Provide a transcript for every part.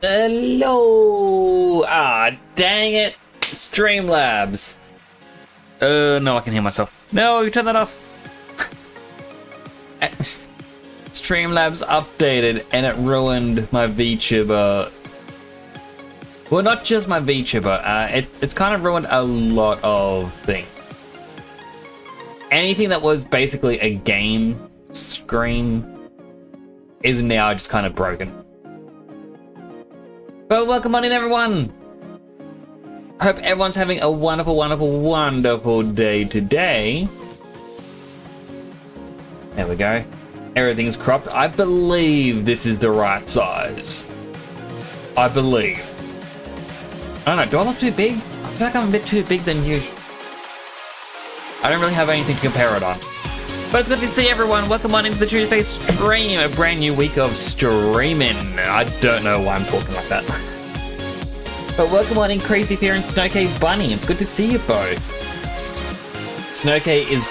Hello! Ah, dang it! Streamlabs! No, I can hear myself. No, you turn that off! Streamlabs updated and it ruined my VTuber. Well, not just my VTuber, it's kind of ruined a lot of things. Anything that was basically a game screen is now just kind of broken. But welcome on in, everyone! Hope everyone's having a wonderful, wonderful, wonderful day today. There we go. Everything's cropped. I believe this is the right size. I believe. I don't know, do I look too big? I feel like I'm a bit too big than usual. I don't really have anything to compare it on. But it's good to see everyone. Welcome on into the Tuesday stream. A brand new week of streaming. I don't know why I'm talking like that. But welcome on in Crazy Fear and Snowcave Bunny. It's good to see you both. Snowcave is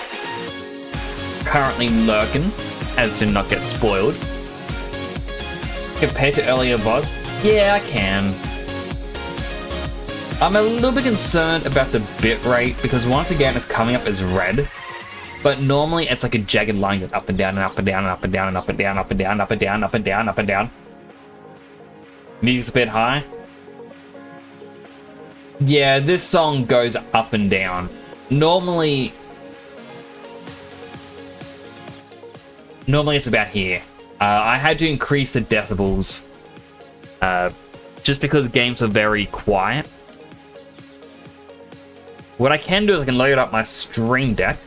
currently lurking as to not get spoiled. Compared to earlier VODs, yeah, I can. I'm a little bit concerned about the bitrate because once again it's coming up as red. But normally it's like a jagged line going up and down and up and down and up and down and up and down, up and down, up and down, up and down, up and down. Music's a bit high. Yeah, this song goes up and down. Normally it's about here. I had to increase the decibels just because games are very quiet. What I can do is I can load up my Stream Deck.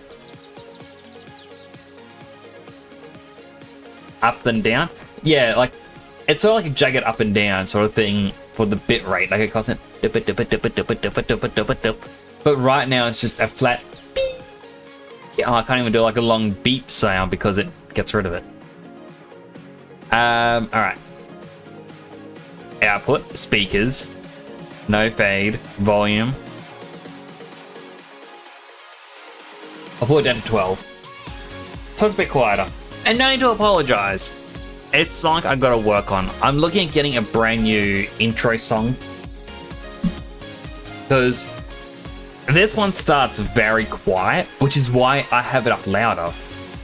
Up and down. Yeah, like it's sort of like a jagged up and down sort of thing for the bit rate, like a constant dip it, dip it, dip it, dip it, dip it, dip it, dip it, dip. But right now it's just a flat beep. Oh, I can't even do like a long beep sound because it gets rid of it. Alright. Output, speakers, no fade, volume. I'll put it down to 12. So it's a bit quieter. And no need to apologize. It's something I've got to work on. I'm looking at getting a brand new intro song. Because this one starts very quiet, which is why I have it up louder.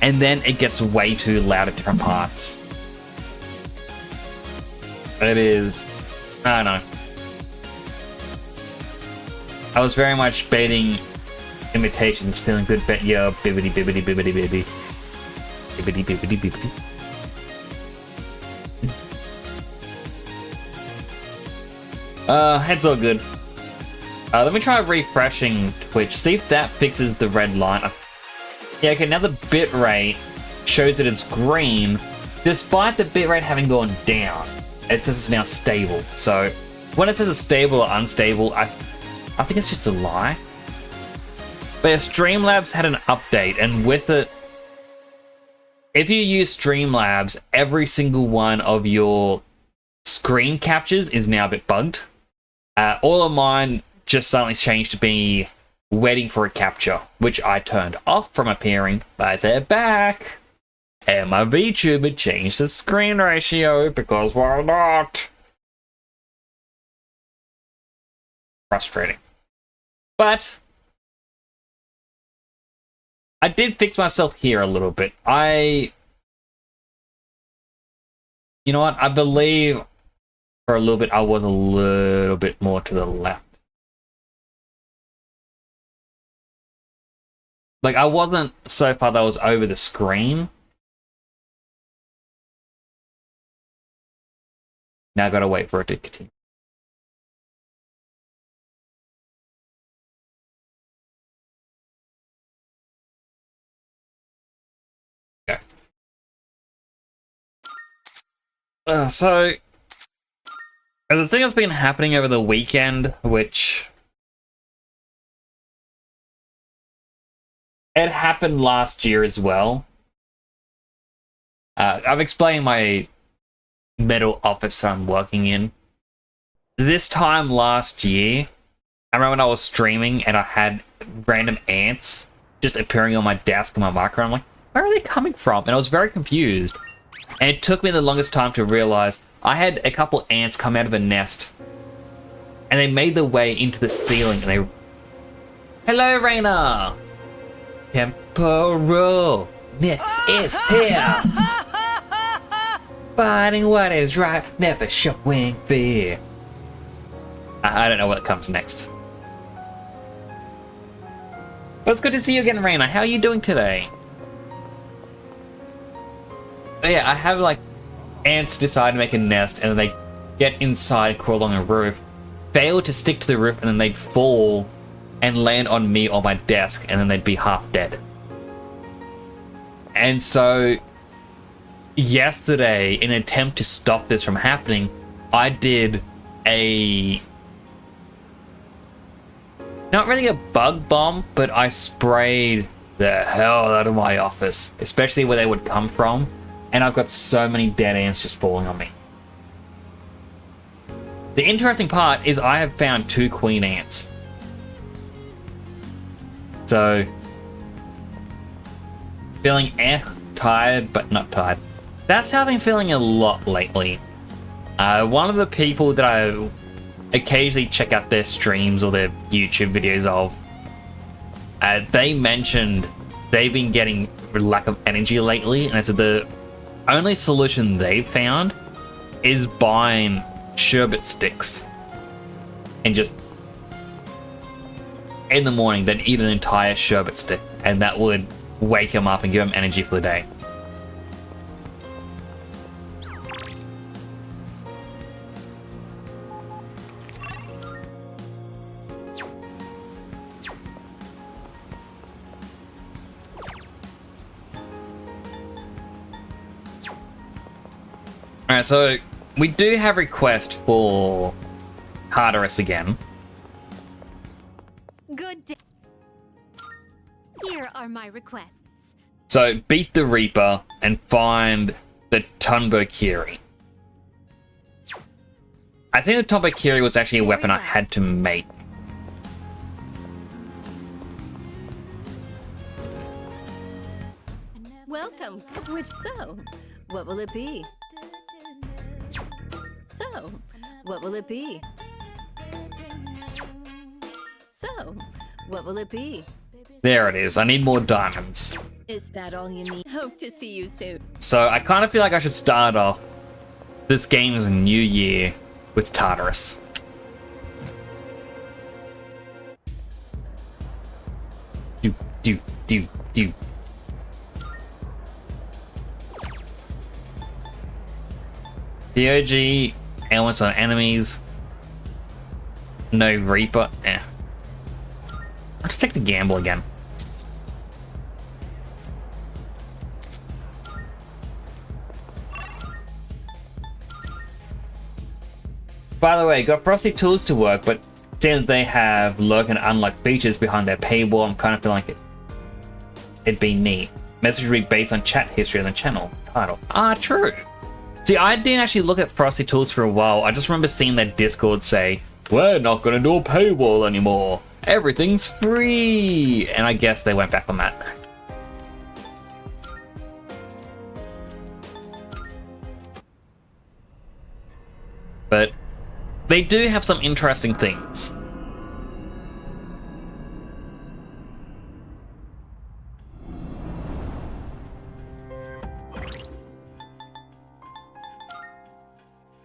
And then it gets way too loud at different parts. It is... I don't know. I was very much baiting imitations, feeling good, bet yeah, bibbity bibbity bibbity bibbity. Bibbity bibbity bibbity. It's all good. Let me try refreshing Twitch, see if that fixes the red line. Yeah, okay, now the bitrate shows that it's green, despite the bitrate having gone down. It says it's now stable. So, when it says it's stable or unstable, I think it's just a lie. But yeah, Streamlabs had an update, and with it, if you use Streamlabs, every single one of your screen captures is now a bit bugged. All of mine just suddenly changed to be waiting for a capture, which I turned off from appearing, but they're back. And my VTuber changed the screen ratio because why not? Frustrating. But I did fix myself here a little bit. You know what? I believe for a little bit I was a little bit more to the left. Like I wasn't so far that I was over the screen. Now I gotta wait for it to continue. So, the thing that's been happening over the weekend, which it happened last year as well. I've explained my metal office I'm working in. This time last year, I remember when I was streaming and I had random ants just appearing on my desk and my microphone. I'm like, where are they coming from? And I was very confused. And it took me the longest time to realize, I had a couple ants come out of a nest, and they made their way into the ceiling, and they... Hello, Raina! Temporal Nix is here! Finding what is right, never showing fear. I don't know what comes next. But it's good to see you again, Raina. How are you doing today? But yeah, I have like ants decide to make a nest, and then they get inside, crawl along a roof, fail to stick to the roof, and then they'd fall and land on me on my desk, and then they'd be half dead. And so yesterday, in an attempt to stop this from happening, I did a... not really a bug bomb, but I sprayed the hell out of my office, especially where they would come from, and I've got so many dead ants just falling on me. The interesting part is I have found 2 queen ants. So, feeling tired, but not tired. That's how I've been feeling a lot lately. One of the people that I occasionally check out their streams or their YouTube videos of, they mentioned they've been getting a lack of energy lately, and I said the only solution they've found is buying sherbet sticks and just in the morning they'd eat an entire sherbet stick, and that would wake them up and give them energy for the day. Alright, so we do have a request for Tartarus again. Good day. Here are my requests. So, beat the Reaper and find the Tunbokiri. I think the Tunbokiri was actually a weapon I had to make. Welcome. Which so? What will it be? So, what will it be? So, what will it be? There it is. I need more diamonds. Is that all you need? Hope to see you soon. So, I kind of feel like I should start off this game's new year with Tartarus. Do. DOG, elements on enemies. No Reaper. I'll just take the gamble again. By the way, got Frosty Tools to work, but since they have lurk and unlock features behind their paywall, I'm kind of feeling like it'd be neat. Message would be based on chat history on the channel title. Ah, true. See, I didn't actually look at Frosty Tools for a while. I just remember seeing their Discord say, "We're not gonna do a paywall anymore. Everything's free." And I guess they went back on that. But they do have some interesting things.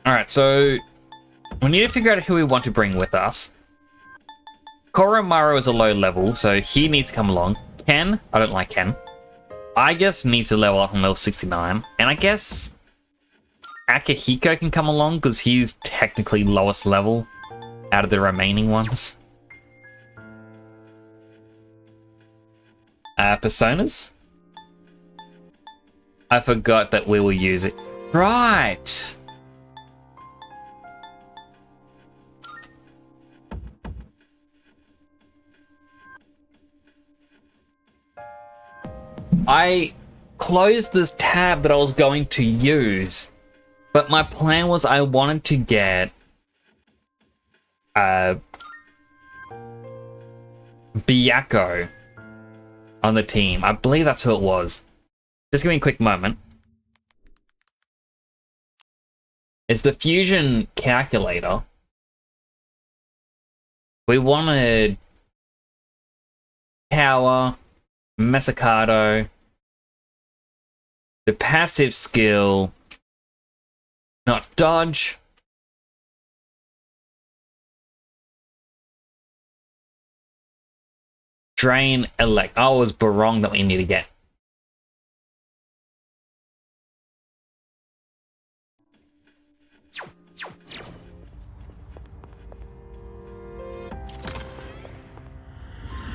Alright, so we need to figure out who we want to bring with us. Koromaru is a low level, so he needs to come along. Ken, I don't like Ken. I guess needs to level up from level 69. And I guess Akihiko can come along because he's technically lowest level out of the remaining ones. Personas? I forgot that we will use it. Right! I closed this tab that I was going to use, but my plan was I wanted to get Byakuya on the team. I believe that's who it was. Just give me a quick moment. is the fusion calculator. We wanted power, Mesocado, the passive skill, not dodge. Drain, elect. Oh, it was Barong that we need to get.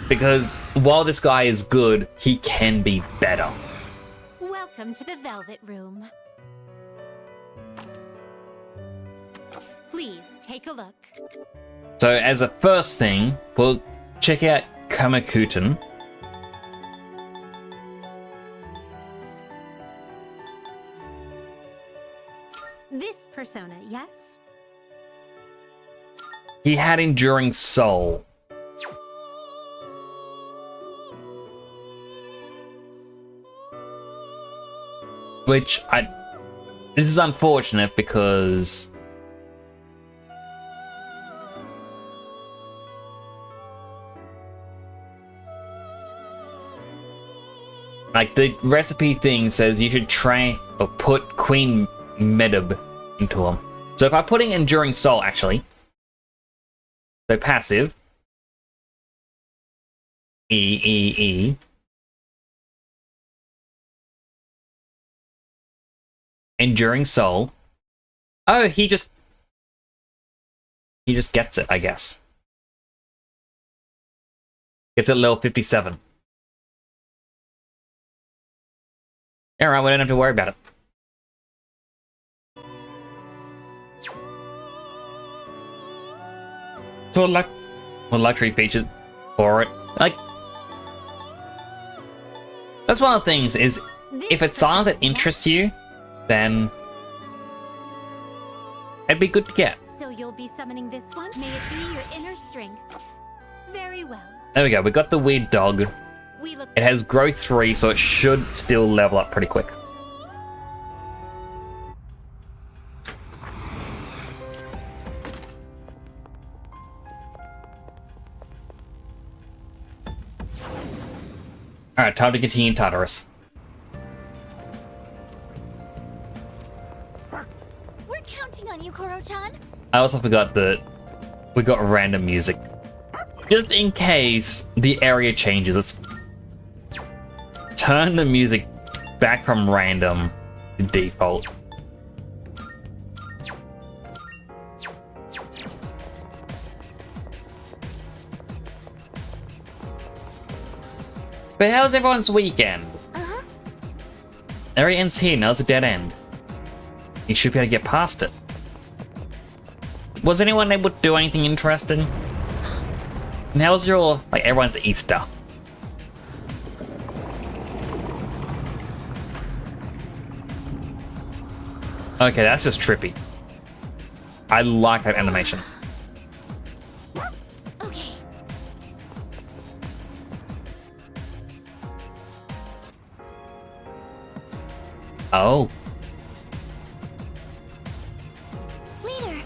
Because while this guy is good, he can be better. Welcome to the Velvet Room. Please take a look. So as a first thing, we'll check out Kamakuten. This persona, yes? He had Enduring Soul. Which this is unfortunate because like the recipe thing says you should try or put Queen Medb into him. So if I put in Enduring Soul actually, so passive E Enduring Soul. Oh, he just gets it, I guess. Gets it level 57. Alright, we don't have to worry about it. So luxury features for it. Like, that's one of the things is if it's something that interests you, then it'd be good to get. So you'll be summoning this one? May it be your inner strength. Very well. There we go, we got the weird dog. We look. It has growth 3, so it should still level up pretty quick. Alright, time to continue Tartarus. We're counting on you, Koro-chan. I also forgot that we got random music. Just in case the area changes, let's turn the music back from random to default. But how's everyone's weekend? Area ends here, now it's a dead end. You should be able to get past it. Was anyone able to do anything interesting? And how was your, like, everyone's Easter? Okay, that's just trippy. I like that animation. Okay. Oh. Leader.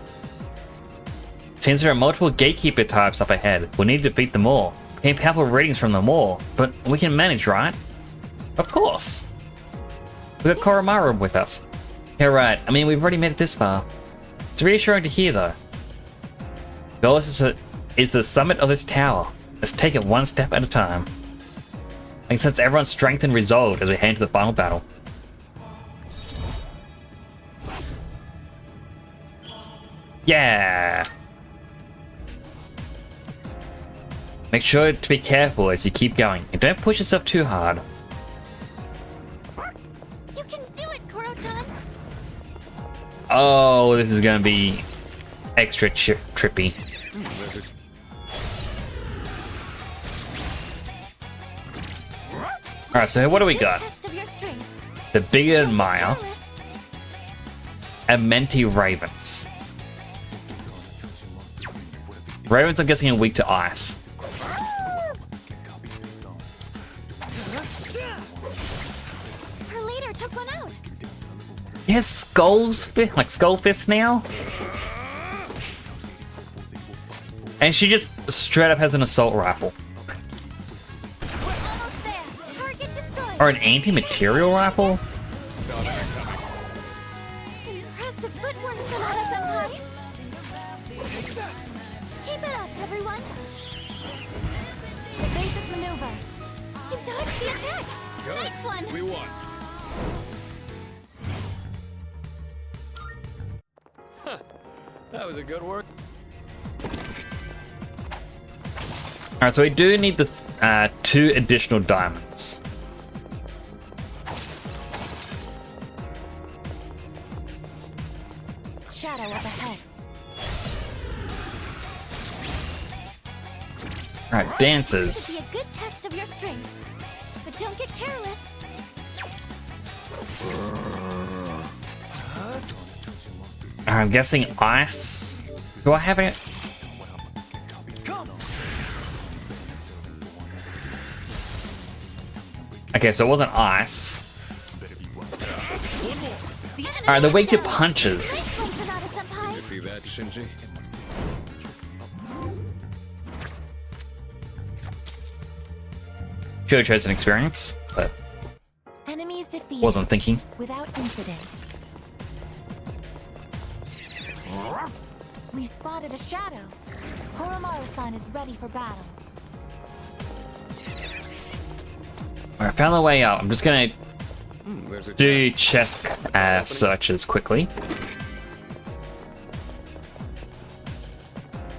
Seems there are multiple gatekeeper types up ahead. We need to defeat them all. Gain powerful readings from them all. But we can manage, right? Of course. We got Koromaru with us. Yeah, right. I mean, we've already made it this far. It's reassuring to hear, though. The goal is the summit of this tower. Let's take it one step at a time. I can sense everyone's strength and resolve as we head into the final battle. Yeah! Make sure to be careful as you keep going, and don't push yourself too hard. You can do it, Koro-chan. Oh, this is gonna be extra trippy. Alright, so what do we got? Test of your strength. The Bigger Maya Careless. and Menti Ravens. Ravens, I'm guessing, are weak to ice. Her leader took one out. He has skull fists now? And she just straight up has an assault rifle. We're almost there. Target destroyed. Or an anti-material rifle? Impressive footwork, Sonata-senpai. Keep it up, everyone. The basic maneuver. You dodged the attack. Nice one. We won. Huh. That was a good work. Alright, so we do need the 2 additional diamonds. Shadow up ahead. Alright, dances. Be a good test of your strength, but don't get careless. I'm guessing ice. Do I have it? Okay, so it wasn't ice. Alright, they're weak to punches. Nice one, Sonata-senpai. You see that, Shinji? Should have chosen experience, but Enemies defeated wasn't thinking. without incident. We spotted a shadow. Horomaru-san is ready for battle. Alright, found the way up. I'm just gonna There's a do chest. chest searches quickly.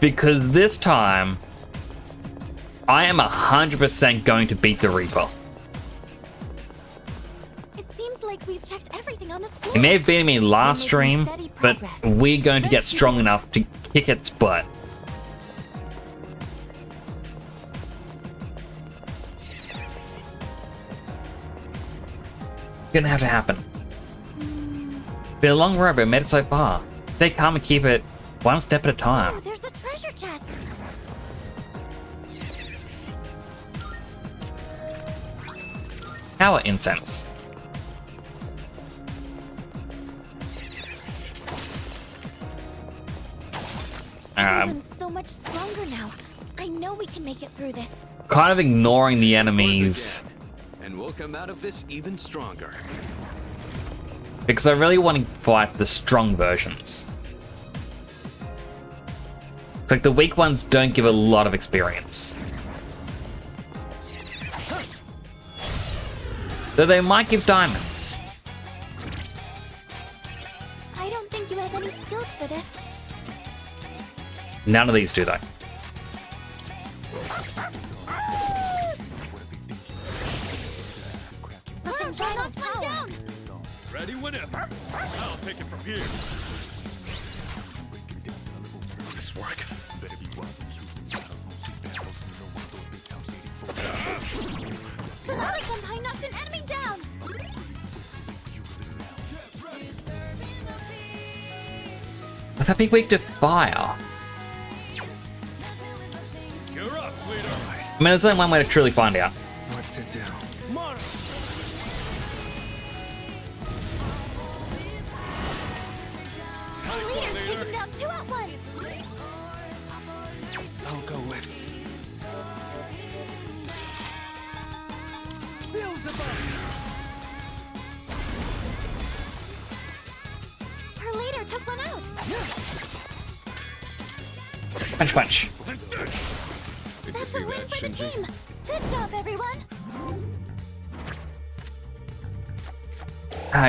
Because this time, I am 100% going to beat the Reaper. It seems like we've checked everything on this floor. It may have beaten me last We're stream, making steady but progress. we're going to get strong enough to kick its butt. Gonna have to happen. Been a long road, but made it so far. Stay calm and keep it one step at a Oh, time. there's a treasure chest. Power incense. Everyone's so much stronger now. I know we can make it through this. Kind of ignoring the Once enemies again. And we'll come out of this even stronger. because I really want to fight the strong versions. It's like the weak ones don't give a lot of experience. Though they might give diamonds. I don't think you have any skills for this. None of these do though. Such a vital power. Ready whenever. I'll take it from here. This work. Sonata-senpai knocked an enemy down. Would that be weak to fire? You're up, leader. I mean, there's only one way to truly find out. What to do? Our leader's taken down 2 at once. I'll go with. Our leader took one out. Punch, punch. Did you That's see a win that, for the Shinji? team. Good job, everyone.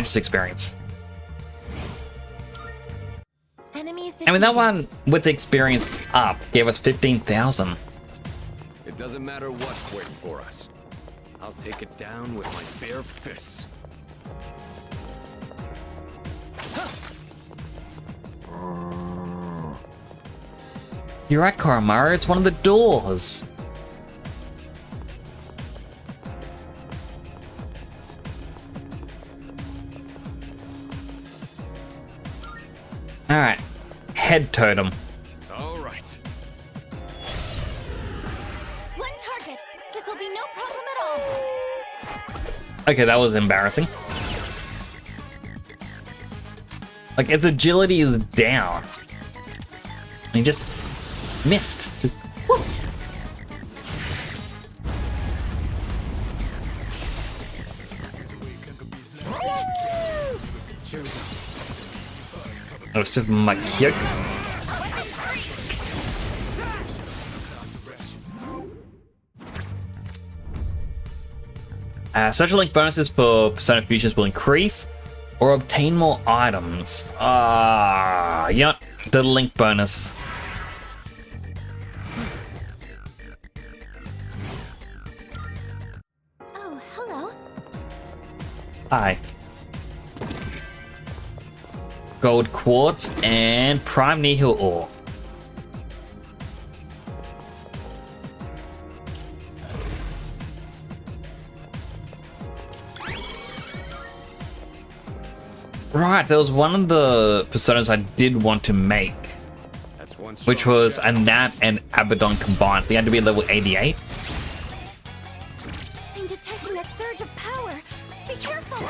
Just experience. Enemies I mean, that defeated. one with the experience up gave us 15,000. It doesn't matter what's waiting for us. I'll take it down with my bare fists. You're right, Koromaru. It's one of the doors. Alright. Head totem. All right. One target. This will be no problem at all. Okay, that was embarrassing. Like, its agility is down. And he just missed. Just, whoop. Oh, sip my cute. Social link bonuses for Persona Fusions will increase or obtain more items. You know what? The link bonus. Oh, hello. Hi. Gold quartz and prime nihil ore. Right, there was one of the personas I did want to make, That's one which strong was shadow. Anat and Abaddon combined. They had to be level 88. I'm detecting a surge of power. Be careful.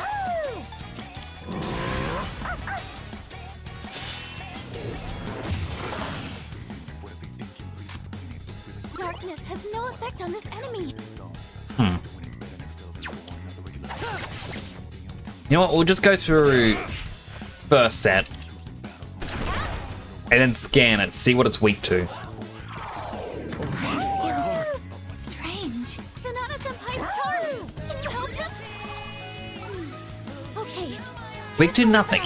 Darkness has no effect on this enemy. You know what, we'll just go through first set and then scan it, see what it's weak to. Strange. Sonata-senpai's charms. Can you help him? Okay. Weak to nothing.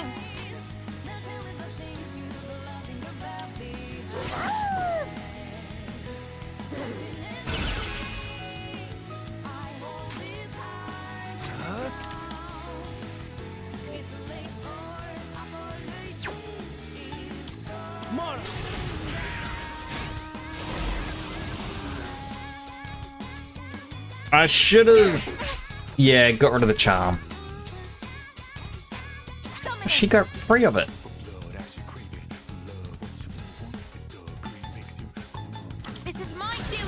I should have, yeah, got rid of the charm. She got free of it. This is my duty.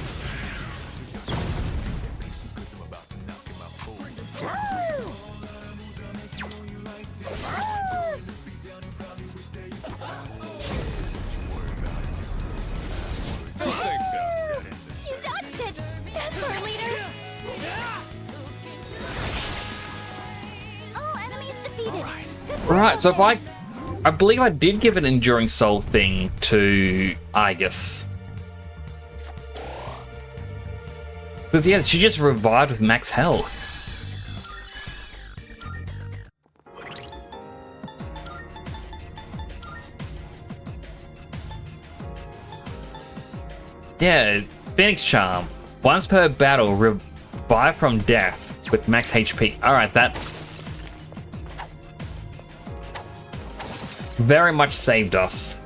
Don't think so. You dodged it. That's our leader. All enemies defeated. Good work Right, so out if I believe I did give an Enduring Soul thing to Aegis. Because yeah, she just revived with max health. Yeah, Phoenix Charm. Once per battle, revive from death with max HP. Alright, that very much saved us.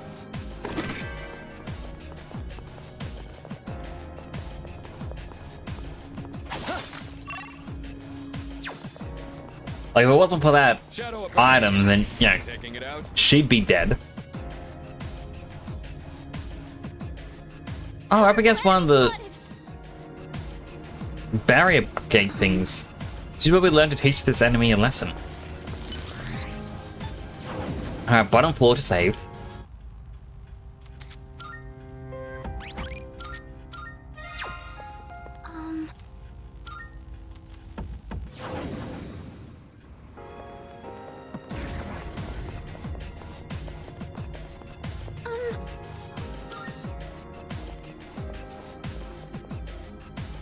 Like, if it wasn't for that Shadow up item, then, you know, taking it out. she'd be dead. Oh, up against one of the barrier gate things. This is where we learn to teach this enemy a lesson. Alright, bottom floor to save.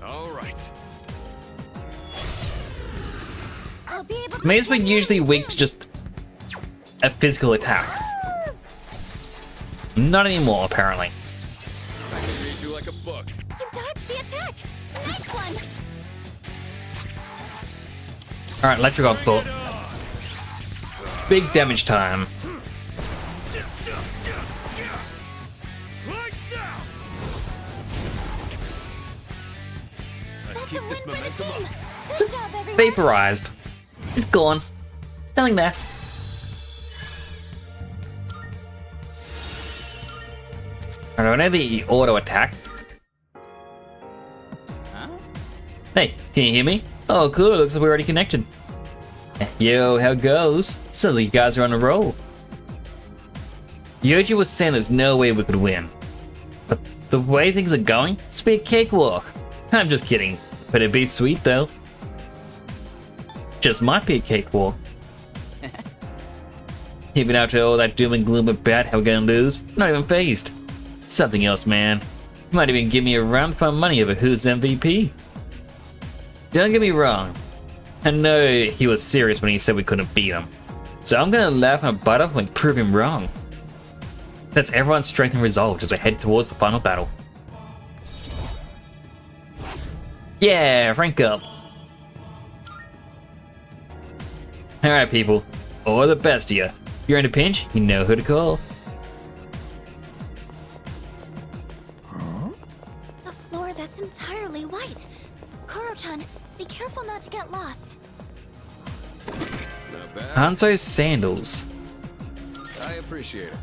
All right. I'll be able to Maze were defend usually you weak to soon. just a physical attack. Not anymore, apparently. I can read you like a book. You dodged the attack. Nice one. Alright, Electric Onslaught. Big damage time. Let's That's keep a this win for the momentum team. up. Good job, everyone. Vaporized. He's gone. Nothing there. Alright, I know the auto attack. Hey, can you hear me? Oh, cool. Looks like we're already connected. Yo, how goes? So you guys are on a roll. Yoji was saying there's no way we could win. But the way things are going, it's be a cakewalk. I'm just kidding. But it'd be sweet though. Just might be a cakewalk. Even after all that doom and gloom about how we're gonna lose, not even phased. Something else, man. You might even give me a run for money over who's MVP. Don't get me wrong. I know he was serious when he said we couldn't beat him. So I'm gonna laugh my butt off and prove him wrong. That's everyone's strength and resolve as we head towards the final battle. Yeah, rank up. Alright people, all the best to you. If you're in a pinch, you know who to call. A floor that's entirely white. Koro-chan, be careful not to get lost. Not bad. Hanzo's sandals. I appreciate it.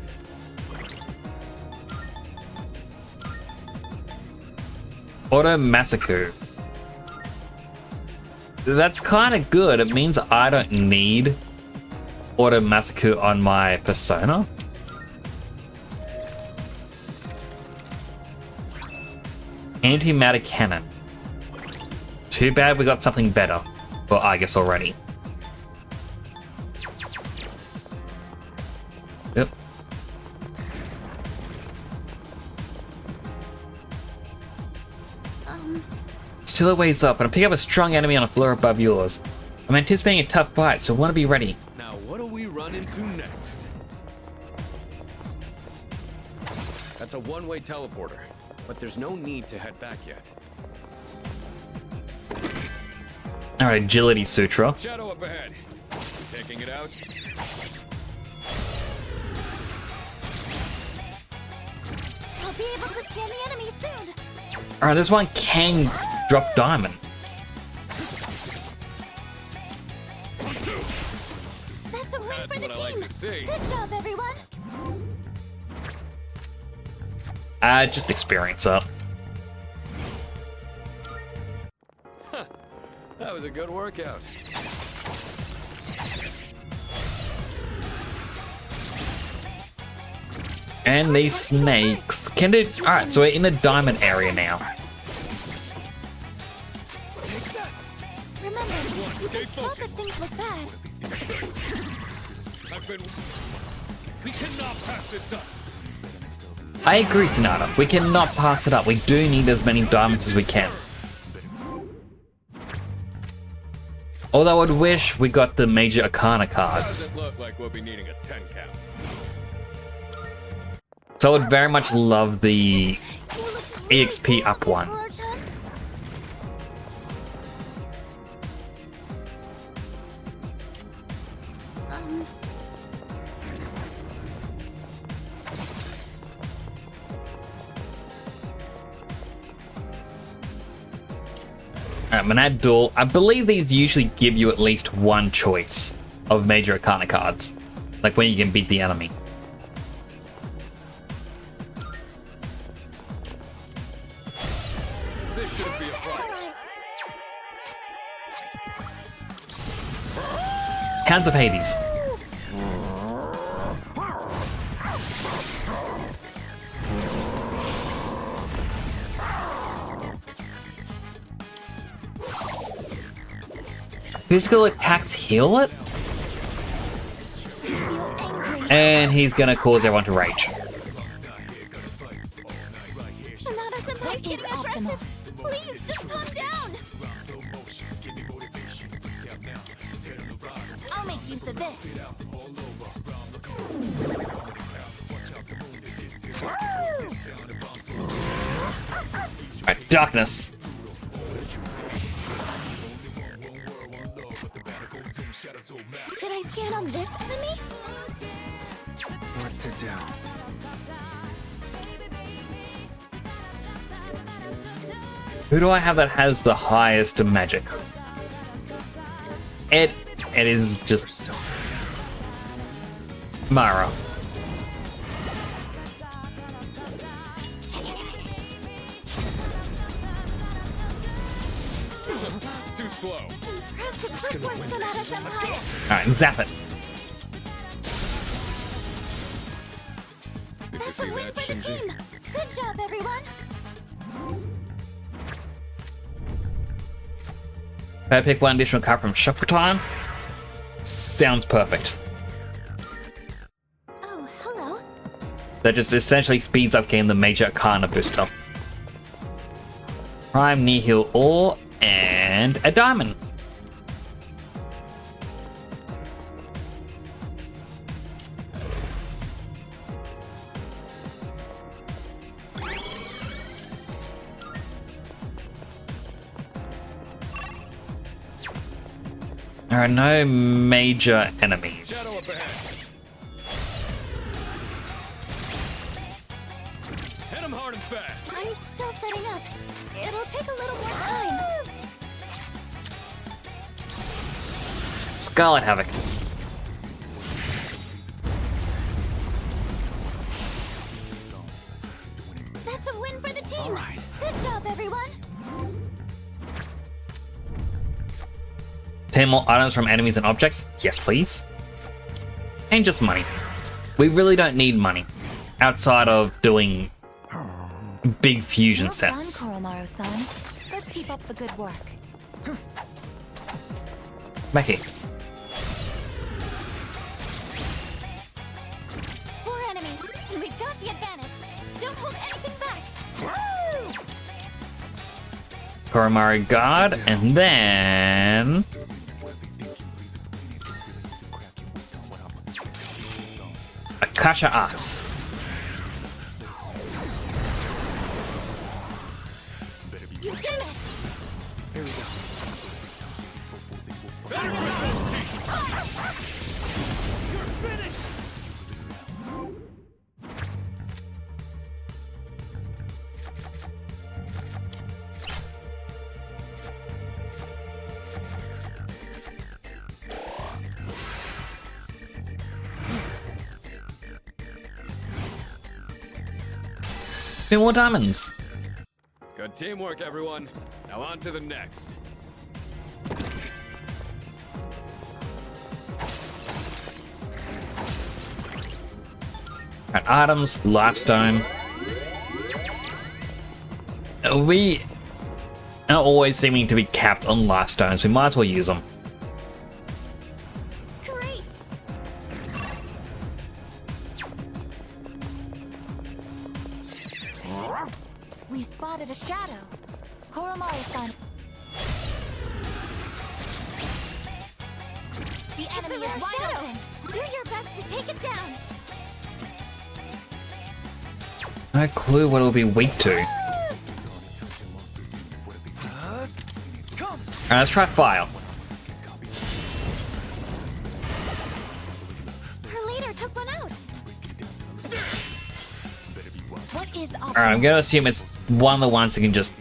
Auto Massacre. That's kind of good. It means I don't need Auto Massacre on my persona. Antimatter Cannon. Too bad we got something better. Well, I guess already. Yep. Still a ways up, and I pick up a strong enemy on a floor above yours. I'm anticipating a tough fight, so I want to be ready. Now, what do we run into next? That's a one-way teleporter, but there's no need to head back yet. Alright, Agility Sutra. Shadow up ahead. Taking it out. I'll be able to scan the enemy soon. Alright, this one can drop diamond. That's a win That's for the what I like team. to see. Good job, everyone. Just experience up. That was a good workout. And these snakes can do. Alright, so we're in the diamond area now. Remember, you can stop if things look bad. We cannot pass this up. I agree, Sonata. We cannot pass it up. We do need as many diamonds as we can. Although I'd wish we got the major Arcana cards. Doesn't look like we'll be needing a 10 count. So I would very much love the EXP up one. Koro-chan? Monad Duel. I believe these usually give you at least one choice of major Arcana cards. Like when you can beat the enemy. This shouldn't be a problem. Hands of Hades. Physical attacks heal it? Feel angry. And he's gonna cause everyone to rage. Sonata-senpai, get aggressive. Please, just calm down. I'll make use of this. Alright, darkness. Should I scan on this enemy? What to do? Who do I have that has the highest magic? It is just Mara. Too slow. Impressive footwork, Sonata-senpai. Alright, zap it. That's a see win that, for the Shinji? team! Good job, everyone! If I pick one additional card from Shuffle Time, sounds perfect. Oh, hello. That just essentially speeds up getting the Major Arcana booster. Prime Nihil Ore and a diamond. There are no major enemies. Shadow up ahead. Hit him hard and fast. I'm still setting up. It'll take a little more time. Scarlet Havoc. That's a win for the team! Good job, everyone! Pay more items from enemies and objects? Yes, please. And just money. We really don't need money. Outside of doing big fusion sets. Well done, Koromaru-san. Let's keep up the good work. Becky. 4 enemies, and we've got the advantage. Don't hold anything back. Woo! Koromaru Guard, and then... Akasha Arts. You did it! Two more diamonds. Good teamwork, everyone. Now on to the next. Right, items, Lifestone. We are always seeming to be capped on Lifestones. We might as well use them. Great! We spotted a shadow. Koromaru-san. The enemy is wide open. Do your best to take it down. No clue what it'll be weak to. Alright, let's try fire. Her leader took one out. What is up? Alright, I'm gonna assume it's one of the ones that can just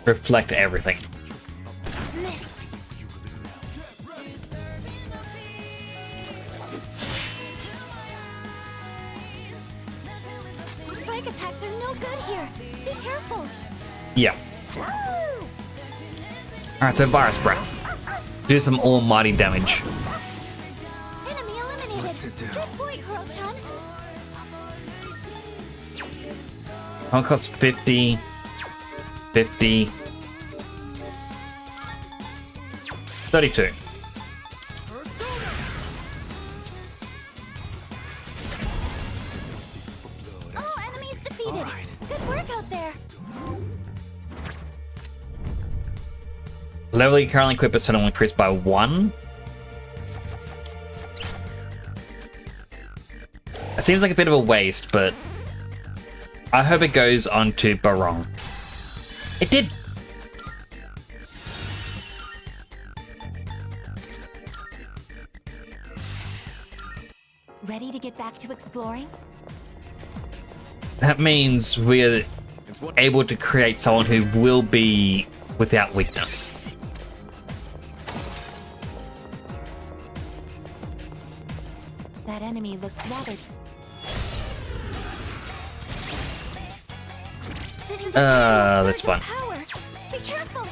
reflect everything. Missed. Strike attacks are no good here. Be careful. Yeah. Alright, so Virus Breath. Do some almighty damage. Enemy eliminated. Good point, Kuro-chan. One costs 50. 50. 32. All enemies defeated. Good work out there. Level you currently equip is will increase by 1. It seems like a bit of a waste, but I hope it goes on to Barong. It did! Ready to get back to exploring? That means we're It's what able to create someone who will be without weakness. That enemy looks rather... That's fun. Power. Be careful.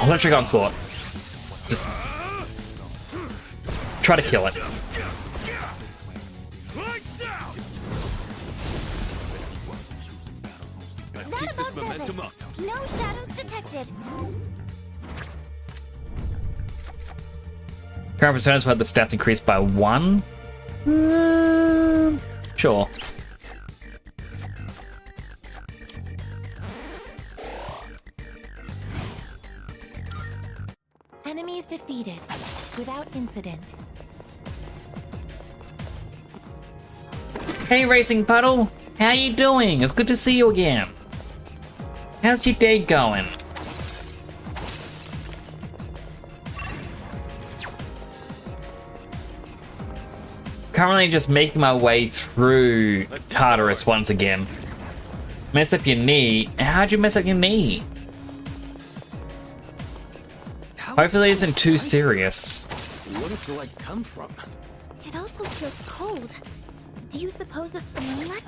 Electric Onslaught. Just try to kill it. Let's keep this momentum up. No shadows detected. Current personas will have the stats increased by 1. Sure. Enemies defeated without incident. Hey, Racing Puddle. How you doing? It's good to see you again. How's your day going? Currently just making my way through Tartarus once again. Messed up your knee. How'd you mess up your knee? Hopefully it isn't too serious. Where does the light come from? It also feels cold. Do you suppose it's the moonlight?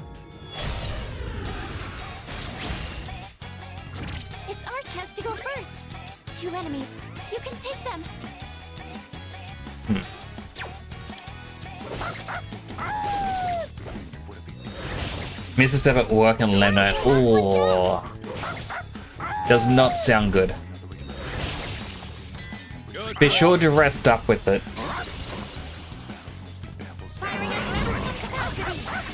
It's our chance to go first. 2 enemies. You can take them. Missed a step at work and Leonard. Ooh. Does not sound good. Be sure to rest up with it. Firing at maximum capacity.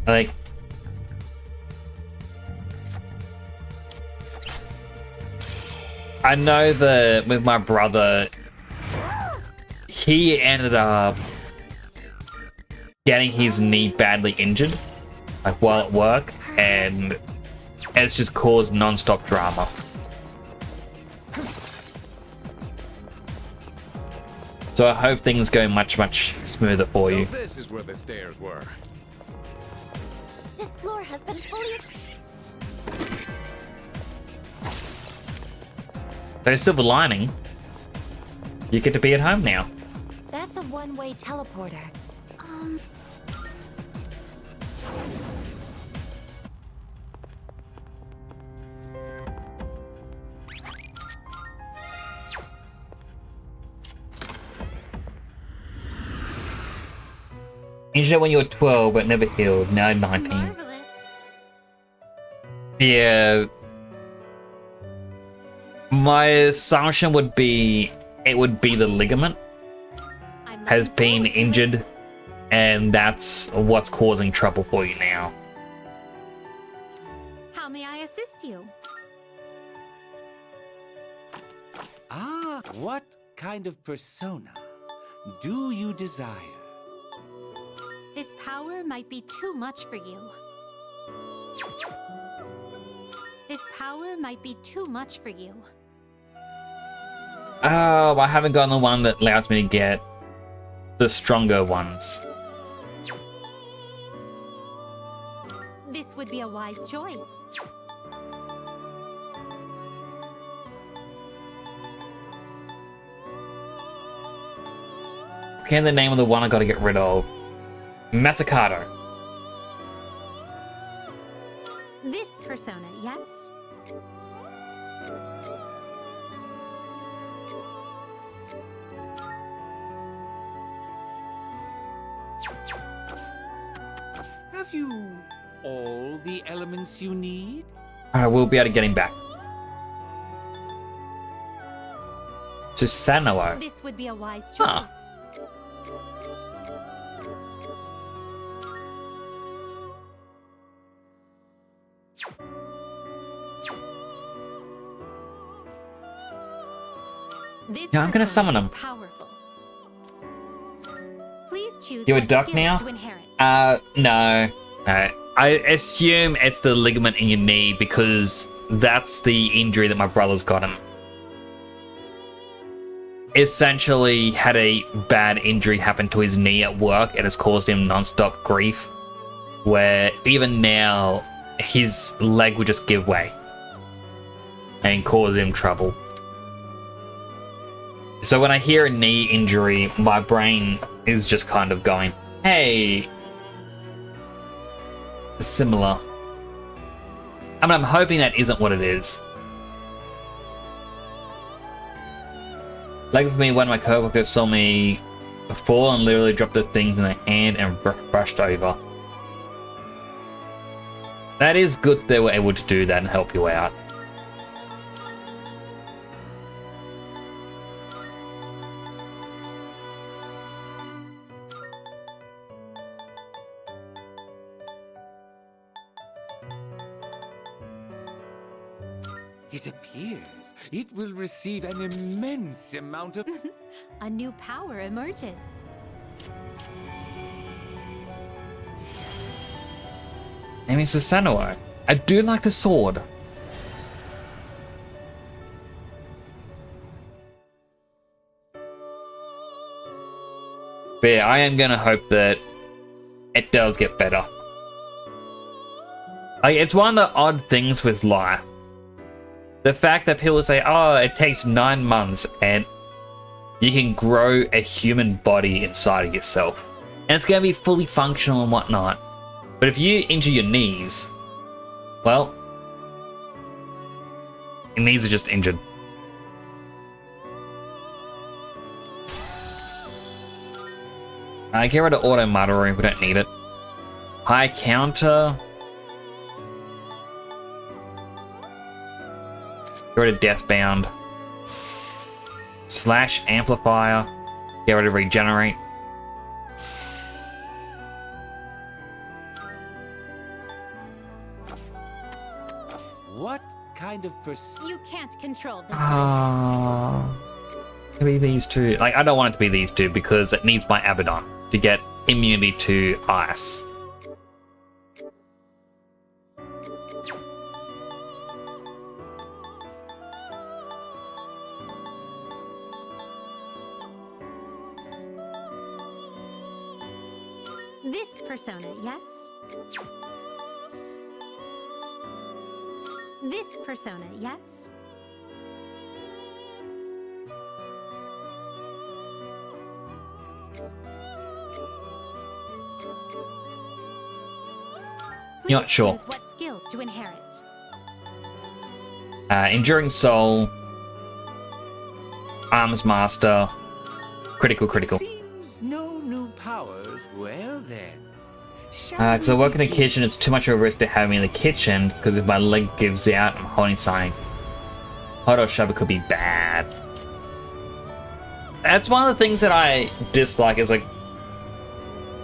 Like, I know that with my brother, he ended up getting his knee badly injured, like while at work, and it's just caused non-stop drama. So I hope things go much, much smoother for you. So this is where the stairs were. This floor has been fully... There's silver lining. You get to be at home now. That's a one-way teleporter. Injured when you were 12, but never healed. Now 19. Marvelous. Yeah. My assumption would be it would be the ligament I'm has looking been forward to injured, it. and that's what's causing trouble for you now. How may I assist you? Ah, what kind of persona do you desire? This power might be too much for you. This power might be too much for you. Oh, I haven't gotten the one that allows me to get the stronger ones. This would be a wise choice. Here's the name of the one I gotta get rid of. Masakato. This persona, yes? Have you all the elements you need? I will be able to get him back. To Sanoo. This would be a wise choice. Huh. This Yeah, I'm gonna persona summon is him. Powerful. Please choose You a what duck skills now? to inherit. No. No. I assume it's the ligament in your knee because that's the injury that my brother's gotten. Essentially had a bad injury happen to his knee at work and has caused him non-stop grief, where even now his leg would just give way and cause him trouble. So when I hear a knee injury, my brain is just kind of going, hey, similar. I mean, I'm hoping that isn't what it is. Like for me, one of my coworkers saw me fall and literally dropped the things in their hand and brushed over. That is good they were able to do that and help you out. It appears it will receive an immense amount of... A new power emerges. Name is Susanoo. I do like the sword. But yeah, I am gonna hope that it does get better. Like, it's one of the odd things with life. The fact that people say, oh, it takes 9 months and you can grow a human body inside of yourself. And it's going to be fully functional and whatnot. But if you injure your knees, well, your knees are just injured. Get rid of Auto Muttering, we don't need it. High counter. Get rid of Deathbound. Slash Amplifier. Get rid of Regenerate. What kind of You can't control this. Maybe these two. Like, I don't want it to be these two because it needs my Abaddon to get immunity to ice. This persona, yes? This persona, yes? You're not Please sure. choose what skills to inherit. Enduring Soul. Arms Master. Critical. Seems no new powers. Well then. Because I work in the kitchen, it's too much of a risk to have me in the kitchen, because if my leg gives out, I'm holding something. Hot or shove, it could be bad. That's one of the things that I dislike, is like,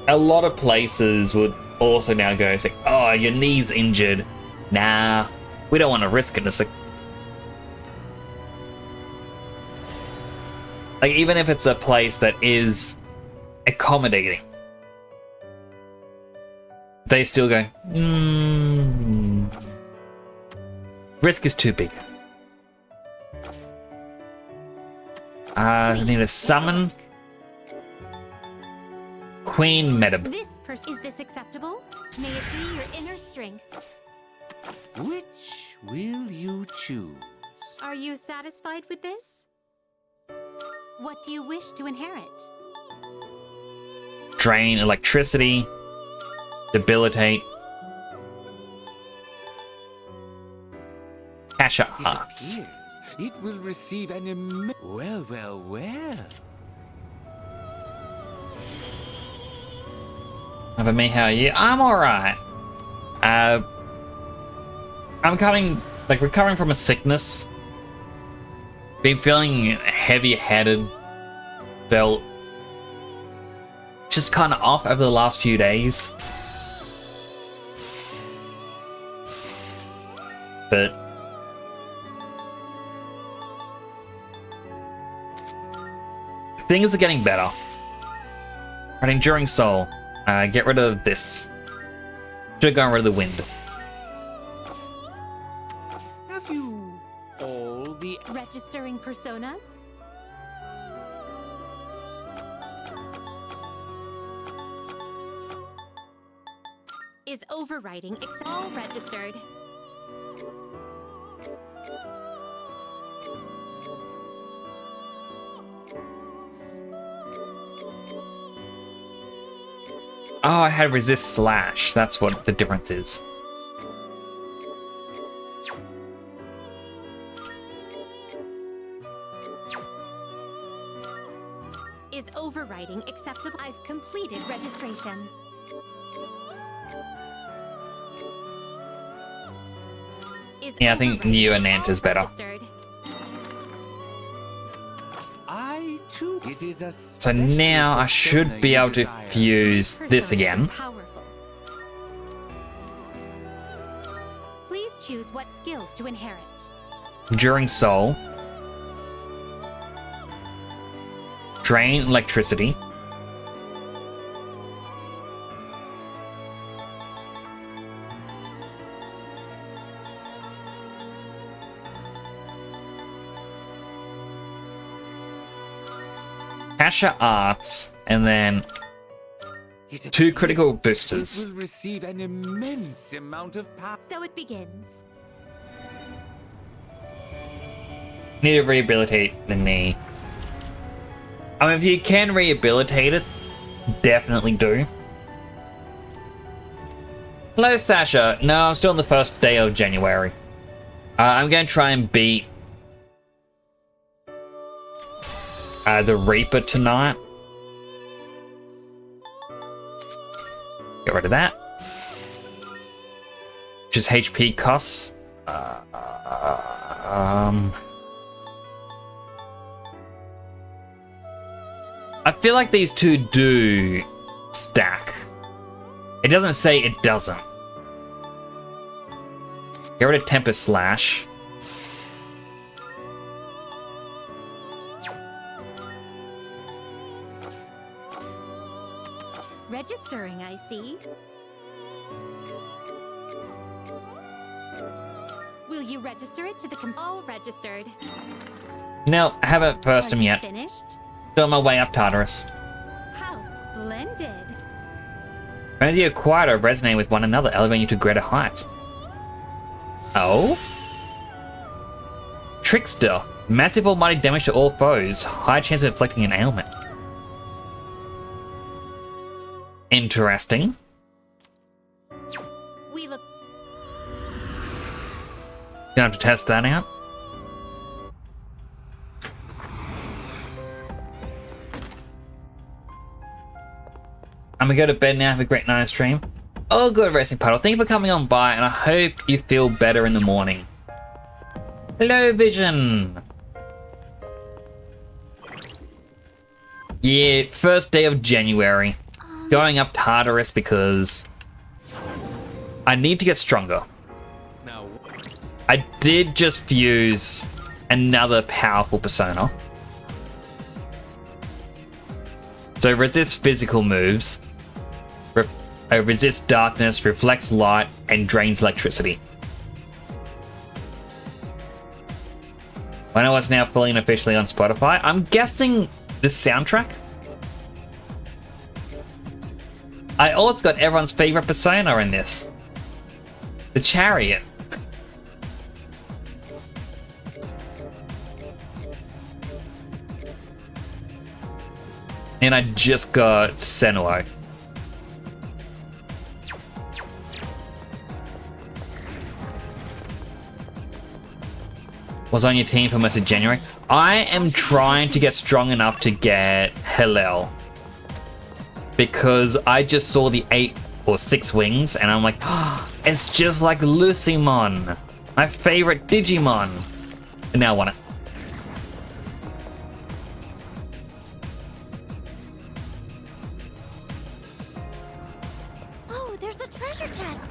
a lot of places would also now go, it's like, oh, your knee's injured. Nah, we don't want to risk it. It's like even if it's a place that is accommodating, they still go, risk is too big. I need a summon. Queen Medib. This person, is this acceptable? May it be your inner strength. Which will you choose? Are you satisfied with this? What do you wish to inherit? Drain electricity. Debilitate. Kasha Arts. It appears it will receive an immense... Well. But me, how are you? I'm alright. I'm recovering from a sickness. Been feeling heavy-headed. Felt just kind of off over the last few days. But things are getting better. Right, Enduring Soul. Get rid of this. Should have gotten rid of the wind. Have you all the... Registering personas? Is overriding all registered? Oh, I had resist slash. That's what the difference is. Is overwriting acceptable? I've completed registration. Is Yeah, I think overwriting you and all Ant is better. registered? I too. It is a So now I should be able to fuse this Persona again. is powerful. Please choose what skills to inherit. During Soul. Drain electricity. Kasha Arts, and then It 2 appears critical It boosters. will receive an immense amount of power. So it begins. Need to rehabilitate the knee. I mean, if you can rehabilitate it, definitely do. Hello, Sasha. No, I'm still on the first day of January. I'm going to try and beat the Reaper tonight. Get rid of that. Just HP costs. I feel like these two do stack. It doesn't say it doesn't. Get rid of Tempest Slash. Registering, I see. Will you register it to the all registered? No, I haven't versed him Are you yet. Finished? Still on my way up Tartarus. How splendid. As you acquire or resonate with one another, elevating you to greater heights. Oh? Trickster. Massive almighty damage to all foes. High chance of inflicting an ailment. Interesting. We look. Gonna have to test that out. I'm gonna go to bed now, have a great night stream. Oh, good, Racing Puddle. Thank you for coming on by, and I hope you feel better in the morning. Hello, Vision. Yeah, first day of January. Going up Tartarus because I need to get stronger. Now, I did just fuse another powerful persona. So resist physical moves, resists darkness, reflects light, and drains electricity. I know it's now fully and officially on Spotify. I'm guessing this soundtrack. I also got everyone's favorite persona in this. The Chariot. And I just got Senua. Was on your team for most of January. I am trying to get strong enough to get Hillel. Because I just saw the 8 or 6 wings and I'm like, oh, it's just like Lucymon, my favorite Digimon. And now I want it. Oh, there's a treasure chest.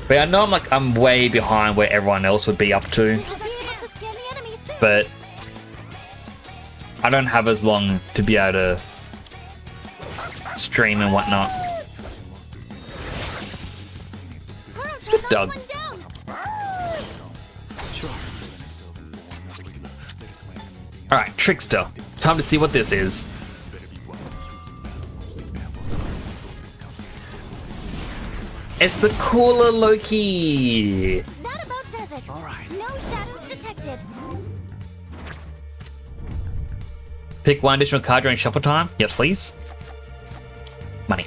But I know I'm way behind where everyone else would be up to, There's a chance to scan the enemy soon. but I don't have as long to be able to stream and whatnot. Kuro-chan, Doug. one down. Alright, Trickster. Time to see what this is. It's the cooler Loki! That about does it. All right. No shadows detected. Pick one additional card during shuffle time. Yes, please. Money.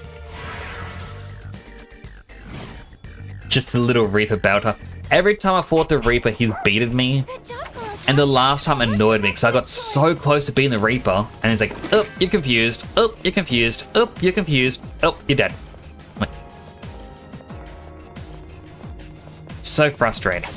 Just a little Reaper Belter. every time I fought the Reaper, he's beaten me. Good job, Kuro-chan. And the last time annoyed me because I got so close to being the Reaper. And he's like, oh, you're confused. Oh, you're confused. Oh, you're confused. Oh, you're dead. I'm like, so frustrating.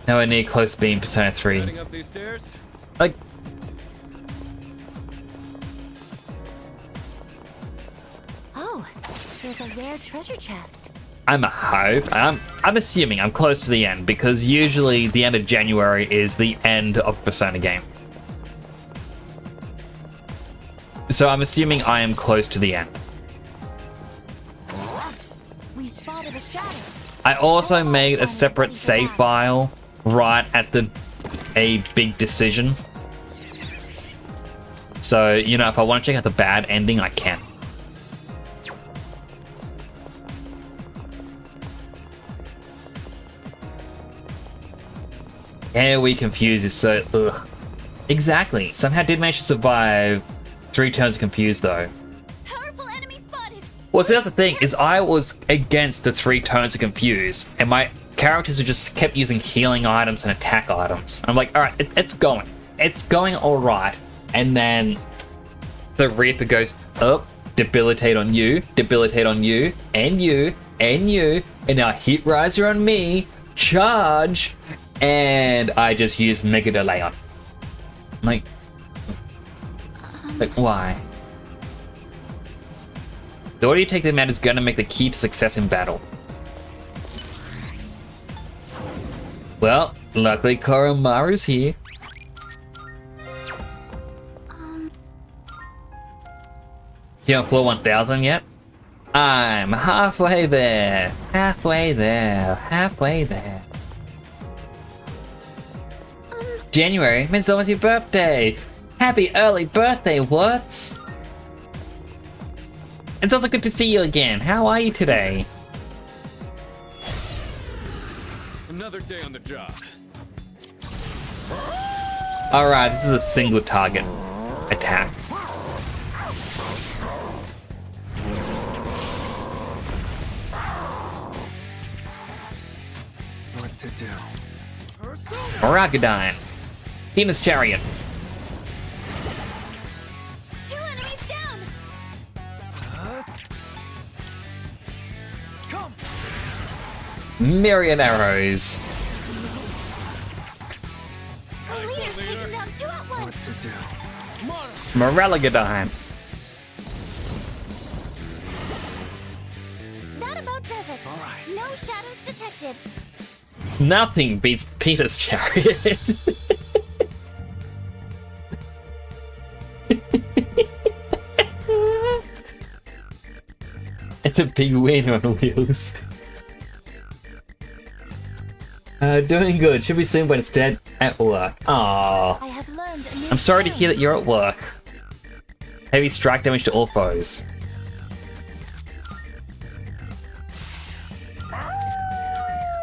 Nowhere near close to being Persona 3. Heading up these stairs? Like, Oh, there's a rare treasure chest. I'm assuming I'm close to the end because usually the end of January is the end of Persona game. So I'm assuming I am close to the end. We spotted a shadow. I also made a separate save file right at a big decision. So, you know, if I want to check out the bad ending, I can. Yeah, we confused is so ugh. Exactly. Somehow did manage to survive 3 turns of confused though. Powerful enemy spotted. Well, see, that's the thing, is I was against the 3 turns of confused, and my characters who just kept using healing items and attack items. I'm like, alright, it's going. It's going alright. And then the Reaper goes, up, debilitate on you, and you, and now hit riser on me, charge, and I just use Mega Delay on. Like why? The order you take them out is gonna make the key to success in battle. Well, luckily Koromaru's here. You on floor 1000 yet? I'm halfway there. Halfway there. January means almost your birthday. Happy early birthday, Wurtz. It's also good to see you again. How are you today? Another day on the job. Alright, this is a single target attack. What to do? Rocketdyne. Venus Chariot. 2 enemies down. Myriad arrows. Our leader's taken down 2 at once. What to do? Moraligadine. That about does it. All right. No shadows detected. Nothing beats Peter's Chariot. It's a big win on wheels. Doing good. Should be soon, but instead at work. Aww. I have learned a new I'm sorry to skill. hear that you're at work. Heavy strike damage to all foes.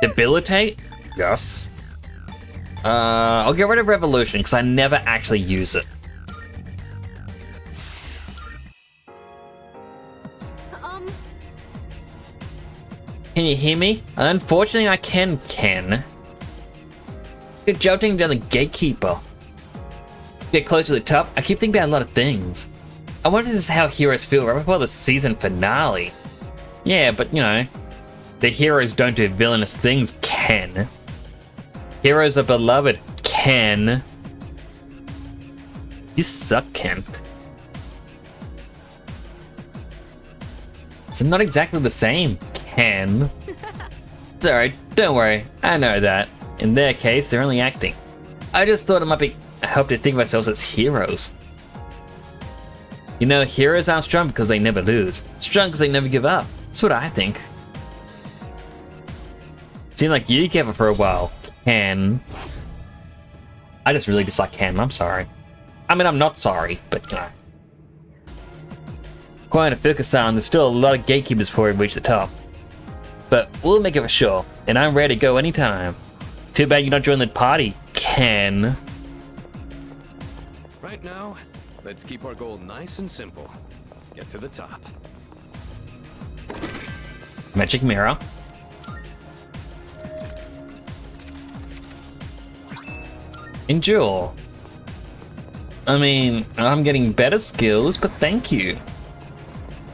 Debilitate? Yes. I'll get rid of Revolution because I never actually use it. Can you hear me? Unfortunately, I can, Ken. You're jolting down the gatekeeper. Get close to the top. I keep thinking about a lot of things. I wonder if this is how heroes feel right before the season finale. Yeah, but you know, the heroes don't do villainous things, Ken. Heroes are beloved, Ken. You suck, Ken. It's not exactly the same, Ken. It's alright, don't worry, I know that. In their case, they're only acting. I just thought it might be help to think of ourselves as heroes. You know, heroes aren't strong because they never lose. Strong because they never give up. That's what I think. Seemed like you gave up for a while, Ken. I just really dislike Ken, I'm sorry. I mean, I'm not sorry, but you know. According to Fukusan, there's still a lot of gatekeepers before we reach the top. But we'll make it for sure, and I'm ready to go anytime. Too bad you're not joining the party, Ken. Right now, let's keep our goal nice and simple. Get to the top. Magic mirror. Endure. I mean, I'm getting better skills, but thank you.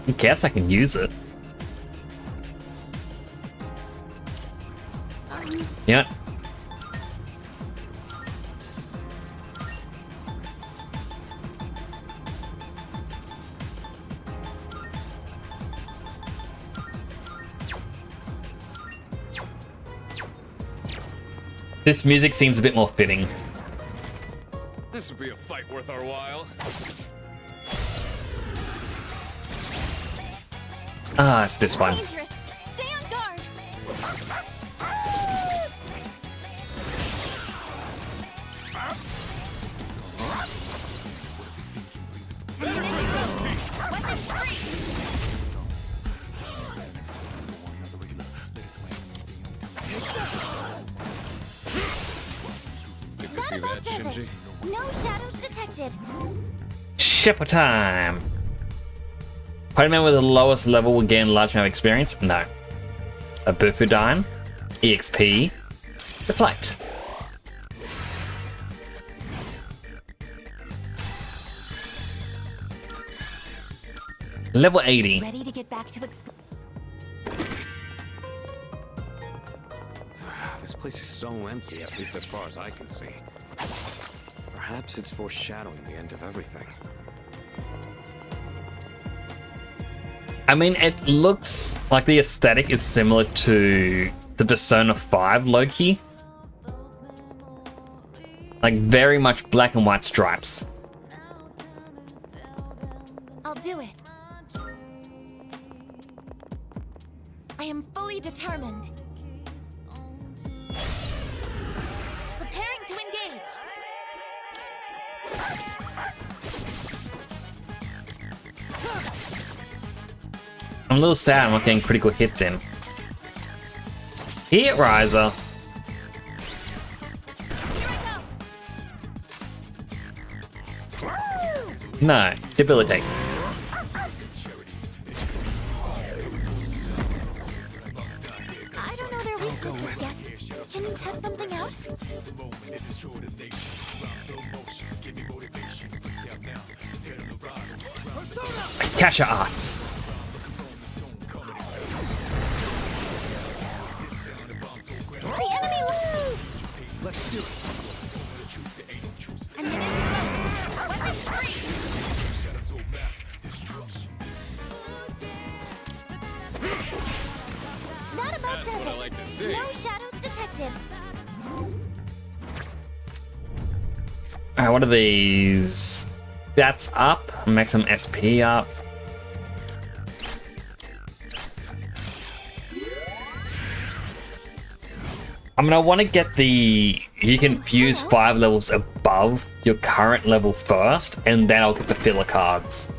I guess I can use it. Yeah. This music seems a bit more fitting. This would be a fight worth our while. Ah, it's this one. Dangerous. Stay on guard. Ammunition go. Weapons free. Good to That see about that, does Shinji. it. No shadows detected. Shipper time. Pokemon with the lowest level will gain a large amount of experience? No. A Bufudine, EXP, Deflect. Level 80. Ready to get back to explore. This place is so empty, at least as far as I can see. Perhaps it's foreshadowing the end of everything. I mean, it looks like the aesthetic is similar to the Persona 5 Loki. Like, very much black and white stripes. I'll do it. I am fully determined. Preparing to engage. I'm a little sad I'm not getting critical hits in. Hit Riser. No, debilitate. I don't know their weaknesses yet. Can you test something out? Kasha Arts. The enemy left! Let's do it. Ammunition go. Weapons free. That about That's does what I it. like to see. No shadows detected. Alright, what are these? That's up. Maximum SP up. I mean, I want to get the... You can fuse 5 levels above your current level first, and then I'll get the filler cards.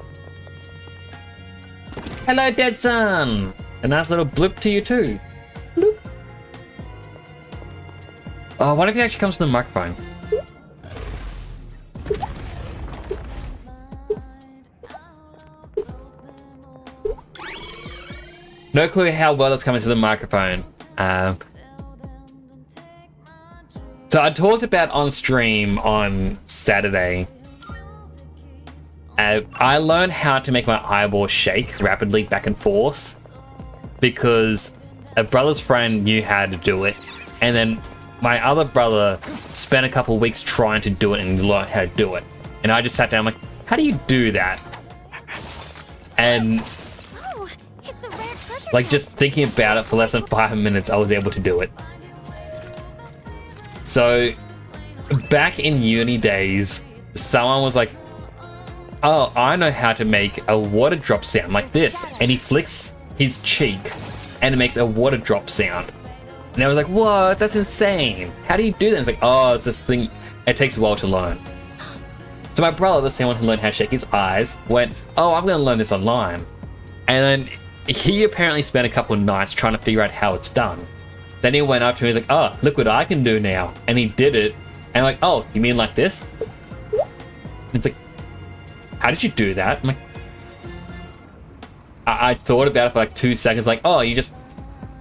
Hello, Dead Sun! A nice little bloop to you too. Bloop. Oh, what if he actually comes to the microphone? No clue how well it's coming to the microphone. So I talked about on stream on Saturday. I learned how to make my eyeball shake rapidly back and forth because a brother's friend knew how to do it, and then my other brother spent a couple of weeks trying to do it and learn how to do it. And I just sat down, I'm like, how do you do that? And Oh, it's a rare treasure. like just thinking about it for less than 5 minutes, I was able to do it. So back in uni days, someone was like, oh, I know how to make a water drop sound like this. And he flicks his cheek and it makes a water drop sound. And I was like, what? That's insane. How do you do that? It's like, oh, it's a thing. It takes a while to learn. So my brother, the same one who learned how to shake his eyes, went, oh, I'm going to learn this online. And then he apparently spent a couple of nights trying to figure out how it's done. Then he went up to me, he's like, oh, look what I can do now. And he did it. And I'm like, oh, you mean like this? And it's like, how did you do that? I'm like, I thought about it for like 2 seconds, like, oh, you just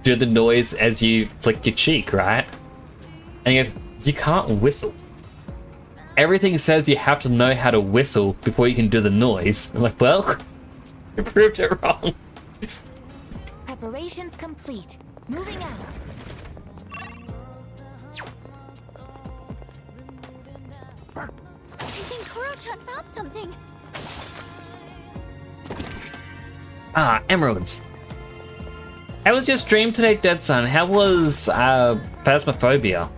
do the noise as you flick your cheek, right? And he goes, you can't whistle. Everything says you have to know how to whistle before you can do the noise. I'm like, well, you proved it wrong. Preparations complete. Moving out. I think Kuro-chan found something. Ah, emeralds. How was your stream today, Dead Son? How was Phasmophobia?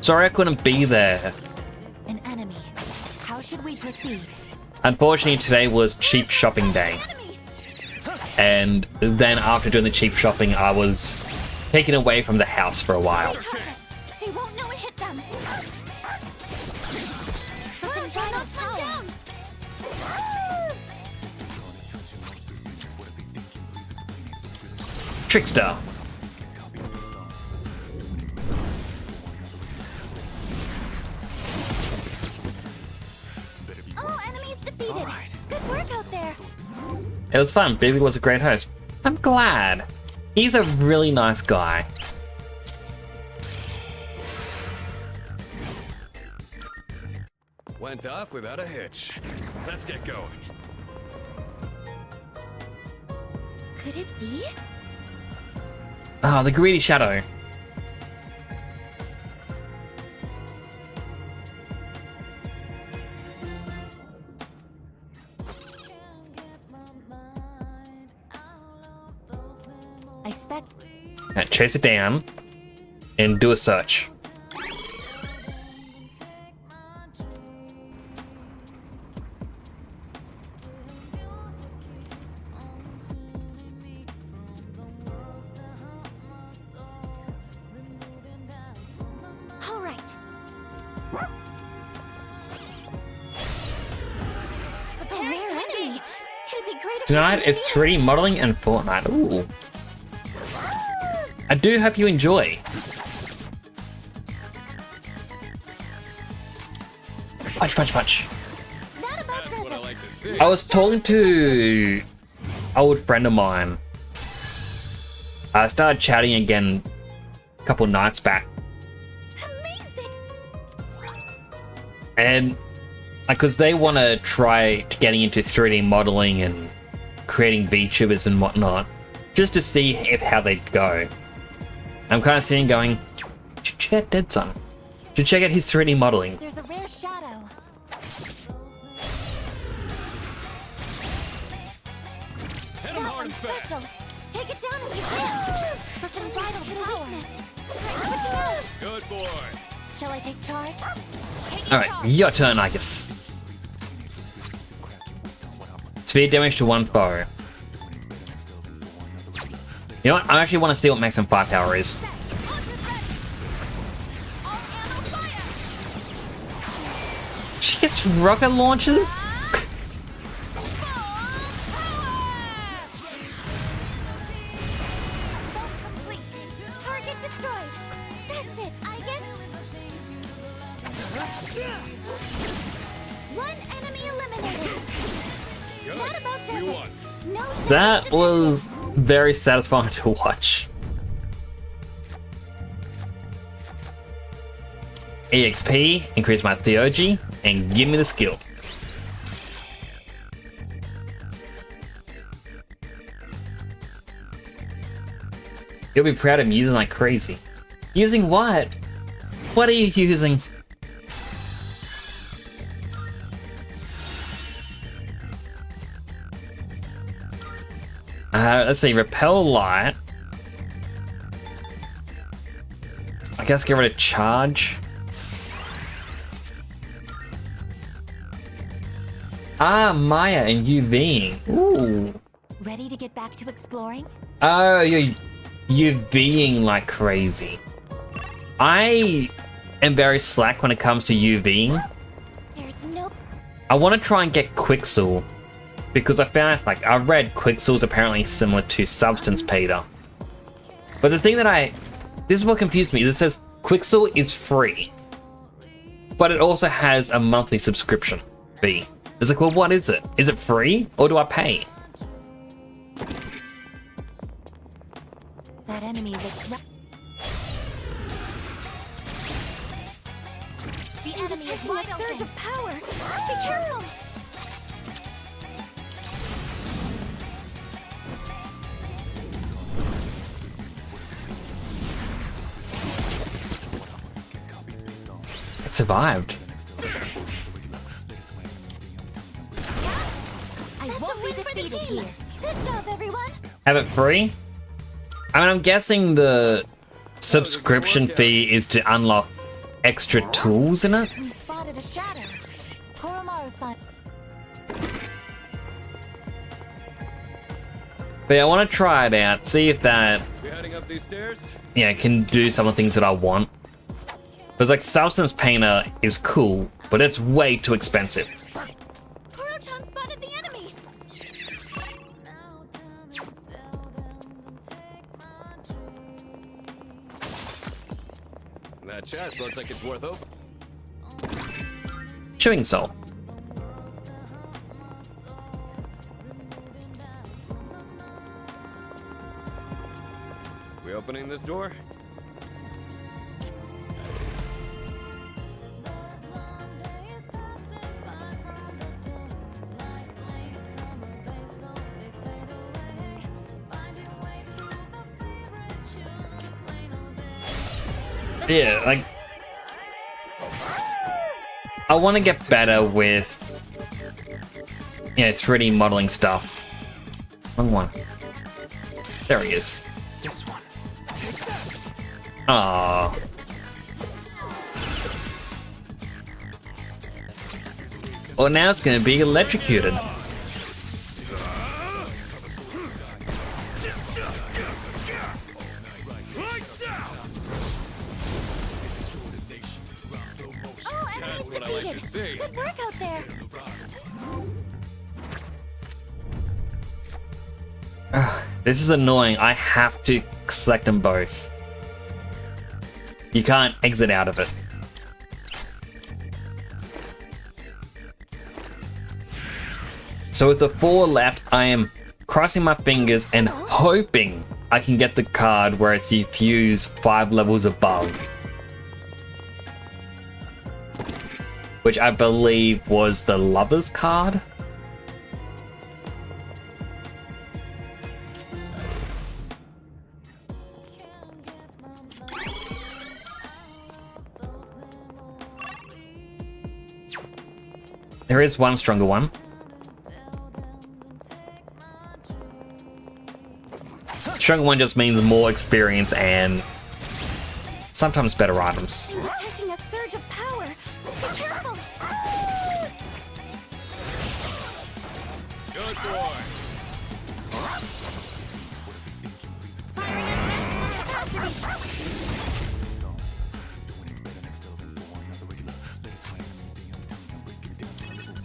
Sorry I couldn't be there. An enemy. How should we proceed? Unfortunately, today was cheap shopping day. Enemy! And then after doing the cheap shopping, I was taken away from the house for a while. They won't know it hit them. Such unbridled power. Trickster. All enemies defeated. Good work out there. It was fun. Billy was a great host. I'm glad. He's a really nice guy. Went off without a hitch. Let's get going. Could it be? Ah, the greedy shadow. I expect. Right, chase it down and do a search. All right. A rare enemy. It'd be great if Tonight we could it's do 3D modeling and Fortnite. Ooh. I do hope you enjoy. Punch, punch, punch. that about That's does what I it. like to see. I was talking to an old friend of mine. I started chatting again a couple nights back. Amazing. And because they want to try getting into 3D modeling and creating VTubers and whatnot, just to see how they'd go. I'm kind of sitting going, you should check out Dead Son. You should check out his 3D modeling. There's a rare shadow. Hit him That hard and one's fast. special. Take it down if you can. Such unbridled power. Switching out. Good boy. Shall I take charge? Alright, your turn, I guess. Speed damage to one foe. You know what? I actually want to see what maximum firepower is. She gets rocket launchers? Complete. Target destroyed. That's it. I guess. One enemy eliminated. That about does We it. won. No chance That to was very satisfying to watch. EXP, increase my theurgy, and give me the skill. You'll be proud of me using like crazy. Using what? What are you using? Let's see, repel light. I guess get rid of charge. Ah, Maya and UVing. Ooh. Ready to get back to exploring? Oh, you're UVing like crazy. I am very slack when it comes to UVing. There's no. I want to try and get Quixel because I found, like, I read Quixel's apparently similar to Substance Peter. But the thing that this is what confused me. It says Quixel is free, but it also has a monthly subscription fee. It's like, well, what is it? Is it free or do I pay? That enemy looks The enemy is wide open. Surge of power. Be careful. It survived. I won't be defeated here. Good job, everyone. Have it free? I mean, I'm guessing the subscription fee is to unlock extra tools in it. We spotted a shadow. Koromaru-san. But yeah, I want to try it out, see if that, We heading up these stairs? yeah, can do some of the things that I want. Because like Substance Painter is cool, but it's way too expensive. Koro-chan spotted the enemy. That chest looks like it's worth opening. Chewing Soul. We opening this door? Yeah, like I want to get better with 3D modeling stuff. Wrong one. There he is. This one. Aww. Well, now it's gonna be electrocuted. All enemies what I like to defeated. see. Good work out there. This is annoying. I have to select them both. You can't exit out of it. So with the 4 left, I am crossing my fingers and hoping I can get the card where it's fused 5 levels above. Which I believe was the Lover's card. There is one stronger one. Stronger one just means more experience and sometimes better items. I'm detecting a surge of power. Be careful. Good boy. Firing at maximum capacity.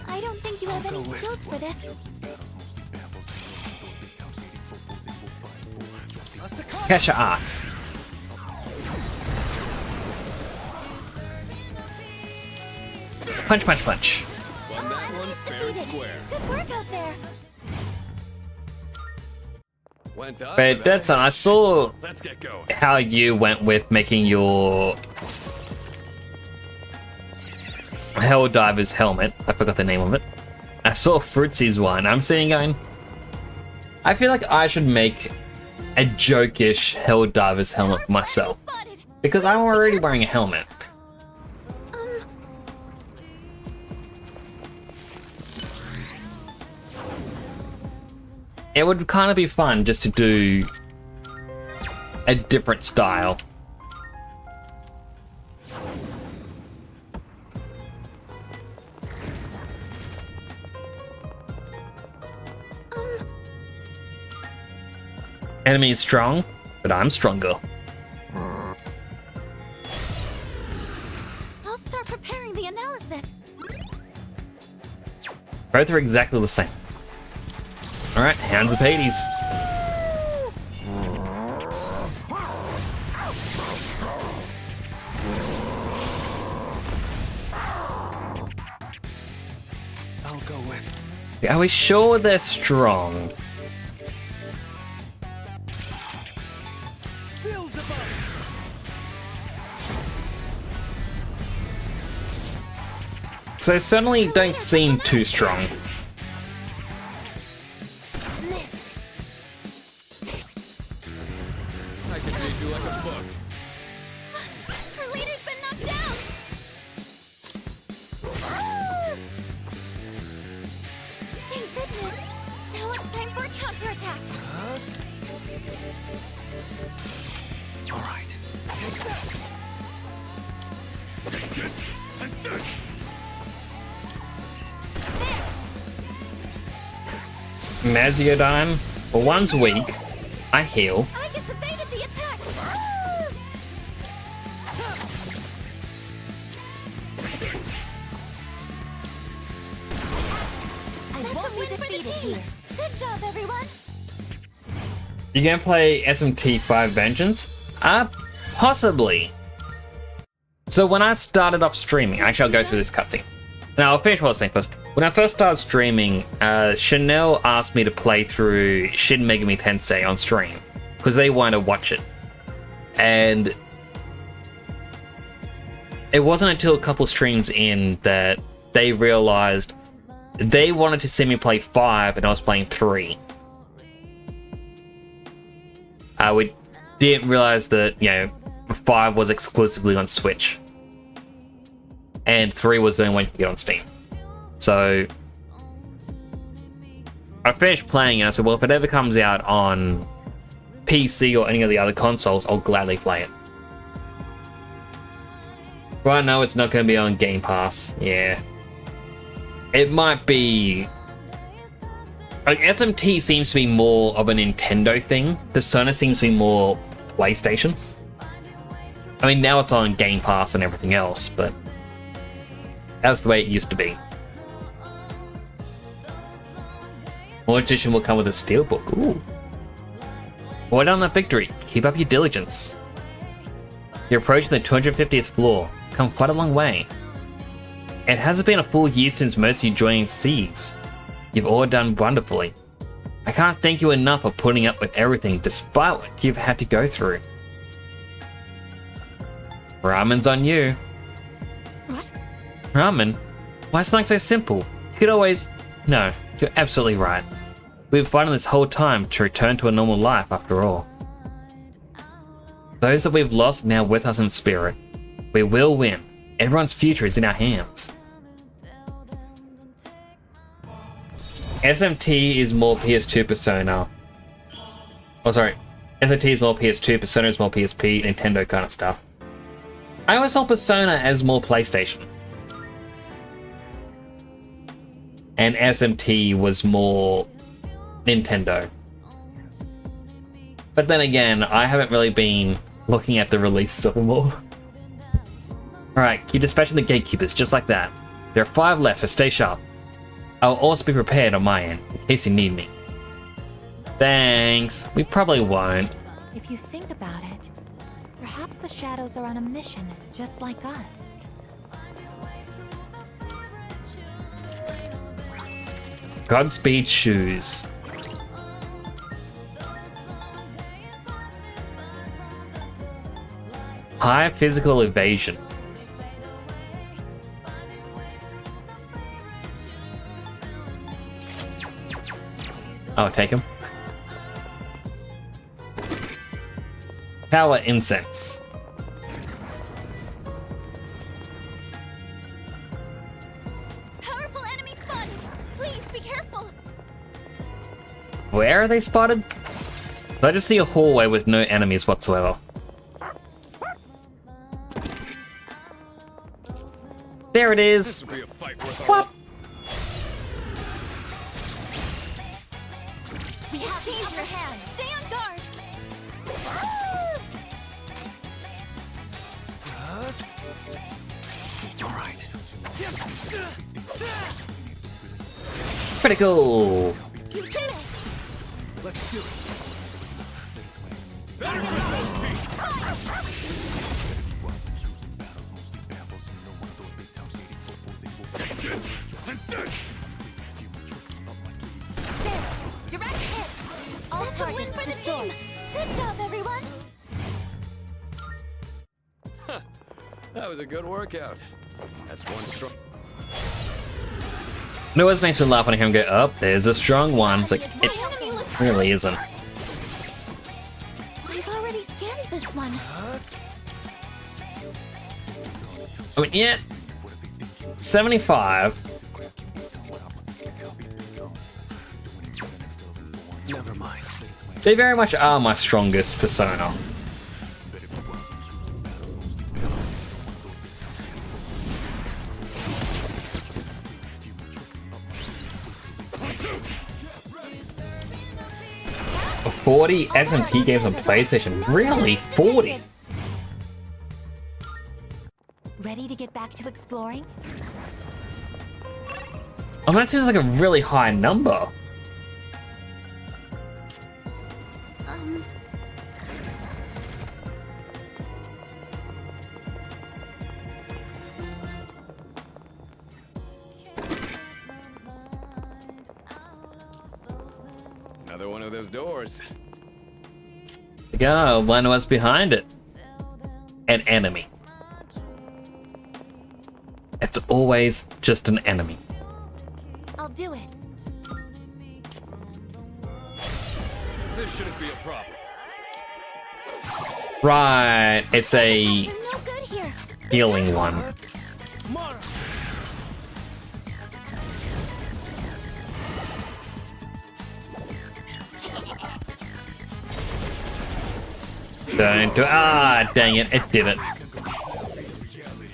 I don't think you have any skills for this. Kesha Arts. Punch, punch, punch. Won All that one enemies fair and defeated. square. Good work out there. Went up. But Deadson, I saw Let's get going. how you went with making your Helldiver's helmet. I forgot the name of it. I saw Fruitsy's one. I'm sitting going, I feel like I should make a jokish Helldiver's helmet for myself. Spotted. Because I'm already wearing a helmet. It would kind of be fun just to do a different style. Enemy is strong, but I'm stronger. I'll start preparing the analysis. Both are exactly the same. Alright, Hounds of Hades. I'll go with. Are we sure they're strong? So they certainly don't seem too strong. Missed. I can read you like a book. Her leader's been knocked down. Thank goodness. Now it's time for a counterattack. All right. Maziodyne, well, one's weak. I heal. I just evaded the attack. I won't be defeated here. Good job, everyone. You gonna play SMT5 Vengeance? Possibly. So when I started off streaming, actually I'll go through this cutscene. Now I'll finish what I was saying first. When I first started streaming, Chanel asked me to play through Shin Megami Tensei on stream because they wanted to watch it. And it wasn't until a couple streams in that they realized they wanted to see me play 5 and I was playing 3. We didn't realize that, 5 was exclusively on Switch. And 3 was the only one you could get on Steam. So I finished playing and I said, well, if it ever comes out on PC or any of the other consoles, I'll gladly play it. Right now, it's not going to be on Game Pass. Yeah. It might be... Like, SMT seems to be more of a Nintendo thing. Persona seems to be more PlayStation. I mean, now it's on Game Pass and everything else, but that's the way it used to be. More edition will come with a steelbook. Ooh. Well done on that victory. Keep up your diligence. You're approaching the 250th floor. Come quite a long way. It hasn't been a full year since most of you joined Seas. You've all done wonderfully. I can't thank you enough for putting up with everything despite what you've had to go through. Ramen's on you. What? Ramen? Why is something so simple? You could always... No, you're absolutely right. We've been fighting this whole time to return to a normal life after all. Those that we've lost are now with us in spirit. We will win. Everyone's future is in our hands. SMT is more PS2 Persona. Oh, sorry. SMT is more PS2, Persona is more PSP, Nintendo kind of stuff. I always saw Persona as more PlayStation. And SMT was more Nintendo. But then again, I haven't really been looking at the releases of them all. Alright, keep dispatching the gatekeepers just like that. There are 5 left, so stay sharp. I'll also be prepared on my end, in case you need me. Thanks. We probably won't. If you think about it, perhaps the shadows are on a mission, just like us. Godspeed shoes. High physical evasion. I'll take him. Power incense. Powerful enemy spotted! Please be careful! Where are they spotted? I just see a hallway with no enemies whatsoever. There it is. This will be a fight worth What? We have the upper hand! Stay on guard! All right. Critical. You did it! Let's do it. There! Direct hit! All That's targets a win for destroyed. The team! Good job, everyone! That was a good workout. That's one strong. It always makes me laugh when I hear him go, oh, there's a strong one. It's like, it Enemy looks really isn't. I've already scanned this one. I mean, yeah, 75. Never mind. They very much are my strongest persona. A 40 SMP games on PlayStation? Really? 40? Ready to get back to exploring? Oh, that seems like a really high number. Another one of those doors. Go, wonder what's behind it. An enemy. It's always just an enemy. I'll do it. This shouldn't be a problem. Right, it's a I'm no good here. healing one. Don't do dang it, it did it.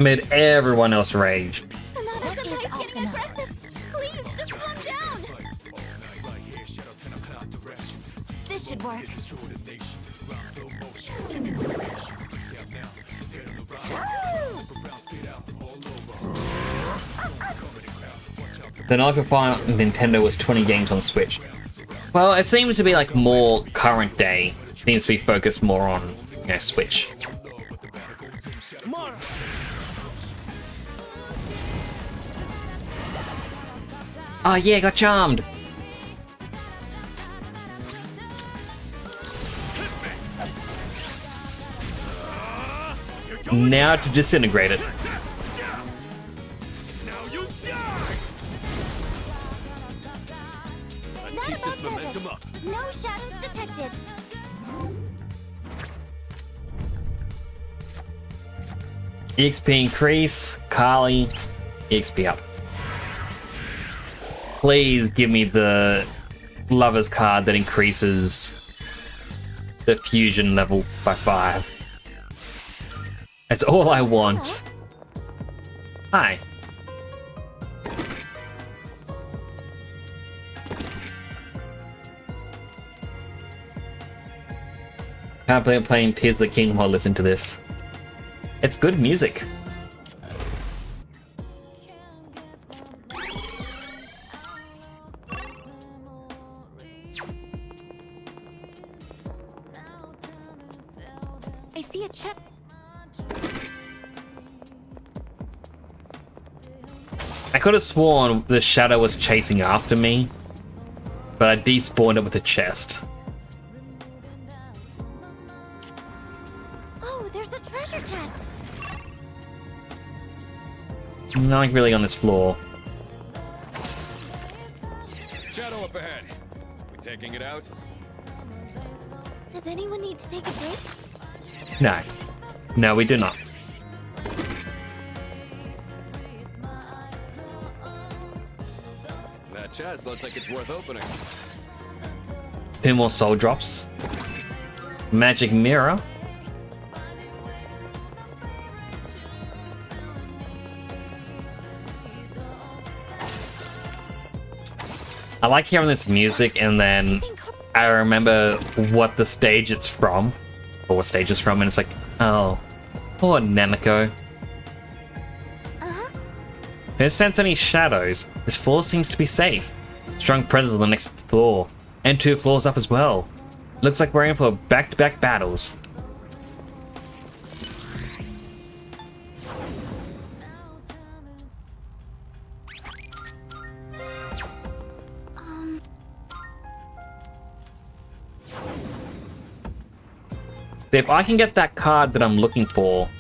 Made everyone else rage. Sonata-senpai's getting aggressive. Please, just calm down. This should work. Then I could find Nintendo was 20 games on Switch. Well, it seems to be like more current day. Seems to be focused more on, you know, Switch. Oh yeah, got charmed. Now to disintegrate it. Let's keep this momentum up. No shadows detected. EXP increase, Kali, EXP up. Please give me the lover's card that increases the fusion level by 5. That's all I want. Hi. Can't believe I'm playing Tears of the Kingdom while I listen to this. It's good music. I see a chip. I could have sworn the shadow was chasing after me, but I despawned it with a chest. Oh, there's a treasure chest. Not really on this floor. Shadow up ahead. We taking it out? Does anyone need to take a break? No. No, we do not. That chest looks like it's worth opening. 2 more soul drops. Magic mirror. I like hearing this music and then I remember what the stage it's from. Or what stage it's from, and it's like, oh, poor Nanako. Don't sense any shadows. This floor seems to be safe. Strong presence on the next floor. And 2 floors up as well. Looks like we're in for back-to-back battles. If I can get that card that I'm looking for,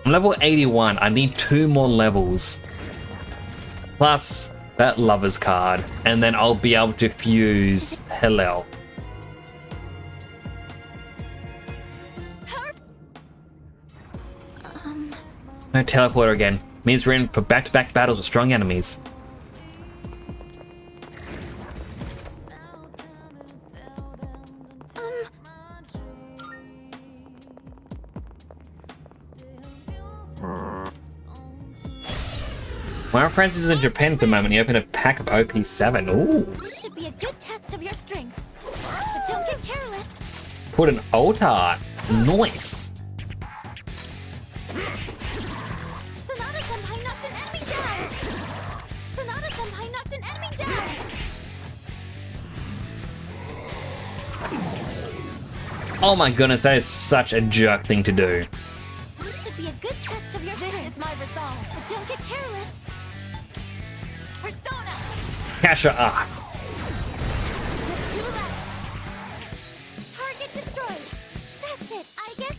I'm level 81. I need 2 more levels. Plus, that Lover's card, and then I'll be able to fuse Hillel. No teleporter again. Means we're in for back-to-back battles with strong enemies. One of my friends is in Japan at the moment. He opened a pack of OP7. Ooh. This should be a good test of your strength. But don't get careless. Put an altar. Nice. Sonata-senpai knocked an enemy down! Sonata-senpai knocked an enemy down! Oh my goodness, that is such a jerk thing to do. This should be a good test of your strength. This is my resolve. But don't get careless. Persona! Kasha Arts. Just 2 left. Target destroyed. That's it, I guess.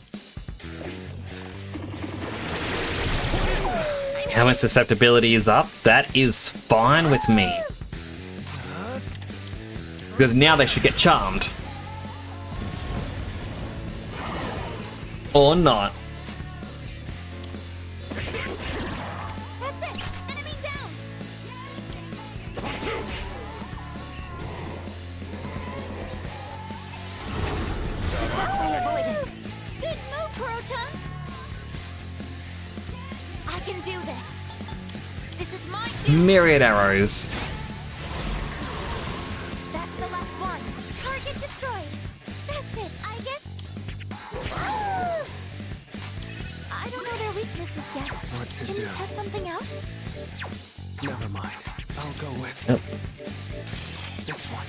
How much susceptibility is up? That is fine with me. Because now they should get charmed. Or not. That's it. Enemy down. Successfully avoided. Good move, Kuro-chan. I can do this. This is my field. Myriad arrows. That's the last one. Target destroyed. That's it, I guess. I don't know their weaknesses yet. What to Can do? you test something out? Never mind. I'll go with Yep. this one.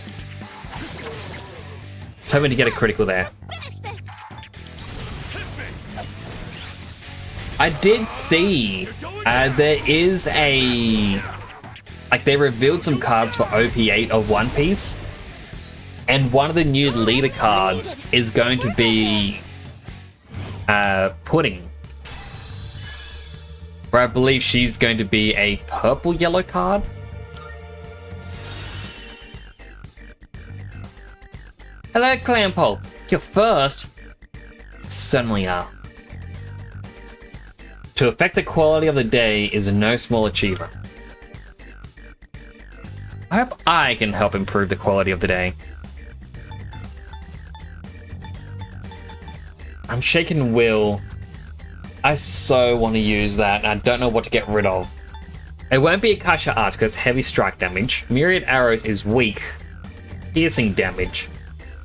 So many to get a critical there. Let's finish this. I did see there is a... Like, they revealed some cards for OP8 of One Piece. And one of the new leader cards is going to be... Pudding. Where I believe she's going to be a purple-yellow card. Hello, Clampole. You're first. Certainly are. To affect the quality of the day is no small achievement. I hope I can help improve the quality of the day. I'm shaking Will. I so want to use that, and I don't know what to get rid of. It won't be Akasha Arts because heavy strike damage. Myriad Arrows is weak piercing damage,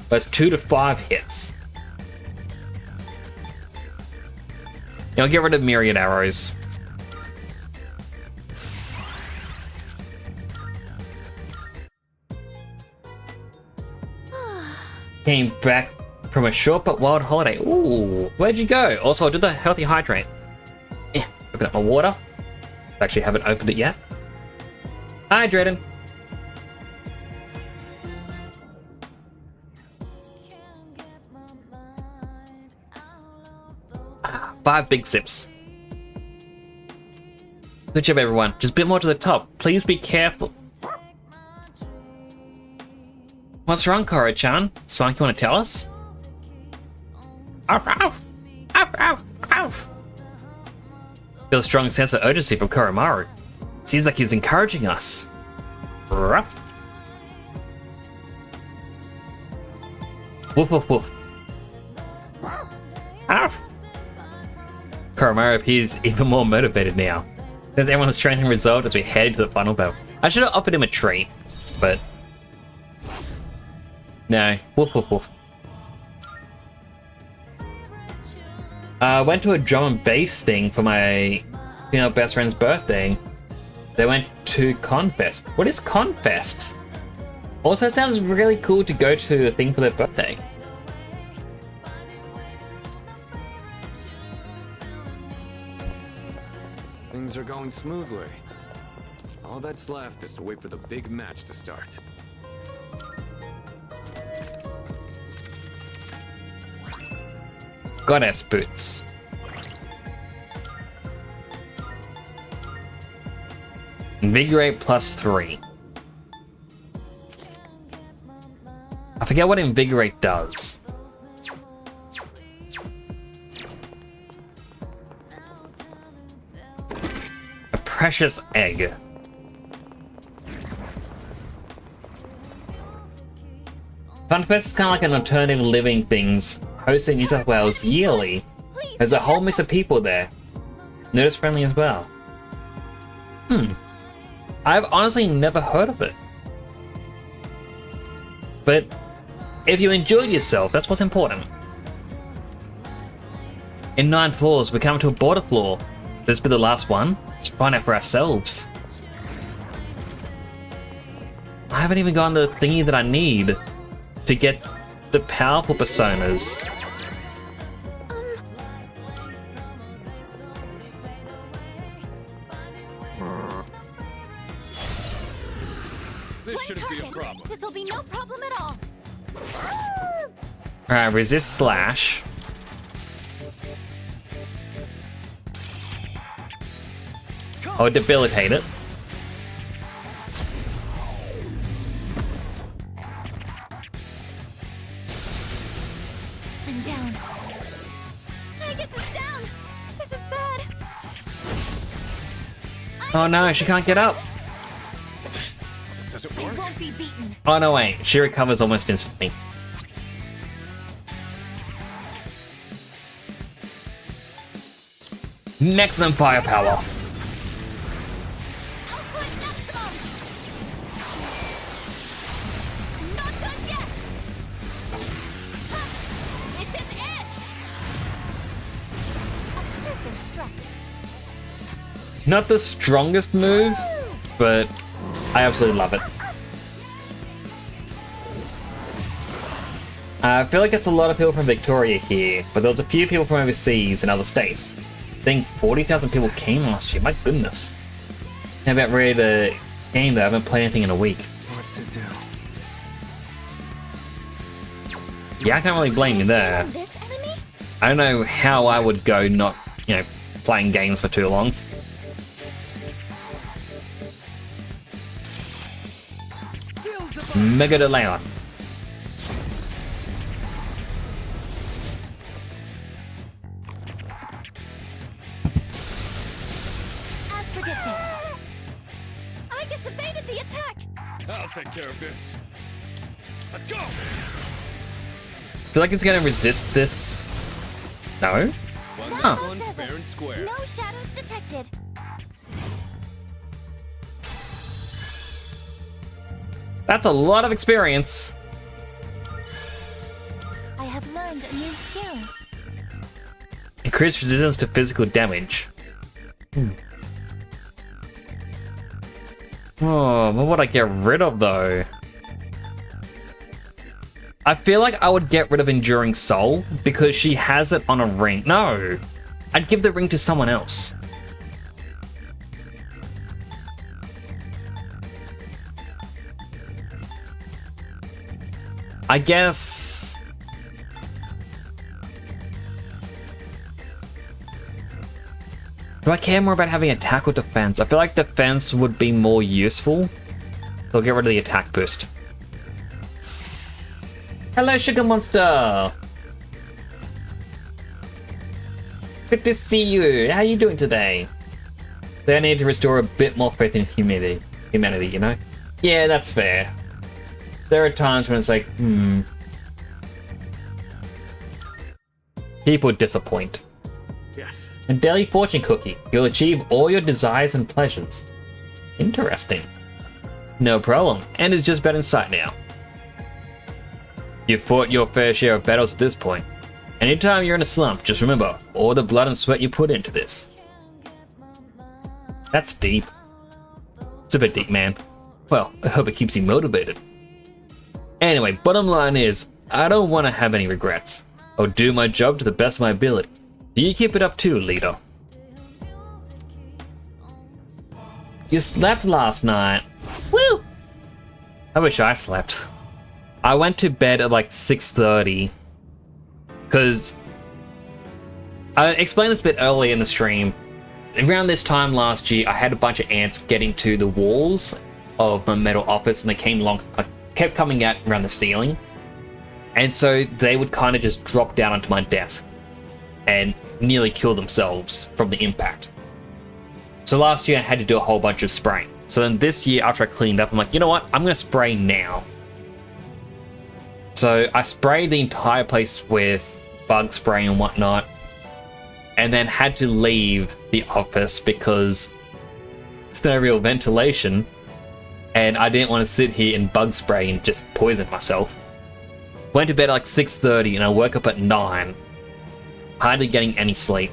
but it's 2 to 5 hits. I'll get rid of Myriad Arrows. Came back from a short but wild holiday. Ooh, where'd you go? Also, I did the healthy hydrate. Yeah, open up my water. Actually, haven't opened it yet. Hydrating. 5 big sips. Good job, everyone. Just a bit more to the top. Please be careful. What's wrong, Koro-chan? Something you want to tell us? Arf, arf. Arf, arf, arf. Feel a strong sense of urgency from Koromaru. Seems like he's encouraging us. Ruff. Woof, woof, woof. Arf. Koromaru appears even more motivated now. Since everyone has strengthened resolved as we head into the final battle. I should have offered him a treat, but... no. Woof, woof, woof. Went to a drum and bass thing for my female best friend's birthday. They went to Confest. What is Confest? Also, it sounds really cool to go to a thing for their birthday. Things are going smoothly. All that's left is to wait for the big match to start. Goddess boots. Invigorate +3. I forget what Invigorate does. A precious egg. Funfest is kind of like an alternative living things hosted in New South Wales yearly. There's a whole mix of people there. Nerdist friendly as well. I've honestly never heard of it. But if you enjoyed yourself, that's what's important. In 9 floors, we come to a border floor. This be the last one. Let's find out for ourselves. I haven't even gotten the thingy that I need to get the powerful personas. This shouldn't be a problem. This will be no problem at all. Alright, resist slash. Or debilitate it. I'm down. I guess it's down. This is bad. Oh no, she can't get up. Does it I work? won't be beaten. Oh no, wait. She recovers almost instantly. Maximum firepower. Output maximum. I'm not done yet. Ha! This is it. A perfect strike. Not the strongest move, but I absolutely love it. I feel like it's a lot of people from Victoria here, but there was a few people from overseas and other states. I think 40,000 people came last year, my goodness. I'm about ready to game though, I haven't played anything in a week. What to do? Yeah, I can't really blame you there. This enemy? I don't know how I would go not, playing games for too long. Mega Delay. As predicted. I guess evaded the attack. I'll take care of this. Let's go. I feel like it's gonna resist this. No? Huh. One fair and square. No shadows detected. That's a lot of experience. I have learned a new skill. Increased resistance to physical damage. Oh, what would I get rid of though? I feel like I would get rid of Enduring Soul because she has it on a ring. No, I'd give the ring to someone else. I guess... Do I care more about having attack or defense? I feel like defense would be more useful. So I'll get rid of the attack boost. Hello, Sugar Monster! Good to see you. How are you doing today? They need to restore a bit more faith in humanity, you know? Yeah, that's fair. There are times when it's like, People disappoint. Yes. A daily fortune cookie. You'll achieve all your desires and pleasures. Interesting. No problem. And it's just about in sight now. You've fought your fair share of battles at this point. Anytime you're in a slump, just remember all the blood and sweat you put into this. That's deep. It's a bit deep, man. Well, I hope it keeps you motivated. Anyway, bottom line is, I don't want to have any regrets. I'll do my job to the best of my ability. Do you keep it up too, leader? You slept last night. Woo! I wish I slept. I went to bed at like 6:30. Because I explained this a bit early in the stream. around this time last year, I had a bunch of ants getting to the walls of my metal office, and they kept coming out around the ceiling. And so they would kind of just drop down onto my desk and nearly kill themselves from the impact. So last year I had to do a whole bunch of spraying. So then this year, after I cleaned up, I'm like, you know what? I'm going to spray now. So I sprayed the entire place with bug spray and whatnot, and then had to leave the office because there's no real ventilation, and I didn't want to sit here and bug spray and just poison myself. Went to bed at like 6:30 and I woke up at 9. Hardly getting any sleep.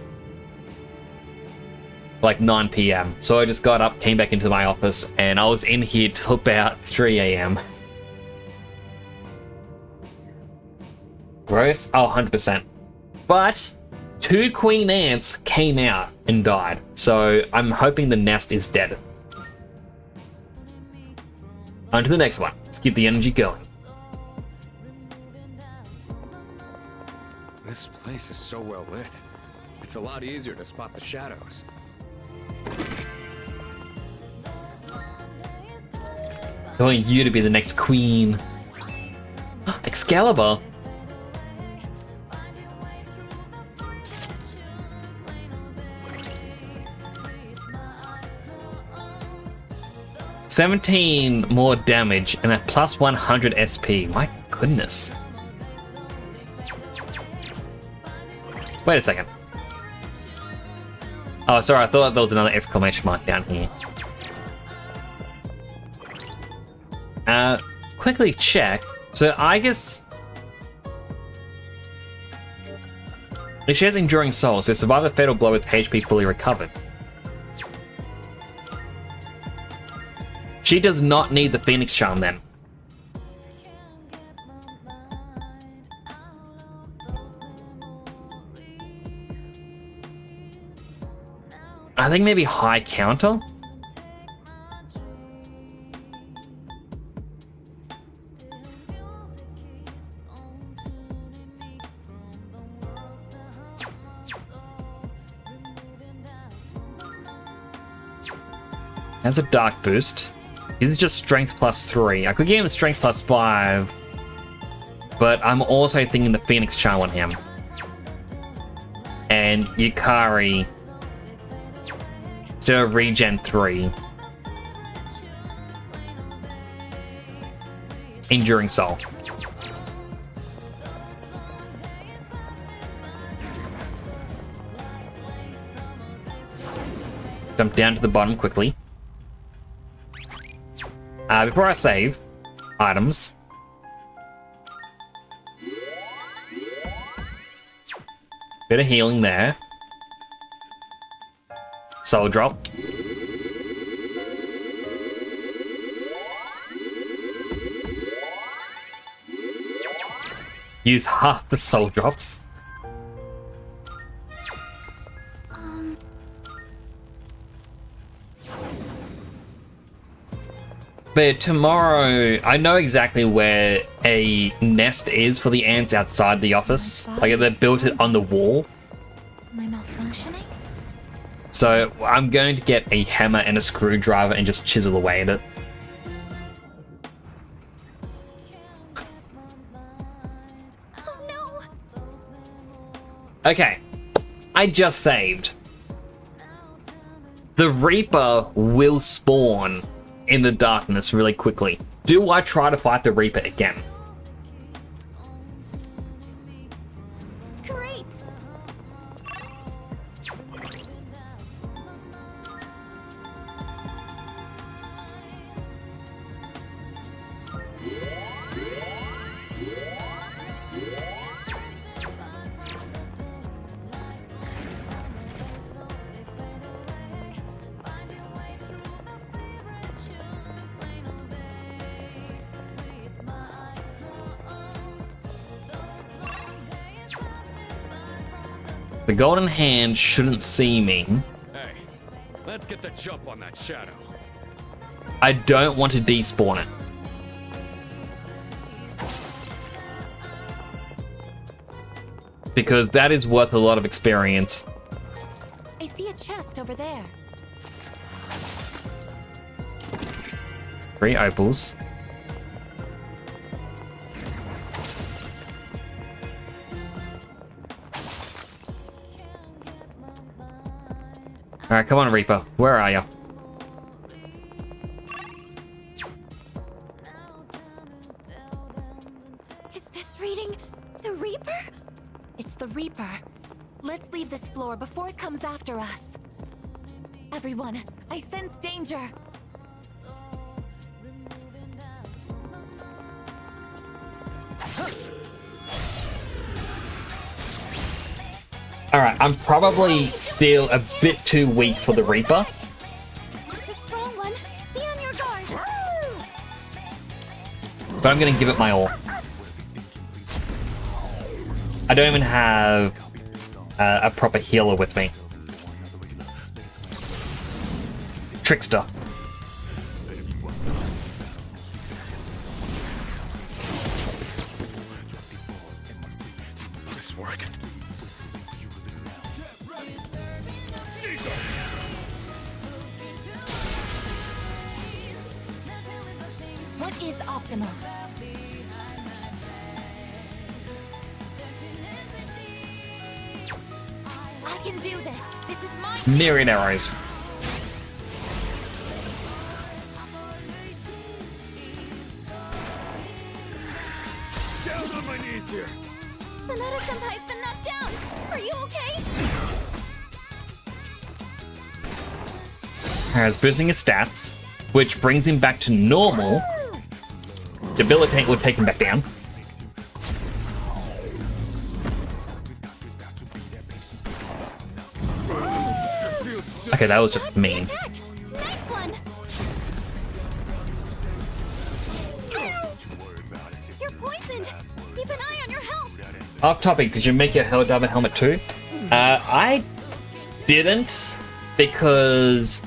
Like 9 p.m. So I just got up, came back into my office, and I was in here till about 3 a.m. Gross? Oh, 100%. But 2 queen ants came out and died. So I'm hoping the nest is dead. On to the next one. Let's keep the energy going. This place is so well lit. It's a lot easier to spot the shadows. I want you to be the next queen. Excalibur. $17 more damage and a plus 100 SP. My goodness. Wait a second. Oh, sorry, I thought there was another exclamation mark down here. Quickly check. So I guess... she has Enduring Soul, so survive a fatal blow with HP fully recovered. She does not need the Phoenix Charm then. I think maybe high counter? Has a dark boost. This is just strength plus 3. I could give him strength plus 5, but I'm also thinking the Phoenix Charm on him. And Yukari, so regen 3. Enduring Soul. Jump down to the bottom quickly. Before I save, items. Bit of healing there. Soul drop. Use half the soul drops. But tomorrow, I know exactly where a nest is for the ants outside the office. Like, they built it on the wall. Am I malfunctioning? So I'm going to get a hammer and a screwdriver and just chisel away at it. Oh no! Okay, I just saved. The Reaper will spawn in the darkness really quickly. Do I try to fight the Reaper again? Great! The golden hand shouldn't see me. Hey, let's get the jump on that shadow. I don't want to despawn it. Because that is worth a lot of experience. I see a chest over there. 3 opals. Alright, come on, Reaper. Where are you? Is this reading the Reaper? It's the Reaper. Let's leave this floor before it comes after us. Everyone, I sense danger. Alright, I'm probably still a bit too weak for the Reaper. It's a strong one. Be on your guard. But I'm gonna give it my all. I don't even have a proper healer with me. Trickster. This work. What is optimal? I can do this. This is my Myriad arrows. Down on my knees here. Sanada-senpai's been knocked down. Are you okay? Has boosting his stats, which brings him back to normal. Debilitate would take him back down. Okay, that was just mean. Attack! Nice one. You're poisoned. Keep an eye on your health. Off topic, did you make your Helldiver helmet too? I didn't, because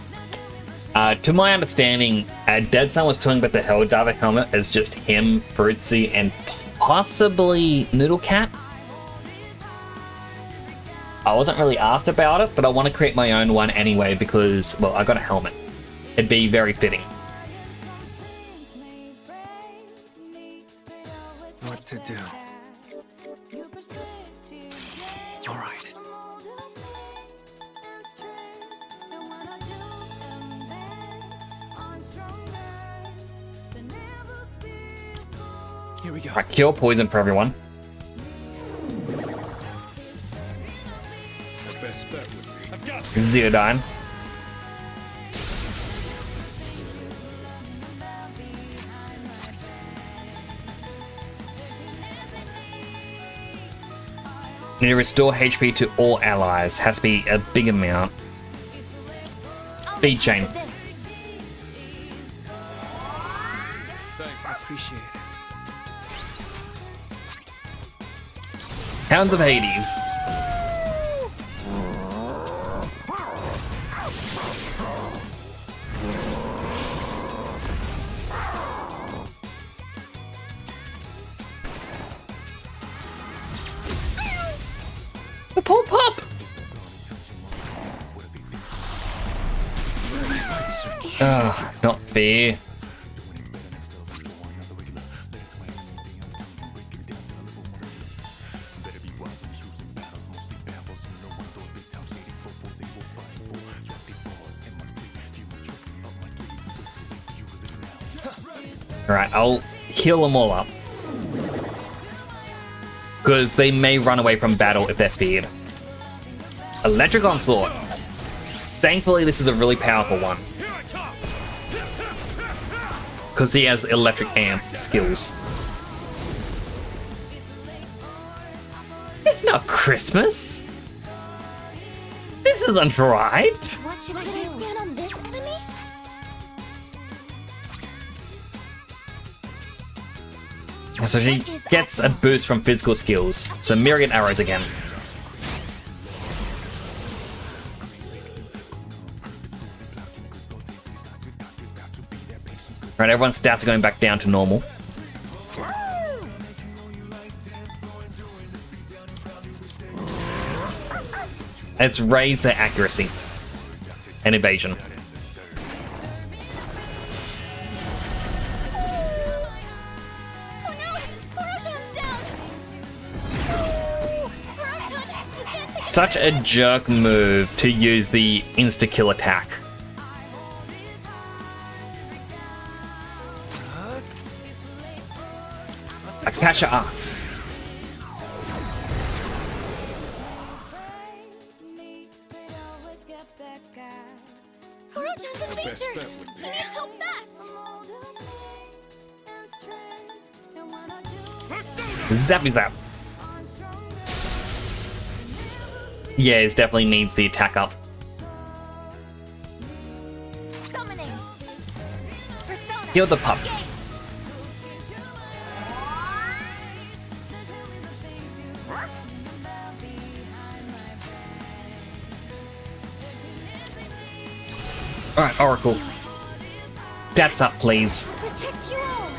to my understanding, Dead Sun was talking about the Helldiver helmet as just him, Fruitsy, and possibly Noodle Cat. I wasn't really asked about it, but I want to create my own one anyway because, well, I got a helmet. It'd be very fitting. What to do? All right. Here we go. Alright, cure poison for everyone. The best bet would be. I've got Zeodine. Need to restore HP to all allies. Has to be a big amount. Speed chain. Thanks. I appreciate it. Hounds of Hades. The poor pup! Not fair. Alright, I'll heal them all up. Because they may run away from battle if they're feared. Electric Onslaught. Thankfully, this is a really powerful one. Because he has electric amp skills. It's not Christmas! This isn't right! What should I spam on this enemy? So she gets a boost from physical skills. So Myriad arrows again. Right, everyone's stats are going back down to normal. It's raised their accuracy. and evasion. Oh no! Koro-chan's down! Oh, Koro-chan, you can't take Such a jerk move to use the insta-kill attack. Akasha Arts. Koro-chan's in Best danger! bet would be- He needs help fast! Zappy zap. Yeah, it definitely needs the attack up. Summoning. Persona. Heal the pup. Alright, Oracle. Stats up, please. Protect you all!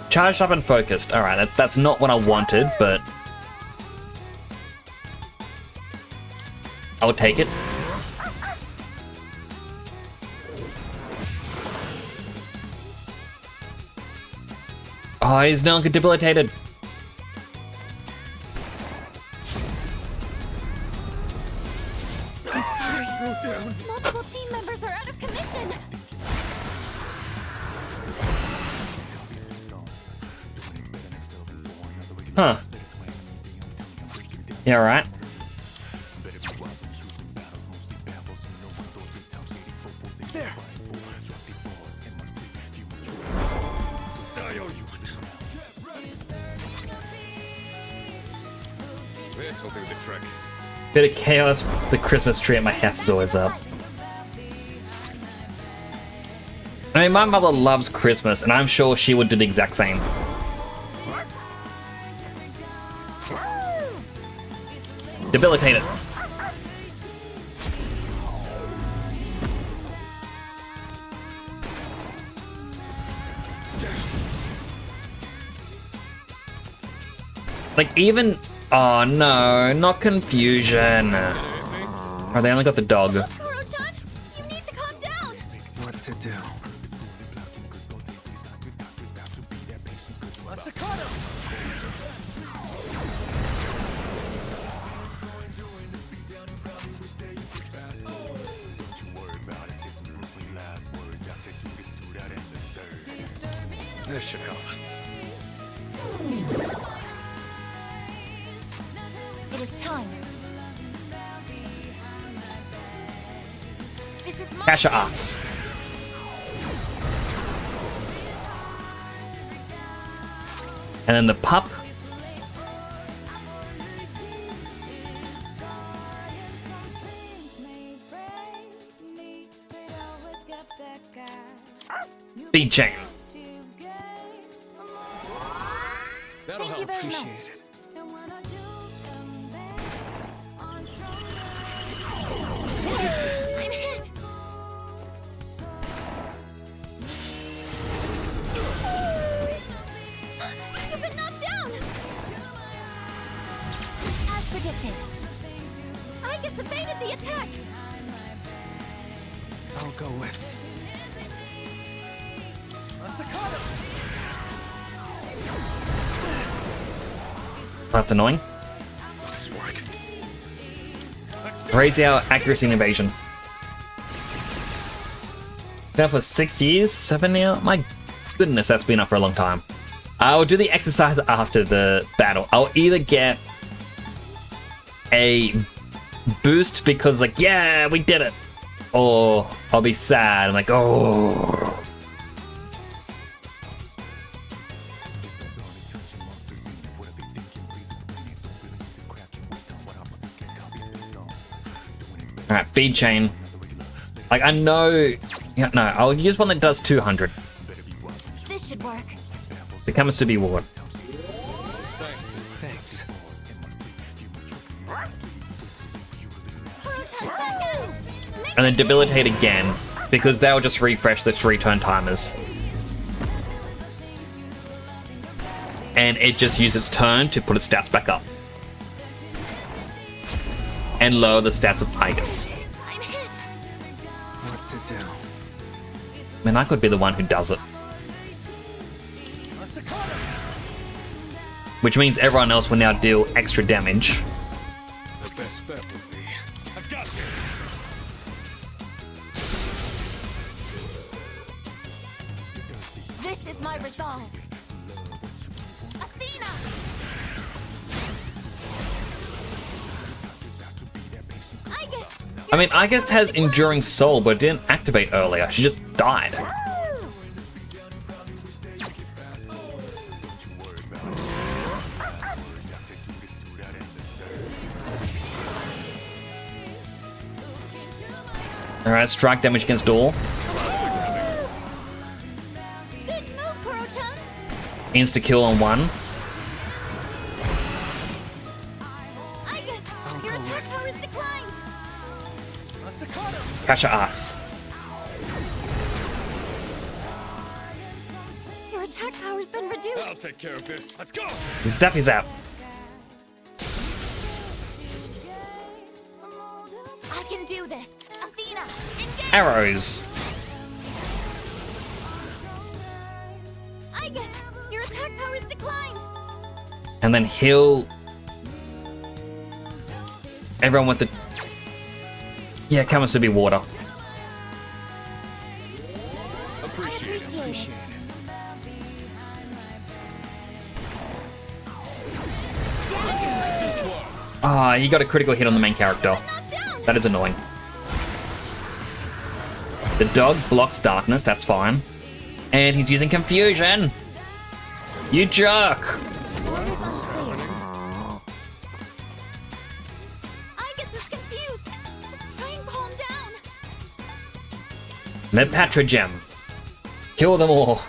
Charged up and focused. Alright, that's not what I wanted, but I'll take it. Oh, he's now debilitated. I'm sorry. Multiple team members are out of commission! Huh. Yeah, alright. This'll do the trick. Bit of chaos. The Christmas tree at my house is always up. I mean, my mother loves Christmas, and I'm sure she would do the exact same. Debilitated. Like, even... Oh, no. Not confusion. Oh, they only got the dog. Koro-chan, you need to calm down! What to do? This should help. It is time. This is my Kasha Arts. And then the pup. Speed chain. That'll Thank you help. very much. I'm hit. You've been knocked down! As predicted. I guess evaded the attack! I'll go with. That's annoying. This work. Raise our accuracy and evasion. Been up for 6 years? 7 now? My goodness, that's been up for a long time. I'll do the exercise after the battle. I'll either get a boost because, like, yeah, we did it. Or I'll be sad. I'm like, oh. Alright, feed chain. Like, I know... Yeah, no, I'll use one that does 200. This should work. The Kamasubi Ward. Thanks. Koro-chan's back in! And then debilitate again, because they'll just refresh the 3-turn timers. And it just uses its turn to put its stats back up. and lower the stats of Igus. I'm hit. What to do? I mean, I could be the one who does it. Which means everyone else will now deal extra damage. The best bet would be. I've got this. This is my resolve. Athena! I mean, Igus has Enduring Soul, but it didn't activate earlier. She just died. Alright, strike damage against all. Good move, Kuro-chan. Insta-kill on one. Igus, your attack power is declined. Kasha Arts. Your attack power's been reduced. I'll take care of this. Let's go. Zap is out. I can do this. Athena, engage! Arrows. Igus, your attack power is declined. And then heal everyone with the... Yeah, Kamasubi water. Appreciate it. Appreciate it. Ah, he got a critical hit on the main character. Knocked down. That is annoying. The dog blocks darkness, that's fine. And he's using confusion. You jerk! Orders unclear. Igus is confused. Just try and calm down. The Patra Gem. Kill them all.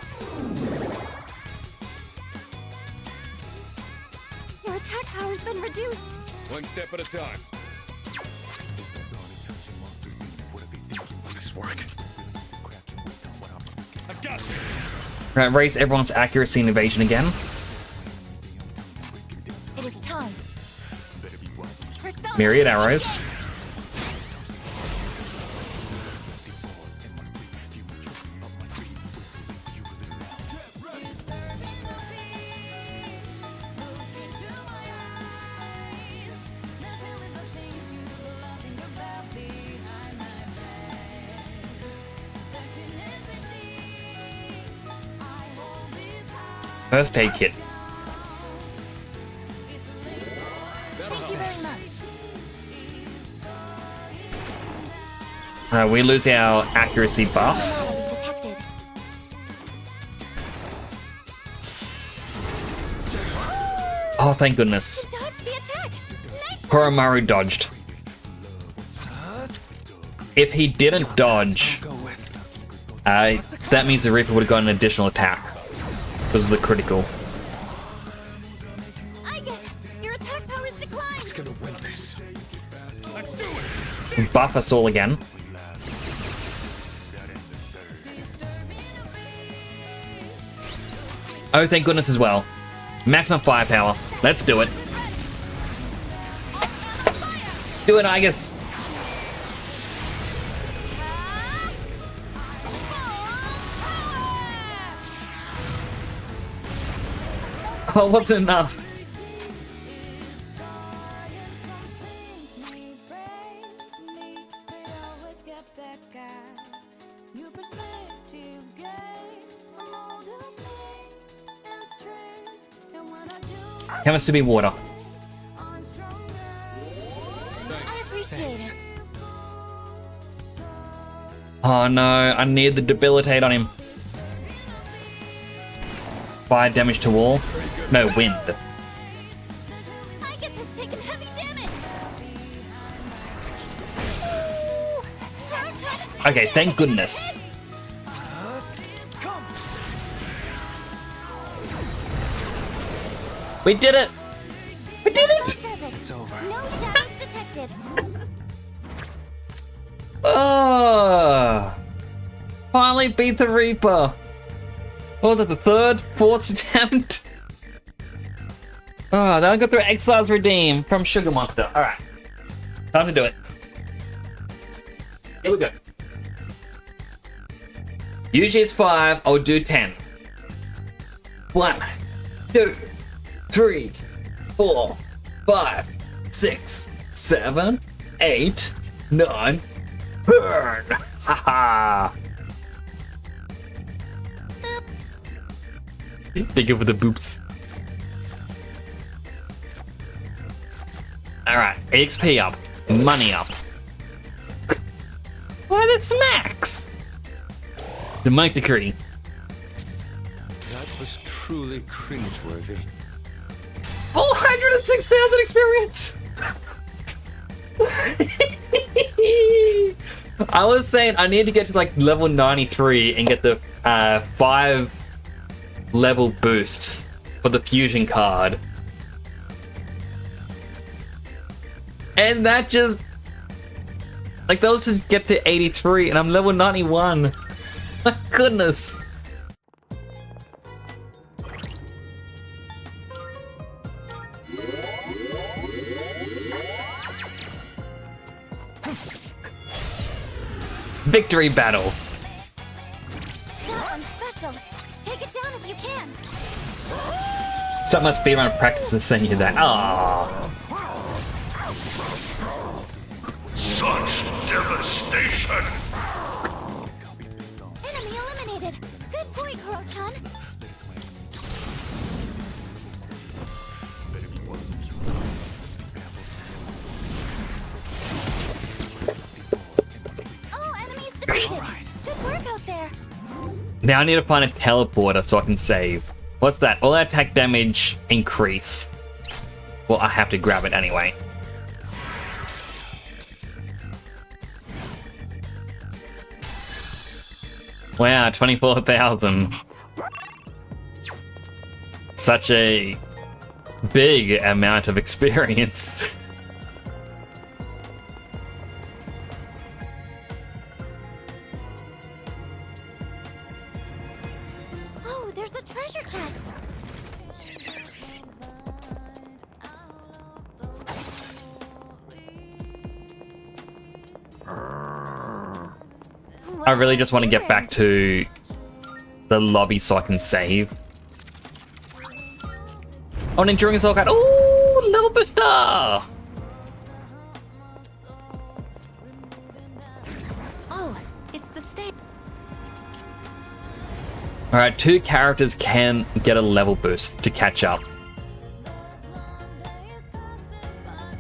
Your attack power's been reduced. One step at a time. This work. I've got this. Right, raise everyone's accuracy and evasion again. It is time. Persona! Myriad arrows. First aid kit. Thank you very much. We lose our accuracy buff. Anomaly detected. Oh, thank goodness. Dodge the attack. Nice. Koromaru dodged. If he didn't dodge, that means the Reaper would have got an additional attack. Because of the critical. Igus, your attack power is declined. Gonna win this. Let's do it. Buff us all again. Oh, thank goodness as well. Maximum firepower. Let's do it. Do it, Igus. Oh, wasn't enough. Kamasubi water. I appreciate it. Oh no, I need the debilitate on him. Fire damage to wall. No, wind. Igus has taken heavy damage. Ooh, Kuro-chan is Okay, thank goodness. We did it! We did it! does it. It's over. No shadows detected. Oh! Finally beat the Reaper. What was it, the third, fourth attempt? Oh, then I got through Exile's Redeem from Sugar Monster. Alright. Time to do it. Here we go. Usually it's 5, I'll do 10. 1, 2, 3, 4, 5, 6, 7, 8, 9, burn! Haha! Thank you for the boops. Alright, XP up, money up. Why the smacks? The Mike Decree. That was truly cringeworthy. 406,000 experience! I was saying I need to get to like level 93 and get the 5 level boost for the fusion card. And that just... like those just get to 83 and I'm level 91. My goodness. Victory battle. That one's special. Take it down if you can. Stop my speedrun practice and send you that. Aww. Such devastation! Enemy eliminated. Good boy, Koro-chan. All enemies defeated. Good work out there. Now I need to find a teleporter so I can save. What's that? All attack damage increase. Well, I have to grab it anyway. Wow, 24,000. Such a big amount of experience. Oh, there's a treasure chest. I really just want to get back to the lobby so I can save. Oh, an Enduring Soul card. Oh, level booster! Oh, it's the stage. Alright, 2 characters can get a level boost to catch up.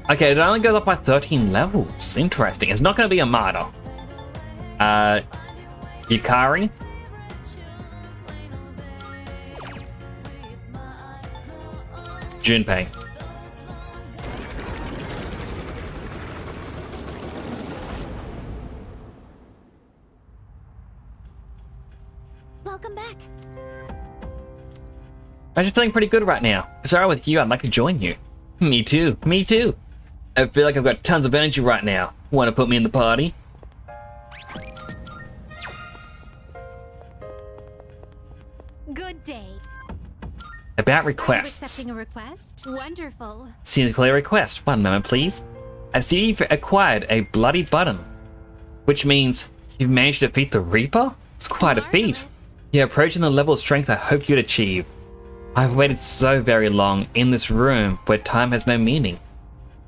Okay, it only goes up by 13 levels. Interesting. It's not going to be a martyr. Yukari. Junpei. Welcome back. I'm just feeling pretty good right now. Sorry, with you, I'd like to join you. Me too. Me too. I feel like I've got tons of energy right now. Want to put me in the party? Good day. About Are you requests. accepting a request? Wonderful. Seems a clear request. One moment, please. I see you've acquired a bloody button, which means you've managed to defeat the Reaper? It's quite a feat. Marvelous. You're approaching the level of strength I hoped you'd achieve. I've waited so very long in this room where time has no meaning.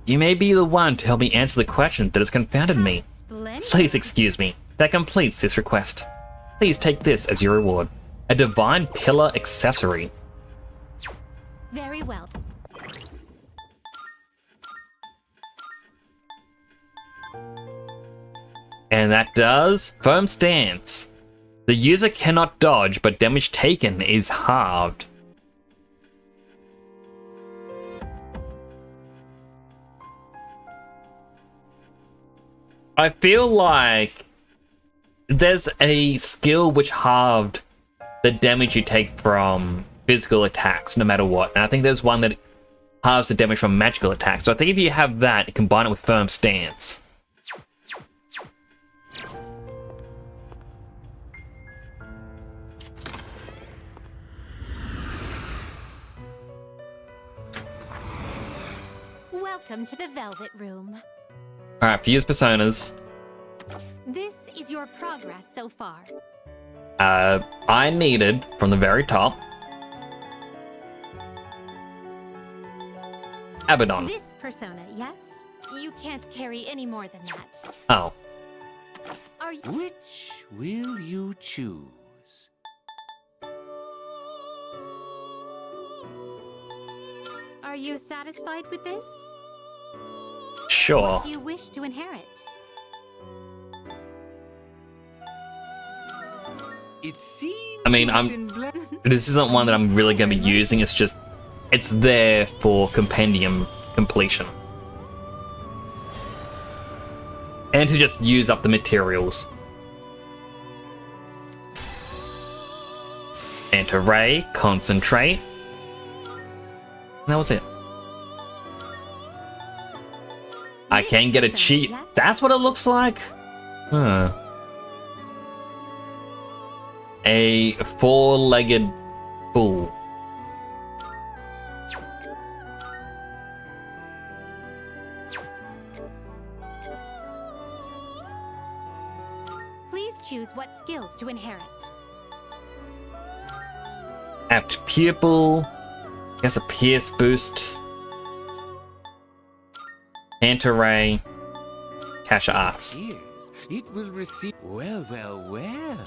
You may be the one to help me answer the question that has confounded me. Splendid. Please excuse me. That completes this request. Please take this as your reward. A divine pillar accessory. Very well. And that does firm stance. The user cannot dodge, but damage taken is halved. I feel like there's a skill which halved the damage you take from physical attacks, no matter what. And I think there's one that halves the damage from magical attacks. So I think if you have that, you combine it with firm stance. Welcome to the Velvet Room. Alright, fuse personas. This is your progress so far. I needed, from the very top, Abaddon. This persona, yes? You can't carry any more than that. Oh. Are you... Which will you choose? Are you satisfied with this? Sure. Do you wish to inherit? It seems I mean, you've been blessed. This isn't one that I'm really going to be using. It's just, it's there for compendium completion. And to just use up the materials. Enter Ray, concentrate. And that was it. I can get a cheat. That's what it looks like? Huh. A four-legged bull. Please choose what skills to inherit. Apt pupil. I guess a pierce boost. Anti-ray. Cash arts. Years, it will receive. Well, well, well.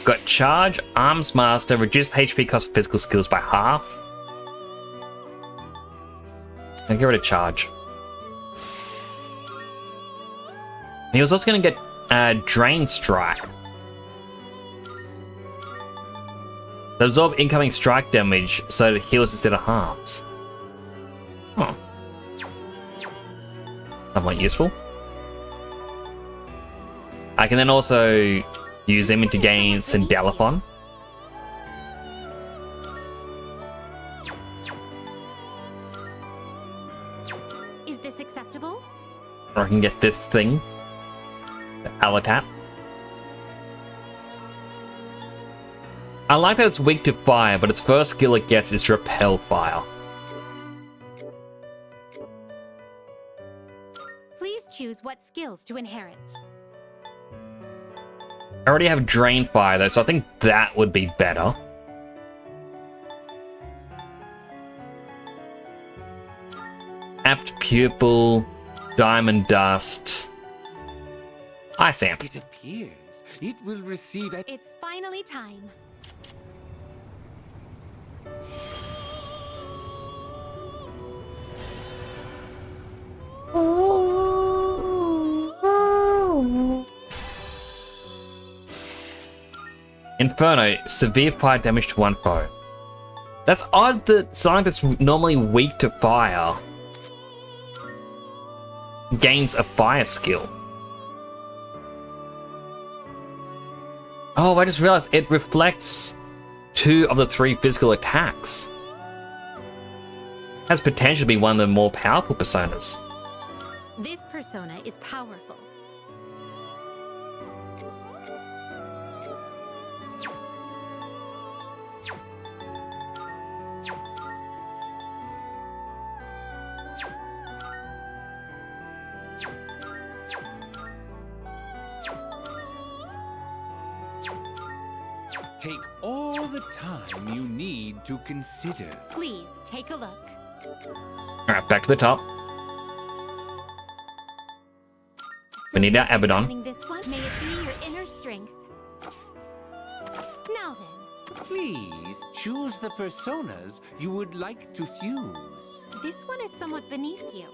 Got charge, arms master, reduced HP cost of physical skills by half. I'll get rid of charge. He was also going to get drain strike. To absorb incoming strike damage so that it heals instead of harms. Huh. Somewhat useful. I can then also use them to gain Sindelaphon. Is this acceptable? Or I can get this thing. The Alatap. I like that it's weak to fire, but its first skill it gets is to repel fire. Please choose what skills to inherit. I already have Drain Fire though, so I think that would be better. Apt Pupil, Diamond Dust, Ice Amp. It appears it will receive a. It's finally time. Inferno, severe fire damage to one foe. That's odd that something that's normally weak to fire gains a fire skill. Oh, I just realized it reflects 2 of the 3 physical attacks. Has potential to be one of the more powerful personas. This persona is powerful. Take all the time you need to consider. Please take a look. Alright, back to the top. We need our Abaddon. Scanning this one, may it be your inner strength. Now then, Please choose the personas you would like to fuse. this one is somewhat beneath you.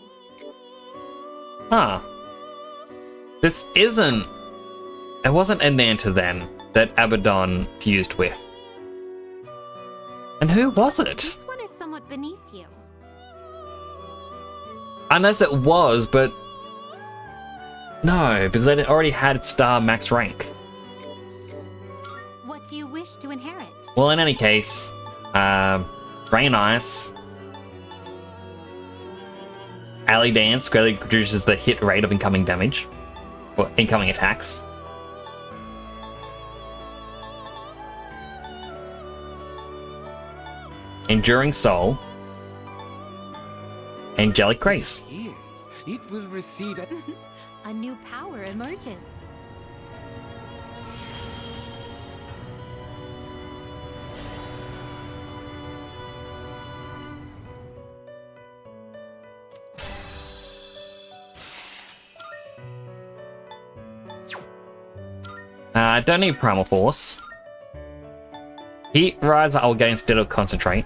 Huh. This isn't... It wasn't Ananta then that Abaddon fused with. And who was it? This one is somewhat beneath you. Unless it was, but... No, because it already had star max rank. What do you wish to inherit? Well, in any case, Rain Ice. Alley Dance greatly reduces the hit rate of incoming damage. Or incoming attacks. Enduring Soul, Angelic Grace. It appears it will receive a... A new power emerges. I don't need Primal Force. Heat Rise I'll get instead of Concentrate.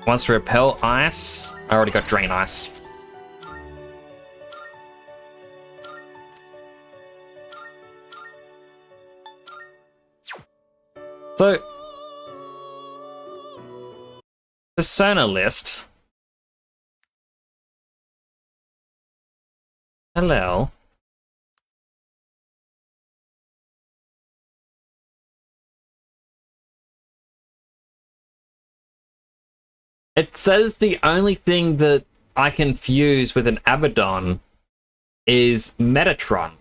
Wants to repel Ice. I already got Drain Ice. So, Persona list. Hello. It says the only thing that I can fuse with an Abaddon is Metatron.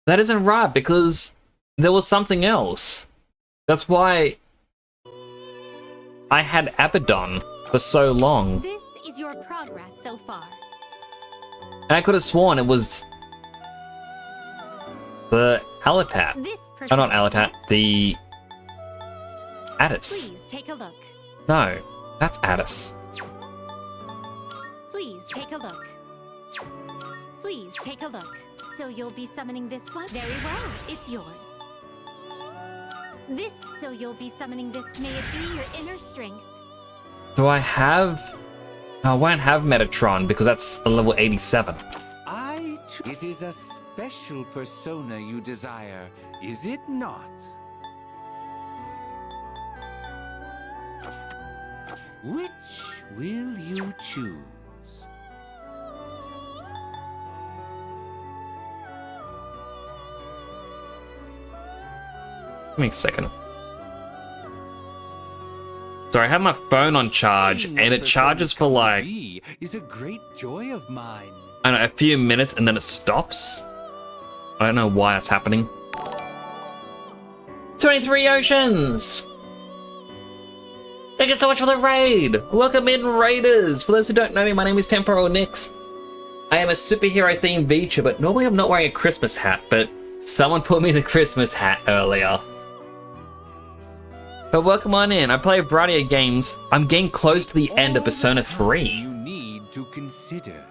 That isn't right, because there was something else. That's why I had Abaddon for so long. This is your progress so far. And I could have sworn it was the Alatat. This Oh, not person Alatat, is- the Addis. Please take a look. No, that's Addis. Please take a look. Please take a look. So you'll be summoning this one? Very well, it's yours. This, so you'll be summoning this. May it be your inner strength. Do I have... I won't have Metatron because that's a level 87. It is a special persona you desire, is it not? Which will you choose? Give me a second. Sorry, I have my phone on charge, Seeing and what it charges for personas come to like, be is a great joy of mine. I don't know, a few minutes, and then it stops. I don't know why that's happening. 23 Oceans! Thank you so much for the raid! Welcome in, Raiders! For those who don't know me, my name is Temporal Nix. I am a superhero-themed VTuber, but normally I'm not wearing a Christmas hat, but someone put me the Christmas hat earlier. But welcome on in. I play a variety of games. I'm getting close to the end of Persona 3. You need to consider.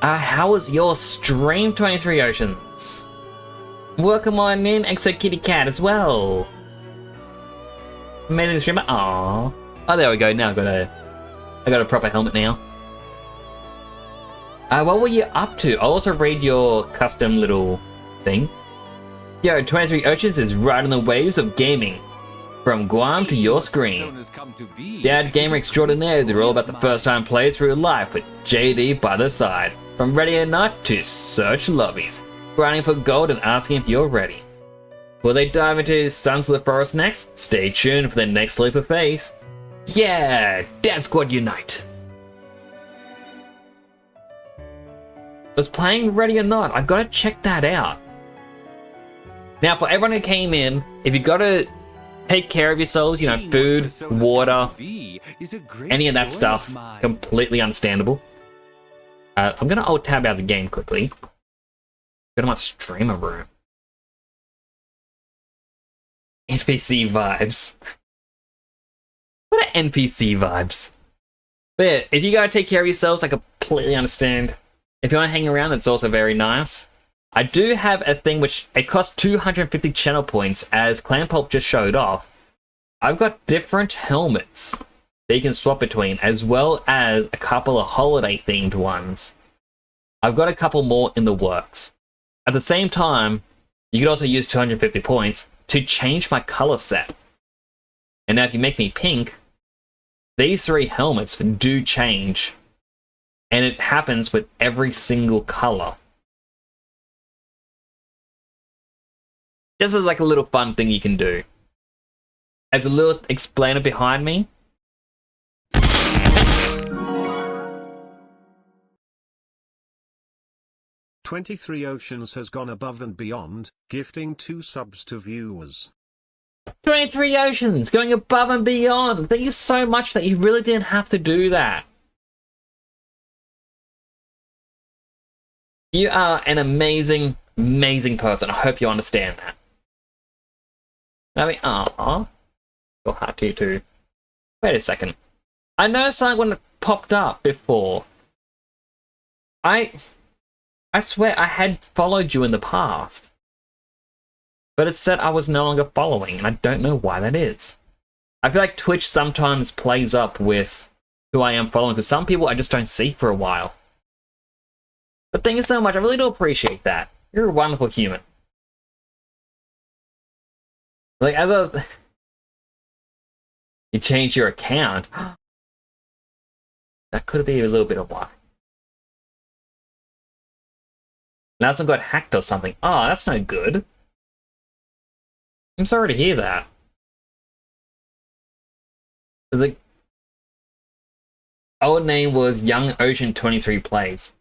How was your stream, 23 Oceans? Welcome on in, Exo Kitty Cat as well. Amazing streamer. Aww. Oh, there we go. Now I got a proper helmet now. What were you up to? I'll also read your custom little thing. Yo, 23 Oceans is riding the waves of gaming. From Guam to your screen. Personas come to be Dad Gamer is a Extraordinaire, great they're joy all of about the mine. first time playthrough of life with JD by the side. From ready or not to search lobbies. Grinding for gold and asking if you're ready. Will they dive into Sons of the Forest next? Stay tuned for the next leap of faith. Yeah, Dad Squad Unite! Was playing Ready or Not, I gotta check that out. Now for everyone who came in, if you gotta take care of yourselves, you know, Seeing food, what personas water, come to be is a great any of that joy stuff, mine. completely understandable. I'm gonna alt tab out of the game quickly. Go to my streamer room. NPC vibes. What are NPC vibes? But yeah, if you gotta take care of yourselves, I completely understand. If you want to hang around, that's also very nice. I do have a thing which it costs 250 channel points, as Clan Pulp just showed off. I've got different helmets that you can swap between, as well as a couple of holiday-themed ones. I've got a couple more in the works. At the same time, you could also use 250 points to change my color set. And now if you make me pink, these three helmets do change. And it happens with every single color. Just as like a little fun thing you can do. As a little explainer behind me. 23 Oceans has gone above and beyond, gifting 2 subs to viewers. 23 Oceans, going above and beyond. Thank you so much that you really didn't have to do that. You are an amazing, amazing person. I hope you understand that. I mean, aww. Your heart to you too. Wait a second. I noticed something when it popped up before. I swear I had followed you in the past. But it said I was no longer following, and I don't know why that is. I feel like Twitch sometimes plays up with who I am following, because some people I just don't see for a while. But thank you so much, I really do appreciate that. You're a wonderful human. Like, as I was... You changed your account. That could be a little bit of why. Now someone got hacked or something. Oh, that's no good. I'm sorry to hear that. The old name was Young Ocean 23 Plays.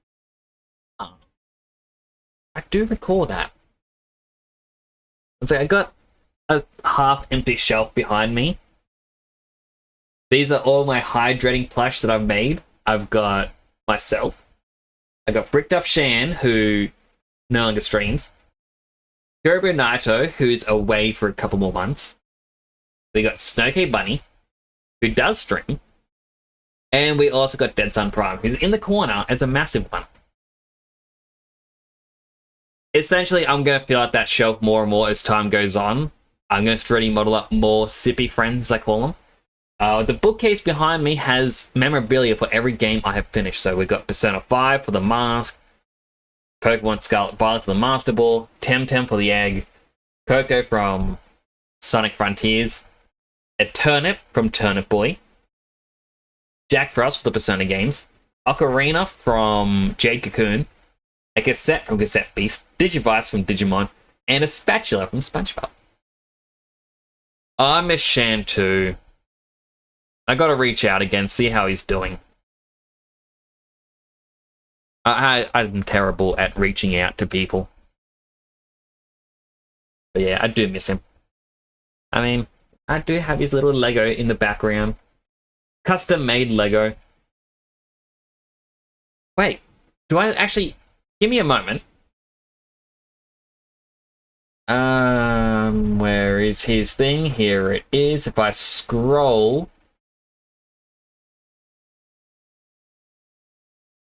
Oh. I do recall that. So I got a half-empty shelf behind me. These are all my hydrating plush that I've made. I've got myself. I got Bricked Up Shan, who no longer streams. Kiribo Naito, who's away for a couple more months. We got Snowcade Bunny, who does stream. And we also got Dead Sun Prime, who's in the corner as a massive one. Essentially, I'm going to fill out that shelf more and more as time goes on. I'm going to steadily model up more sippy friends, as I call them. The bookcase behind me has memorabilia for every game I have finished. So we've got Persona 5 for the mask, Pokemon Scarlet Violet for the Master Ball, Temtem for the egg, Coco from Sonic Frontiers, a Turnip from Turnip Boy, Jack Frost for the Persona games, Ocarina from Jade Cocoon, a cassette from Cassette Beast, Digivice from Digimon, and a spatula from SpongeBob. I miss Shan too. I gotta reach out again, see how he's doing. I'm terrible at reaching out to people. But yeah, I do miss him. I mean, I do have his little Lego in the background. Custom made Lego. Wait, do I actually... Give me a moment. Where is his thing? Here it is. If I scroll...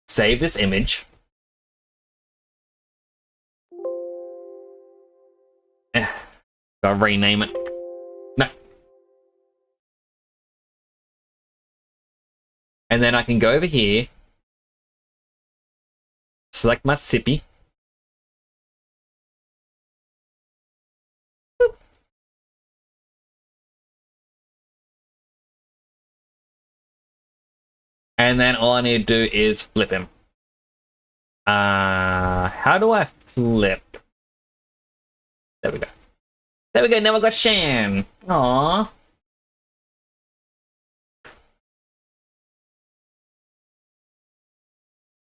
Save this image. Gotta rename it. No. And then I can go over here. Select my sippy. And then all I need to do is flip him. How do I flip? There we go. There we go, now I got Shan. Aww.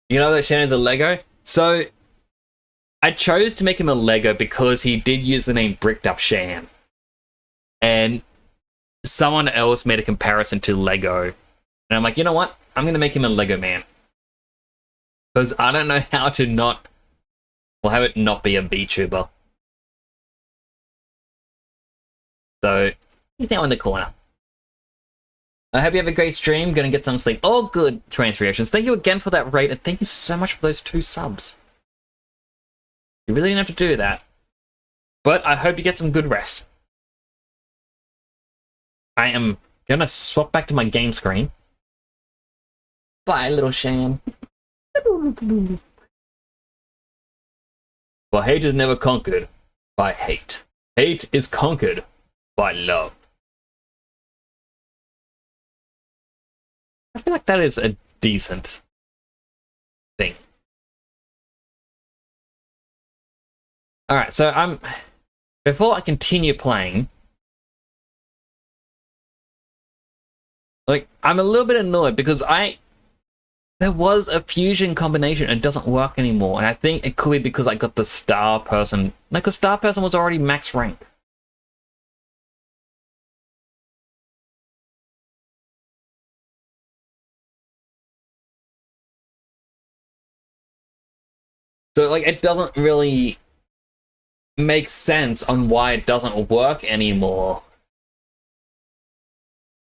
You know that Shan is a Lego? So, I chose to make him a Lego because he did use the name Bricked Up Shan. And someone else made a comparison to Lego. And I'm like, you know what? I'm going to make him a Lego man. Because I don't know how to not... Well, have it not be a VTuber. So, he's now in the corner. I hope you have a great stream. Gonna get some sleep. Oh, good, Transreactions. Thank you again for that raid, and thank you so much for those 2 subs. You really didn't have to do that. But I hope you get some good rest. I am gonna swap back to my game screen. Bye, little Shan. Well, hate is never conquered by hate. Hate is conquered by love. I feel like that is a decent thing. Alright, so before I continue playing, like, I'm a little bit annoyed because I There was a fusion combination. It doesn't work anymore. And I think it could be because I got the star person. Like, the star person was already max rank. So, like, it doesn't really make sense on why it doesn't work anymore.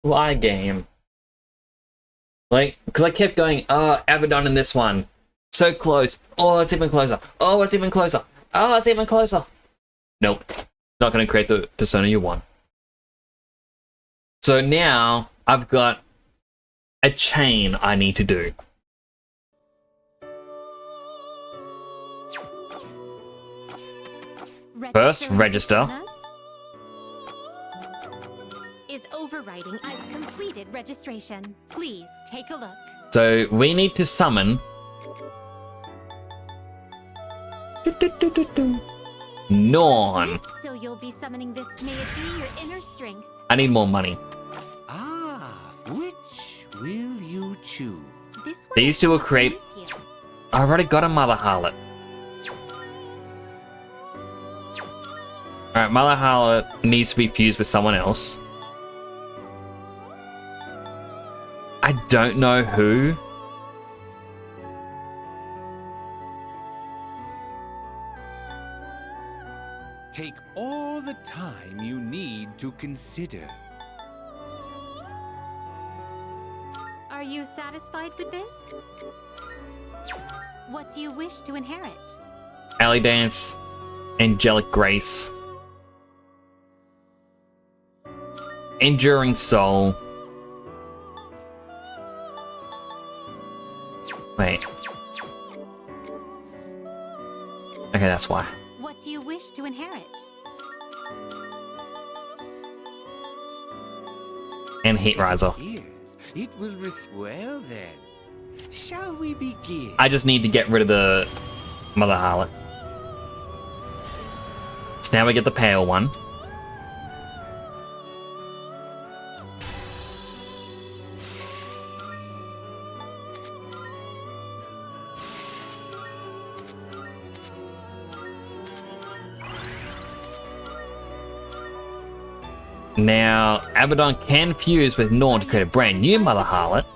Why game? Like, because I kept going, oh, Abaddon in this one. So close. Oh, it's even closer. Oh, it's even closer. Oh, it's even closer. Nope. It's not going to create the persona you want. So now, I've got a chain I need to do. First, register. Is overriding. I've completed registration. Please take a look. So we need to summon Norn. So you'll be summoning this. May it be your inner strength. I need more money. Ah, which will you choose? This one These two will create. with you. I already got a Mother Harlot. Alright, Mother Harlot needs to be fused with someone else. I don't know who. Take all the time you need to consider. Are you satisfied with this? What do you wish to inherit? Alley Dance, Angelic Grace, Enduring Soul. Wait. Okay, that's why. What do you wish to inherit? And Heat Riser. It will well then. Shall we begin? I just need to get rid of the Mother Harlot. So now we get the pale one. Now, Abaddon can fuse with Norn to create a brand new Mother Harlot.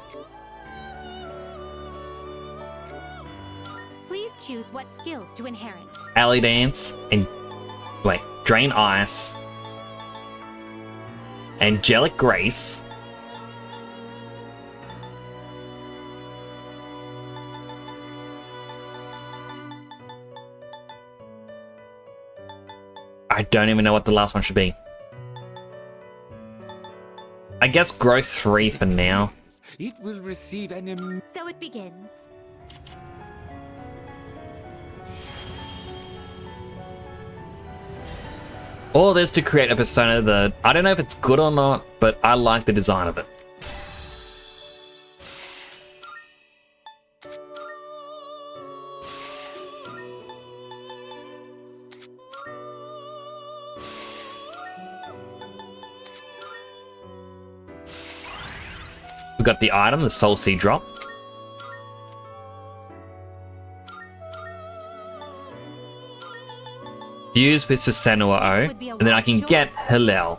Please choose what skills to inherit. Alley Dance, and wait, Drain Ice, Angelic Grace, I don't even know what the last one should be. I guess growth 3 for now. It will receive an So it begins. All this to create a persona that I don't know if it's good or not, but I like the design of it. We got the item, the Soul Seed Drop. Fuse with Susanoo O, and then I can get Hillel.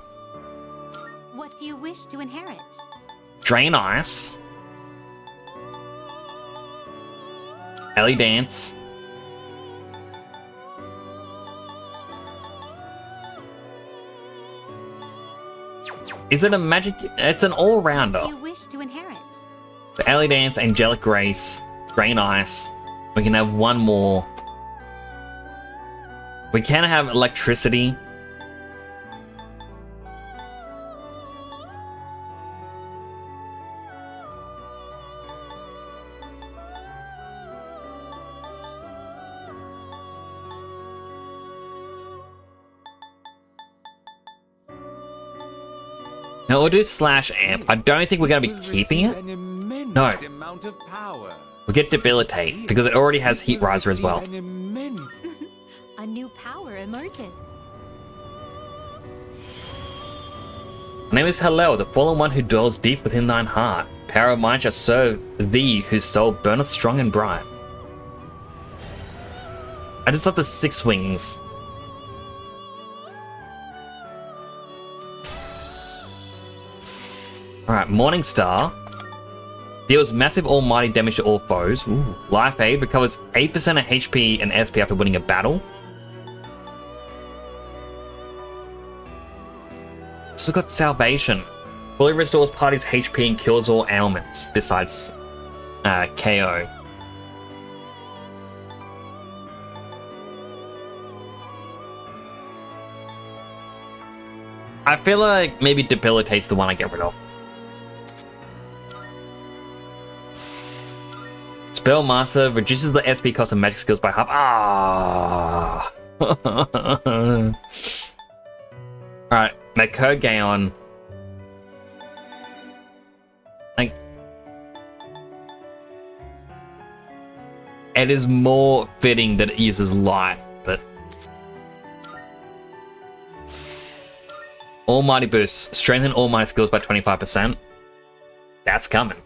What do you wish to inherit? Drain Ice. Ellie Dance. Is it a magic? It's an all-rounder. What do you wish to inherit? So Ellie Dance, Angelic Grace, Drain Ice. We can have one more. We can have Electricity. Now we'll do Slash Amp. I don't think we're going to be keeping it. No. Amount of power. We'll get Debilitate, because it already has Heat Riser as well. An immense A new power emerges. My name is Hillel, the fallen one who dwells deep within thine heart. power of mine shall serve thee, whose soul burneth strong and bright. I just love the 6 wings. Alright, Morning Star. Deals massive almighty damage to all foes. Ooh. Life Aid recovers 8% of HP and SP after winning a battle. Also got Salvation. Fully restores party's HP and kills all ailments, besides KO. I feel like maybe Debilitate's the one I get rid of. Spellmaster reduces the SP cost of magic skills by half. Ah. Alright, Makogaon. Like, it is more fitting that it uses light, but Almighty boost. Strengthen all my skills by 25%. That's coming.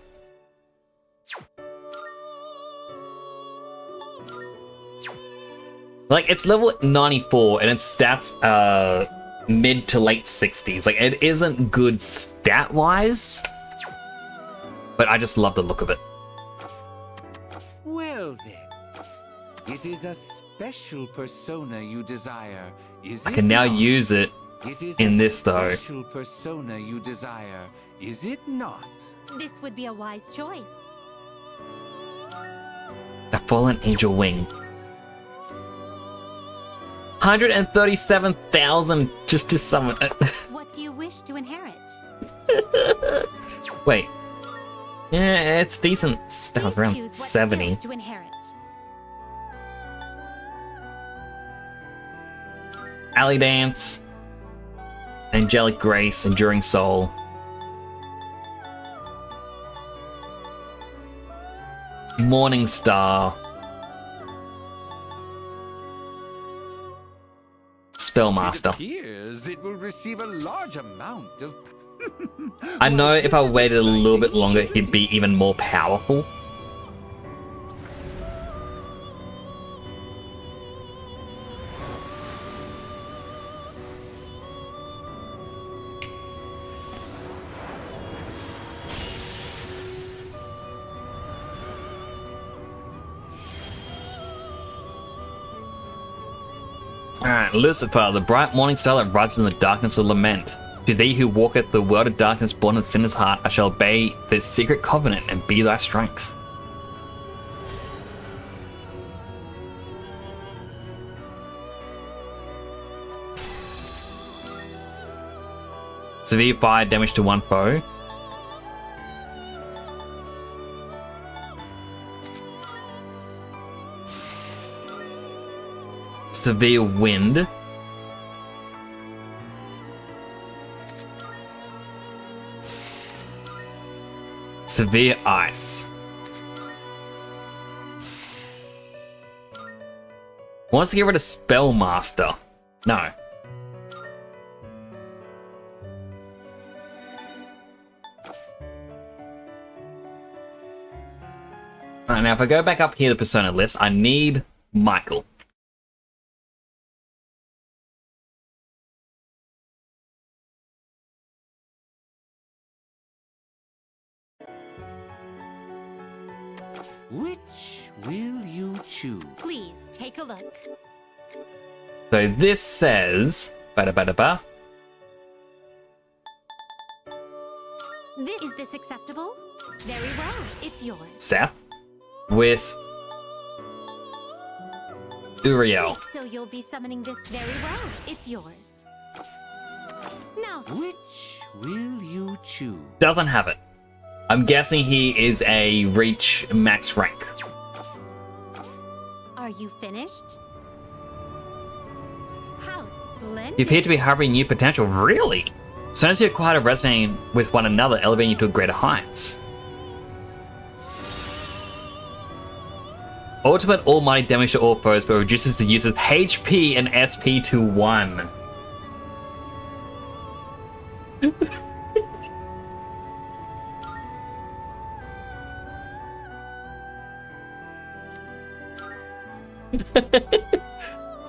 Like, it's level 94 and its stats are mid to late 60s. Like, it isn't good stat-wise, but I just love the look of it. Well then, it is a special persona you desire, is I it can now not? use it It is in a this, though. Special persona you desire, is it not? This would be a wise choice. A Fallen Angel Wing. 137,000 just to summon it. What do you wish to inherit? Wait. Yeah, it's decent stuff, Please around choose what 70. skills to inherit. Alley Dance. Angelic Grace, Enduring Soul. Morning Star. Spellmaster. It appears it will receive a large amount of... I know if I waited a little bit longer, he'd be even more powerful. Alright, Lucifer, the bright morning star that rises in the darkness of lament. To thee who walketh the world of darkness born of sinner's heart, I shall obey this secret covenant and be thy strength. Severe fire damage to one foe. Severe wind. Severe ice. Wants to get rid of Spellmaster. No. Alright, now if I go back up here, the persona list, I need Michael. Which will you choose? Please take a look. So this says... Ba-da-ba-da-ba. Is this acceptable? Very well, it's yours. Seth. With... Uriel. So you'll be summoning this very well. It's yours. Now, Which will you choose? Doesn't have it. I'm guessing he is a reach max rank. are you finished? How splendid. You appear to be harboring new potential. Really? Soon as you acquire a resonating with one another, elevating you to greater heights. Ultimate almighty damage to all foes, but reduces the user's HP and SP to 1.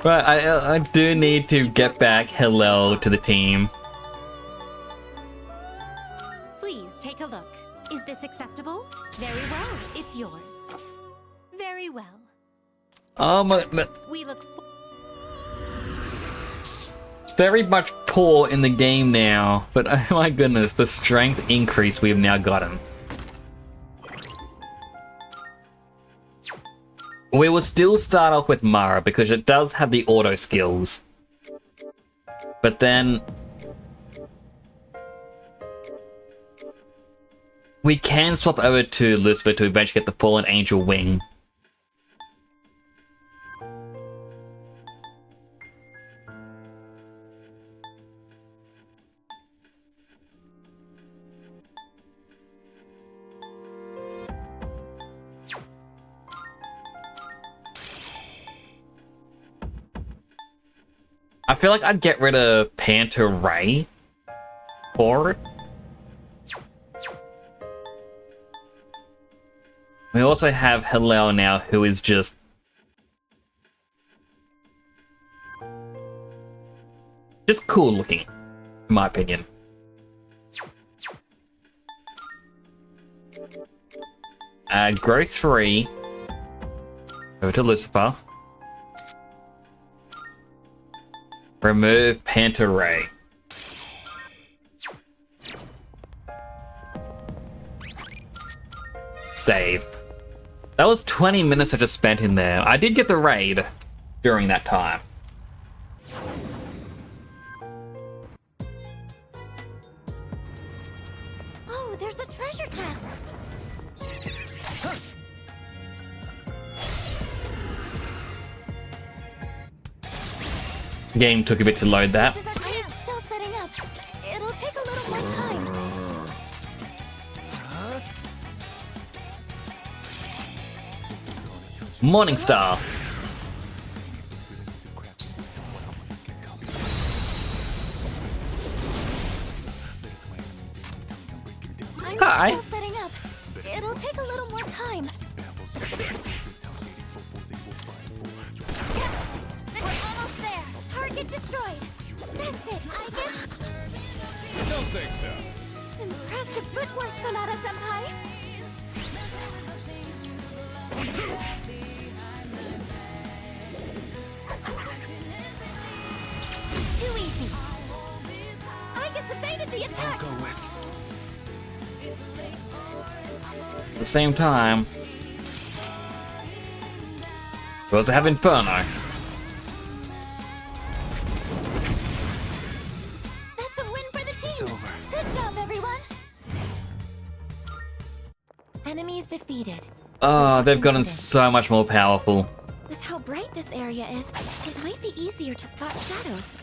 Right, I do need to get back Hillel to the team. Please take a look. Is this acceptable? Very well. It's yours. Very well. Oh my, We look it's very much poor in the game now, but oh my goodness, the strength increase we've now gotten. We will still start off with Mara because it does have the auto skills. But then we can swap over to Lucifer to eventually get the Fallen Angel wing. I feel like I'd get rid of Panther Ray for it. We also have Hillel now, who is just cool looking, in my opinion. Growth 3. Over to Lucifer. Remove Panther Ray. Save. That was 20 minutes I just spent in there. I did get the raid during that time. Oh, there's a treasure chest. Game took a bit to load that. This is our chance. Still setting up. It'll take a little more time. Morningstar. Hi. I'm still setting up. It'll take a little more time. We're almost there. Target destroyed. That's it, I guess. Don't think so. Impressive footwork, Sonata Senpai. Too easy. I just evaded the attack. At the same time, we also have Inferno. That's a win for the team. Good job, everyone. Enemies defeated. Oh, they've gotten so much more powerful. With how bright this area is, it might be easier to spot shadows.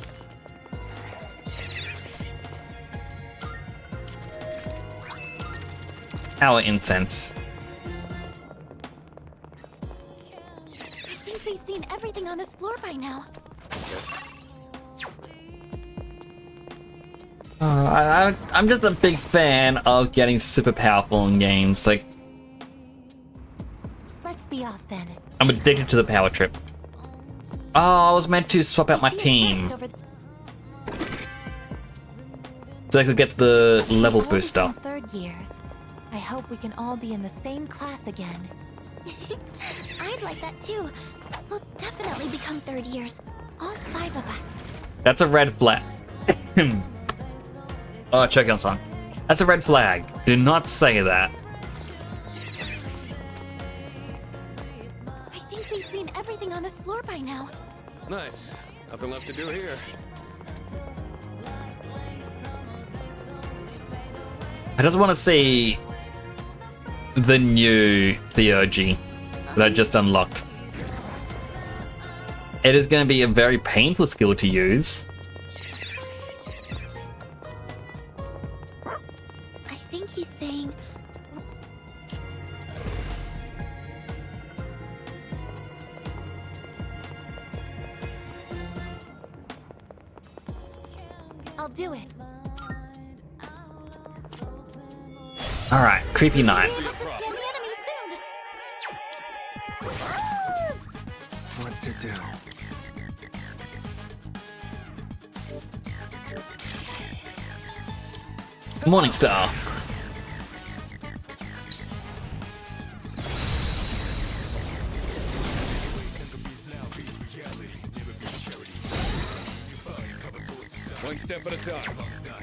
Power incense. I think we've seen everything on this floor by now. I'm just a big fan of getting super powerful in games. Like, Let's be off then. I'm addicted to the power trip. Oh, I was meant to swap out my I see a team chest over so I could get the level We've all booster. become third years. I hope we can all be in the same class again. I'd like that too. We'll definitely become third years. All 5 of us. That's a red flag. Oh, check on song. That's a red flag. Do not say that. I think we've seen everything on this floor by now. Nice. Nothing left to do here. I just want to see the new Theurgy that I just unlocked. It is going to be a very painful skill to use. I think he's saying... I'll do it. Alright, creepy night. Be able to scan the enemy soon. What to do. Morning Star. One step at a time.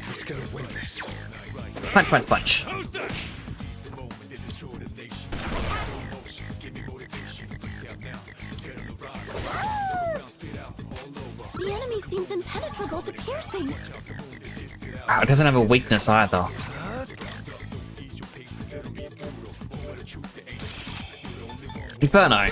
Let's go win this. Punch, punch, punch. The enemy seems impenetrable to piercing. Wow, it doesn't have a weakness either. Inferno.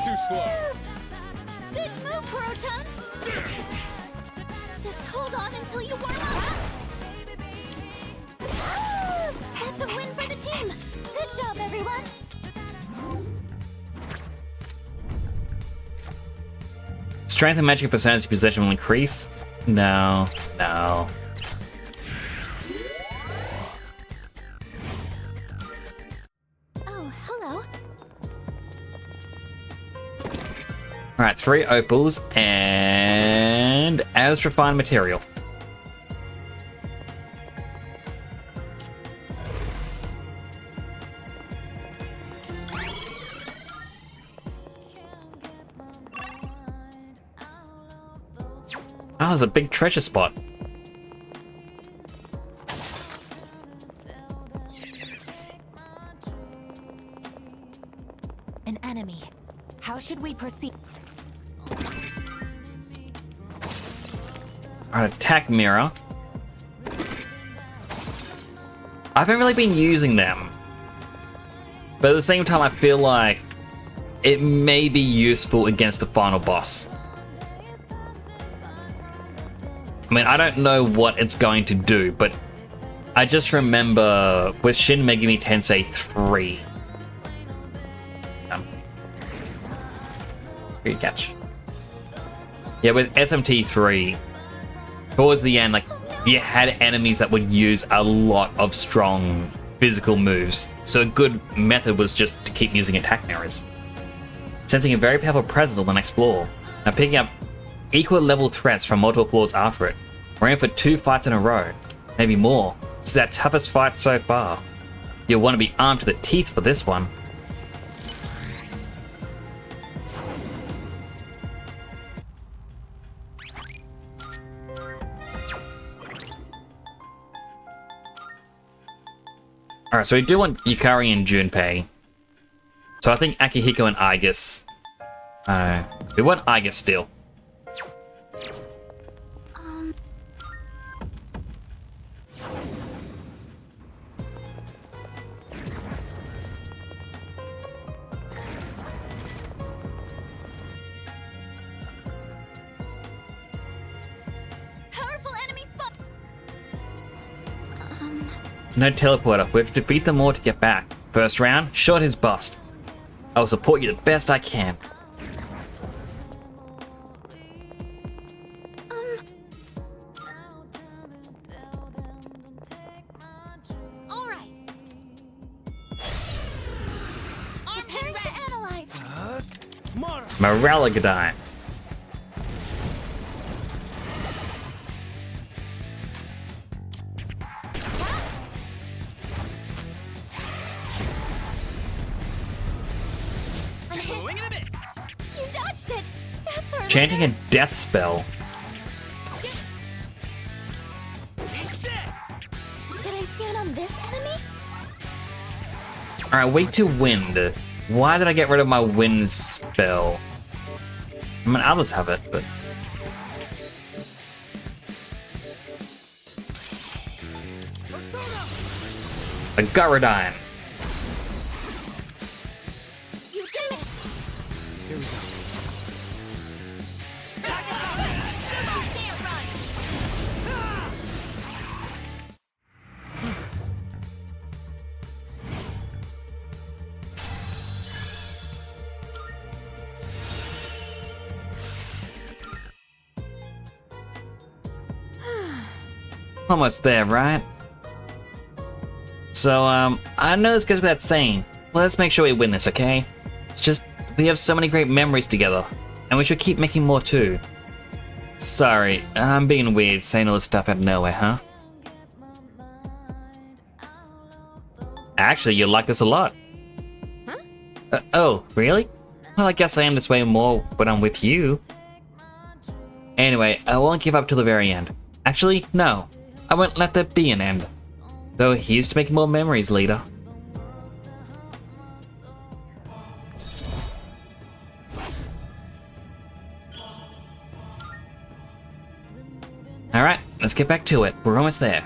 Too slow. Good move, Proton. Just hold on until you warm up. That's a win for the team. Good job, everyone. Strength and magic percentage of possession will increase. No, no. Oh, hello. Alright, 3 opals and as refined material. Oh, there's a big treasure spot. An enemy. How should we proceed? Alright, attack mirror. I haven't really been using them. But at the same time, I feel like it may be useful against the final boss. I mean, I don't know what it's going to do, but I just remember with Shin Megami Tensei 3. Good catch. Yeah, with SMT 3, towards the end, like, you had enemies that would use a lot of strong physical moves. So a good method was just to keep using attack mirrors. Sensing a very powerful presence on the next floor. Now picking up equal level threats from multiple floors after it. We're in for 2 fights in a row. Maybe more. This is our toughest fight so far. You'll want to be armed to the teeth for this one. Alright, so we do want Yukari and Junpei. So I think Akihiko and Aigis. We want Aigis still. Powerful enemy spot. There's no teleporter. We have to defeat them all to get back. First round, shot his bust. I will support you the best I can. All right. Preparing to analyze. Moraligadine. You dodged it. That's our Chanting a death spell. Did I scan on this enemy? Alright, wait to wind. Why did I get rid of my wind spell? I mean, others have it, but... A Garadine. You did it. Here we go. Almost there, right? So, I know this goes without saying. Let's make sure we win this, okay? It's just, we have so many great memories together, and we should keep making more too. Sorry, I'm being weird saying all this stuff out of nowhere, huh? Actually, you like this a lot. Huh? Oh, really? Well, I guess I am this way more when I'm with you. Anyway, I won't give up till the very end. Actually, no. I won't let there be an end. So here's to making more memories, leader. Alright, let's get back to it. We're almost there.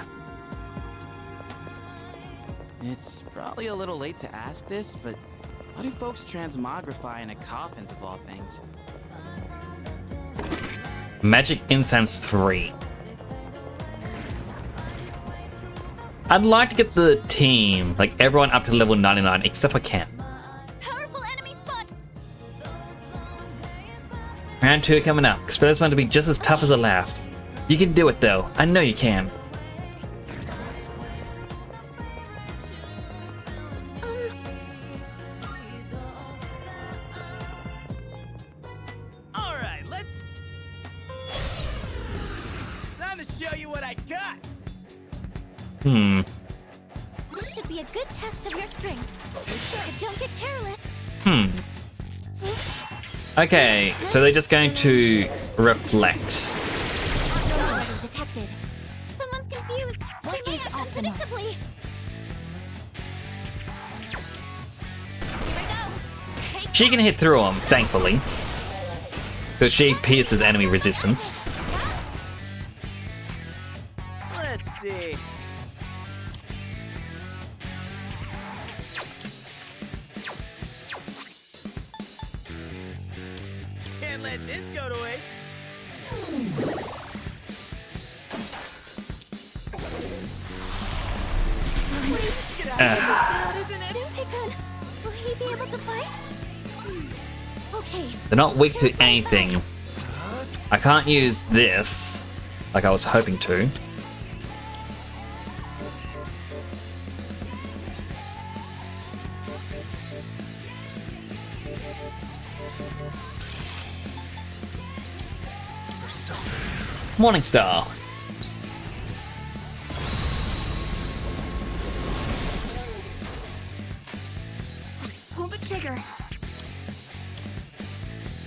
It's probably a little late to ask this, but how do folks transmogrify into coffins of all things? Magic Incense 3. I'd like to get the team, like everyone up to level 99 except for Ken. Powerful enemy spot. Round 2 coming up. Expect this one to be just as tough as the last. You can do it though. I know you can. Alright, let's... Time to show you what I got! This should be a good test of your strength. But don't get careless. Okay, so they're just going to reflect. Anomaly detected. Someone's confused. What They is may optimal? unpredictably. Here I go. She can hit through them, thankfully. Because she pierces enemy resistance. Let's see... Can't let this go to waste. Dunpikun, will he be able to fight? Okay. They're not weak to anything. I can't use this like I was hoping to. Morningstar. Pull the trigger.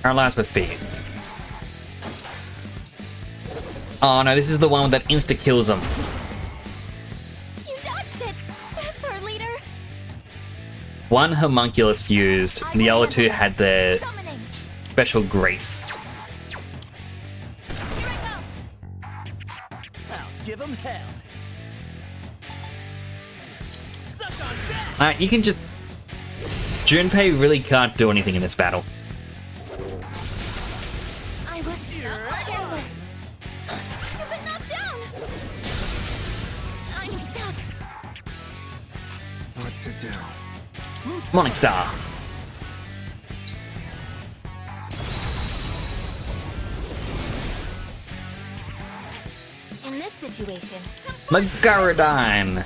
Paralyzed with fear. Oh no, this is the one that insta kills them. You dodged it. That's our leader. One homunculus used, and the other two had their Summoning. special grace. Here I go. Well, give 'em hell. Suck on that! Alright, you can just... Junpei really can't do anything in this battle. I was careless. You've been knocked down. I'm stuck. What to do? Morningstar. In this situation, Magaradine.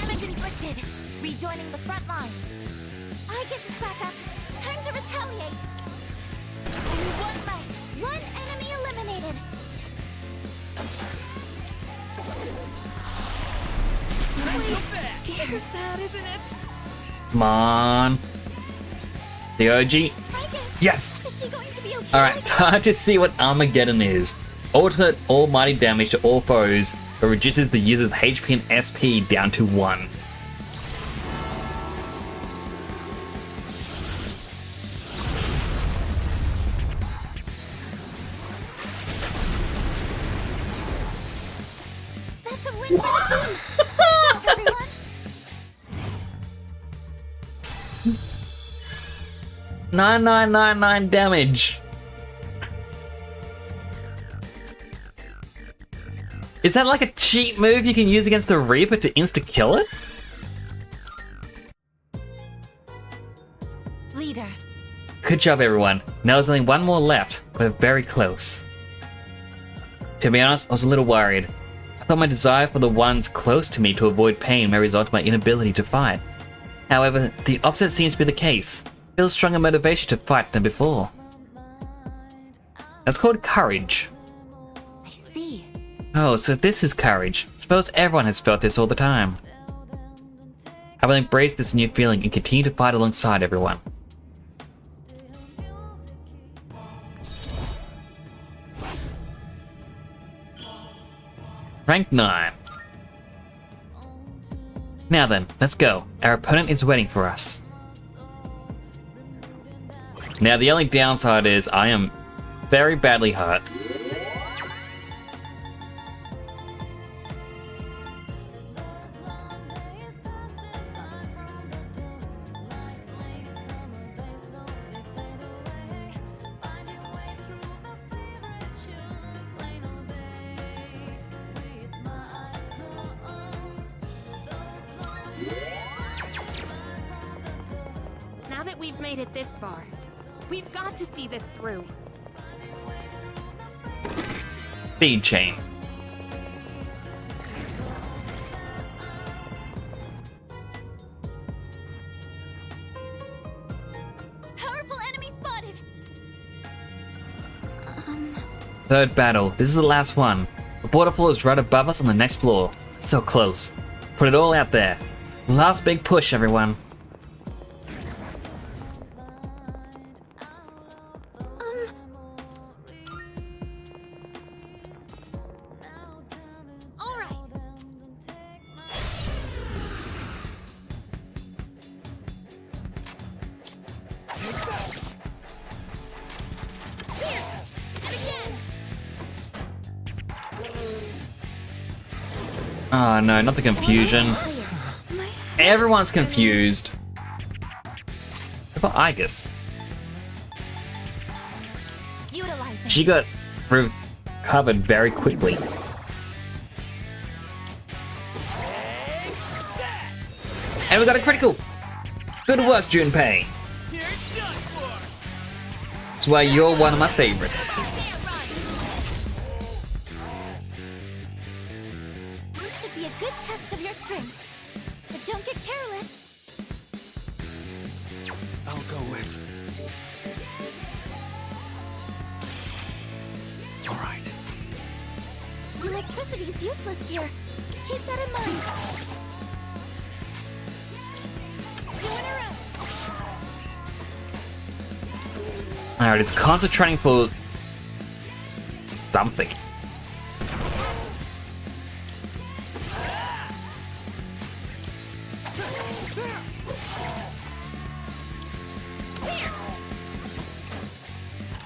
damage inflicted. Rejoining the front line. I get this back up. Time to retaliate. Only one left. One enemy eliminated. This is bad, isn't it? Come on. The OG. Yes! Is she going to be okay? Alright, time to see what Armageddon is. Ultimate almighty damage to all foes, but reduces the user's HP and SP down to 1. That's a win for the team. Good job, everyone. 9999 damage. Is that like a cheat move you can use against the Reaper to insta-kill it? Leader. Good job, everyone. Now there's only one more left. We're very close. To be honest, I was a little worried. I thought my desire for the ones close to me to avoid pain may result in my inability to fight. However, the opposite seems to be the case. I feel a stronger motivation to fight than before. That's called courage. I see. Oh, so this is courage. Suppose everyone has felt this all the time. I will embrace this new feeling and continue to fight alongside everyone. Rank 9. Now then, let's go. Our opponent is waiting for us. Now the only downside is I am very badly hurt. Now that we've made it this far, we've got to see this through. Feed chain. Powerful enemy spotted. Third battle. This is the last one. The waterfall is right above us on the next floor. So close. Put it all out there. Last big push, everyone. All right. Here, and again. Oh no, not the confusion. Everyone's confused. What about Aigis? Utilizing. She got recovered very quickly. And we got a critical! Good work, Junpei! That's why you're one of my favorites. This should be a good test of your strength. But don't get careless. I'll go with. All right. Electricity is useless here. Keep that in mind. 2 in a row. Alright, it's concentrating for something.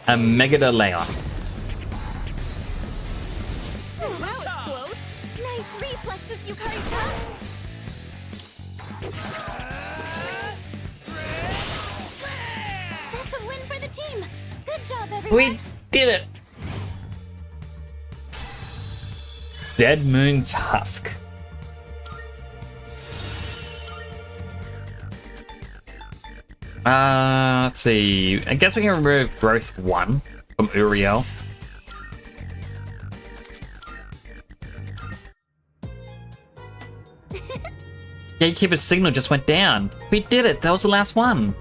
A Megiddo Leon. That was close. Nice reflexes, Yukari-chan. That's a win for the team. Good job, everyone. We did it! Dead Moon's Husk. Let's see. I guess we can remove Growth 1 from Uriel. Gatekeeper's signal just went down. We did it. That was the last one.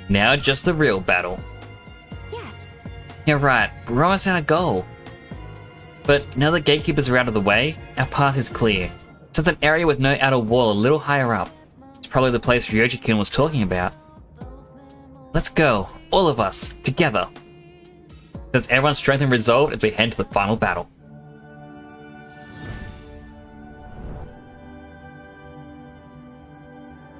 Now just the real battle. Yes. You're right. We're almost at our goal. But now that gatekeepers are out of the way, our path is clear. So it's an area with no outer wall a little higher up. It's probably the place Ryoji-kun was talking about. Let's go. All of us. Together. Does everyone's strength and resolve as we head to the final battle.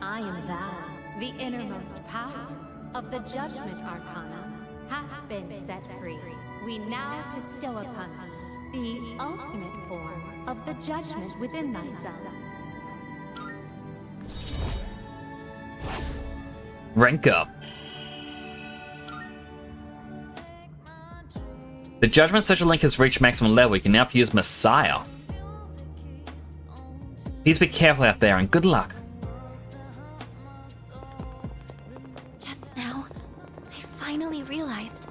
I am thou, the innermost power of the Judgment Arcana, hath been set free. We now bestow upon thee the ultimate form of the judgment within thyself. Rank up. The Judgment Social Link has reached maximum level. You can now use Messiah. Please be careful out there and good luck. Just now, I finally realized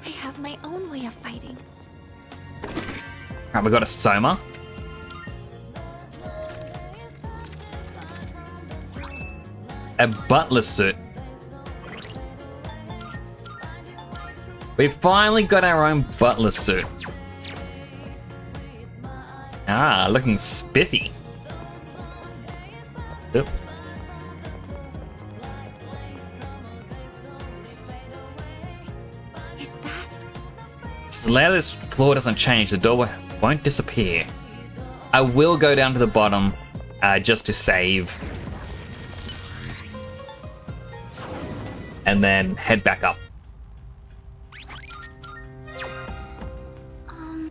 I have my own way of fighting. Alright, we got a Soma. A butler suit. We finally got our own butler suit. Ah, looking spiffy. Yep. Is that? So this floor doesn't change, the door won't disappear. I will go down to the bottom just to save. And then head back up.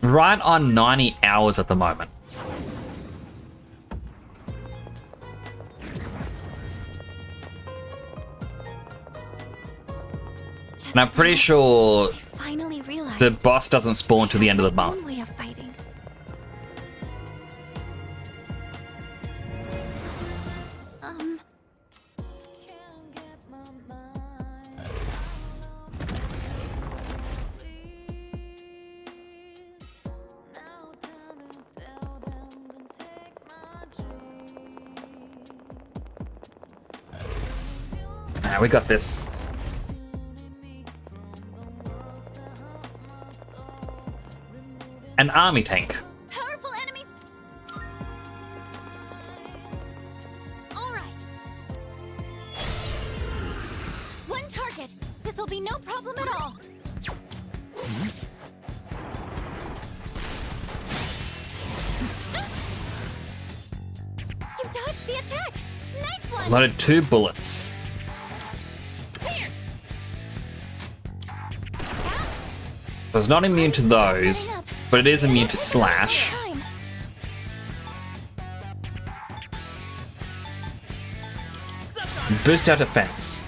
Right on 90 hours at the moment. And I'm pretty sure Finally realized the boss doesn't spawn till the end of the my month. own way of fighting. We got this. An army tank. Powerful enemies. All right. One target. This will be no problem at all. You dodged the attack. Nice one. Loaded 2 bullets. So it's not immune to those, but it is immune to slash. Boost our defense.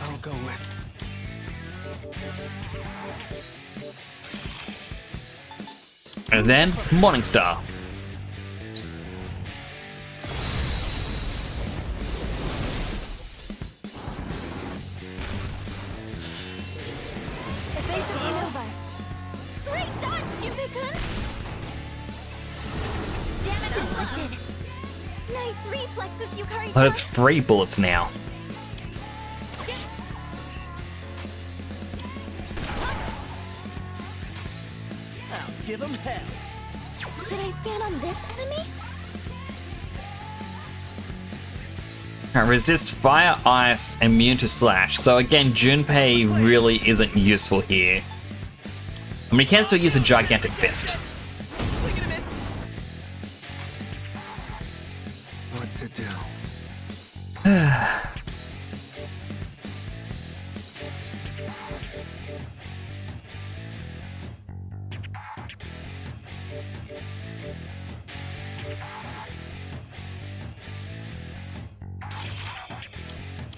I'll go with. And then Morningstar. Evasive maneuver. Great dodge, Junpei-kun. Damage inflicted. Nice reflexes, Yukari. Loaded 3 bullets now. I'll give him hell. Should I scan on this enemy? Resist fire, ice, immune to slash. So again, Junpei really isn't useful here. I mean, he can still use a gigantic fist. What to do?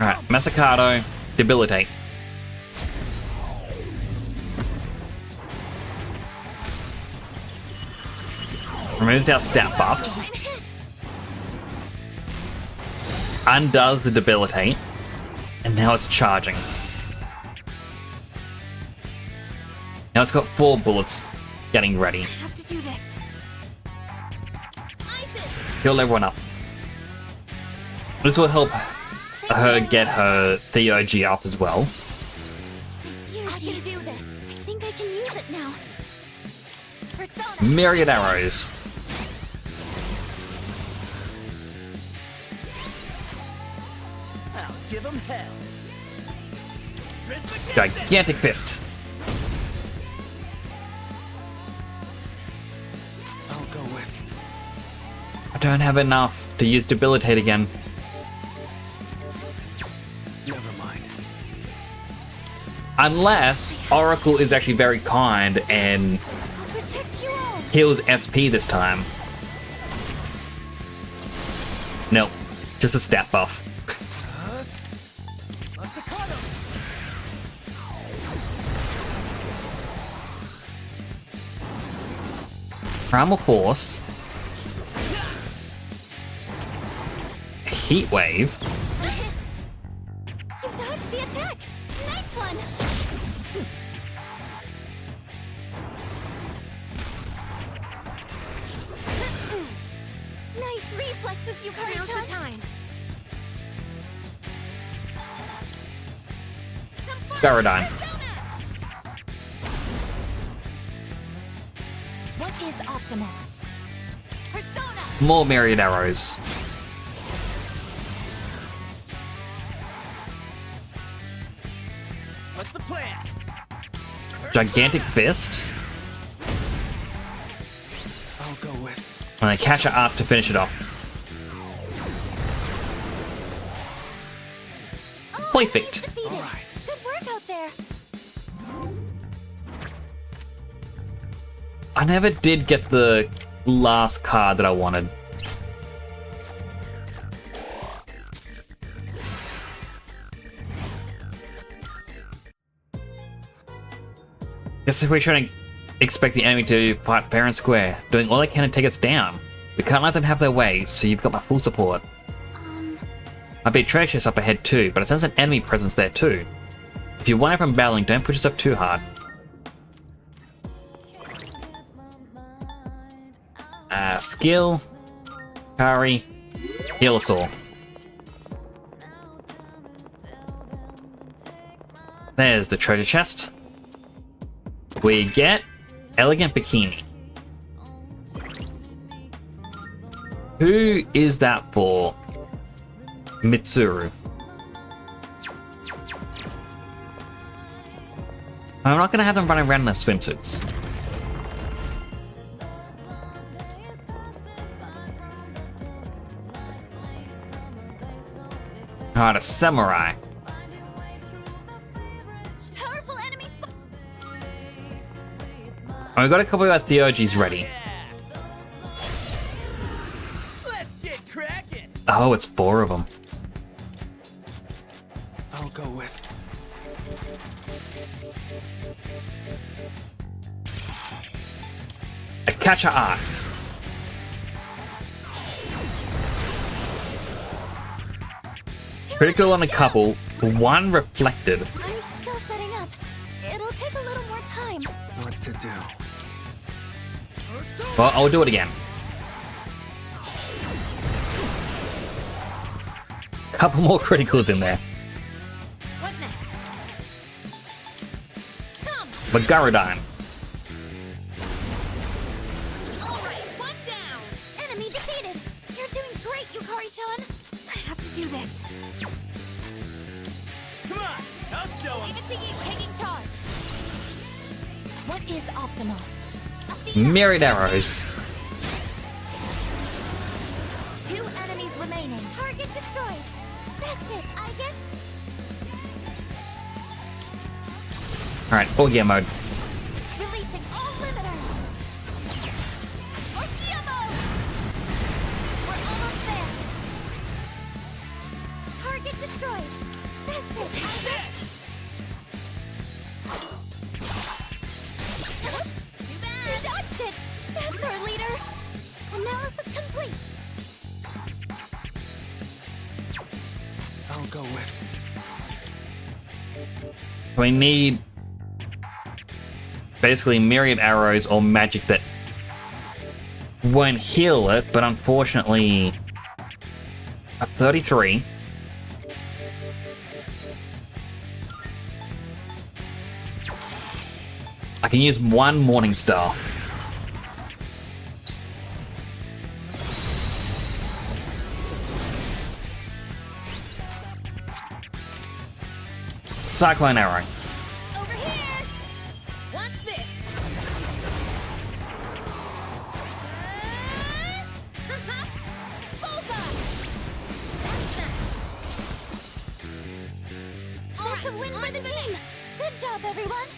Alright, Masakado, debilitate. Removes our stat buffs. Undoes the debilitate. And now it's charging. Now it's got 4 bullets getting ready. I have to do this. Heal everyone up. This will help her get her Theurgy up as well. I can do this. I think I can use it now. Persona. Myriad arrows. I'll give him hell. Gigantic fist. I'll go with. I don't have enough to use debilitate again. Never mind. Unless Oracle is actually very kind and I'll protect you all. heals SP this time. Nope, just a stat buff. Primal Force. Heat Wave. You dodged the attack. Nice one. this, Yukari-chan. Now's the time. Garadyne. What is optimal? Persona! More myriad arrows. What's the plan? Gigantic fist. I'll go with. And then Kasha Arts to finish it off. Perfect. Defeated. Alright. Good work out there. I never did get the last card that I wanted. Guess if we're trying to expect the enemy to fight fair and square, doing all they can to take us down. We can't let them have their way, so you've got my full support. Might be a treasure chest up ahead too, but it sense an enemy presence there too. If you want it from battling, don't push yourself too hard. Skill, Kari, heal us all. There's the treasure chest. We get Elegant Bikini. Who is that for? Mitsuru. I'm not gonna have them running around in their swimsuits. Alright, a samurai. Powerful enemy And we got a couple of our Theurgies ready. Let's get cracking. Oh, it's 4 of them. I'll go with. Akasha Arts. Critical on a couple, 1 reflected. I'm still setting up. It'll take a little more time. What to do? Well, I'll do it again. Couple more criticals in there. What next? Come! But Garadyne. Alright, one down! Enemy defeated! You're doing great, Yukari-chan! I have to do this. Come on, I'll show Leave him. it to you taking charge. What is optimal? Myriad arrows. 2 enemies remaining. Target destroyed. That's it, I guess. Alright, full gear mode. Releasing all limiters. Orkia mode. We're almost there. Target destroyed. That's it, I guess. Oops, too bad. You dodged it. That's our leader. Analysis complete. I'll go with. We need basically myriad arrows or magic that won't heal it, but unfortunately a 33. I can use 1 Morning Star. Cyclone arrow. Over here. Watch this. Bullseye. That's that. That's a win for the team. Good job, everyone.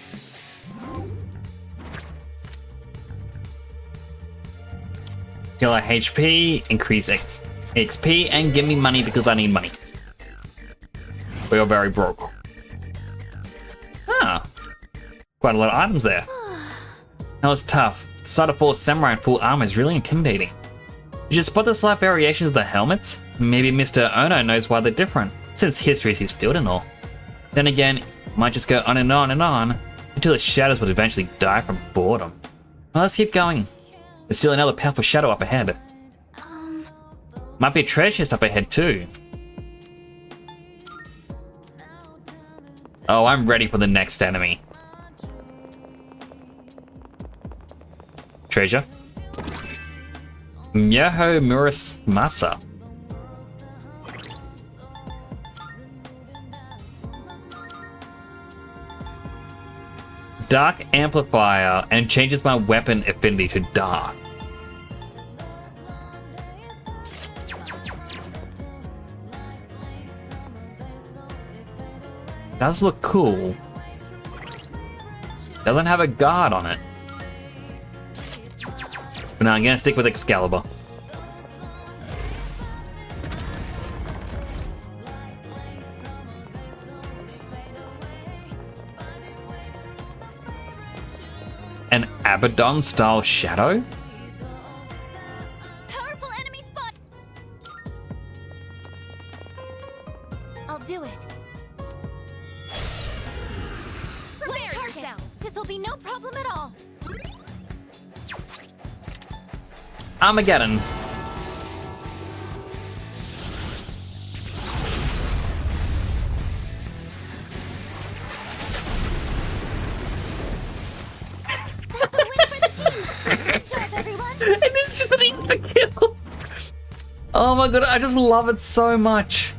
Heal our HP, increase XP, and give me money because I need money. We are very broke. Ah, quite a lot of items there. That was tough. The sight of 4 samurai in full armor is really intimidating. Did you spot the slight variations of the helmets? Maybe Mr. Ono knows why they're different, since history is his field and all. Then again, it might just go on and on and on, until the shadows would eventually die from boredom. Well, let's keep going. There's still another powerful shadow up ahead. Might be a treasure chest up ahead too. Oh, I'm ready for the next enemy. Treasure. Myoho Muramasa. Dark Amplifier and changes my weapon affinity to dark. Does look cool. Doesn't have a guard on it. But no, I'm gonna stick with Excalibur. An Abaddon style shadow? Powerful enemy spot. I'll do it. Prepare yourself. This'll be no problem at all. Armageddon. That's a win for the team. Good job, everyone. And it's just an insta-kill. Oh my god, I just love it so much.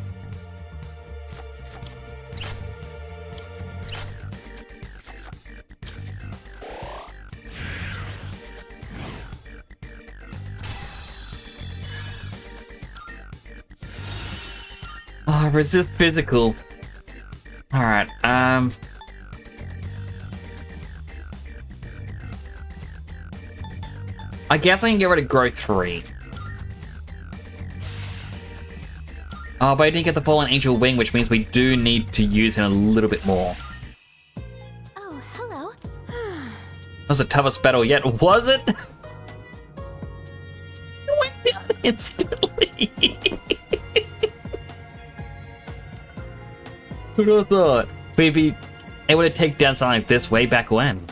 Oh, resist physical. Alright, I guess I can get rid of Growth 3. Oh, but I didn't get the Fallen Angel Wing, which means we do need to use him a little bit more. Oh, hello. That was the toughest battle yet, was it? It went down instantly. Who'd have thought we'd be able to take down something like this way back when?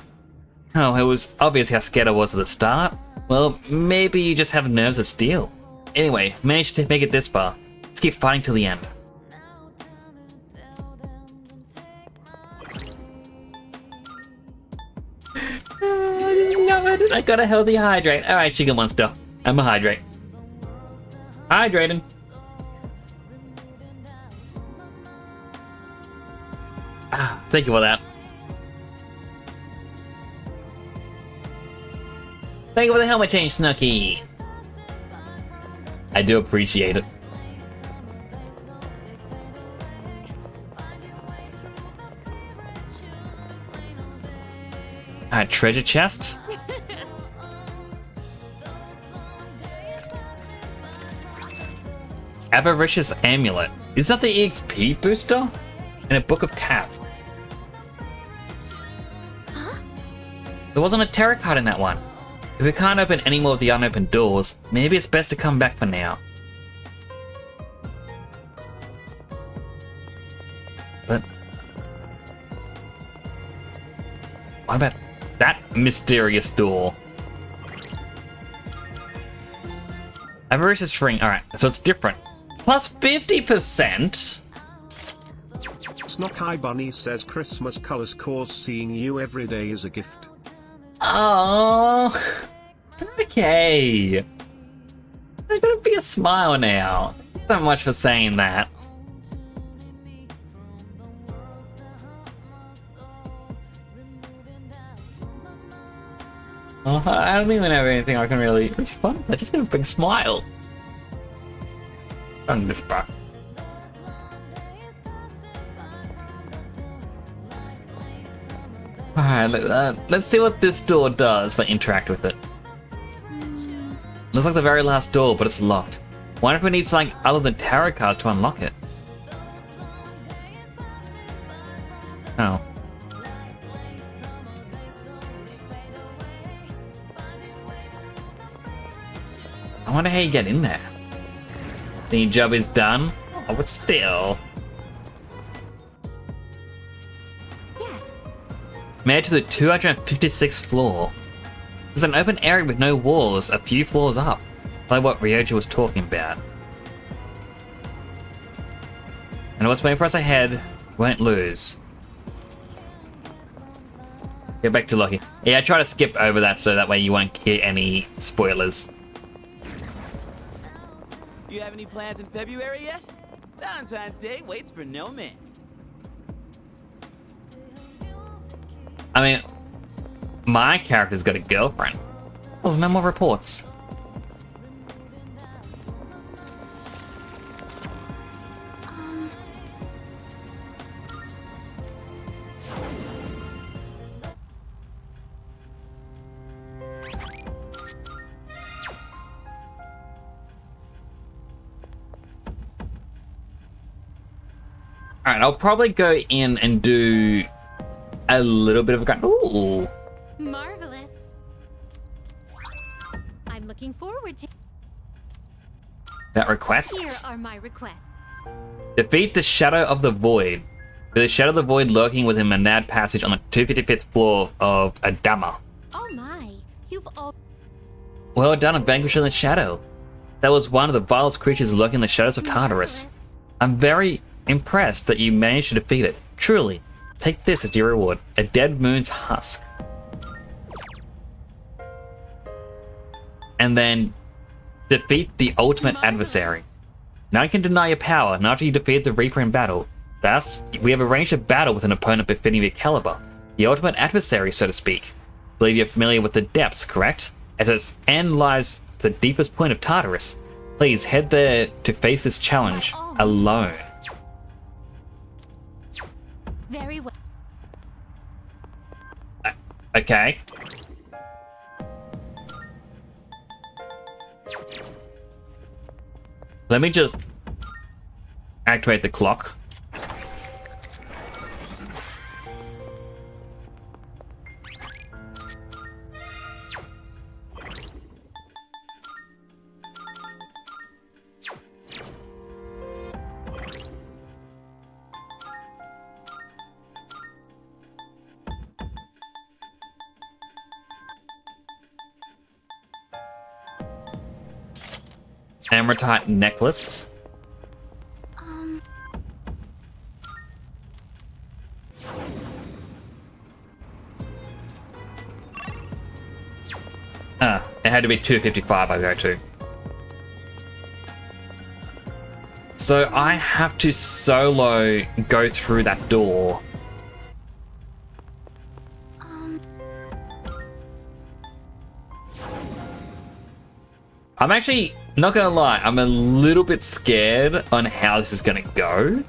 Oh, it was obvious how scared I was at the start. Well, maybe you just have nerves of steel. Anyway, managed to make it this far. Let's keep fighting till the end. I got a healthy hydrate. Alright, Shiga Monster. I'm a hydrate. Hydrating. Ah, thank you for that. Thank you for the helmet change, Snooky. I do appreciate it. Alright, treasure chest. Avaricious Amulet. Is that the EXP booster? And a Book of Tap. Huh? There wasn't a tarot card in that one. If we can't open any more of the unopened doors, maybe it's best to come back for now. But what about that mysterious door? Avaricious Ring. Alright, so it's different. Plus 50%? Snock Bunny says Christmas colors cause seeing you every day is a gift. Oh, okay. There's gonna be a smile now. So much for saying that. Oh, I don't even have anything I can really respond. I just got a big smile. Thunderstruck. Alright, let's see what this door does if I interact with it. Looks like the very last door, but it's locked. Wonder if we need something other than tarot cards to unlock it. Oh. I wonder how you get in there. The job is done. Oh, but still. Yes. Made it to the 256th floor. There's an open area with no walls, a few floors up. Like what Ryoja was talking about. And what's waiting for us ahead won't lose. Get back to Loki. Yeah, I try to skip over that so that way you won't get any spoilers. You have any plans in February yet? Valentine's Day waits for no man. I mean, my character's got a girlfriend. There's no more reports. Alright, I'll probably go in and do a little bit of a... Ooh! Marvelous. I'm looking forward to... That requests. Here are my requests. Defeat the Shadow of the Void. With the Shadow of the Void lurking within a mad passage on the 255th floor of Adama. Oh my, you've all... Well done on vanquishing the Shadow. That was one of the vilest creatures lurking in the shadows of Tartarus. I'm very impressed that you managed to defeat it. Truly. Take this as your reward. A dead moon's husk. And then defeat the ultimate adversary. None can deny your power, not after you defeat the Reaper in battle. Thus, we have arranged a battle with an opponent befitting your caliber. The ultimate adversary, so to speak. Believe you're familiar with the depths, correct? As its end lies the deepest point of Tartarus. Please head there to face this challenge alone. Very well. Okay. Let me just activate the clock. Amortite necklace. It had to be 255 I go to. So I have to solo go through that door. I'm actually not gonna lie, I'm a little bit scared on how this is gonna go.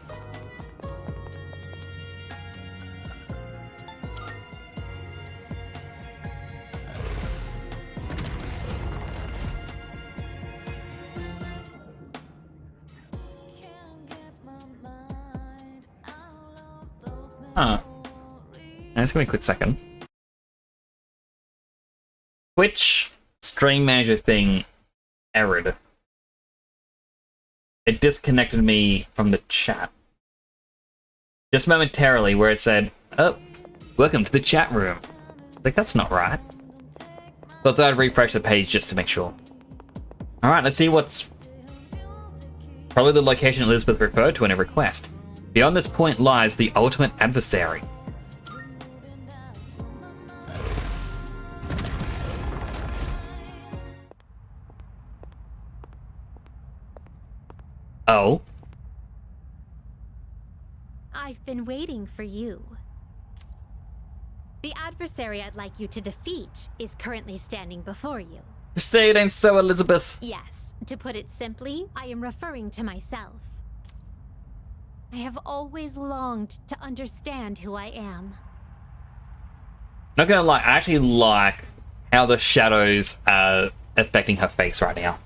Just give me a quick second. Twitch stream manager thing errored. It disconnected me from the chat. Just momentarily, where it said, "Oh, welcome to the chat room." Like, that's not right. So I thought I'd refresh the page just to make sure. Alright, let's see what's... Probably the location Elizabeth referred to in her request. Beyond this point lies the ultimate adversary. Oh. I've been waiting for you. The adversary I'd like you to defeat is currently standing before you. Say it ain't so, Elizabeth. Yes, to put it simply, I am referring to myself. I have always longed to understand who I am. Not gonna lie, I actually like how the shadows are affecting her face right now.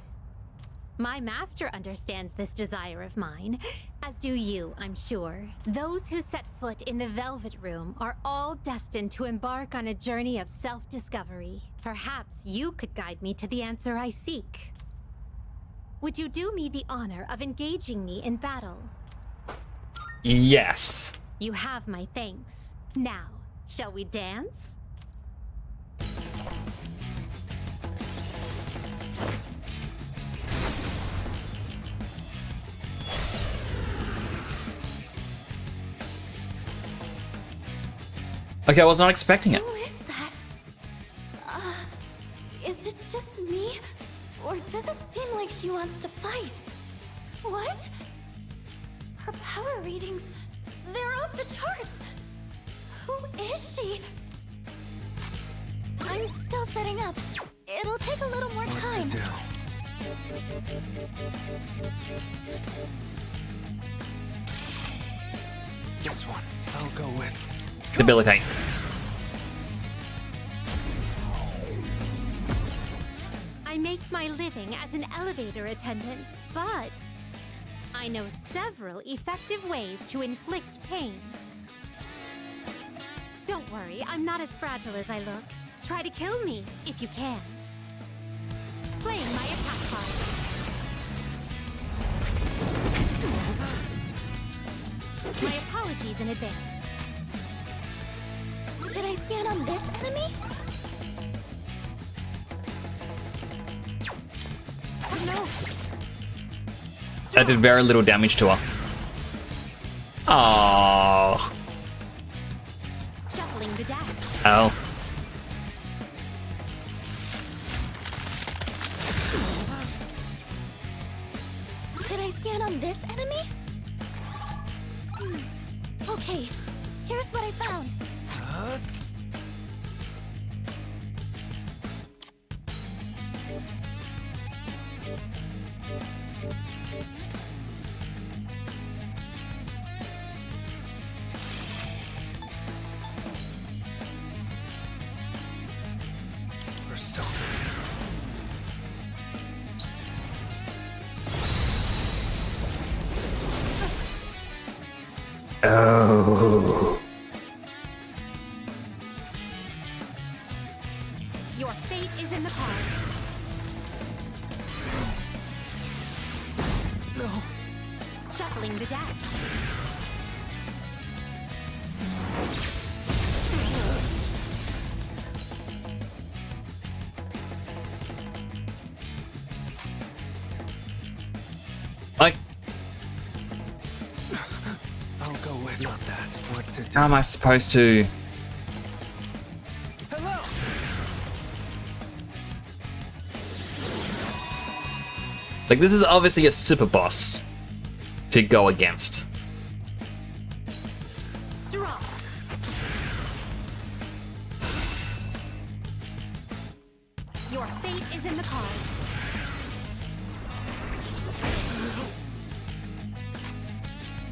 My master understands this desire of mine, as do you, I'm sure. Those who set foot in the Velvet Room are all destined to embark on a journey of self-discovery. Perhaps you could guide me to the answer I seek. Would you do me the honor of engaging me in battle? Yes. You have my thanks. Now, shall we dance? Okay, I was not expecting it. Who is that? Is it just me? Or does it seem like she wants to fight? What? Her power readings, they're off the charts. Who is she? I'm still setting up. It'll take a little more time. This one, I'll go with. Debilitate. I make my living as an elevator attendant, but I know several effective ways to inflict pain. Don't worry, I'm not as fragile as I look. Try to kill me if you can. Playing my attack card. My apologies in advance. Should I scan on this enemy? Oh no. That did very little damage to her. Oh. Shuffling the deck. Oh. Should I scan on this enemy? Okay, here's what I found. Persona. Oh. Your fate is in the cards. No. Shuffling the deck. Like, I'll go with not that. What to do? how am I supposed to? Hello. Like, this is obviously a super boss to go against. Draw. Your fate is in the cards.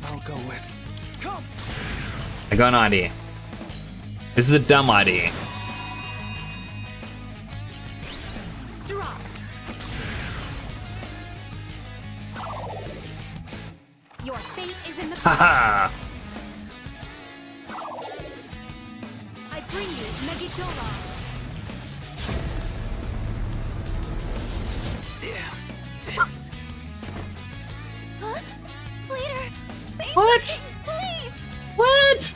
I'll go with. Come. I got an idea. This is a dumb idea. Draw. Your fate is in the cards. Haha! I bring you Megidora. Huh? Leader, say What? something, please! What?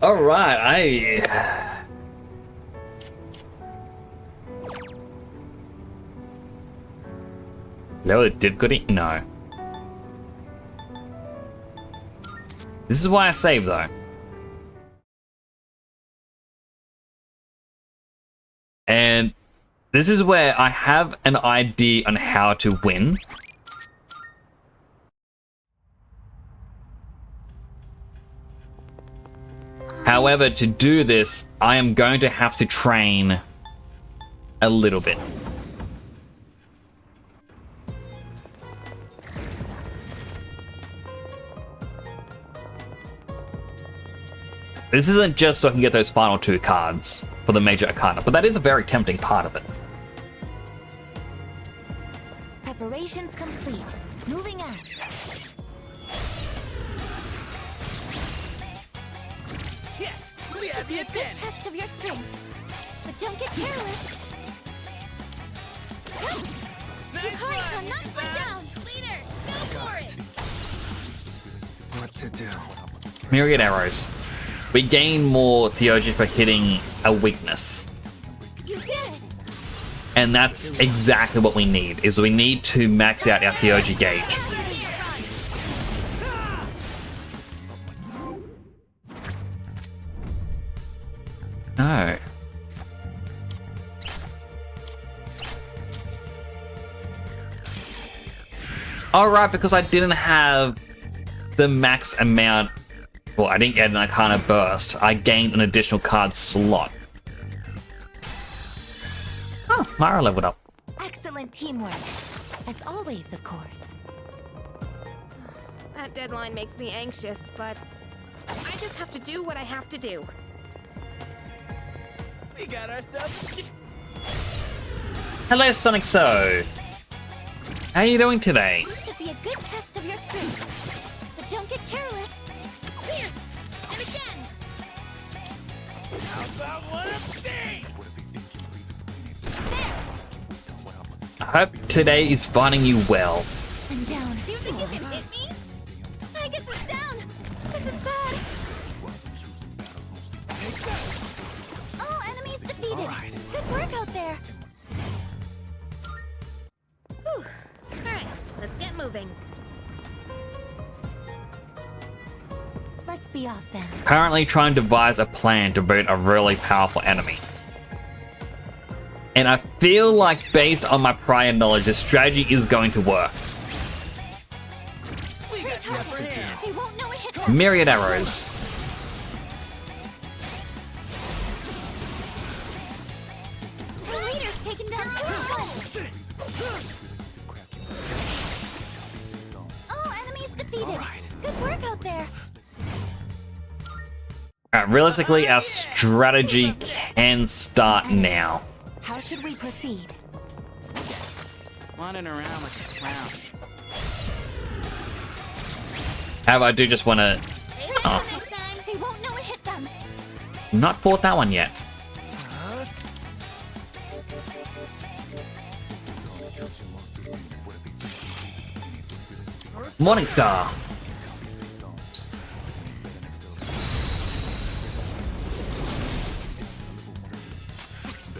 Alright, No, it did good. No. This is why I save, though. And this is where I have an idea on how to win. However, to do this, I am going to have to train a little bit. This isn't just so I can get those final 2 cards for the Major Arcana, but that is a very tempting part of it. Preparations complete. Moving out. Yes, we This have should be the a good advantage. test of your strength. But don't get careless. Yukari-kun, not put down! Leader, go for it! What to do? Myriad Arrows. We gain more Theurgy for hitting a weakness. You did it! And that's exactly what we need, is we need to max out our Theurgy gauge. No. Alright, because I didn't have the max amount. Well, I didn't get an Arcana Burst. I gained an additional card slot. Oh, Mara leveled up. Excellent teamwork. As always, of course. That deadline makes me anxious, but I just have to do what I have to do. We got ourselves. Hello, Sonic So. How are you doing today? This should be a good test of your strength. But don't get careless. Fierce! And again! How's that one of these? I hope today is finding you well. I'm down. Do you think you can hit me? I get this down. This is bad. All enemies defeated. Good work out there. Whew. Alright, let's get moving. Let's be off then. Apparently trying to devise a plan to beat a really powerful enemy. And I feel like based on my prior knowledge, this strategy is going to work. We got the upper hand. They won't know it hit them. Myriad arrows. The leader's taken down 2 skulls. All enemies defeated. Good work out there. Alright, realistically, our strategy can start now. How should we proceed? Running around like a clown. However, I do just want to Next time, they won't know it hit them. not fought that one yet. Morningstar.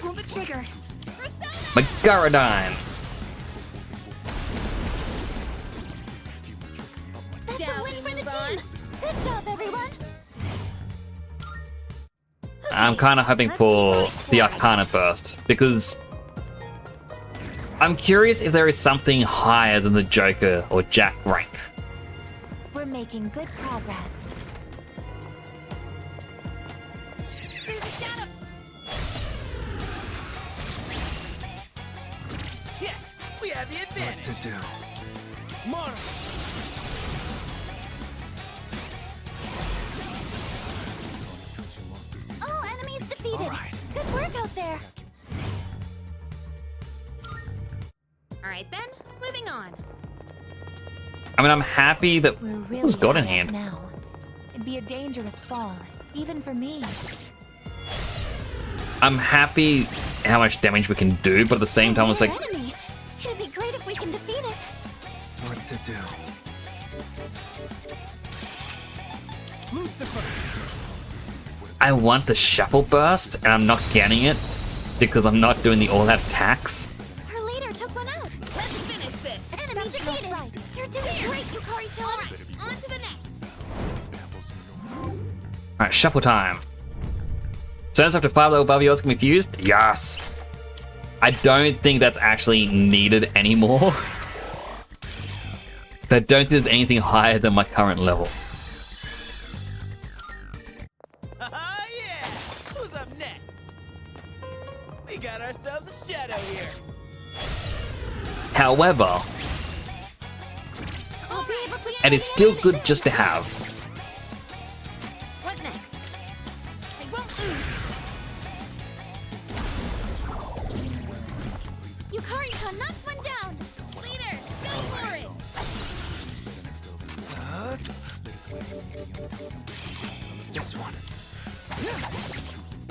Pull the trigger. Megarodon. That's a win for the team. Good job, everyone. I'm kind of hoping for the Arcana first, because I'm curious if there is something higher than the Joker or Jack rank. We're making good progress. There's a shadow. Yes, we have the advantage. What to do? Mara. All enemies defeated. Good work out there. Alright then, moving on. I mean, I'm happy that We're really who's got in high up hand. now. It'd be a dangerous fall, even for me. I'm happy how much damage we can do, but at the same time, it's like, Another enemy. It'd be great if we can defeat it. What to do? Lucifer. I want the Shuffle Burst, and I'm not getting it because I'm not doing the all-out attacks. Her leader took one out. Let's finish this. Enemy defeated. You're doing great, Yukari-chan. Alright, on to the next. Alright, shuffle time. Turns up to 5 level above yours can be fused? Yes! I don't think that's actually needed anymore. I don't think there's anything higher than my current level. Yeah! Who's up next? We got ourselves a shadow here. However, I'll be able to. it is still good just to have. What next? I won't lose. Yukari-chan knocked one down. Leader, go for it. This one.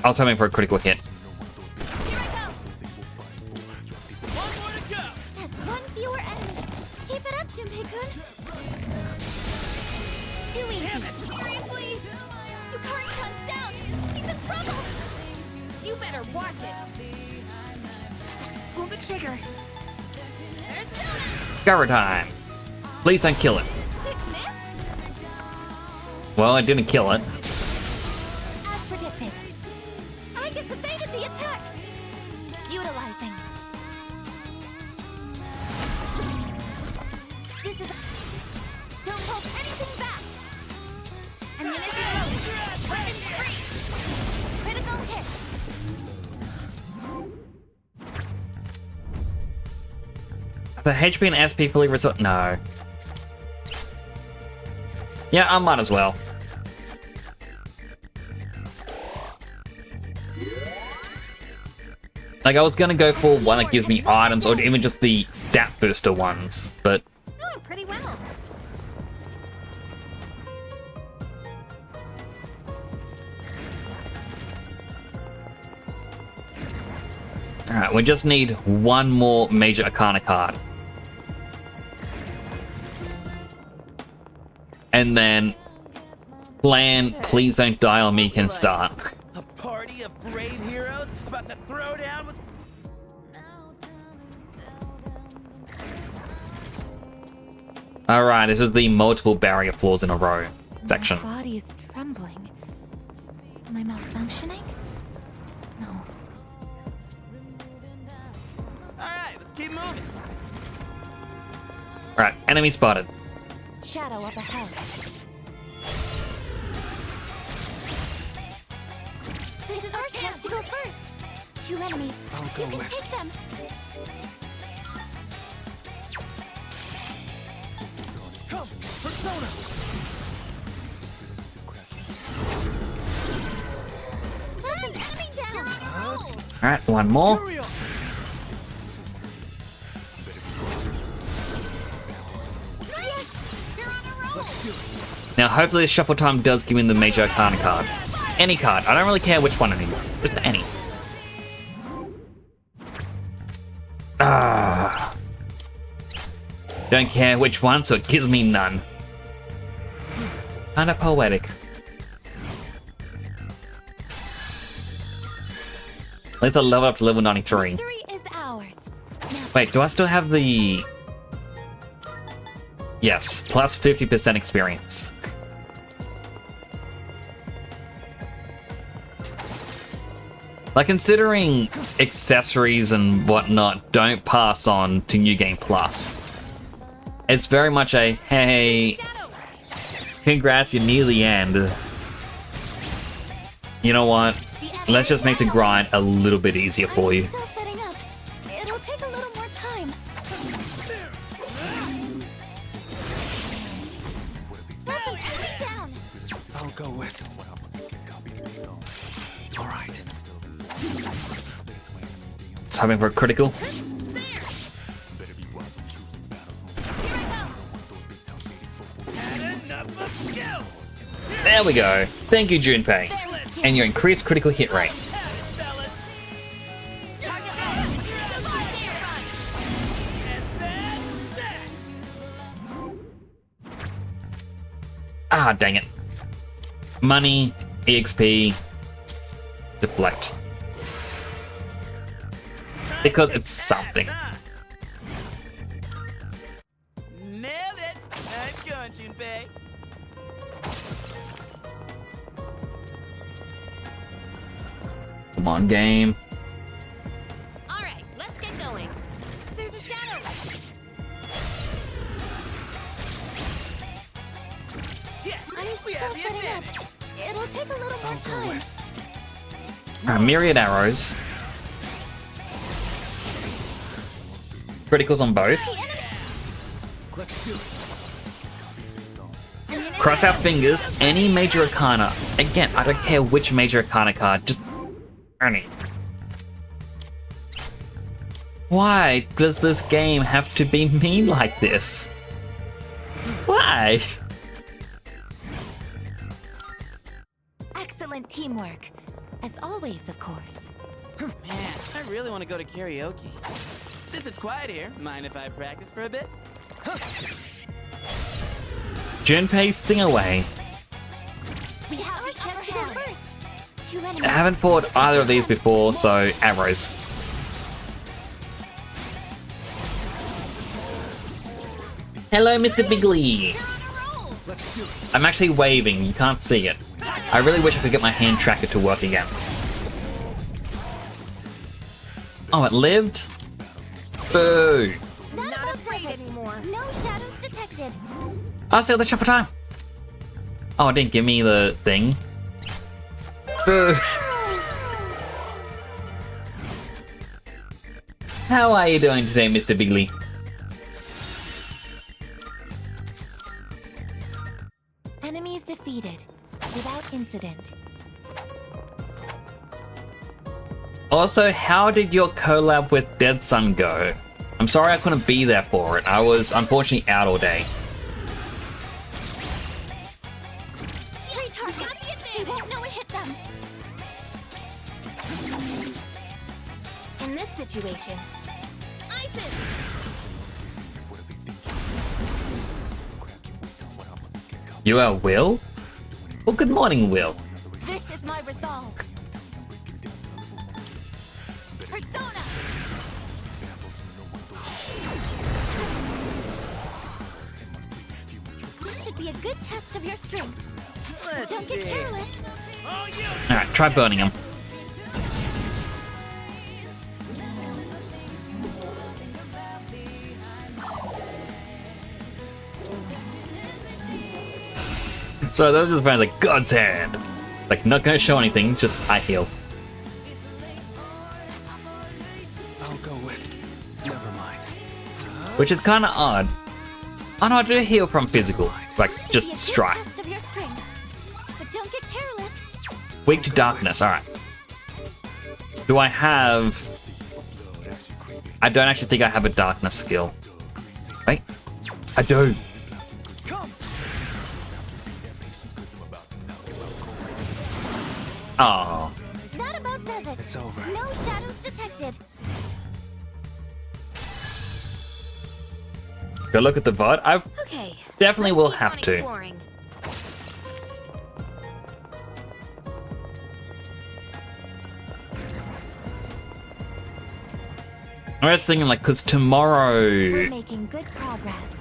I was hoping for a critical hit. Here I go. One more to go. That's one fewer enemy. Keep it up, Junpei-kun. Too easy. Seriously? Yukari-chan's down. She's in trouble. You better watch it. Pull the trigger. There's Sona. Gara time. Please don't kill it. Quick miss. Well, I didn't kill it. As predicted. Vegas evaded the attack! Utilizing. This is... Don't hold anything back! Ammunition loaded! Weapons free! Critical hit! The HP and SP fully resort. No. Yeah, I might as well. Like, I was gonna go for one that gives me items, or even just the stat booster ones, but... Doing pretty well. Alright, we just need one more major Arcana card. And then... Plan, please don't die on me can start. A party of brave heroes about to throw down with... Alright, this is the multiple barrier floors in a row section. My body is trembling. Am I malfunctioning? No. Alright, let's keep moving. Alright, enemy spotted. Shadow up ahead. This is our chance to go first! 2 enemies. You can take them! Come, Persona! That's an enemy down! You're on a roll! Alright, one more. Furio! Yes! You're on a roll! Now, hopefully this shuffle time does give me the major Arcana card. Any card. I don't really care which one anymore. Just any. Ah. Don't care which one, so it gives me none. Kinda poetic. At least I level up to level 93. Victory is ours. Now, Wait, do I still have the... Yes, plus 50% experience. Like, considering accessories and whatnot don't pass on to New Game Plus, it's very much a, hey, congrats, you're near the end. You know what? Let's just make the grind a little bit easier for you. Still setting up. It'll take a little more time. That's an enemy down! I'll go with. All right. It's hoping for a critical. There we go. Thank you, Junpei. And your increased critical hit rate. Ah, dang it. Money, EXP, deflect. Because it's something. Nailed it! Nice going, Junpei. Come on, game. Alright, let's get going. There's a shadow! Yes, I'm we still have the setting advantage. up. It'll take a little more time. Myriad arrows. Criticals on both. Cross our fingers. Any major arcana. Again, I don't care which major arcana card. Just any. Why does this game have to be mean like this? Why? excellent teamwork. As always, of course. Man, I really want to go to karaoke. Since it's quiet here, mind if I practice for a bit? Junpei, sing away. We have the chance to go first. 2 enemies. I haven't fought either of these before, so arrows. Hello, Mr. Bigley. I'm actually waving, you can't see it. I really wish I could get my hand tracker to work again. Oh, it lived? Boo. Not afraid anymore. No shadows detected. I'll steal the shuffle time. Oh, it didn't give me the thing. Boo. How are you doing today, Mr. Bigley? Enemies defeated. Without incident. Also, how did your collab with Dead Sun go? I'm sorry I couldn't be there for it. I was unfortunately out all day. Retard, gotta get there. They won't know it hit them. In this situation, Isis! You are Will? Well, good morning, Will. This is my resolve. Persona! This should be a good test of your strength. Don't get careless. Alright, try burning him. So those are the fans like God's hand. Like not gonna show anything, it's just I heal. I'll go with. Never mind. Which is kinda odd. Oh no, I do heal from physical. Like This should be a just good strike. test of your strength. But don't get careless. Weak to darkness, alright. Do I have... I don't actually think I have a darkness skill. Wait. I do. Oh. That about does it. It's over. No shadows detected. Go look at the VOD. I okay. definitely will Keep have on to. exploring. I was thinking like, cause tomorrow... We're making good progress.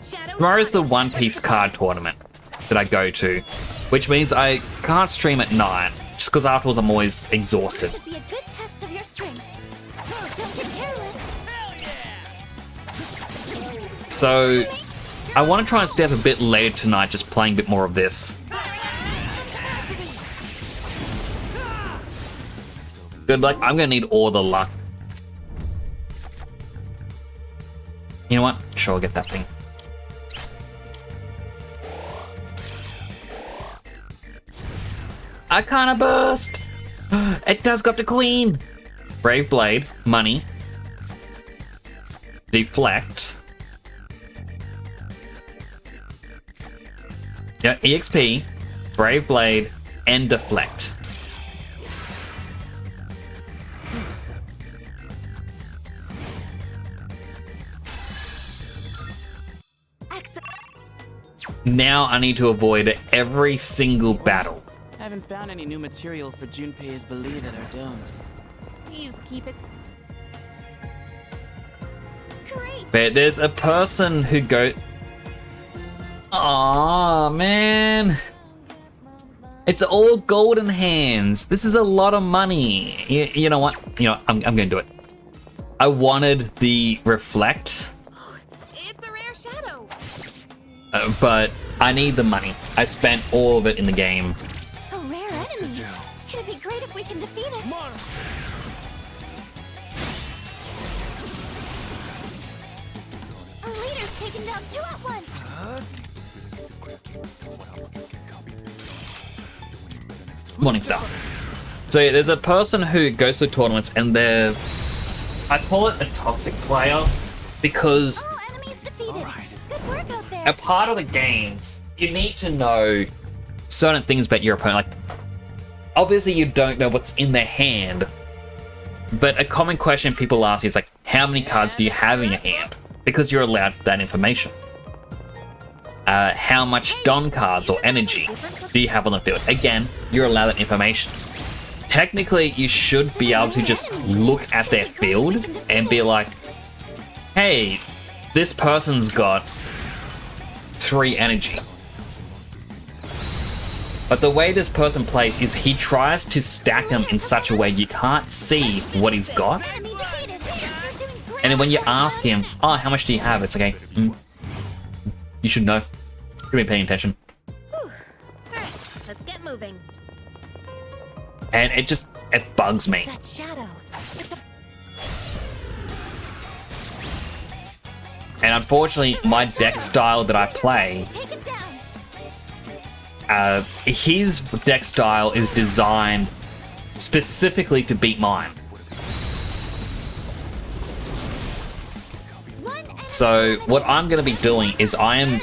Shadows Tomorrow's the spotted. One Piece card tournament that I go to, which means I can't stream at night, just because afterwards I'm always This exhausted. should be a good test of your strength. Oh, don't get careless. So I want to try and stay up a bit later tonight, just playing a bit more of this. Good luck. I'm gonna need all the luck. You know what? Sure, I'll get that thing. Arcana Burst! It does go up to Queen! Brave Blade, money. Deflect. Yeah, EXP, Brave Blade, and Deflect. Now I need to avoid every single battle. Haven't found any new material for Junpei's Believe It or Don't. Please keep it. Great. But there's a person who go... Aw, man. It's all golden hands. This is a lot of money. You know what? You know, I'm gonna do it. I wanted the Reflect, It's a rare shadow. but I need the money. I spent all of it in the game. A rare enemy. It'd be great if we can defeat it. Our leader's taken down two at once. Morning Star. So yeah, there's a person who goes to tournaments and they're... I call it a toxic player because All enemies defeated. Good work out there. a part of the games, you need to know certain things about your opponent. Like, obviously you don't know what's in their hand, but a common question people ask is like, how many cards do you have in your hand? Because you're allowed that information. How much Don cards or energy do you have on the field? Again, you're allowed that information. Technically, you should be able to just look at their field and be like, hey, this person's got 3 energy. But the way this person plays is he tries to stack them in such a way you can't see what he's got. And then when you ask him, oh, how much do you have? It's okay. You should know. You've been paying attention. Alright, let's get moving. And it bugs me. That shadow. It's a... And unfortunately, my deck style that I play, Take it down. his deck style is designed specifically to beat mine. So what I'm going to be doing is I am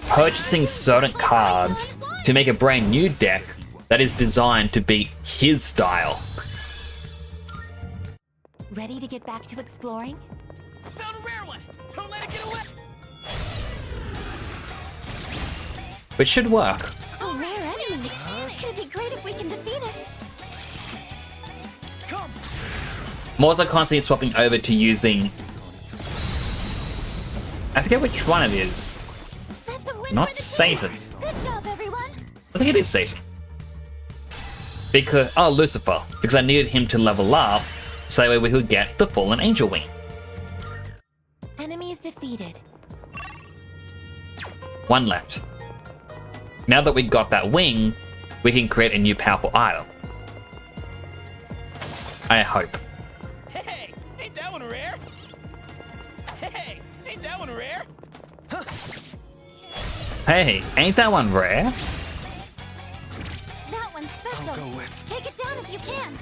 purchasing certain cards to make a brand new deck that is designed to beat his style. Ready to get back to exploring? Found a rare one! Don't let it get away! Which should work. A rare enemy. It'd be great if we can defeat it. Come! I'm also constantly swapping over to using... I forget which one it is. That's a win Not for the Satan. team. Good job, everyone. I think it is Satan. Because... Oh, Lucifer. Because I needed him to level up, so that way we could get the Fallen Angel Wing. Enemies defeated. One left. Now that we got that wing, we can create a new powerful item. I hope. Hey! Ain't that one rare? Hey! Ain't that one rare? Huh. Hey, ain't that one rare? That one's special. I'll go with Take it down if you can.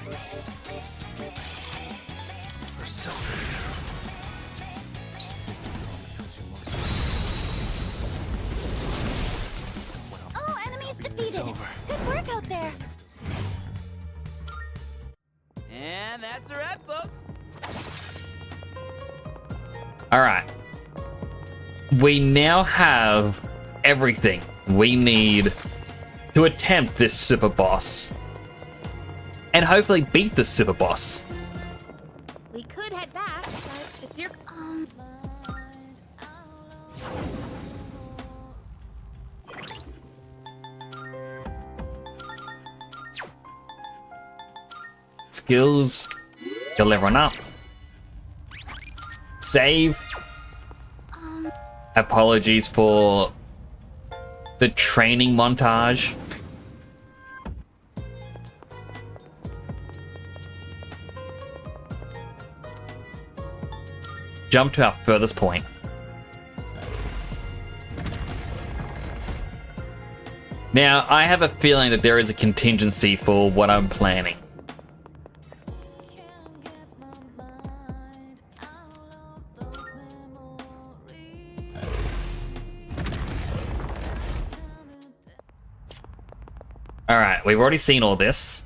Persona. All enemies defeated. over. Good work out there. And that's a wrap, folks. Alright. We now have everything we need to attempt this super boss. And hopefully beat the super boss. We could head back, but it's your... Skills. Heal everyone up. Save. Apologies for the training montage. Jump to our furthest point. Now, I have a feeling that there is a contingency for what I'm planning. Alright, we've already seen all this.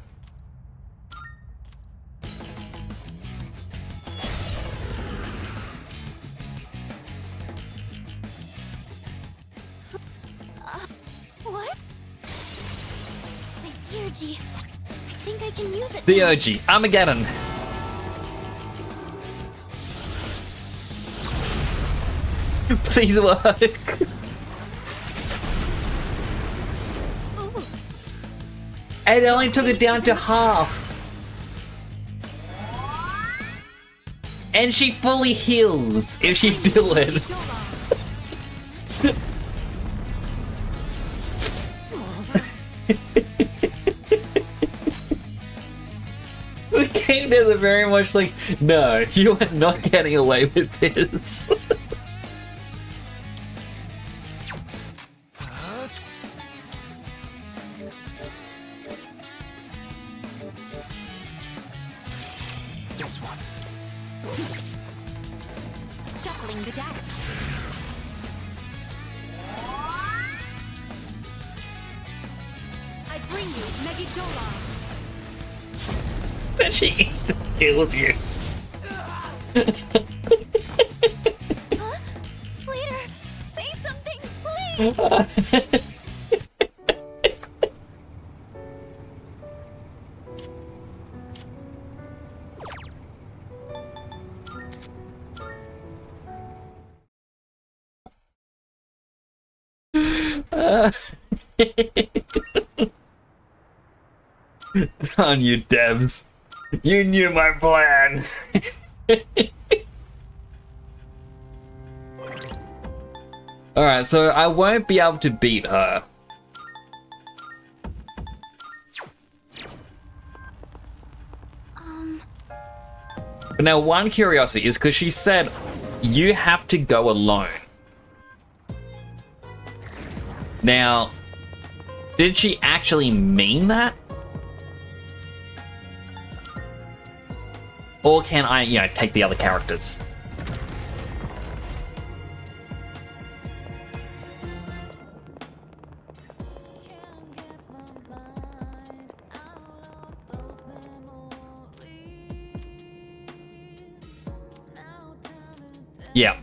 What? My Theurgy. I think I can use it. The OG, Armageddon. Please work. It only took it down to half. And she fully heals if she do it. The game does it very much like, no, you are not getting away with this. This one. Shuffling the deck. I bring you Megidola. Then she instantly kills you. Huh? Leader, say something, please. On you, devs. You knew my plan. Alright, so I won't be able to beat her. But now one curiosity is because she said you have to go alone. Now, did she actually mean that? Or can I, you know, take the other characters? Yeah.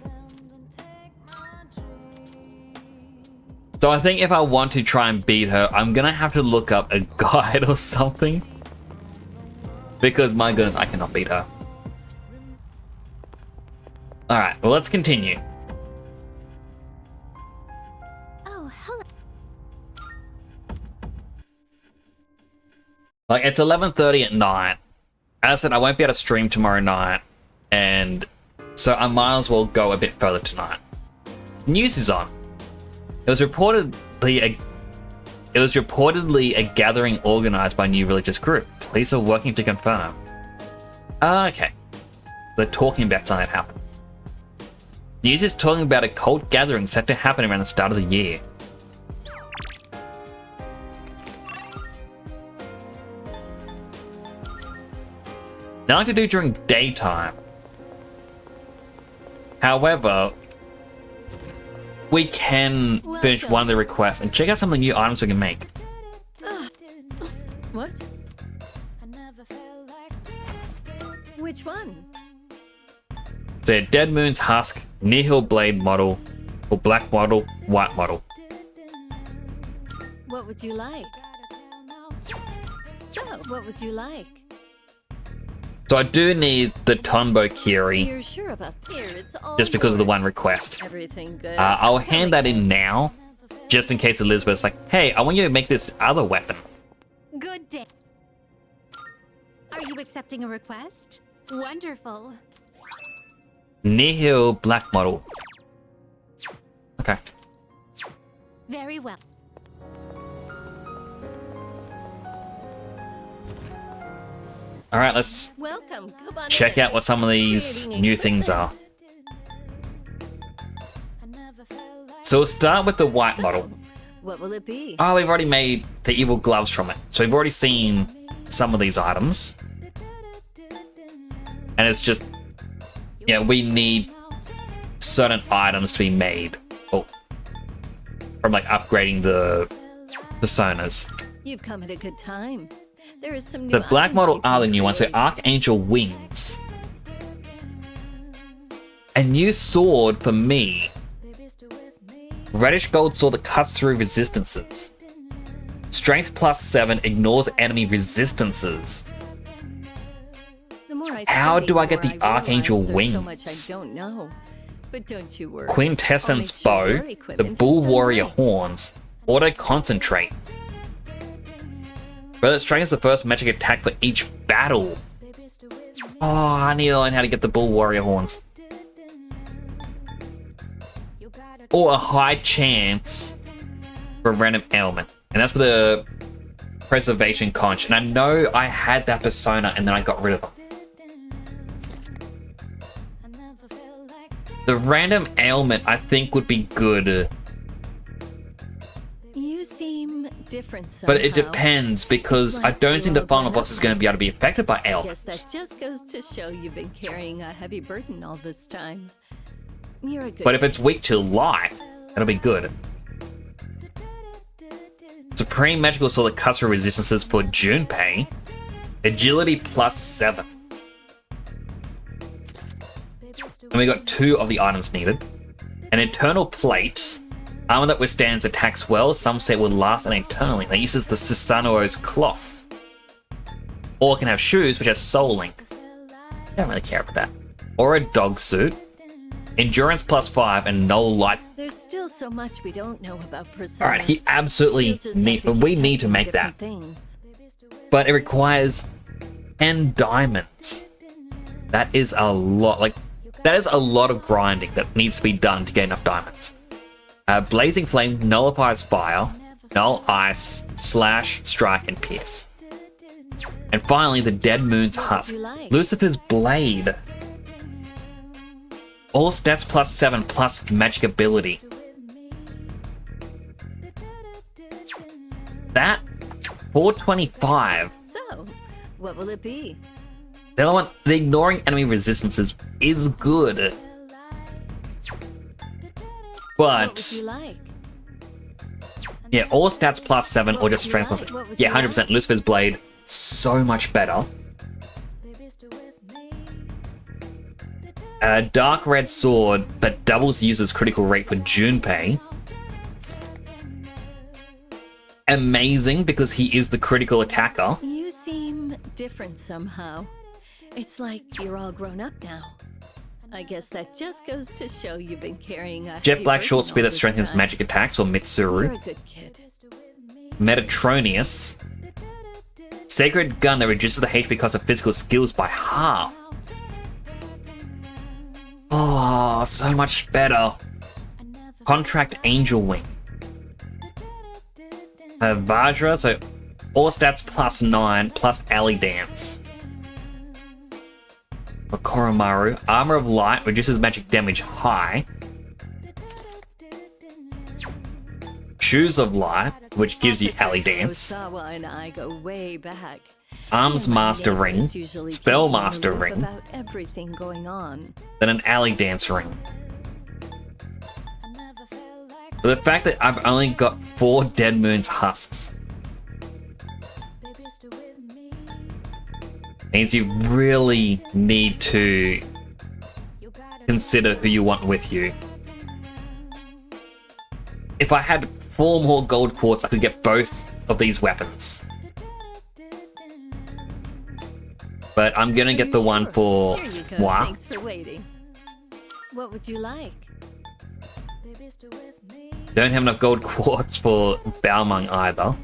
So I think if I want to try and beat her, I'm gonna have to look up a guide or something. Because my goodness, I cannot beat her. Alright, well, let's continue. Oh, hello. Like, it's 11:30 at night. As I said, I won't be able to stream tomorrow night. And so I might as well go a bit further tonight. News is on. It was reportedly a gathering organized by a new religious group. Police are working to confirm. Okay. They're talking about something that happened. News is talking about a cult gathering set to happen around the start of the year. They like to do during daytime. However, we can finish one of the requests and check out some of the new items we can make. What? Which one? So Dead Moon's Husk, Nihil Blade model, or Black model, White model. What would you like? So, what would you like? So I do need the Tonbo Kiri, You're sure about here? It's all just because of the yours. one request. Everything good. I'll hand that in now, just in case Elizabeth's like, hey, I want you to make this other weapon. Good day. Are you accepting a request? Wonderful. Nihil Black model. Okay. Very well. Alright, let's Welcome. Come on check in. out what some of these Creating new things are. So we'll start with the white model. What will it be? Oh, we've already made the evil gloves from it. So we've already seen some of these items. And it's just, yeah, we need certain items to be made. Oh, from like upgrading the personas. You've come at a good time. There is some new The black items model you are the can new ones, so create. Archangel Wings. A new sword for me. Reddish gold sword that cuts through resistances. Strength +7 ignores enemy resistances. The more I How study, do I get more the realize Archangel there's so much wings? I don't know. But don't you worry. Quintessence I'll make sure bow, your the equipment is bull done warrior right. horns, auto concentrate. Further strength is the first magic attack for each battle. Oh, I need to learn how to get the bull warrior horns. Or a high chance for a random ailment. And that's with the preservation conch. And I know I had that persona and then I got rid of them. The random ailment I think would be good. You seem different somehow. But it depends because It's I like don't you think the all final grown boss is up going to be able to be affected by I guess ailments. that just goes to show you've been carrying a heavy burden all this time. You're a good But if it's weak to light, it'll be good. Supreme magical sword that cuts through resistances for Junpei. Agility +7. And we got 2 of the items needed. An eternal plate. Armor that withstands attacks well. Some say it will last an eternally. That uses the Susanoo's cloth. Or it can have shoes which have soul link. I don't really care about that. Or a dog suit. Endurance +5 and no light. There's still so much we don't know about personas. Alright, he absolutely You'll just have need. to keep We need to testing make that. different things. but it requires 10 diamonds. That is a lot. Like, that is a lot of grinding that needs to be done to get enough diamonds. Blazing Flame nullifies fire, null ice, slash, strike, and pierce. And finally, the Dead Moon's Husk. Lucifer's Blade. All stats plus 7 plus magic ability. That 425. So, what will it be? The other one, the ignoring enemy resistances is good. What But would you like? yeah, all stats plus 7 or just strength plus. Yeah, 100%. Lucifer's Blade, so much better. Dark Red Sword that doubles the user's critical rate for Junpei. Amazing because he is the critical attacker. You seem different somehow. It's like you're all grown up now. I guess that just goes to show you've been carrying a Jet heavy Black burden Short Spear all that this strengthens time. magic attacks or You're Mitsuru. a good kid. Metatronius. Sacred Gun that reduces the HP cost of physical skills by half. Oh, so much better. Contract Angel Wing. Vajra, so all stats plus 9 plus Alley Dance. For Koromaru, Armor of Light reduces magic damage high. Shoes of Light, which gives you Alley Dance. Osawa and I go way back. Arms Me and my Master Ring, neighbors usually Spell keep me in the Master loop Ring, about everything going on. then an Alley Dance Ring. But the fact that I've only got 4 Dead Moon's Husks means you really need to consider who you want with you. If I had 4 more gold quartz, I could get both of these weapons. But I'm gonna get the one for Here you go. moi. Thanks for waiting. What would you like? Don't have enough gold quartz for Baomang either.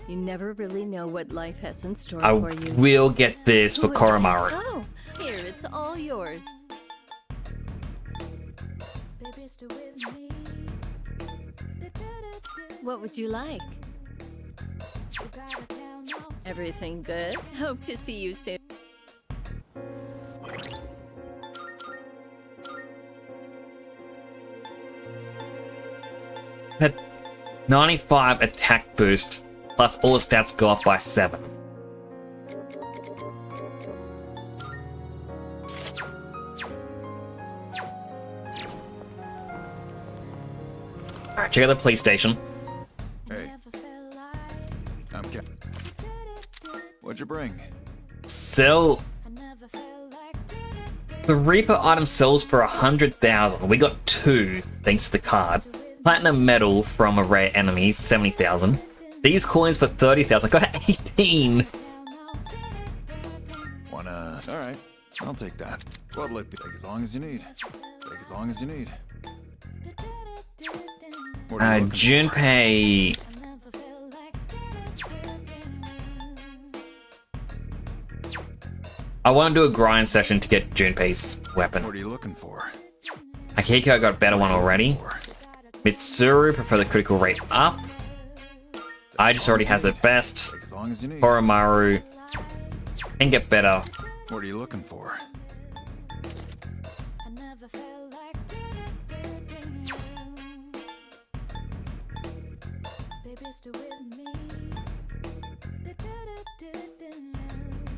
You never really know what life has in store I for you. will get this for Who would you guess Koromaru. so? Here, it's all yours. What would you like? Everything good? Hope to see you soon. Had 95 attack boost, plus all the stats go up by 7. Alright, check out the police station. Hey. I'm Captain. What'd you bring? Sell. The Reaper item sells for 100,000. We got 2 thanks to the card. Platinum medal from a rare enemy, 70,000. These coins for 30,000. I got 18. Alright, I'll take that. What will it be? Take as long as you need. Take as long as you need. What are you looking for? Junpei. I want to do a grind session to get Junpei's weapon. What are you looking for? Akihiko, I got a better one already. Mitsuru, prefer the critical rate up. I just already has it best. Take as long as you need. Koromaru can get better. What are you looking for?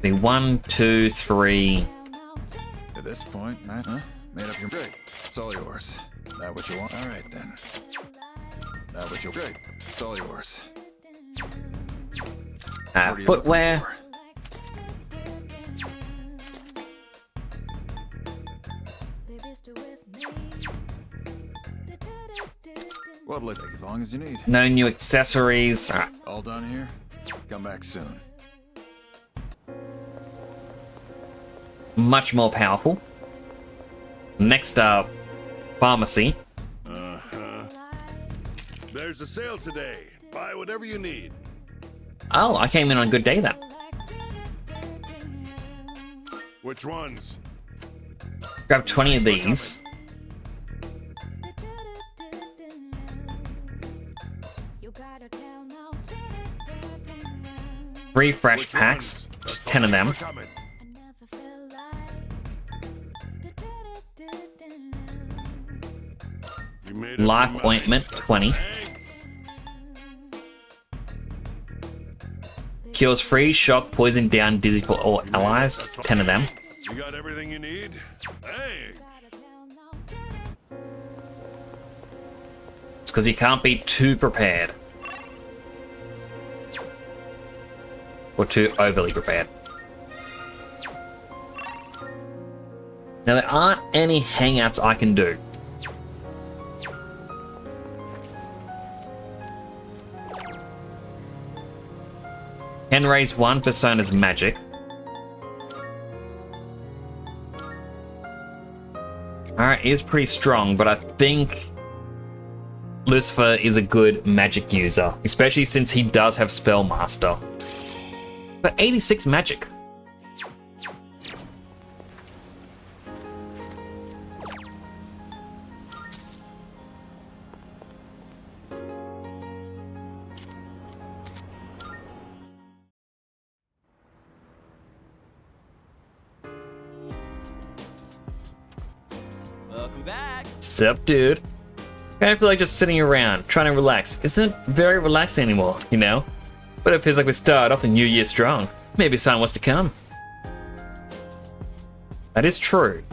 The 1, 2, 3. At this point, Matt, huh? Made up your break. It's all yours. That what you want? All right then. That what you great. It's all yours. What are you looking Footwear. for? What will it take as long as you need? No new accessories. Alright. All done here? Come back soon. Much more powerful. Next up, pharmacy. There's a sale today. Buy whatever you need. Oh, I came in on a good day then. Which ones? Grab 20 of these. Refresh packs, just 10 of them. Life ointment, 20. Cures freeze, shock, poison, down, dizzy for all allies, 10 of them. You got everything you need? Thanks. It's because you can't be too prepared. Or too overly prepared. Now there aren't any hangouts I can do. Can raise one persona's magic. Alright, he is pretty strong, but I think Lucifer is a good magic user, especially since he does have Spellmaster. But 86 magic. Welcome back. Sup, dude? I feel like just sitting around, trying to relax. Isn't very relaxing anymore, you know? But it feels like we started off the new year strong. Maybe something was to come. That is true.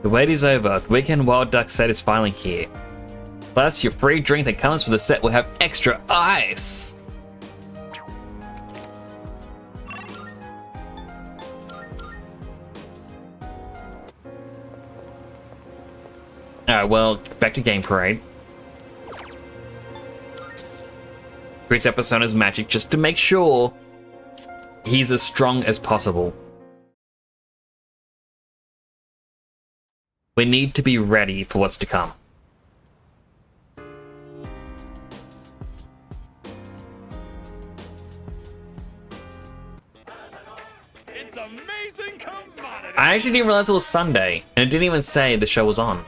The wait is over. The Weekend Wild Duck set is finally here. Plus, your free drink that comes with the set will have extra ice. Alright, well, back to Game Parade. Increase our persona's magic just to make sure he's as strong as possible. We need to be ready for what's to come. It's amazing commodity. I actually didn't realize it was Sunday, and it didn't even say the show was on.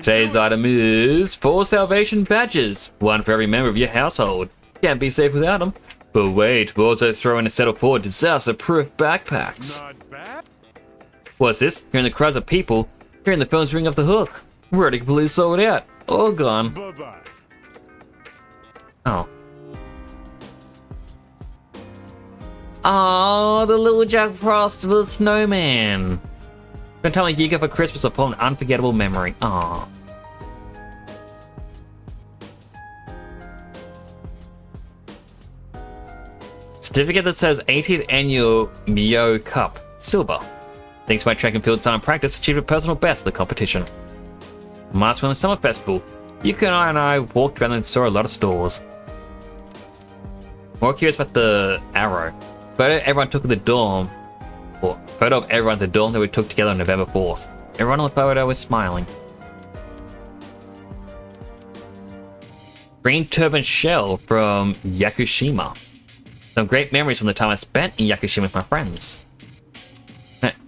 Today's item is 4 salvation badges, 1 for every member of your household. Can't be safe without them. But wait, we'll also throw in a set of 4 disaster-proof backpacks. Not bad. What's this? Hearing the cries of people, hearing the phones ring off the hook. We're already completely sold out. All gone. Bye-bye. Oh. Oh, the little Jack Frost the snowman. Don't tell me you got for Christmas a full and unforgettable memory. Aww. Certificate that says 18th Annual Mio Cup, Silver. Thanks to my track and field time practice, achieved a personal best at the competition. Last Film Summer Festival. Yuka and I walked around and saw a lot of stores. More curious about the arrow. Photo everyone took at the dorm. Or photo of everyone at the dorm that we took together on November 4th. Everyone on the photo was smiling. Green Turban Shell from Yakushima. Some great memories from the time I spent in Yakushima with my friends.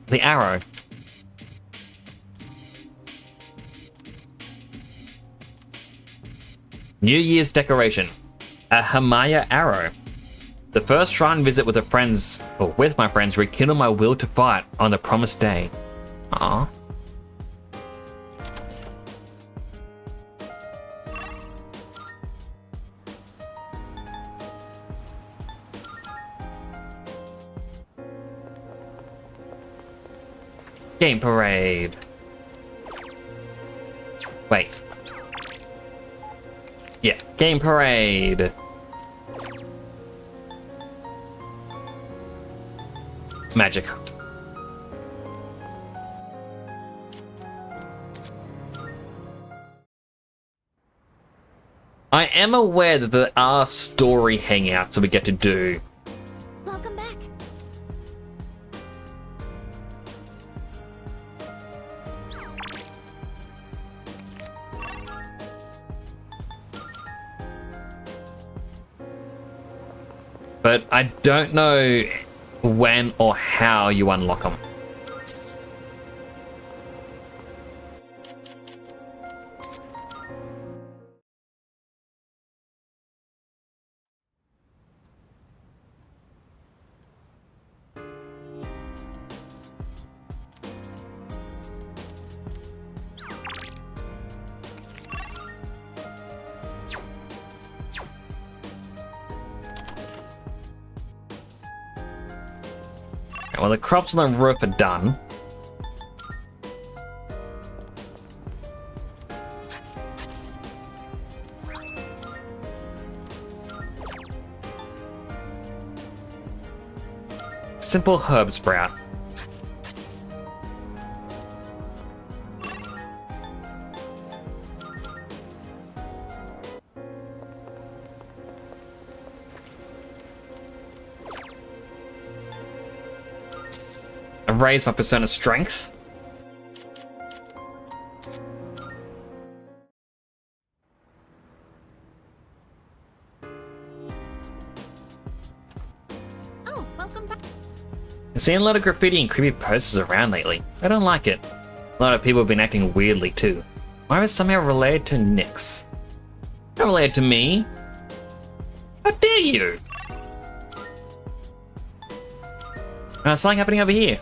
The arrow. New Year's decoration. A Hamaya arrow. The first shrine visit with my friends rekindled my will to fight on the promised day. Aww. Game Parade. Wait. Yeah, Game Parade. Magic. I am aware that there are story hangouts that we get to do. Welcome back. But I don't know when or how you unlock them. Well, the crops on the roof are done. Simple herb sprout. Raise my persona strength. Oh, welcome back. I've seen a lot of graffiti and creepy posters around lately. I don't like it. A lot of people have been acting weirdly too. Why is somehow related to Nyx? Not related to me. How dare you? Something happening over here.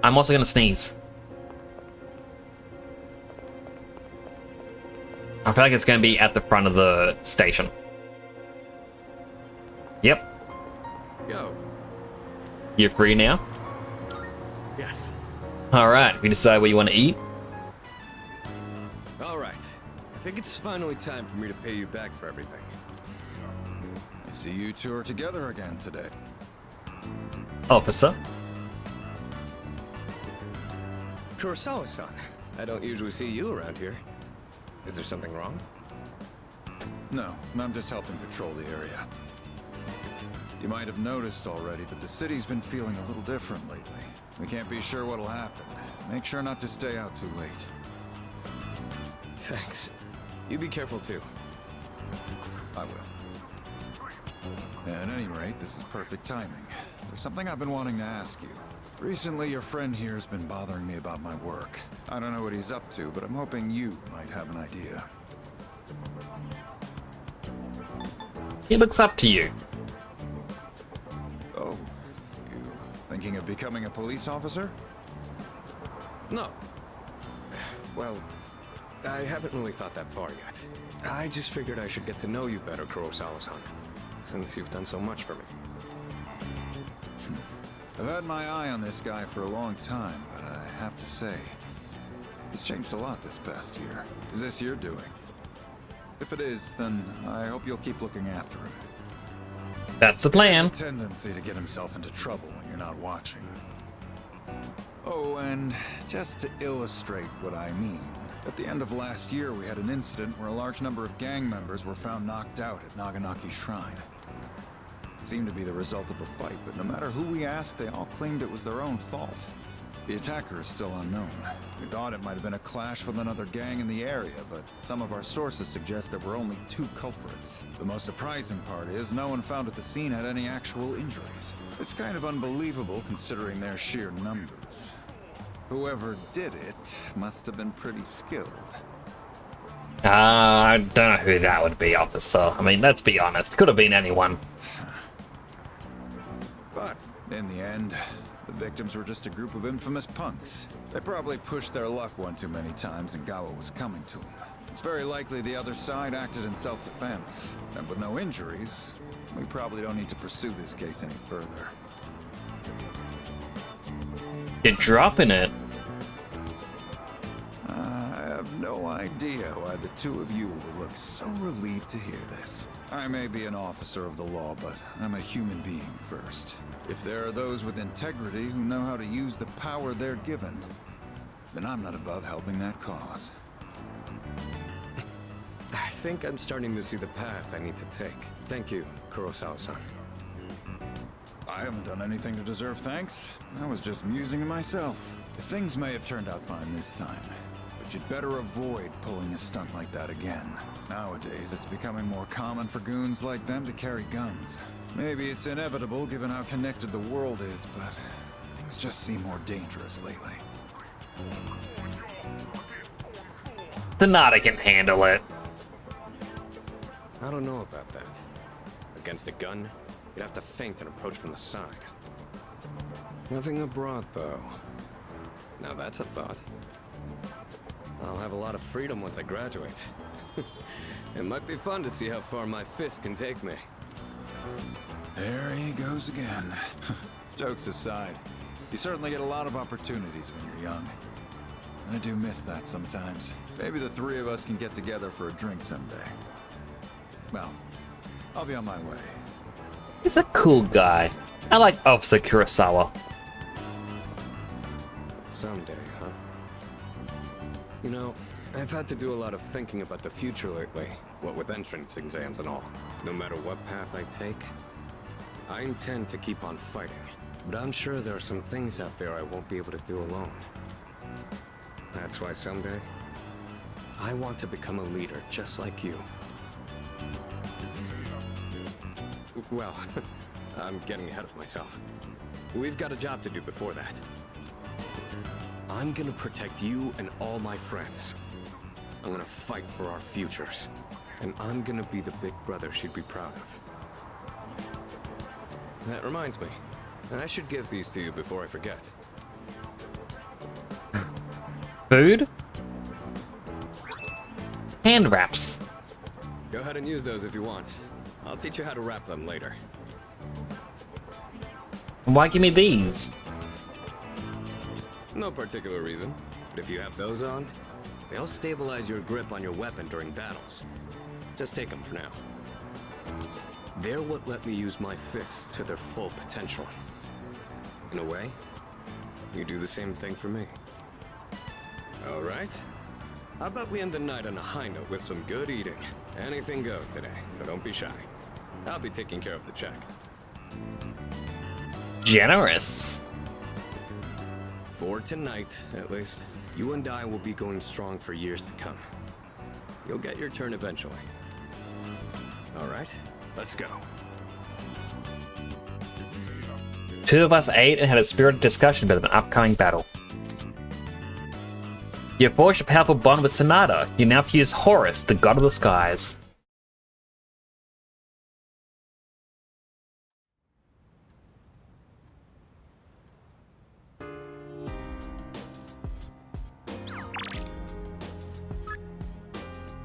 I'm also gonna sneeze. I feel like it's gonna be at the front of the station. Yep. Yo. You're free now? Yes. Alright, we decide what you want to eat? Alright. I think it's finally time for me to pay you back for everything. I see you two are together again today. Officer? Kurosawa-san, I don't usually see you around here. Is there something wrong? No, I'm just helping patrol the area. You might have noticed already, but the city's been feeling a little different lately. We can't be sure what'll happen. Make sure not to stay out too late. Thanks. You be careful too. I will. At any rate, this is perfect timing. There's something I've been wanting to ask you. Recently, your friend here has been bothering me about my work. I don't know what he's up to, but I'm hoping you might have an idea. He looks up to you. Oh, you thinking of becoming a police officer? No. Well, I haven't really thought that far yet. I just figured I should get to know you better, Kurosawa-san, since you've done so much for me. I've had my eye on this guy for a long time, but I have to say, he's changed a lot this past year. Is this your doing? If it is, then I hope you'll keep looking after him. That's the plan. He has a tendency to get himself into trouble when you're not watching. Oh, and just to illustrate what I mean, at the end of last year we had an incident where a large number of gang members were found knocked out at Naganaki Shrine. It seemed to be the result of a fight, but no matter who we asked, they all claimed it was their own fault. The attacker is still unknown. We thought it might have been a clash with another gang in the area, but some of our sources suggest there were only 2 culprits. The most surprising part is no one found at the scene had any actual injuries. It's kind of unbelievable considering their sheer numbers. Whoever did it must have been pretty skilled. I don't know who that would be, officer. I mean, let's be honest. Could have been anyone. But in the end, the victims were just a group of infamous punks. They probably pushed their luck one too many times and got what was coming to them. It's very likely the other side acted in self-defense. And with no injuries, we probably don't need to pursue this case any further. You're dropping it. I have no idea why the two of you will look so relieved to hear this. I may be an officer of the law, but I'm a human being first. If there are those with integrity who know how to use the power they're given, then I'm not above helping that cause. think I'm starting to see the path I need to take. Thank you, Kurosawa-san. I haven't done anything to deserve thanks. I was just musing to myself. Things may have turned out fine this time, but you'd better avoid pulling a stunt like that again. Nowadays, it's becoming more common for goons like them to carry guns. Maybe it's inevitable given how connected the world is, but things just seem more dangerous lately. Sonata can handle it. I don't know about that. Against a gun, you'd have to feint and approach from the side. Nothing abroad, though. Now that's a thought. I'll have a lot of freedom once I graduate. It might be fun to see how far my fist can take me. There he goes again. Jokes aside, you certainly get a lot of opportunities when you're young. I do miss that sometimes. Maybe the three of us can get together for a drink someday. Well, I'll be on my way. He's a cool guy. I like Officer Kurosawa. Someday, huh? You know, I've had to do a lot of thinking about the future lately, what with entrance exams and all. No matter what path I take, I intend to keep on fighting. But I'm sure there are some things out there I won't be able to do alone. That's why someday, I want to become a leader just like you. Well, I'm getting ahead of myself. We've got a job to do before that. I'm gonna protect you and all my friends. I'm gonna fight for our futures. And I'm gonna be the big brother she'd be proud of. That reminds me, I should give these to you before I forget. Food? Hand wraps. Go ahead and use those if you want. I'll teach you how to wrap them later. Why give me these? No particular reason, but if you have those on, they'll stabilize your grip on your weapon during battles. Just take them for now. They're what let me use my fists to their full potential. In a way, you do the same thing for me. All right? How about we end the night on a high note with some good eating? Anything goes today, so don't be shy. I'll be taking care of the check. Generous. For tonight, at least, you and I will be going strong for years to come. You'll get your turn eventually. All right, let's go. Two of us ate and had a spirited discussion about an upcoming battle. You forged a powerful bond with Sonata. You now fuse Horus, the god of the skies.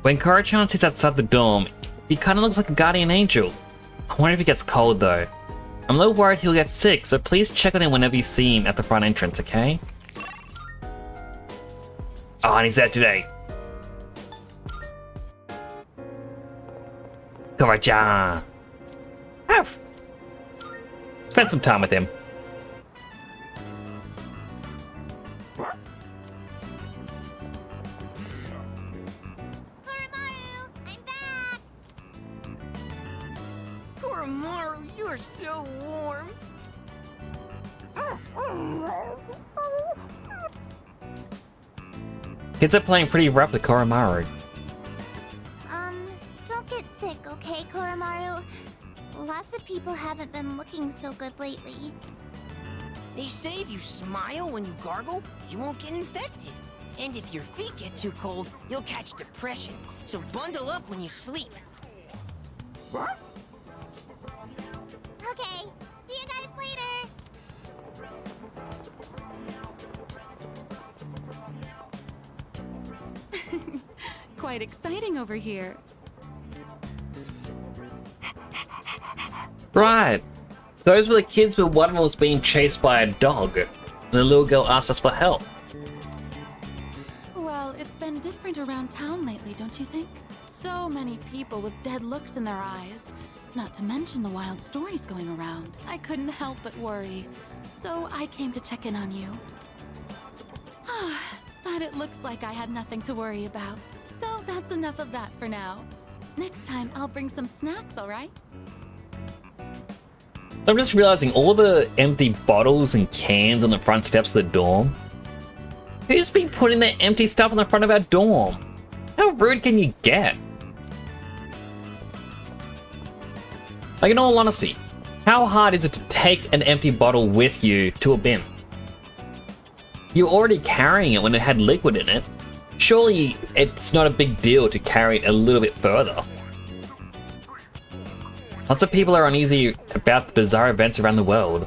When Koro-chan sits outside the dorm, he kinda looks like a guardian angel. I wonder if he gets cold though. I'm a little worried he'll get sick, so please check on him whenever you see him at the front entrance, okay? Oh, and he's out today. Koro-chan. Spend some time with him. Koromaru, you're still warm. Kids are playing pretty rough with Koromaru. Don't get sick, okay, Koromaru? Lots of people haven't been looking so good lately. They say if you smile when you gargle, you won't get infected. And if your feet get too cold, you'll catch depression. So bundle up when you sleep. Okay, see you guys later! Quite exciting over here. Right. Those were the kids where one of them was being chased by a dog. And the little girl asked us for help. Well, it's been different around town lately, don't you think? So many people with dead looks in their eyes. Not to mention the wild stories going around. I couldn't help but worry. So I came to check in on you. But it looks like I had nothing to worry about. So that's enough of that for now. Next time, I'll bring some snacks, alright? I'm just realizing all the empty bottles and cans on the front steps of the dorm. Who's been putting that empty stuff on the front of our dorm? How rude can you get? Like, in all honesty, how hard is it to take an empty bottle with you to a bin? You're already carrying it when it had liquid in it. Surely it's not a big deal to carry it a little bit further. Lots of people are uneasy about the bizarre events around the world.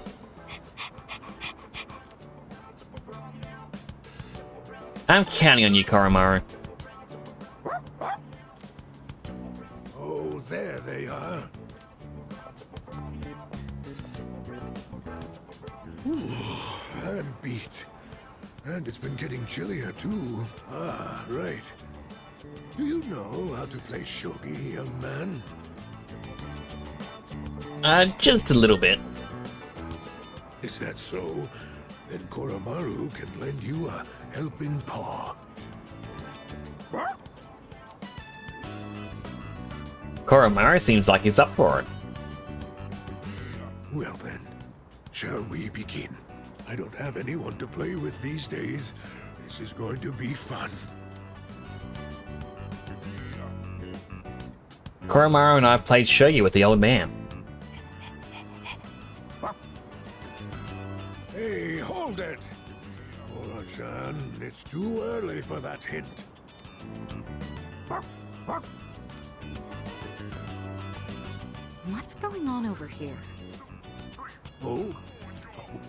I'm counting on you, Koromaru. Oh, there they are. Ooh, I'm beat. And it's been getting chillier, too. Ah, right. Do you know how to play shogi, young man? Just a little bit. Is that so? Then Koromaru can lend you a helping paw. Koromaru seems like he's up for it. Well then, shall we begin? I don't have anyone to play with these days. This is going to be fun. Koromaru and I played shogi with the old man. Hey, hold it! Koro-chan, it's too early for that hint. What's going on over here? Oh,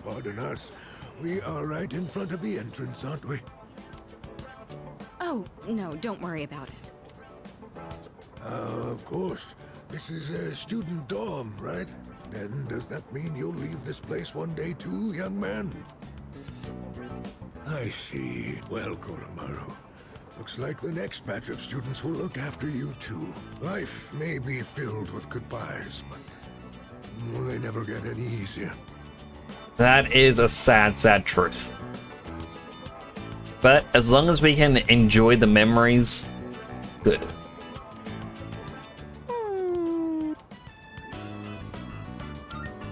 pardon us. We are right in front of the entrance, aren't we? Oh, no, don't worry about it. Of course. This is a student dorm, right? Then does that mean you'll leave this place one day too, young man? I see. Well, Koromaru, looks like the next batch of students will look after you too. Life may be filled with goodbyes, but they never get any easier. That is a sad, sad truth. But as long as we can enjoy the memories, good.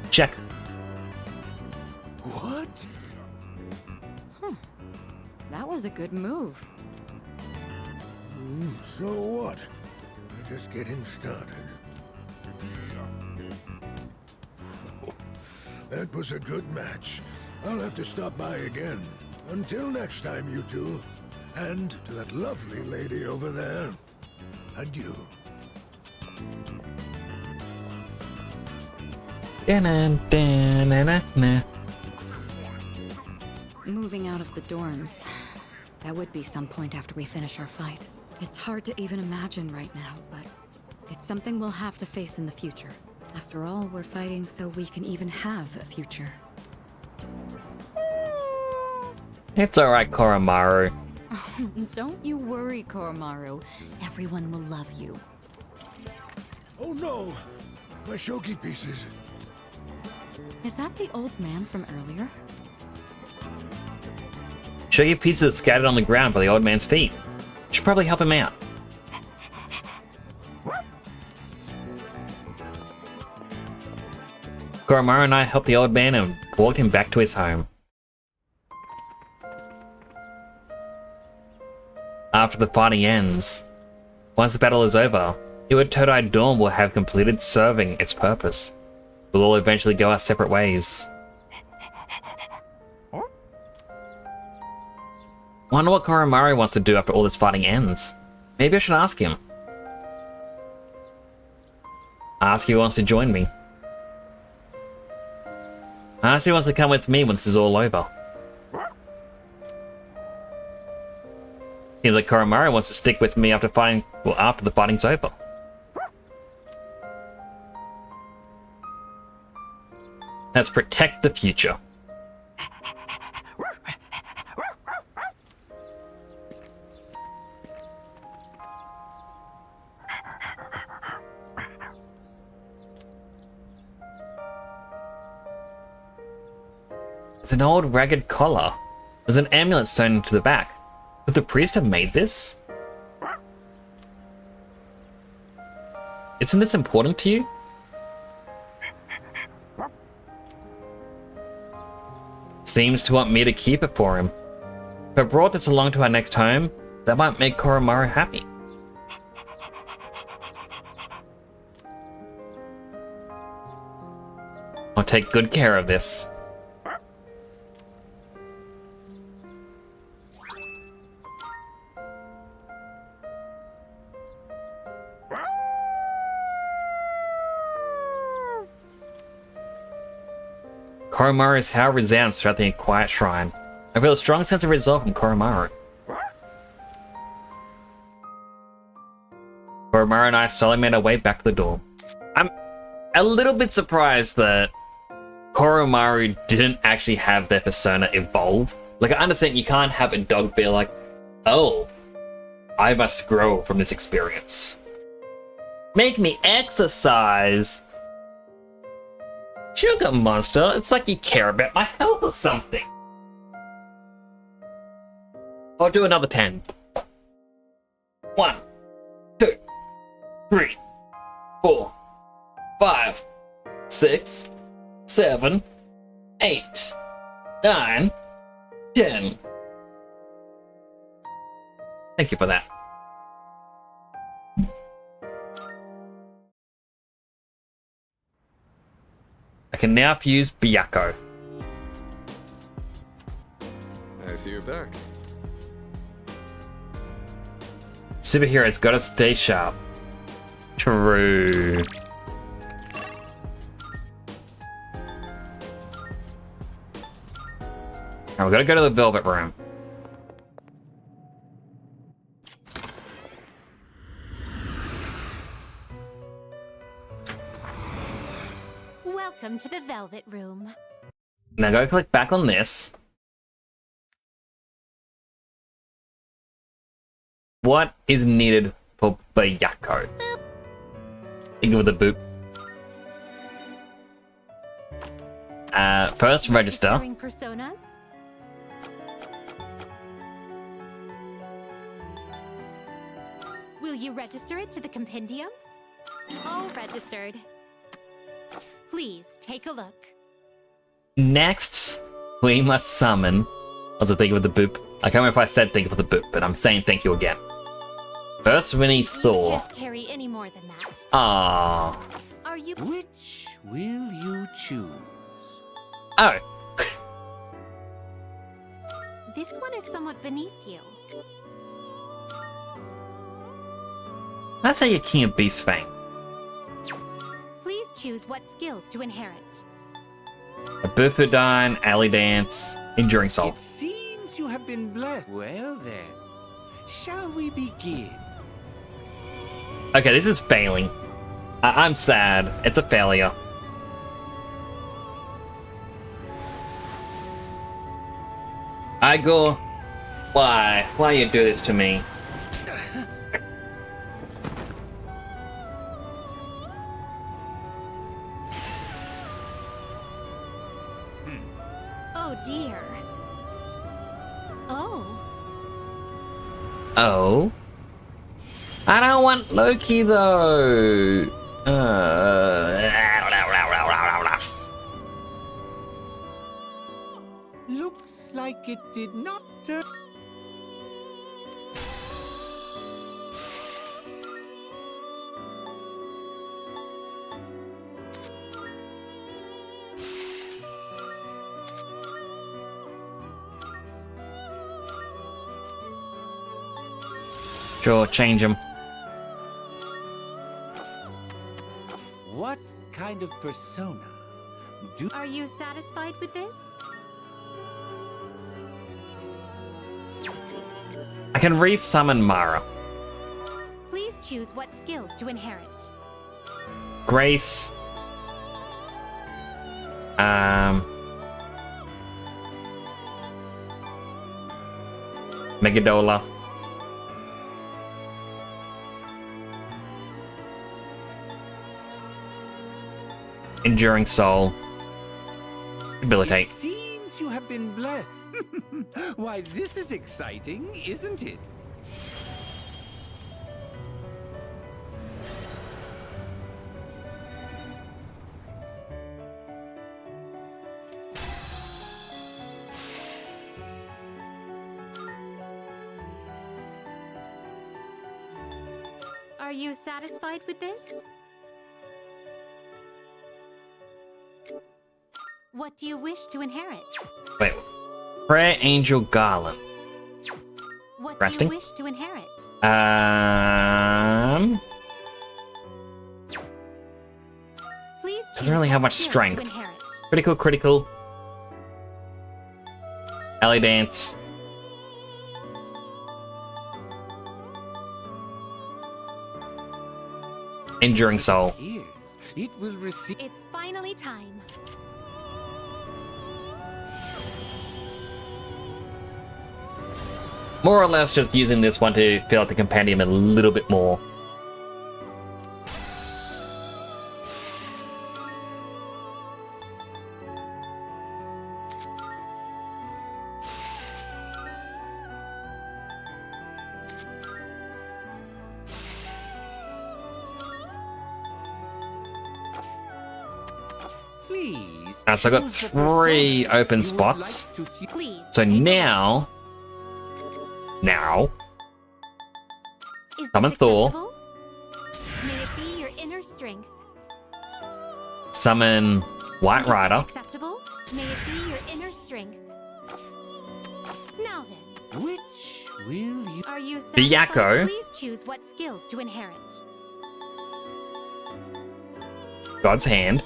Check. What? That was a good move. So what? We're just getting started. That was a good match. I'll have to stop by again. Until next time, you two. And to that lovely lady over there, adieu. Moving out of the dorms. That would be some point after we finish our fight. It's hard to even imagine right now, but it's something we'll have to face in the future. After all, we're fighting so we can even have a future. It's alright, Koromaru. Don't you worry, Koromaru. Everyone will love you. Oh no! My shogi pieces. Is that the old man from earlier? Shogi pieces scattered on the ground by the old man's feet. Should probably help him out. Koromaru and I helped the old man and walked him back to his home. After the fighting ends, once the battle is over, Iwa Todai Dorm will have completed serving its purpose. We'll all eventually go our separate ways. Wonder what Koromaru wants to do after all this fighting ends. Maybe I should ask him. Ask if he wants to join me. Ask if he wants to come with me when this is all over. Seems like Koromaru wants to stick with me after the fighting's over. Let's protect the future. It's an old ragged collar. There's an amulet sewn into the back. Could the priest have made this? Isn't this important to you? Seems to want me to keep it for him. If I brought this along to our next home, that might make Koromaru happy. I'll take good care of this. Koromaru's howl resounds throughout the quiet shrine. I feel a strong sense of resolve from Koromaru. Koromaru and I slowly made our way back to the door. I'm a little bit surprised that Koromaru didn't actually have their persona evolve. Like, I understand you can't have a dog be like, oh, I must grow from this experience. Make me exercise! Sugar Monster, it's like you care about my health or something. I'll do another 10. 1, 2, 3, 4, 5, 6, 7, 8, 9, 10. Thank you for that. I can now fuse Byakuo. I see you're back. Superheroes gotta stay sharp. True. Alright, we gotta go to the Velvet Room. Welcome to the Velvet Room. Now go click back on this. What is needed for Byakuo? Think of the boop. First register. Registering personas. Will you register it to the compendium? All registered. Please take a look. Next, we must summon. Also, think of the boop. I can't remember if I said think of the boop, but I'm saying thank you again. First, we need Thor. You can't carry any more than that. Aww. Are you? Which will you choose? Oh. This one is somewhat beneath you. That's how you're King of Beast Fang. Please choose what skills to inherit. A Bufudyne, Alley Dance, Enduring Soul. It seems you have been blessed. Well then, shall we begin? Okay, this is failing. I'm sad. It's a failure. Igor, why? Why you do this to me? Oh dear. Oh. Oh? I don't want Loki though. Looks like it did not turn. Sure, change him. What kind of persona do? Are you satisfied with this? I can re-summon Mara. Please choose what skills to inherit. Grace. Megadola. Enduring Soul. Debilitate. It seems you have been blessed. Why, this is exciting, isn't it? you satisfied with this? What do you wish to inherit? Wait. Prayer Angel Garland. What Resting? do you wish to inherit? Please Doesn't really have much skills to strength. inherit. Critical. Alley Dance. Enduring Soul. It will receive. It's finally time. More or less just using this one to fill out the compendium a little bit more. Please. So I got 3 open spots. So now, Is summon this Thor, acceptable? May it be your inner strength. summon White Rider, Acceptable? May it be your inner strength. Now then, Which will you? are you Byakuo. satisfied? Please choose what skills to inherit. God's Hand,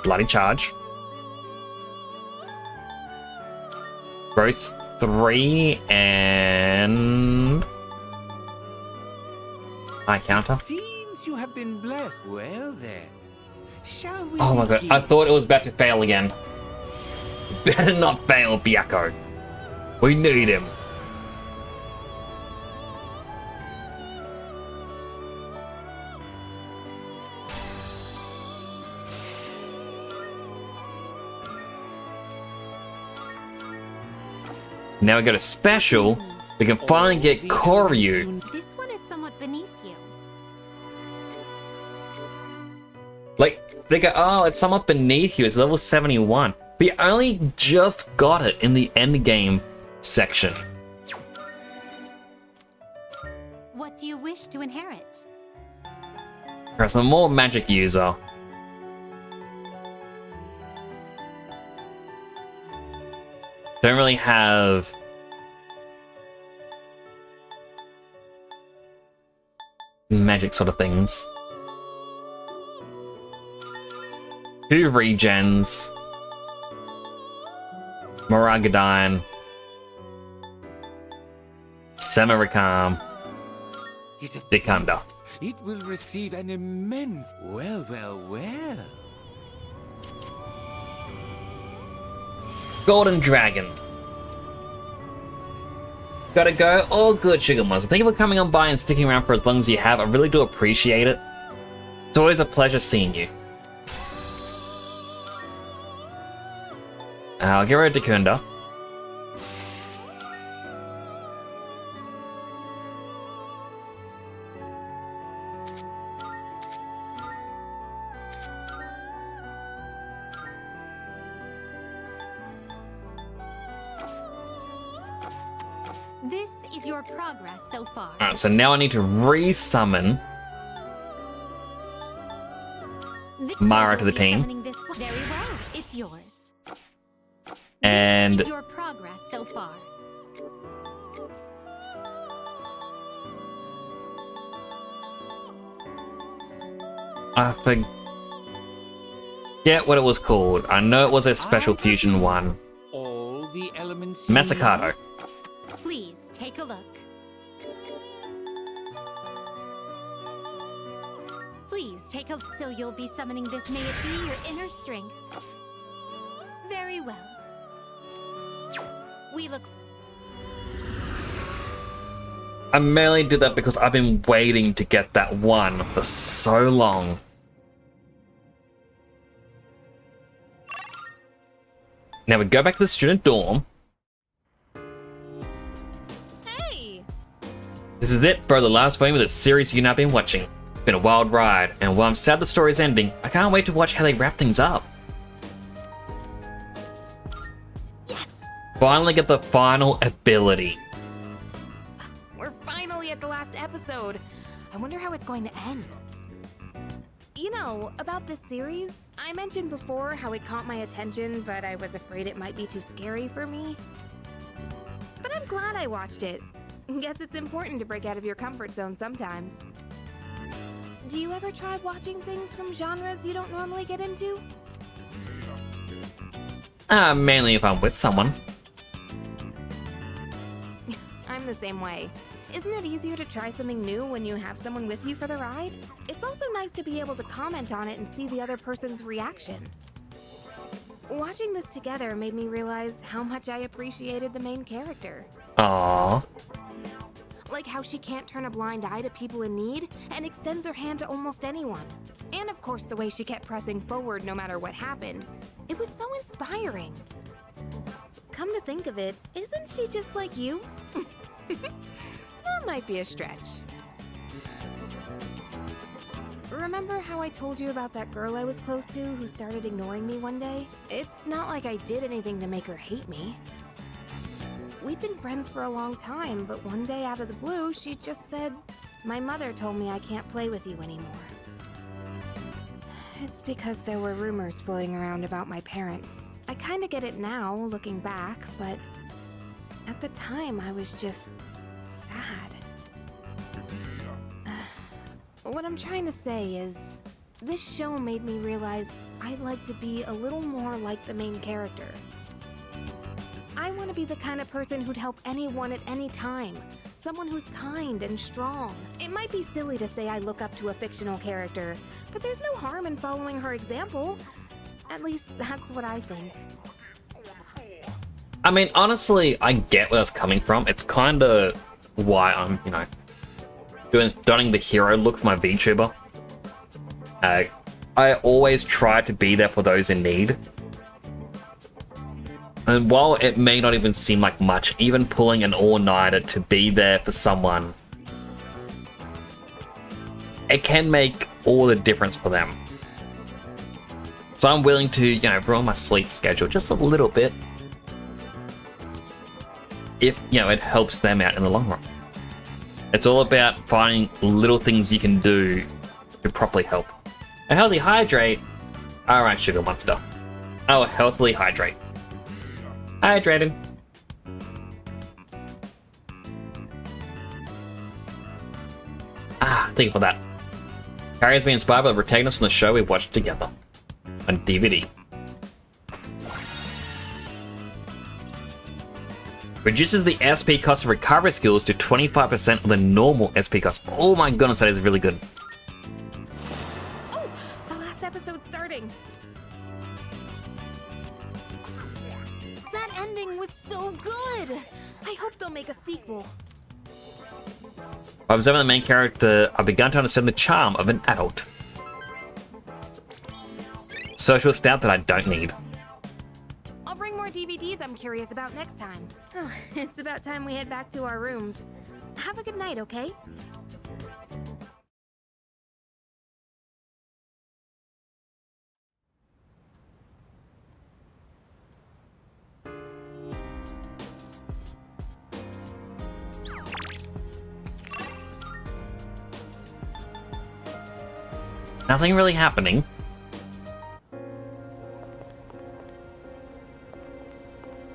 Bloody Charge, Growth 3, and High Counter. Seems you have been blessed. Well then, shall we? Oh my god, I thought it was about to fail again. Better not fail, Byakuo. We need him. Now we got a special. We can finally get Koryu. This one is somewhat beneath you. Like, they go, oh, it's somewhat beneath you. It's level 71. But you only just got it in the end game section. What do you wish to inherit? Press a more magic user. Don't really have magic sort of things. 2 regens. Moragadine. Semirikam. Dikanda. It will receive an immense. Well. Golden Dragon. Gotta go. All good, Sugar Monster. Thank you for coming on by and sticking around for as long as you have. I really do appreciate it. It's always a pleasure seeing you. I'll get rid of Dikunda. This is your progress so far. Alright, so now I need to re-summon Mara to the team. Summoning this one. Very well, it's yours. And This is your progress so far. I forget what it was called. I know it was a special fusion one. All the elements. Masakato. Please take a look. Please take a look. So you'll be summoning this. May it be your inner strength. Very well. We look. I merely did that because I've been waiting to get that one for so long. Now we go back to the student dorm. Hey! This is it, bro, the last volume of the series you've now been watching. It's been a wild ride, and while I'm sad the story's ending, I can't wait to watch how they wrap things up. Yes! Finally get the final ability. We're finally at the last episode. I wonder how it's going to end. You know, about this series, I mentioned before how it caught my attention, but I was afraid it might be too scary for me. But I'm glad I watched it. Guess it's important to break out of your comfort zone sometimes. Do you ever try watching things from genres you don't normally get into? Mainly if I'm with someone. I'm the same way. Isn't it easier to try something new when you have someone with you for the ride? It's also nice to be able to comment on it and see the other person's reaction. Watching this together made me realize how much I appreciated the main character. Aww. Like how she can't turn a blind eye to people in need and extends her hand to almost anyone. And of course the way she kept pressing forward no matter what happened. It was so inspiring. Come to think of it, isn't she just like you? That might be a stretch. Remember how I told you about that girl I was close to who started ignoring me one day? It's not like I did anything to make her hate me. We'd been friends for a long time, but one day out of the blue, she just said, "My mother told me I can't play with you anymore." It's because there were rumors floating around about my parents. I kinda get it now, looking back, but at the time I was just sad. What I'm trying to say is, this show made me realize I'd like to be a little more like the main character. I want to be the kind of person who'd help anyone at any time. Someone who's kind and strong. It might be silly to say I look up to a fictional character, but there's no harm in following her example. At least that's what I think. I mean, honestly, I get where that's coming from. It's kind of why I'm, you know, donning the hero look for my VTuber. I always try to be there for those in need. And while it may not even seem like much, even pulling an all-nighter to be there for someone, it can make all the difference for them. So I'm willing to, you know, ruin my sleep schedule just a little bit, if, you know, it helps them out in the long run. It's all about finding little things you can do to properly help. A healthy hydrate. Alright, Sugar Monster. Oh, healthily hydrate. Hydrated. Thank you for that. Carrie has been inspired by the protagonists from the show we watched together on DVD. Reduces the SP cost of recovery skills to 25% of the normal SP cost. Oh my goodness, that is really good. Oh, the last episode's starting. That ending was so good. I hope they'll make a sequel. By observing the main character, I've begun to understand the charm of an adult. Social stout that I don't need. I'll bring more DVDs I'm curious about next time. Oh, it's about time we head back to our rooms. Have a good night, okay? Nothing really happening.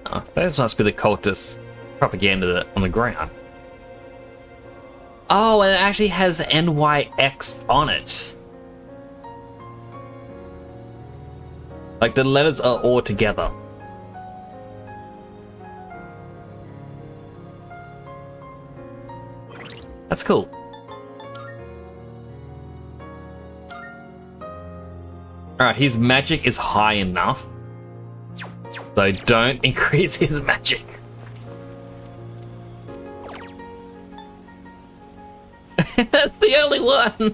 Oh, that must be the cultist propaganda on the ground. Oh, and it actually has NYX on it. Like the letters are all together. That's cool. Alright, his magic is high enough. So don't increase his magic. That's the only one.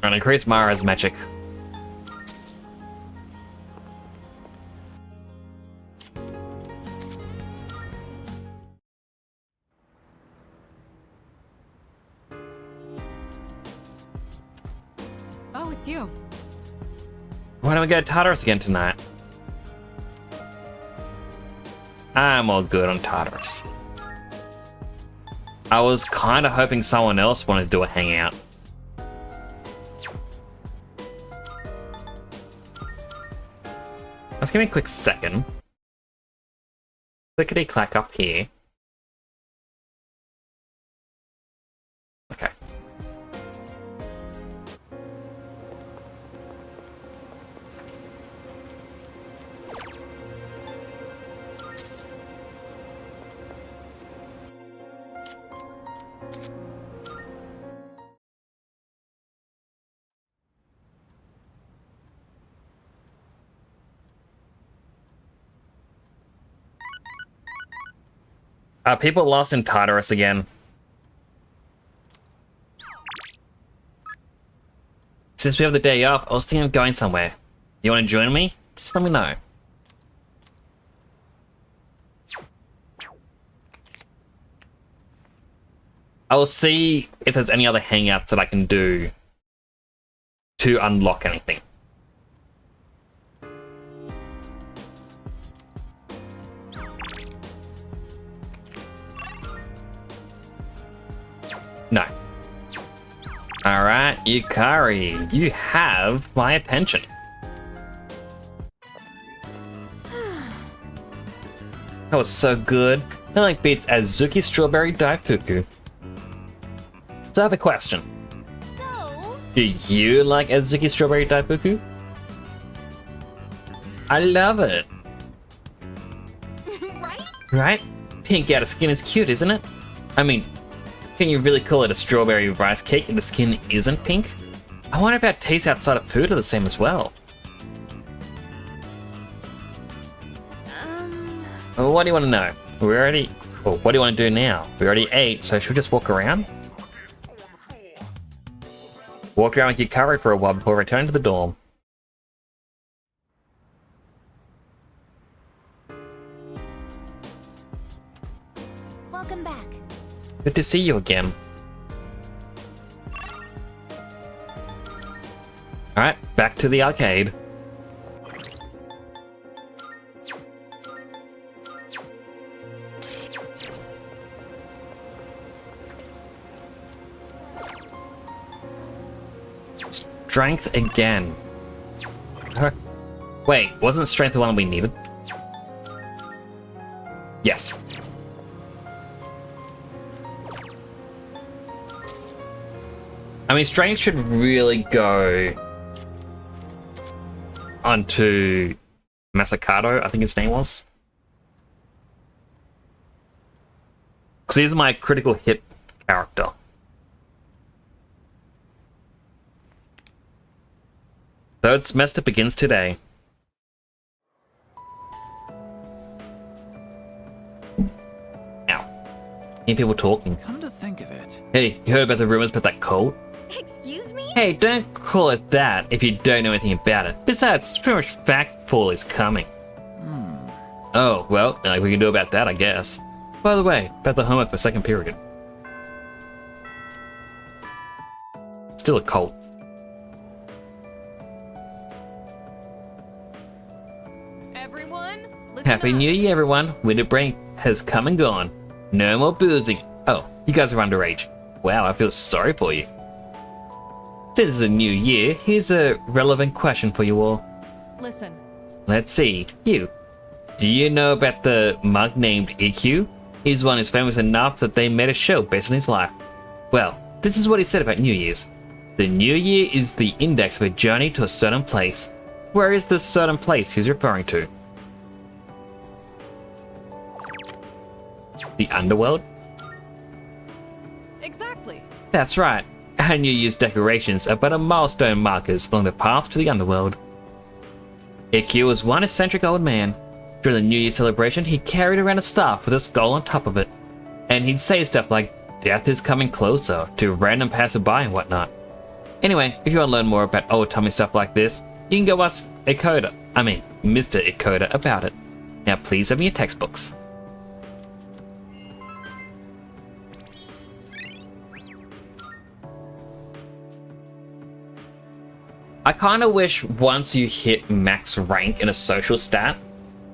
And increase Mara's magic. Why don't we go to Tartarus again tonight? I'm all good on Tartarus. I was kind of hoping someone else wanted to do a hangout. Let's give me a quick second. Clickety-clack up here. Okay. People lost in Tartarus again. Since we have the day up, I was thinking of going somewhere. You want to join me? Just let me know. I will see if there's any other hangouts that I can do to unlock anything. No. Alright, Yukari, you have my attention. That was so good. It like beats Azuki Strawberry Daifuku. So I have a question. Do you like Azuki Strawberry Daifuku? I love it. Right? Pink out of skin is cute, isn't it? I mean, can you really call it a strawberry rice cake if the skin isn't pink? I wonder if our tastes outside of food are the same as well. Well, what do you want to know? We already... Well, what do you want to do now? We already ate, so should we just walk around? Walk around with Yukari for a while before returning to the dorm. Welcome back. Good to see you again. Alright, back to the arcade. Strength again. Wait, wasn't strength the one we needed? Yes. I mean, strength should really go onto Masakato, I think his name was. Because he's my critical hit character. Third semester begins today. Ow. Hear people talking. Come to think of it. Hey, you heard about the rumors about that cult? Excuse me? Hey, don't call it that if you don't know anything about it. Besides, it's pretty much fact fall is coming. Oh, well, like we can do about that, I guess. By the way, about the homework for second period. Still a cult. Happy New Year, everyone. Winter break has come and gone. No more boozing. Oh, you guys are underage. Wow, I feel sorry for you. Since it's a new year, here's a relevant question for you all. Listen. Let's see. You. Do you know about the mug named EQ? He's one who's famous enough that they made a show based on his life. Well, this is what he said about New Year's. The New Year is the index of a journey to a certain place. Where is this certain place he's referring to? The underworld? Exactly. That's right. Our New Year's decorations are but a milestone markers along the path to the underworld. Ikkyu was one eccentric old man. During the New Year celebration, he carried around a staff with a skull on top of it. And he'd say stuff like, "Death is coming closer," to random passerby and whatnot. Anyway, if you want to learn more about old-timey stuff like this, you can go ask Mr. Ikoda about it. Now please open your textbooks. I kind of wish once you hit max rank in a social stat,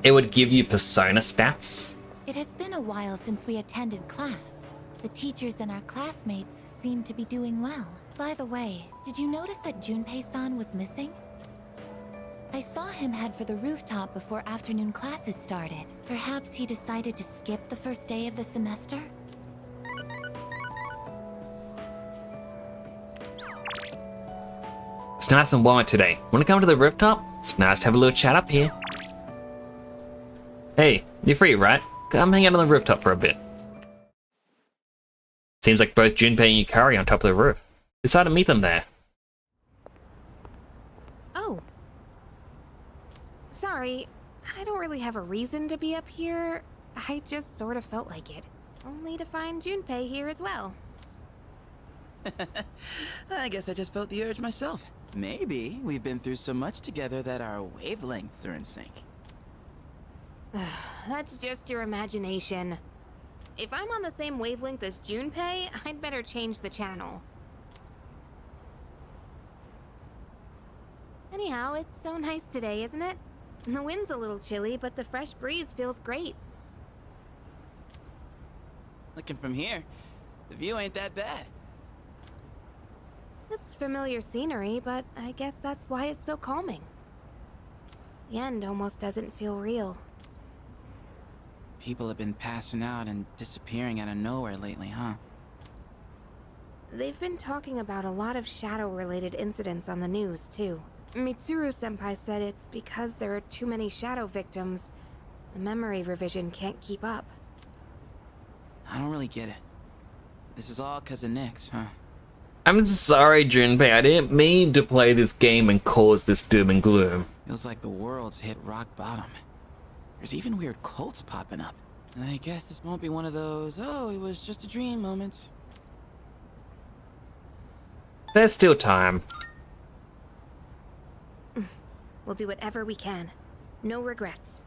it would give you persona stats. It has been a while since we attended class. The teachers and our classmates seem to be doing well. By the way, did you notice that Junpei-san was missing? I saw him head for the rooftop before afternoon classes started. Perhaps he decided to skip the first day of the semester? It's nice and warm today. Wanna come to the rooftop? It's nice to have a little chat up here. Hey, you're free, right? Come hang out on the rooftop for a bit. Seems like both Junpei and Yukari on top of the roof. Decided to meet them there. Oh. Sorry, I don't really have a reason to be up here. I just sort of felt like it. Only to find Junpei here as well. I guess I just felt the urge myself. Maybe we've been through so much together that our wavelengths are in sync. That's just your imagination. If I'm on the same wavelength as Junpei, I'd better change the channel. Anyhow, it's so nice today, isn't it? The wind's a little chilly, but the fresh breeze feels great. Looking from here, the view ain't that bad. It's familiar scenery, but I guess that's why it's so calming. The end almost doesn't feel real. People have been passing out and disappearing out of nowhere lately, huh? They've been talking about a lot of shadow-related incidents on the news, too. Mitsuru-senpai said it's because there are too many shadow victims. The memory revision can't keep up. I don't really get it. This is all 'cause of Nyx, huh? I'm sorry, Junpei. I didn't mean to play this game and cause this doom and gloom. Feels like the world's hit rock bottom. There's even weird cults popping up. I guess this won't be one of those, oh, it was just a dream moments. There's still time. We'll do whatever we can. No regrets.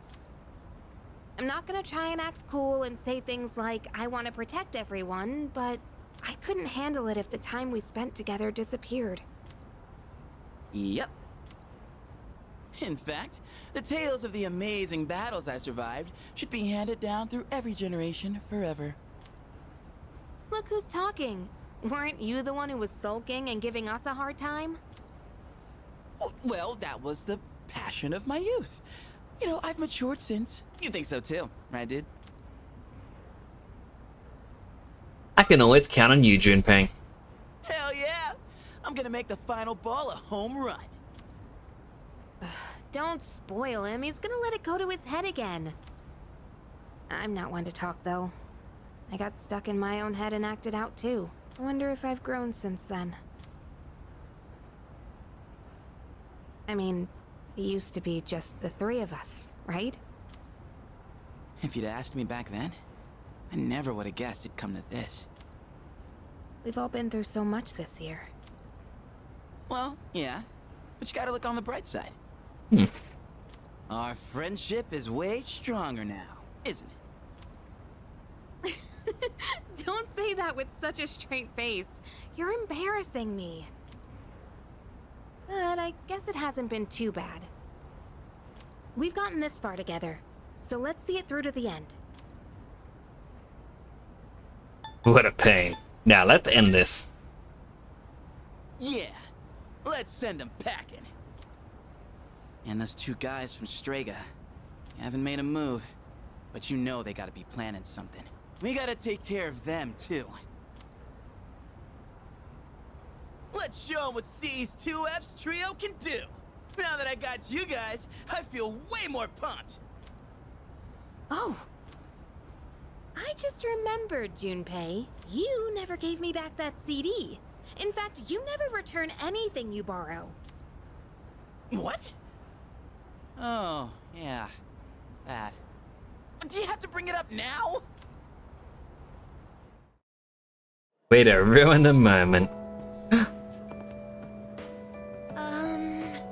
I'm not gonna try and act cool and say things like, I want to protect everyone, but I couldn't handle it if the time we spent together disappeared. Yep. In fact, the tales of the amazing battles I survived should be handed down through every generation forever. Look who's talking. Weren't you the one who was sulking and giving us a hard time? Well, that was the passion of my youth. You know, I've matured since. You think so too, right, dude? I can always count on you, Junpei. Hell yeah! I'm gonna make the final ball a home run. Don't spoil him. He's gonna let it go to his head again. I'm not one to talk, though. I got stuck in my own head and acted out, too. I wonder if I've grown since then. I mean, it used to be just the three of us, right? If you'd asked me back then, I never would have guessed it'd come to this. We've all been through so much this year. Well, yeah, but you gotta look on the bright side. Our friendship is way stronger now, isn't it? Don't say that with such a straight face. You're embarrassing me. But I guess it hasn't been too bad. We've gotten this far together, so let's see it through to the end. What a pain. Now let's end this. Yeah, let's send them packing. And those two guys from Strega haven't made a move, but you know they gotta be planning something. We gotta take care of them, too. Let's show them what C's2F's trio can do. Now that I got you guys, I feel way more pumped. Oh. I just remembered, Junpei. You never gave me back that CD. In fact, you never return anything you borrow. What? Oh, yeah. That. Do you have to bring it up now? Way to ruin the moment.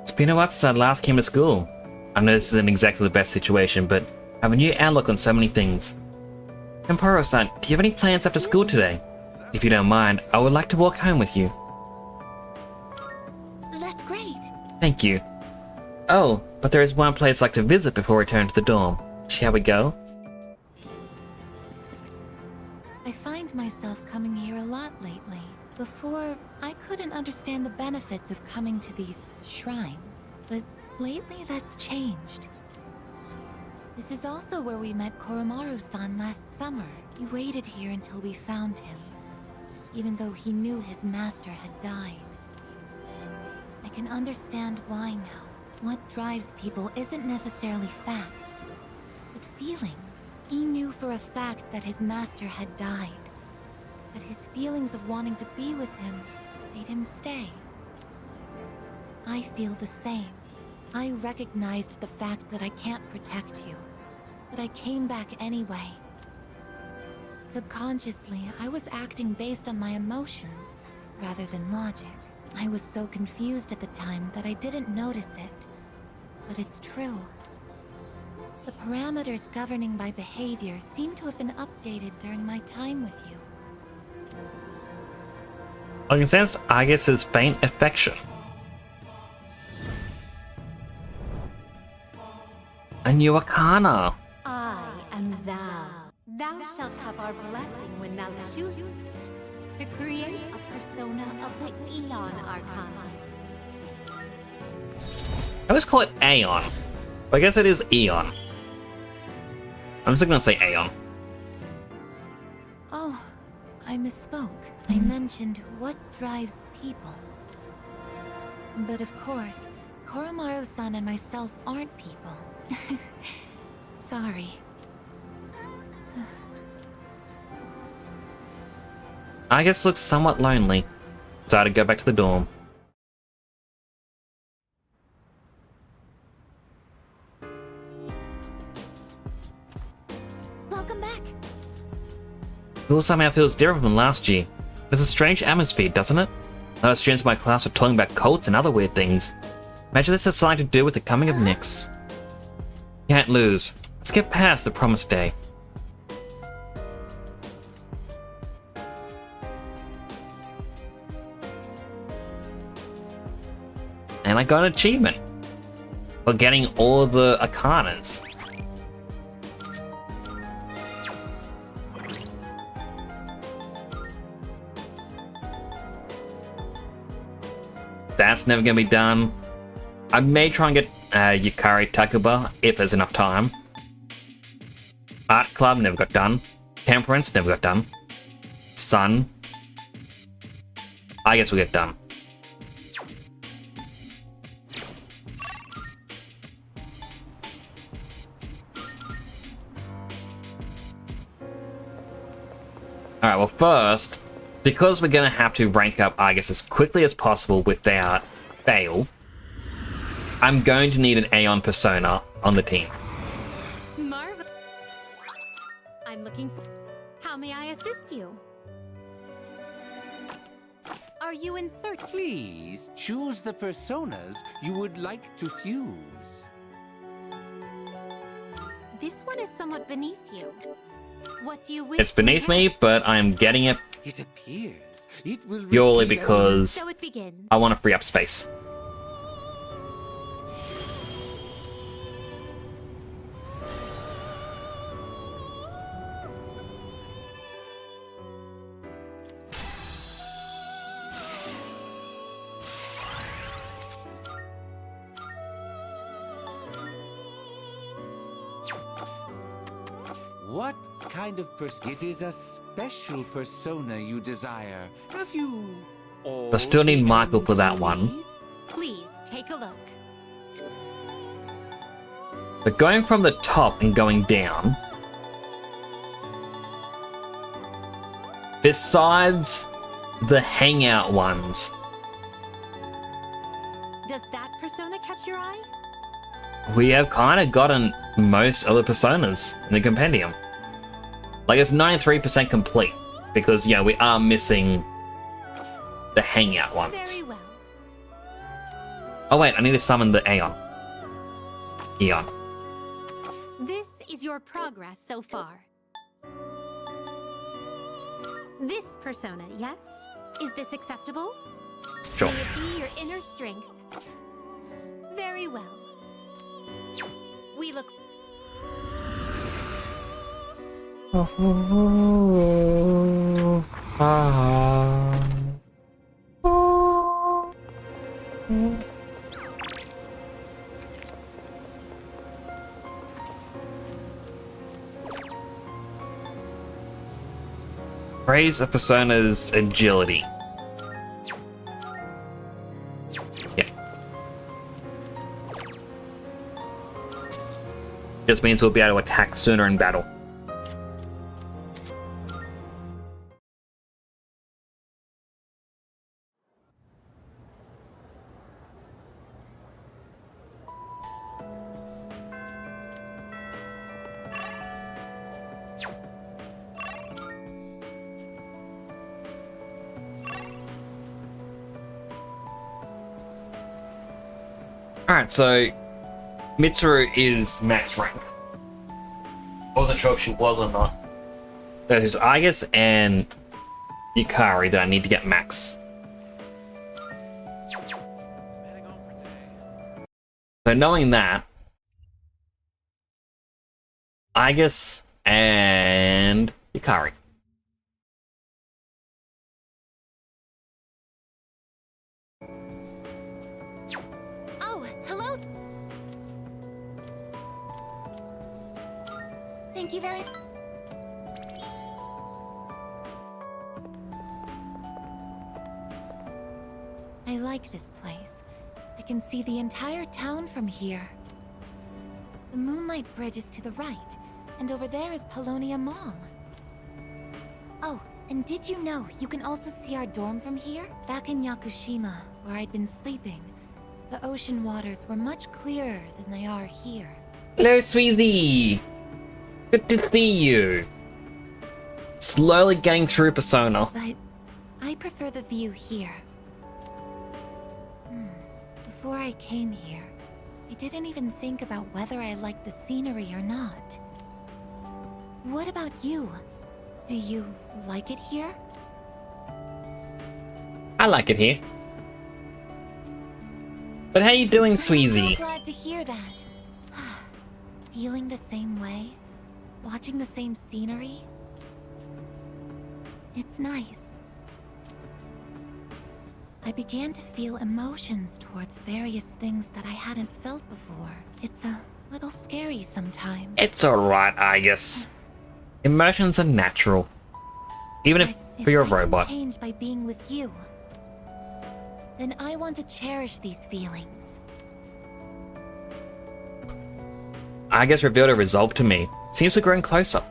It's been a while since I last came to school. I know this isn't exactly the best situation, but I have a new outlook on so many things. Temporo-san, do you have any plans after school today? If you don't mind, I would like to walk home with you. That's great. Thank you. Oh, but there is one place I'd like to visit before we return to the dorm. Shall we go? I find myself coming here a lot lately. Before, I couldn't understand the benefits of coming to these shrines, but lately that's changed. This is also where we met Koromaru-san last summer. He waited here until we found him, even though he knew his master had died. I can understand why now. What drives people isn't necessarily facts, but feelings. He knew for a fact that his master had died, but his feelings of wanting to be with him made him stay. I feel the same. I recognized the fact that I can't protect you, but I came back anyway. Subconsciously, I was acting based on my emotions rather than logic. I was so confused at the time that I didn't notice it, but it's true. The parameters governing my behavior seem to have been updated during my time with you. I can sense Argus's faint affection. A new arcana. I am thou. Thou shalt have our blessing when thou choosest to create a persona of the Aeon Arcana. I always call it Aeon, but I guess it is Eon. I'm just gonna say Aeon. Oh, I misspoke. I mentioned what drives people. But of course, Koromaru-san and myself aren't people. Sorry. Argus looks somewhat lonely, so I had to go back to the dorm. Welcome back. School somehow feels different from last year. There's a strange atmosphere, doesn't it? A lot of students in my class are talking about cults and other weird things. Imagine this has something to do with the coming of Nyx. Can't lose. Let's get past the promised day. And I got an achievement for getting all the arcanas. That's never gonna be done. I may try and get Yukari Takuba if there's enough time. Art Club never got done. Temperance never got done. Sun. I guess we'll get done. Alright, well first, because we're gonna have to rank up Argus as quickly as possible without fail, I'm going to need an Aeon persona on the team. Marvel. I'm looking for. How may I assist you? Are you in search? Please choose the personas you would like to fuse. This one is somewhat beneath you. What do you wish? It's beneath me, but I'm getting it It appears it will purely receive because So it begins. I want to free up space. What kind of It is a special persona you desire. Have you? I still need Michael for that one. Please take a look. But going from the top and going down, besides the hangout ones, Does that persona catch your eye? we have kind of gotten most of the personas in the compendium. Like, it's 93% complete, because, you know, we are missing the hangout ones. Very well. Oh wait, I need to summon the Aeon. Eon. This is your progress so far. This persona, yes? Is this acceptable? Sure. May it be your inner strength. Very well. We look... Raise a persona's agility. Yeah. Just means we'll be able to attack sooner in battle. Alright, so Mitsuru is max rank. I wasn't sure if she was or not. There's Aigis and Yukari that I need to get max. So knowing that, Aigis and Yukari. Thank you very... I like this place. I can see the entire town from here. The Moonlight Bridge is to the right, and over there is Paulownia Mall. Oh, and did you know you can also see our dorm from here? Back in Yakushima, where I'd been sleeping, the ocean waters were much clearer than they are here. Hello, Sweezy! Good to see you. Slowly getting through Persona. But I prefer the view here. Before I came here, I didn't even think about whether I liked the scenery or not. What about you? Do you like it here? I like it here. But how you doing, Sweezy? I'm so glad to hear that. Feeling the same way? Watching the same scenery? It's nice. I began to feel emotions towards various things that I hadn't felt before. It's a little scary sometimes. It's alright, Aigis. Emotions are natural. Even if you're a robot. Change by being with you. Then I want to cherish these feelings. Aigis revealed a result to me. Seems we're growing closer.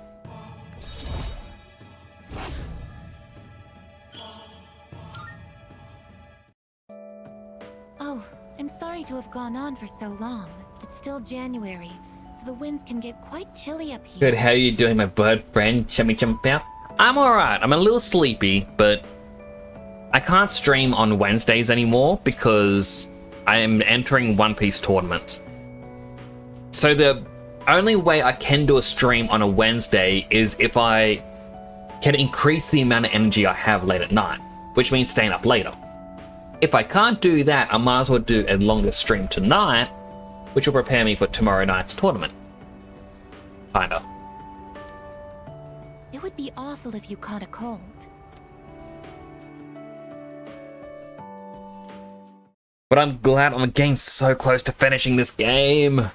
Oh, I'm sorry to have gone on for so long. It's still January, so the winds can get quite chilly up here. Good, how are you doing, my bird friend? Chummy Chump out? I'm alright. I'm a little sleepy, but I can't stream on Wednesdays anymore because I am entering One Piece tournaments. So the only way I can do a stream on a Wednesday is if I can increase the amount of energy I have late at night, which means staying up later. If I can't do that, I might as well do a longer stream tonight, which will prepare me for tomorrow night's tournament. Kinda. It would be awful if you caught a cold. But I'm glad I'm getting so close to finishing this game.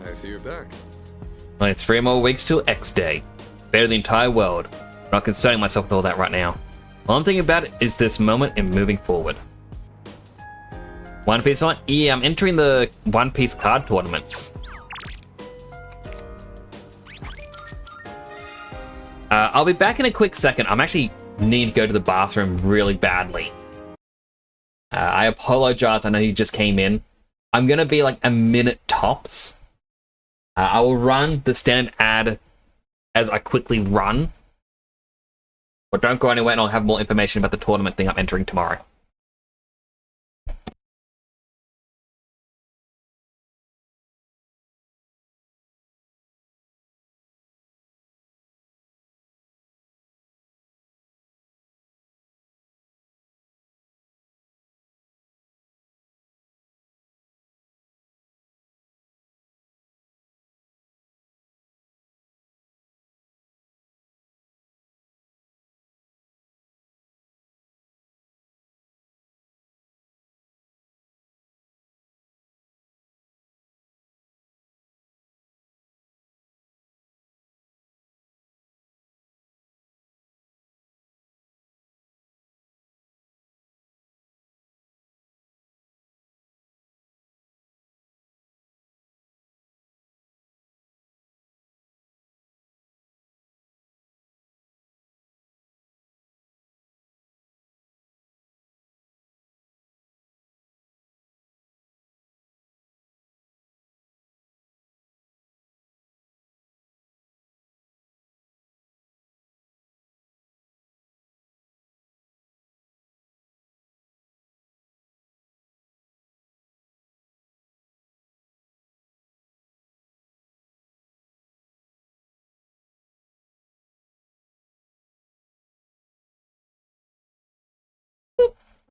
I see you're back. Only 3 more weeks till X Day. Better the entire world. I'm not concerning myself with all that right now. All I'm thinking about is this moment and moving forward. One Piece one? Yeah, I'm entering the One Piece card tournaments. I'll be back in a quick second. I'm actually needing to go to the bathroom really badly. I apologize, I know you just came in. I'm gonna be like a minute tops. I will run the standard ad as I quickly run. But don't go anywhere and I'll have more information about the tournament thing I'm entering tomorrow.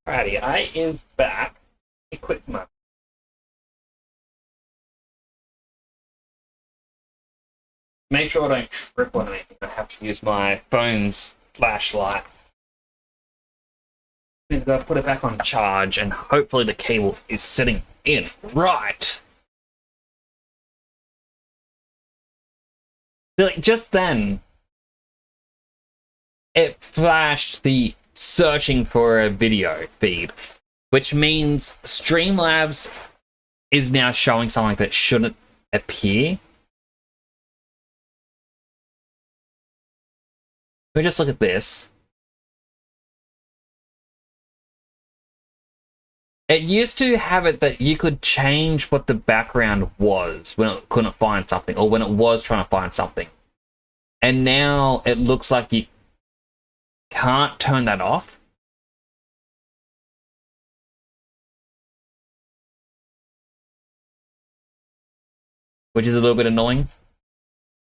Alrighty, I is back. A quick moment. Make sure I don't trip on anything. I have to use my phone's flashlight. Means I've got to put it back on charge, and hopefully the cable is sitting in right. Like, just then, it flashed the searching for a video feed, which means Streamlabs is now showing something that shouldn't appear. Let me just look at this. It used to have it that you could change what the background was when it couldn't find something, or when it was trying to find something. And now it looks like you can't turn that off. Which is a little bit annoying.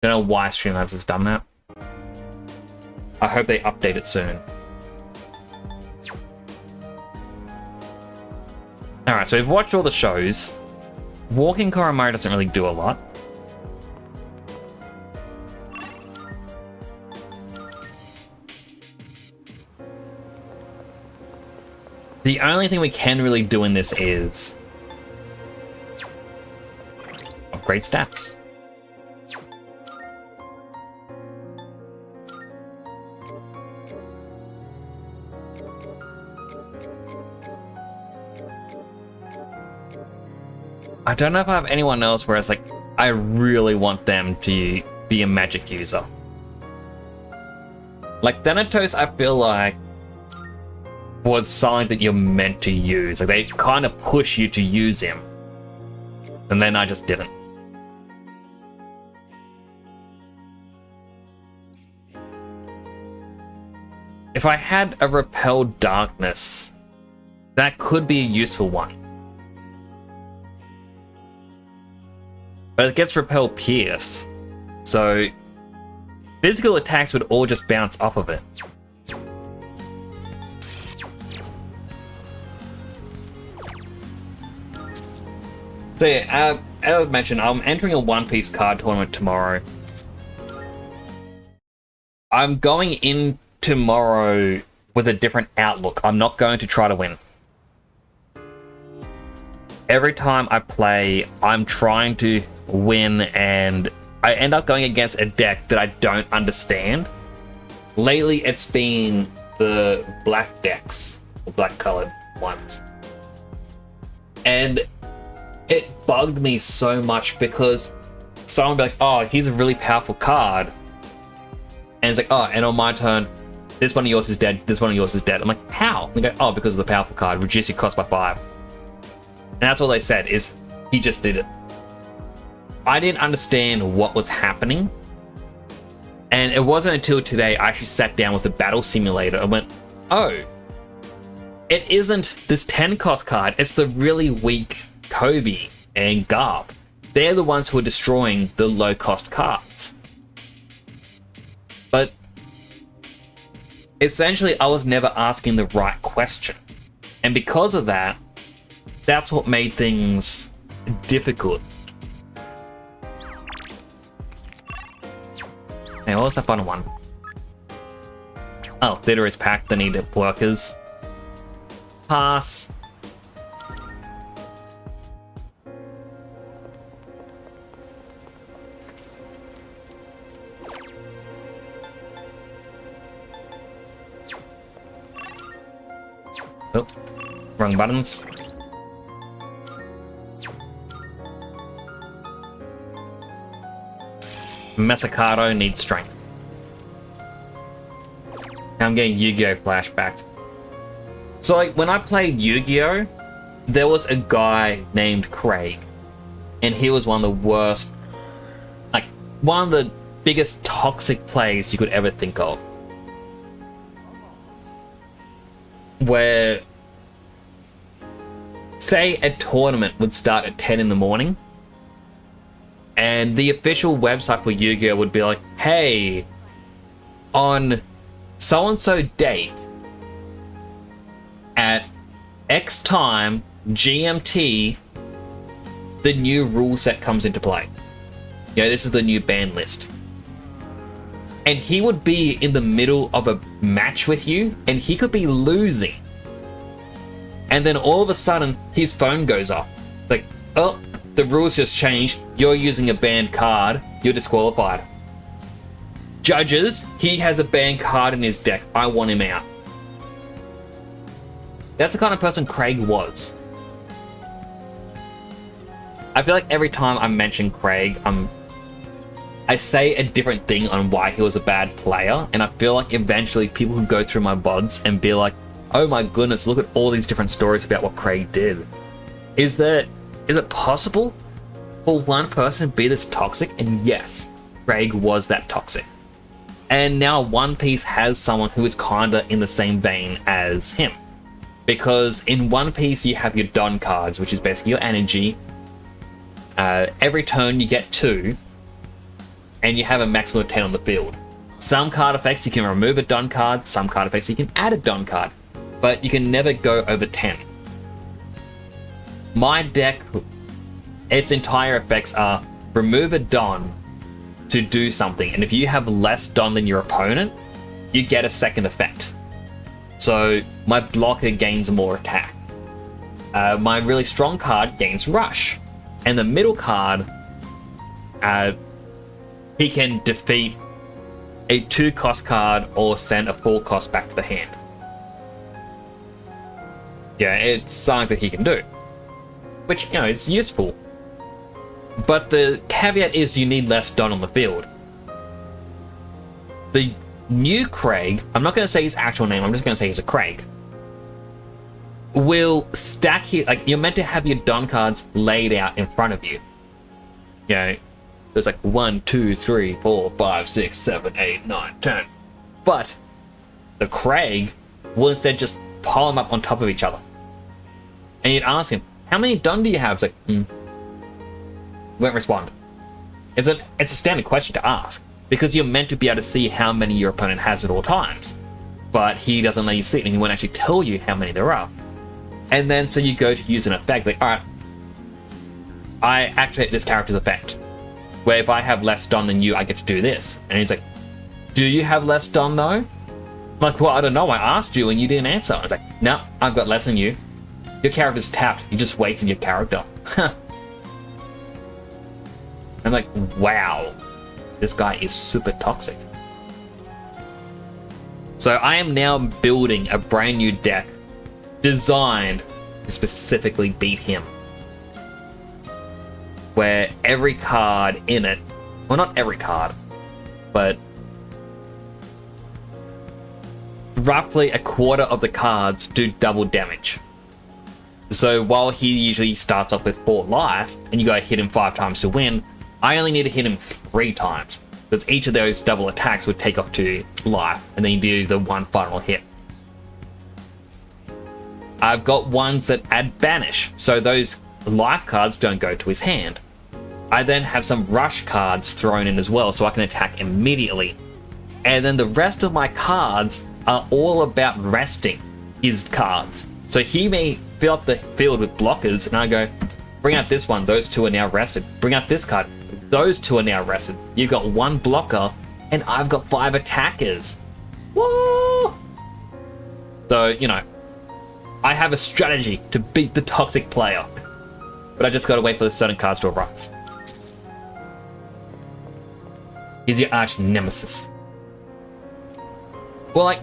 Don't know why Streamlabs has done that. I hope they update it soon. Alright, so we've watched all the shows. Walking Koromaru doesn't really do a lot. The only thing we can really do in this is upgrade stats. I don't know if I have anyone else where it's like, I really want them to be a magic user. Like Thanatos, I feel like was something that you're meant to use. Like they kind of push you to use him. And then I just didn't. If I had a Repel Darkness, that could be a useful one. But it gets Repel Pierce, so physical attacks would all just bounce off of it. So yeah, as I mentioned, I'm entering a One Piece card tournament tomorrow. I'm going in tomorrow with a different outlook. I'm not going to try to win. Every time I play, I'm trying to win, and I end up going against a deck that I don't understand. Lately, it's been the black decks, the black colored ones. And it bugged me so much because someone would be like, oh, he's a really powerful card. And it's like, oh, and on my turn, this one of yours is dead, this one of yours is dead. I'm like, how? And they go, oh, because of the powerful card, reduce your cost by 5. And that's all they said, is he just did it. I didn't understand what was happening. And it wasn't until today I actually sat down with the battle simulator and went, oh, it isn't this 10 cost card, it's the really weak Kobe and Garp. They're the ones who are destroying the low cost cards. But essentially I was never asking the right question. And because of that, that's what made things difficult. Hey, what was that final one? Oh, theater is packed, they need workers. Pass. Oh, wrong buttons. Masakado needs strength. Now I'm getting Yu-Gi-Oh! Flashbacks. So, like, when I played Yu-Gi-Oh!, there was a guy named Craig. And he was one of the worst, like, one of the biggest toxic players you could ever think of. Where, say a tournament would start at 10 in the morning, and the official website for Yu-Gi-Oh! Would be like, hey, on so-and-so date at X time, GMT, the new rule set comes into play. You know, this is the new ban list. And he would be in the middle of a match with you, and he could be losing. And then all of a sudden, his phone goes off. Like, oh, the rules just changed. You're using a banned card. You're disqualified. Judges, he has a banned card in his deck. I want him out. That's the kind of person Craig was. I feel like every time I mention Craig, I say a different thing on why he was a bad player, and I feel like eventually people who go through my VODs and be like, oh my goodness, look at all these different stories about what Craig did. Is it possible for one person to be this toxic? And yes, Craig was that toxic. And now One Piece has someone who is kinda in the same vein as him. Because in One Piece you have your Don cards, which is basically your energy. Every turn you get 2, and you have a maximum of 10 on the field. Some card effects you can remove a Don card, some card effects you can add a Don card, but you can never go over 10. My deck, its entire effects are remove a Don to do something, and if you have less Don than your opponent, you get a second effect. So my blocker gains more attack. My really strong card gains rush. And the middle card, he can defeat a 2-cost card or send a 4-cost back to the hand. Yeah, it's something that he can do. Which, you know, it's useful. But the caveat is you need less Don on the field. The new Craig, I'm not going to say his actual name, I'm just going to say he's a Craig, will stack here, like, you're meant to have your Don cards laid out in front of you. You know, there's like 1, 2, 3, 4, 5, 6, 7, 8, 9, 10. But the Craig will instead just pile them up on top of each other. And you'd ask him, how many Don do you have? It's like, won't respond. It's a standard question to ask, because you're meant to be able to see how many your opponent has at all times. But he doesn't let you see it, and he won't actually tell you how many there are. And then so you go to use an effect, like, alright, I activate this character's effect, where if I have less Don than you, I get to do this. And he's like, do you have less Don though? I'm like, well, I don't know, I asked you and you didn't answer. I was like, no, I've got less than you. Your character's tapped, you just wasted your character. I'm like, wow, this guy is super toxic. So I am now building a brand new deck designed to specifically beat him. Where every card in it, well, not every card, but roughly a quarter of the cards do double damage. So while he usually starts off with 4 life, and you gotta hit him 5 times to win, I only need to hit him 3 times, because each of those double attacks would take off 2 life, and then you do the 1 final hit. I've got ones that add banish, so those life cards don't go to his hand. I then have some rush cards thrown in as well, so I can attack immediately. And then the rest of my cards are all about resting his cards. So he may fill up the field with blockers, and I go, bring out this one, those 2 are now rested. Bring out this card, those 2 are now rested. You've got 1 blocker, and I've got 5 attackers. Woo! So, you know, I have a strategy to beat the toxic player. But I just gotta wait for the certain cards to arrive. He's your arch nemesis. Well, like,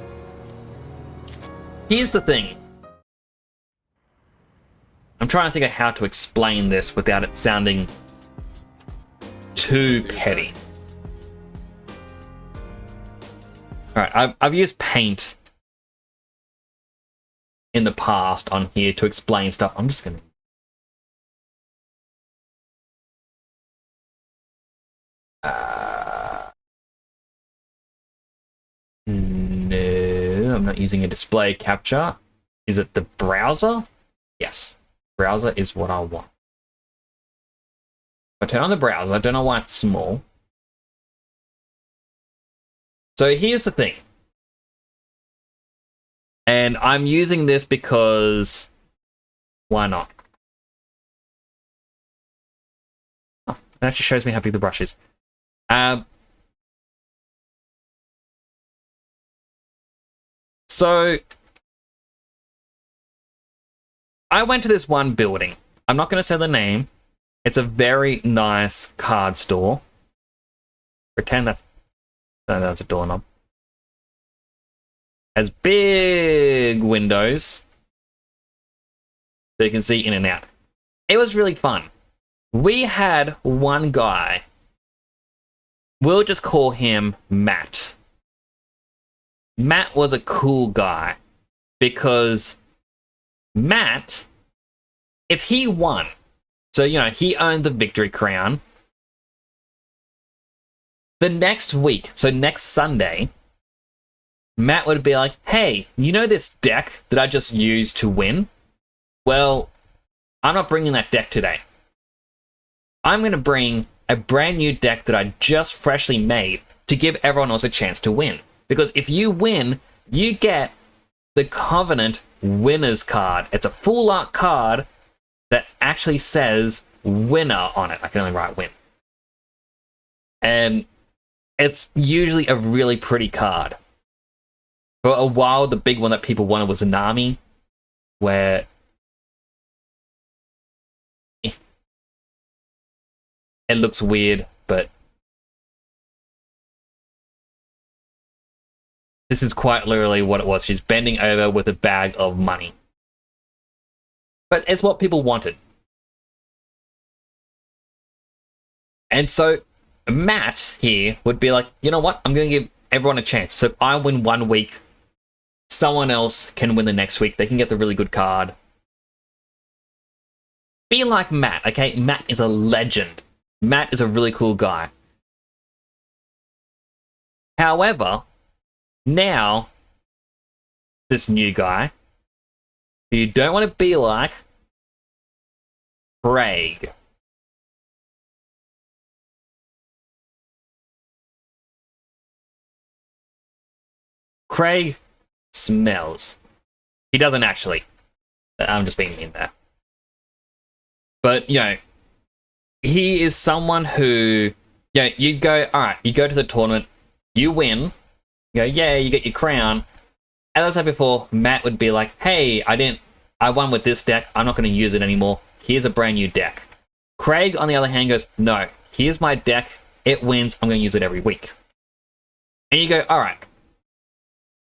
here's the thing. I'm trying to think of how to explain this without it sounding too petty. Alright, I've used Paint in the past on here to explain stuff. I'm just gonna... No, I'm not using a display capture. Is it the browser? Yes. Browser is what I want. If I turn on the browser, I don't know why it's small. So here's the thing. And I'm using this because Why not? Oh, it actually shows me how big the brush is. So, I went to this one building. I'm not going to say the name. It's a very nice card store. Pretend that that's a doorknob. Has big windows so you can see in and out. It was really fun. We had one guy. We'll just call him Matt. Matt was a cool guy because Matt, if he won, so, you know, he earned the victory crown, the next week, so next Sunday, Matt would be like, hey, you know this deck that I just used to win? Well, I'm not bringing that deck today. I'm going to bring a brand new deck that I just freshly made to give everyone else a chance to win. Because if you win, you get the Covenant Winners card. It's a full art card that actually says winner on it. I can only write win. And it's usually a really pretty card. For a while, the big one that people wanted was Nami, where it looks weird, but this is quite literally what it was. She's bending over with a bag of money. But it's what people wanted. And so Matt here would be like, you know what? I'm going to give everyone a chance. So if I win one week, someone else can win the next week. They can get the really good card. Be like Matt, okay? Matt is a legend. Matt is a really cool guy. However, now, this new guy, who you don't want to be like, Craig. Craig smells. He doesn't actually. I'm just being mean there. But, you know, he is someone who, you know, you go, alright, you go to the tournament, you win, you go, yeah, you get your crown. As I said before, Matt would be like, hey, I won with this deck, I'm not going to use it anymore, here's a brand new deck. Craig, on the other hand, goes, no, here's my deck, it wins, I'm going to use it every week. And you go, alright,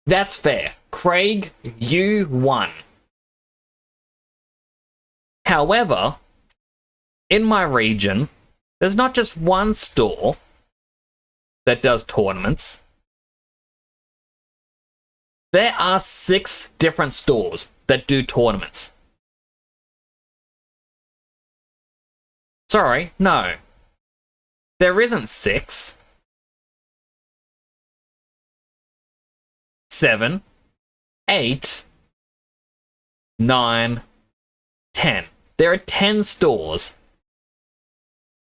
that's fair. Craig, you won. However, in my region, there's not just one store that does tournaments. There are 6 different stores that do tournaments. Sorry, no. There isn't 6. 7, 8, 9, 10. There are 10 stores.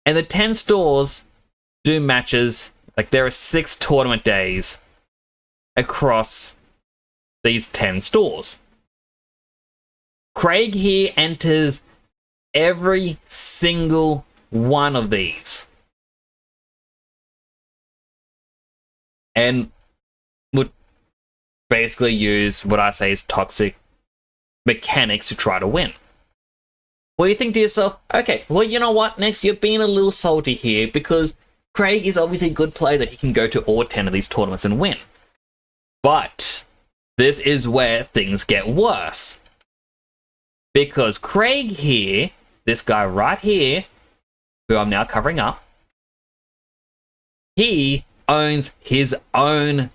And the 10 stores do matches. Like, there are 6 tournament days across these 10 stores. Craig here enters every single one of these. And would basically use what I say is toxic mechanics to try to win. Well, you think to yourself, okay, well, you know what, Nex, you're being a little salty here because Craig is obviously a good player that he can go to all 10 of these tournaments and win. But this is where things get worse. Because Craig here, this guy right here, who I'm now covering up, he owns his own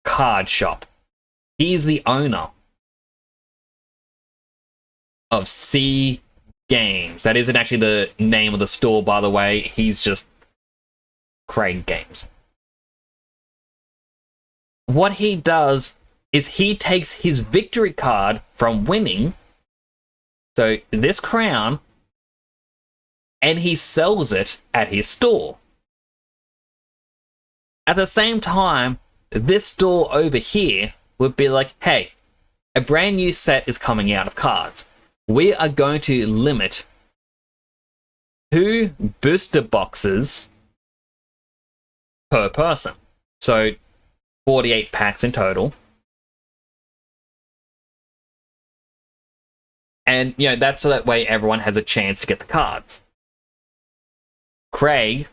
card shop. He's the owner of C Games. That isn't actually the name of the store, by the way. He's just Craig Games. What he does is he takes his victory card from winning, so this crown, and he sells it at his store. At the same time, this store over here would be like, hey, a brand new set is coming out of cards. we are going to limit 2 booster boxes per person. So 48 packs in total. And, you know, that's so that way everyone has a chance to get the cards. Craig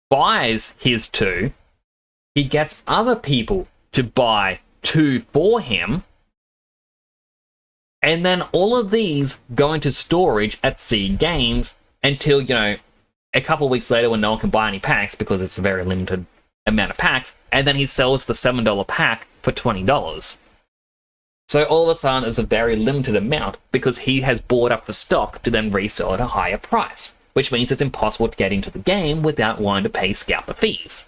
buys his 2. He gets other people to buy 2 for him. And then all of these go into storage at Seed Games until, you know, a couple of weeks later when no one can buy any packs because it's a very limited amount of packs. And then he sells the $7 pack for $20. So all of a sudden it's a very limited amount because he has bought up the stock to then resell at a higher price, which means it's impossible to get into the game without wanting to pay scalper fees.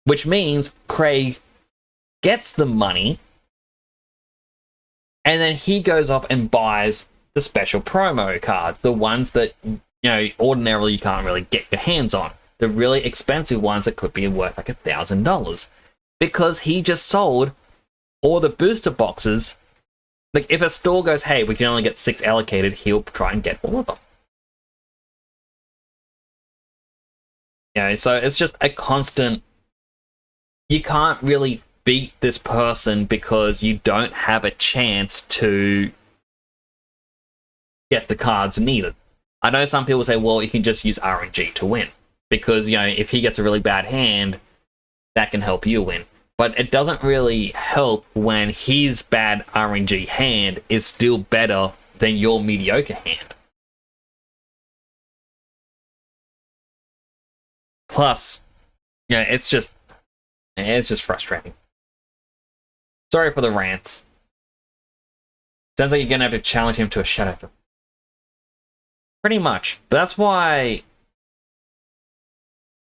Which means Craig gets the money and then he goes up and buys the special promo cards, the ones that, you know, ordinarily you can't really get your hands on. The really expensive ones that could be worth like $1,000. Because he just sold all the booster boxes. Like, if a store goes, hey, we can only get 6 allocated, he'll try and get all of them. You know, so it's just a constant... You can't really beat this person because you don't have a chance to get the cards needed. I know some people say, well, you can just use RNG to win. Because, you know, if he gets a really bad hand, that can help you win. But it doesn't really help when his bad RNG hand is still better than your mediocre hand. Plus, you know, it's just frustrating. Sorry for the rants. Sounds like you're gonna have to challenge him to a shadow. Pretty much. But that's why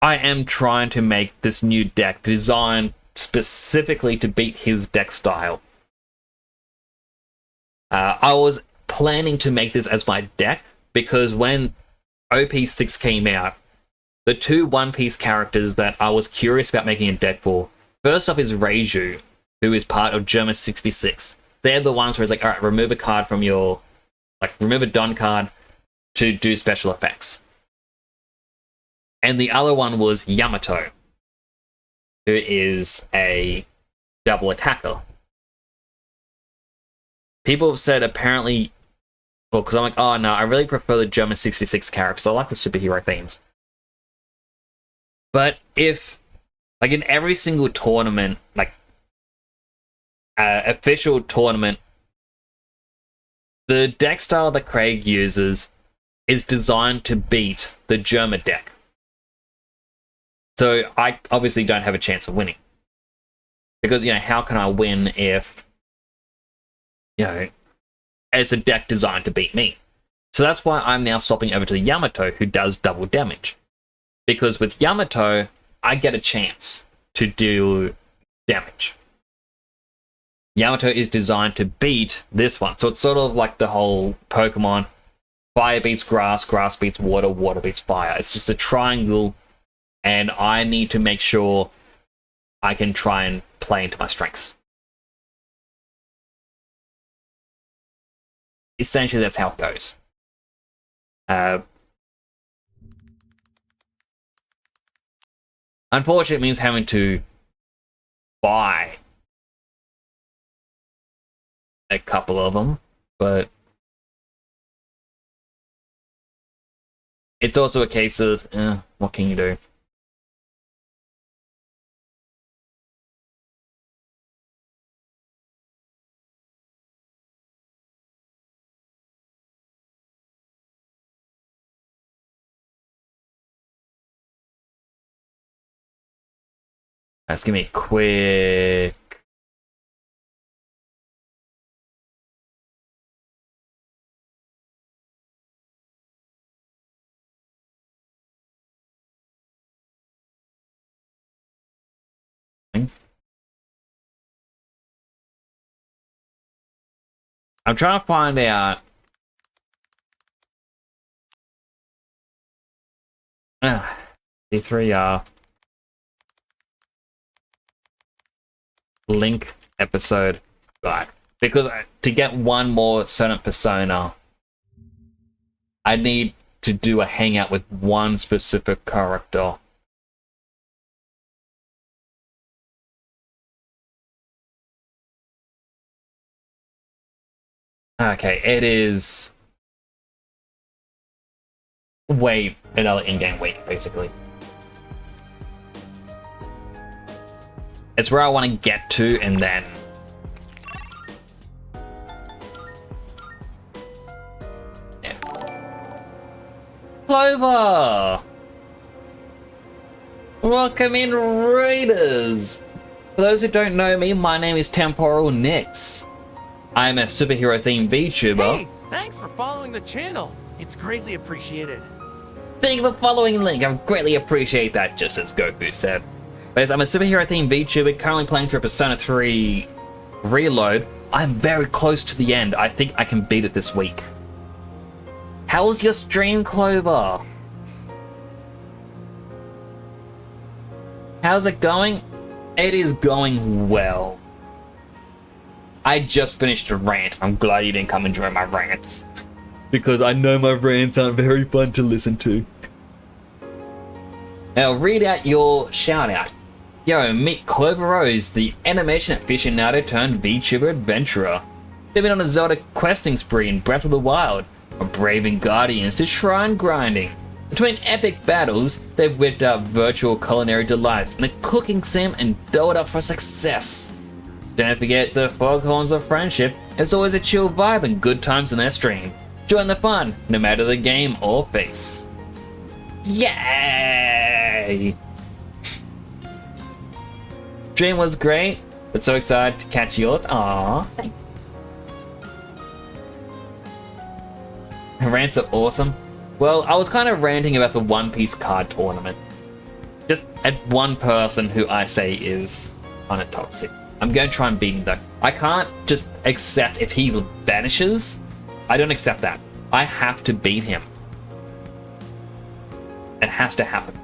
I am trying to make this new deck designed specifically to beat his deck style. I was planning to make this as my deck because when OP6 came out, the 2 one-piece characters that I was curious about making a deck for, first off is Reiju, who is part of Germa 66. They're the ones where it's like, alright, remove a card from your... like, remove a Don card to do special effects. And the other one was Yamato, who is a double attacker. People have said apparently... well, because I'm like, oh no, I really prefer the Germa 66 characters. I like the superhero themes. But if, like in every single tournament, like official tournament, the deck style that Craig uses is designed to beat the Germa deck. So I obviously don't have a chance of winning. Because, you know, how can I win if, you know, it's a deck designed to beat me? So that's why I'm now swapping over to the Yamato, who does double damage. Because with Yamato, I get a chance to do damage. Yamato is designed to beat this one. So it's sort of like the whole Pokemon, fire beats grass, grass beats water, water beats fire. It's just a triangle, and I need to make sure I can try and play into my strengths. Essentially, that's how it goes. Unfortunately, it means having to buy a couple of them, but it's also a case of, what can you do? Let's give me a quick... I'm trying to find out... D3R... link episode guide, Because to get one more certain persona, I need to do a hangout with one specific character. Okay, it is... Wait, another in-game week, basically. It's where I want to get to, and then... Yeah. Clover! Welcome in, Raiders! For those who don't know me, my name is Temporal Nix. I'm a superhero-themed VTuber. Hey, thanks for following the channel. It's greatly appreciated. Thank you for following Link. I greatly appreciate that, just as Goku said. But I'm a superhero-themed VTuber currently playing through Persona 3 Reload. I'm very close to the end. I think I can beat it this week. How's your stream, Clover? How's it going? It is going well. I just finished a rant. I'm glad you didn't come and join my rants. Because I know my rants aren't very fun to listen to. Now read out your shout out. Yo, meet Clover Rose, the animation aficionado turned VTuber adventurer. They've been on a Zelda questing spree in Breath of the Wild, from braving guardians to shrine grinding. Between epic battles, they've whipped up virtual culinary delights in a cooking sim and doled up for success. Don't forget the foghorns of friendship. It's always a chill vibe and good times in their stream. Join the fun, no matter the game or face. Yay! Stream was great, but so excited to catch yours. Aww. Rants are awesome. Well, I was kind of ranting about the One Piece card tournament. Just at one person who I say is kind of toxic. I'm going to try and beat him though. I can't just accept if he vanishes. I don't accept that. I have to beat him. It has to happen.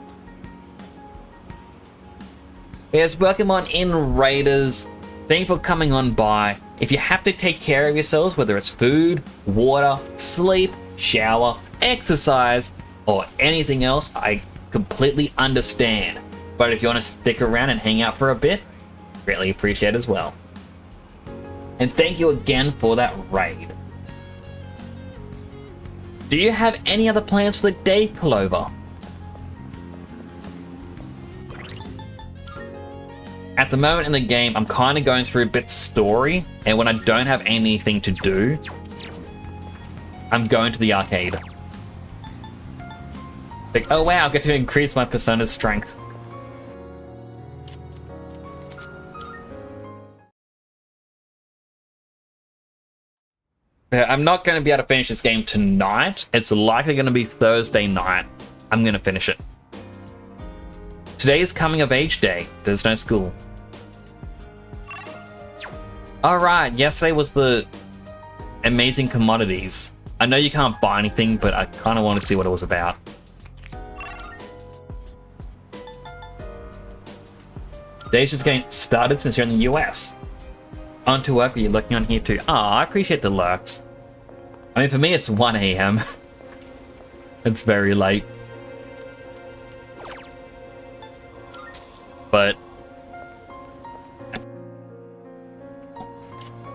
Yes, welcome on in, Raiders. Thank you for coming on by. If you have to take care of yourselves, whether it's food, water, sleep, shower, exercise, or anything else, I completely understand. But if you want to stick around and hang out for a bit, greatly appreciate as well. And thank you again for that raid. Do you have any other plans for the day, Clover? At the moment in the game, I'm kind of going through a bit story, and when I don't have anything to do, I'm going to the arcade. Like, oh wow, I get to increase my Persona's strength. I'm not going to be able to finish this game tonight. It's likely going to be Thursday night. I'm going to finish it. Today is coming of age day. There's no school. Alright, yesterday was the amazing commodities. I know you can't buy anything, but I kind of want to see what it was about. Today's just getting started since you're in the US. On to work, but you're looking on here too. Ah, I appreciate the lurks. I mean, for me, it's 1 AM. It's very late. But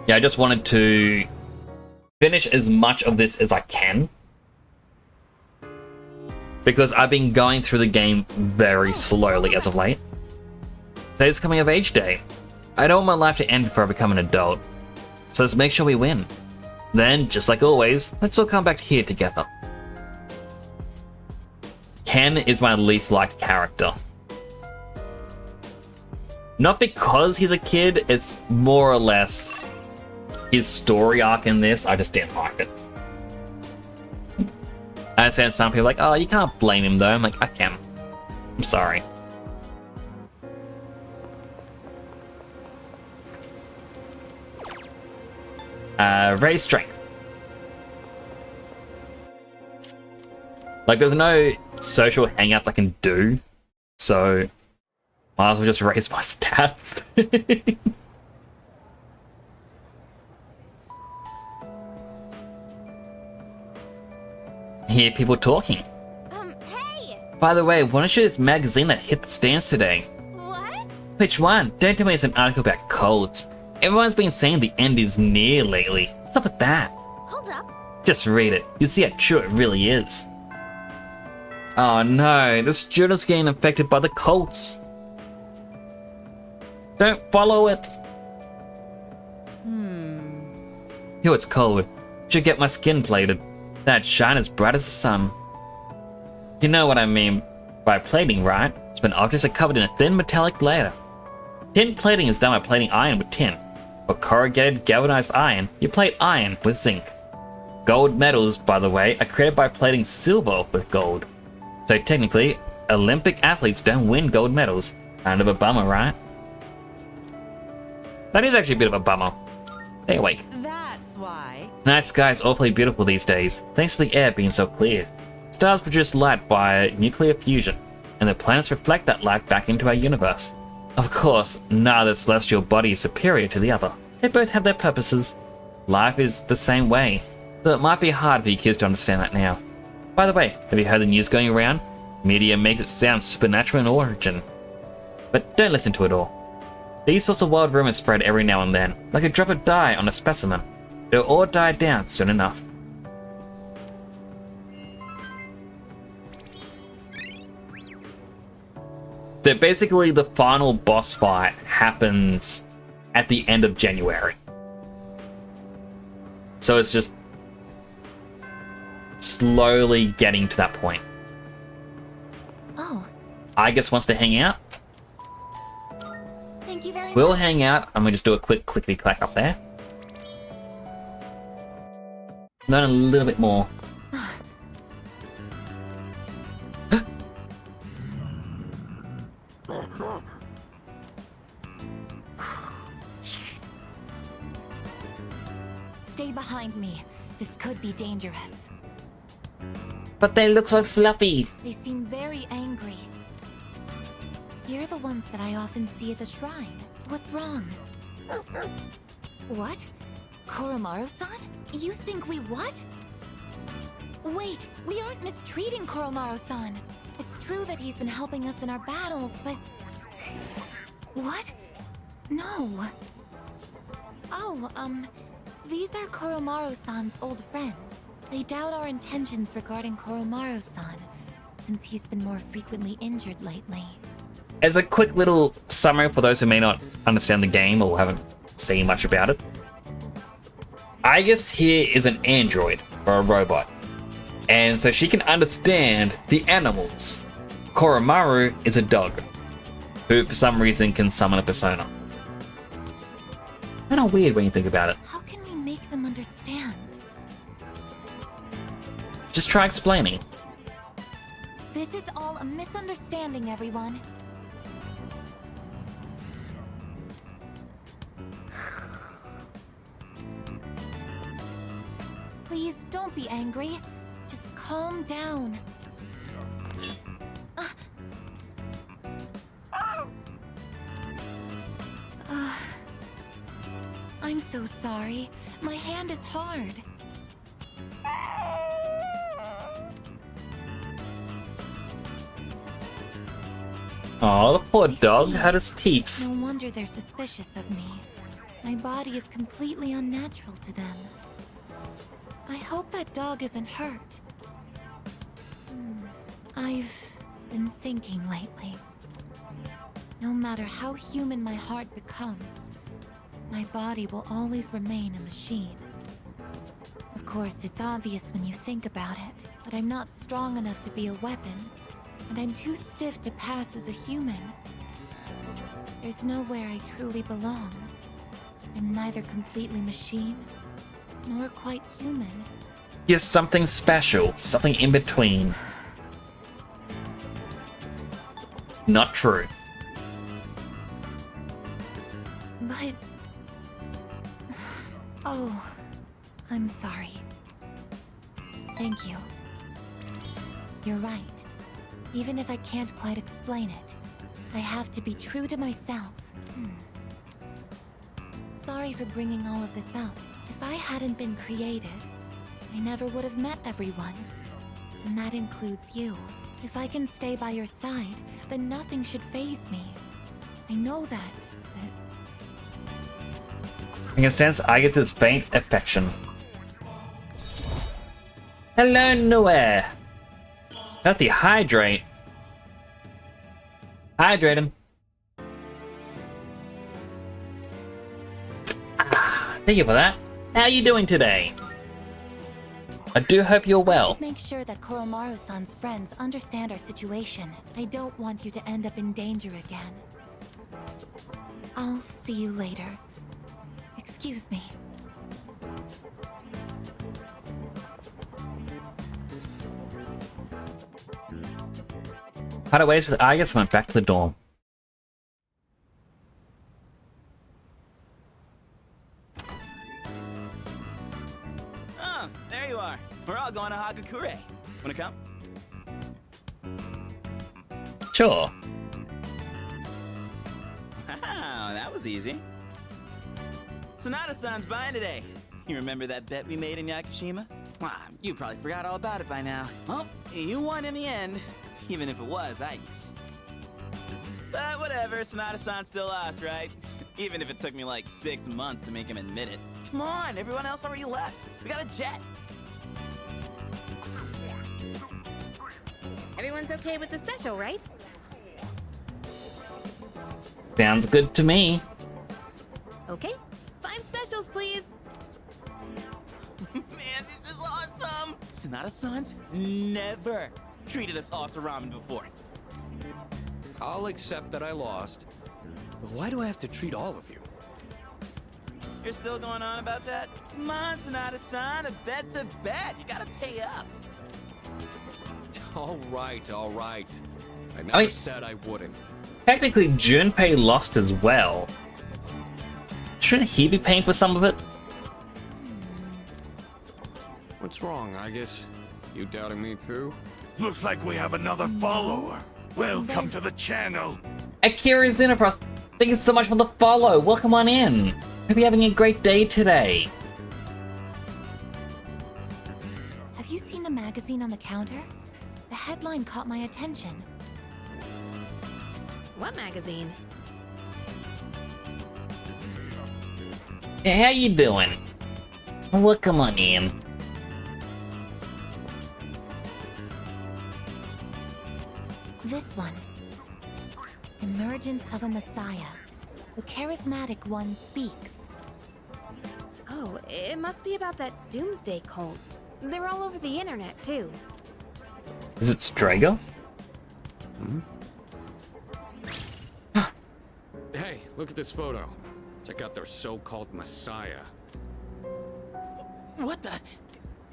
yeah, I just wanted to finish as much of this as I can. Because I've been going through the game very slowly as of late. Today's coming of age day. I don't want my life to end before I become an adult. So let's make sure we win. Then, just like always, let's all come back here together. Ken is my least liked character. Not because he's a kid, it's more or less his story arc in this. I just didn't like it. I understand some people are like, oh, you can't blame him though. I'm like, I can. I'm sorry. Raise strength. Like, there's no social hangouts I can do, so might as well just raise my stats. hear people talking. Hey! By the way, want to show this magazine that hit the stands today? What? Which one? Don't tell me it's an article about cults. Everyone's been saying the end is near lately. What's up with that? Hold up. Just read it. You'll see how true it really is. Oh no, the student's getting infected by the cults. Don't follow it. Here it's cold. Should get my skin plated. That'd shine as bright as the sun. You know what I mean by plating, right? It's when objects are covered in a thin metallic layer. Tin plating is done by plating iron with tin. For corrugated galvanized iron, you plate iron with zinc. Gold medals, by the way, are created by plating silver with gold. So technically, Olympic athletes don't win gold medals. Kind of a bummer, right? That is actually a bit of a bummer. Stay awake. That's why. Night sky is awfully beautiful these days, thanks to the air being so clear. Stars produce light by nuclear fusion, and the planets reflect that light back into our universe. Of course, neither celestial body is superior to the other. They both have their purposes. Life is the same way, though it might be hard for you kids to understand that now. By the way, have you heard the news going around? Media makes it sound supernatural in origin. But don't listen to it all. These sorts of wild rumors spread every now and then, like a drop of dye on a specimen. It'll all die down soon enough. So basically the final boss fight happens at the end of January. So it's just slowly getting to that point. Oh. I guess wants to hang out. Thank you very much. We'll hang out. I'm gonna just do a quick clickety clack up there. Learn a little bit more. Stay behind me. This could be dangerous. But they look so fluffy. They seem very angry. You're the ones that I often see at the shrine. What's wrong? What? Koromaru-san? You think we what? Wait, we aren't mistreating Koromaru-san. It's true that he's been helping us in our battles, but... What? No. Oh, these are Koromaru-san's old friends. They doubt our intentions regarding Koromaru-san, since he's been more frequently injured lately. As a quick little summary for those who may not understand the game or haven't seen much about it, Aigis here is an android, or a robot, and so she can understand the animals. Koromaru is a dog, who for some reason can summon a persona. Kinda weird when you think about it. How can we make them understand? Just try explaining. This is all a misunderstanding, everyone. Please don't be angry. Just calm down. I'm so sorry. My hand is hard. Oh, the poor dog had his teeps. No wonder they're suspicious of me. My body is completely unnatural to them. I hope that dog isn't hurt. I've been thinking lately. No matter how human my heart becomes, my body will always remain a machine. Of course, it's obvious when you think about it, but I'm not strong enough to be a weapon, and I'm too stiff to pass as a human. There's nowhere I truly belong. I'm neither completely machine, nor quite human. Here's something special, something in between. Not true. But... Oh, I'm sorry. Thank you. You're right. Even if I can't quite explain it, I have to be true to myself. Sorry for bringing all of this up. If I hadn't been created, I never would have met everyone. And that includes you. If I can stay by your side, then nothing should faze me. I know that, I can sense Aigis' faint affection. Hello, Nowhere. That's the hydrate. Hydrate him. Thank you for that. How are you doing today? I do hope you're I well. should make sure that Koromaru-san's friends understand our situation. I don't want you to end up in danger again. I'll see you later. Excuse me. Parted ways with Aigis and went back to the dorm. Oh, there you are. We're all going to Hagakure. Wanna come? Sure. Wow, that was easy. Sonata-san's buying today. You remember that bet we made in Yakushima? Ah, you probably forgot all about it by now. Well, you won in the end, even if it was Aigis. But whatever, Sonata-san still lost, right? Even if it took me like 6 months to make him admit it. Come on, everyone else already left. We got a jet. Everyone's okay with the special, right? Sounds good to me. Okay. 5 specials, please. Man, this is awesome! Sonata-san's never treated us all to ramen before. I'll accept that I lost, but why do I have to treat all of you? You're still going on about that? Come on, Sonata-san, a bet's a bet. You gotta pay up. All right, all right. I never said I wouldn't. Technically, Junpei lost as well. Shouldn't he be paying for some of it? What's wrong, Aigis? You doubting me too? Looks like we have another follower. Welcome to the channel. Akira Xenoprost, thank you so much for the follow. Welcome on in. Hope you're having a great day today. Have you seen the magazine on the counter? The headline caught my attention. What magazine? How you doing? Welcome on in. This one. Emergence of a Messiah. The charismatic one speaks. Oh, it must be about that Doomsday cult. They're all over the internet, too. Is it Strega? Hey, look at this photo. Check out their so-called messiah. What the?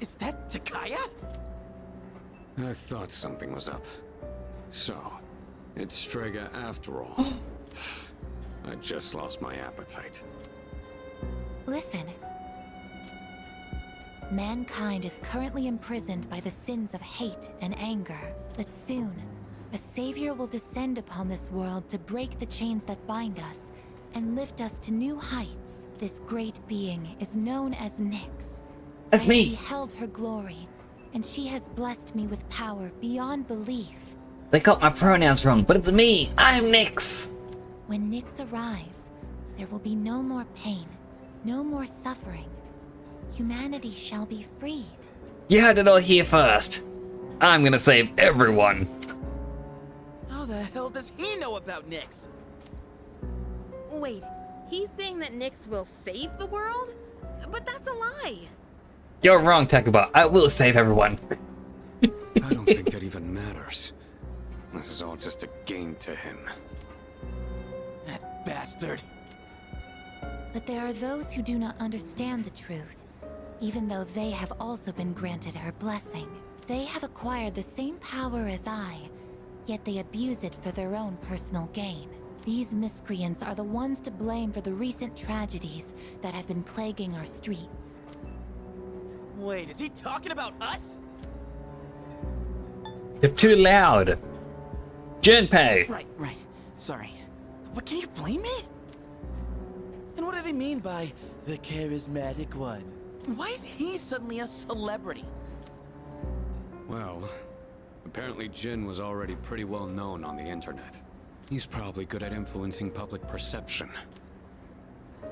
Is that Takaya? I thought something was up. So, it's Strega after all. I just lost my appetite. Listen. Mankind is currently imprisoned by the sins of hate and anger. But soon, a savior will descend upon this world to break the chains that bind us and lift us to new heights. This great being is known as Nyx. That's me. I beheld her glory, and she has blessed me with power beyond belief. They got my pronouns wrong, but it's me. I'm Nyx. When Nyx arrives, there will be no more pain, no more suffering. Humanity shall be freed. You heard it all here first. I'm gonna save everyone. How the hell does he know about Nyx? Wait, he's saying that Nyx will save the world? But that's a lie. You're wrong, Takuba. I will save everyone. I don't think that even matters. This is all just a game to him. That bastard. But there are those who do not understand the truth, even though they have also been granted her blessing. They have acquired the same power as I, yet they abuse it for their own personal gain. These miscreants are the ones to blame for the recent tragedies that have been plaguing our streets. Wait, is he talking about us? You're too loud. Junpei. Right. Sorry. But can you blame me? And what do they mean by the charismatic one? Why is he suddenly a celebrity? Well, apparently Jin was already pretty well known on the internet. He's probably good at influencing public perception.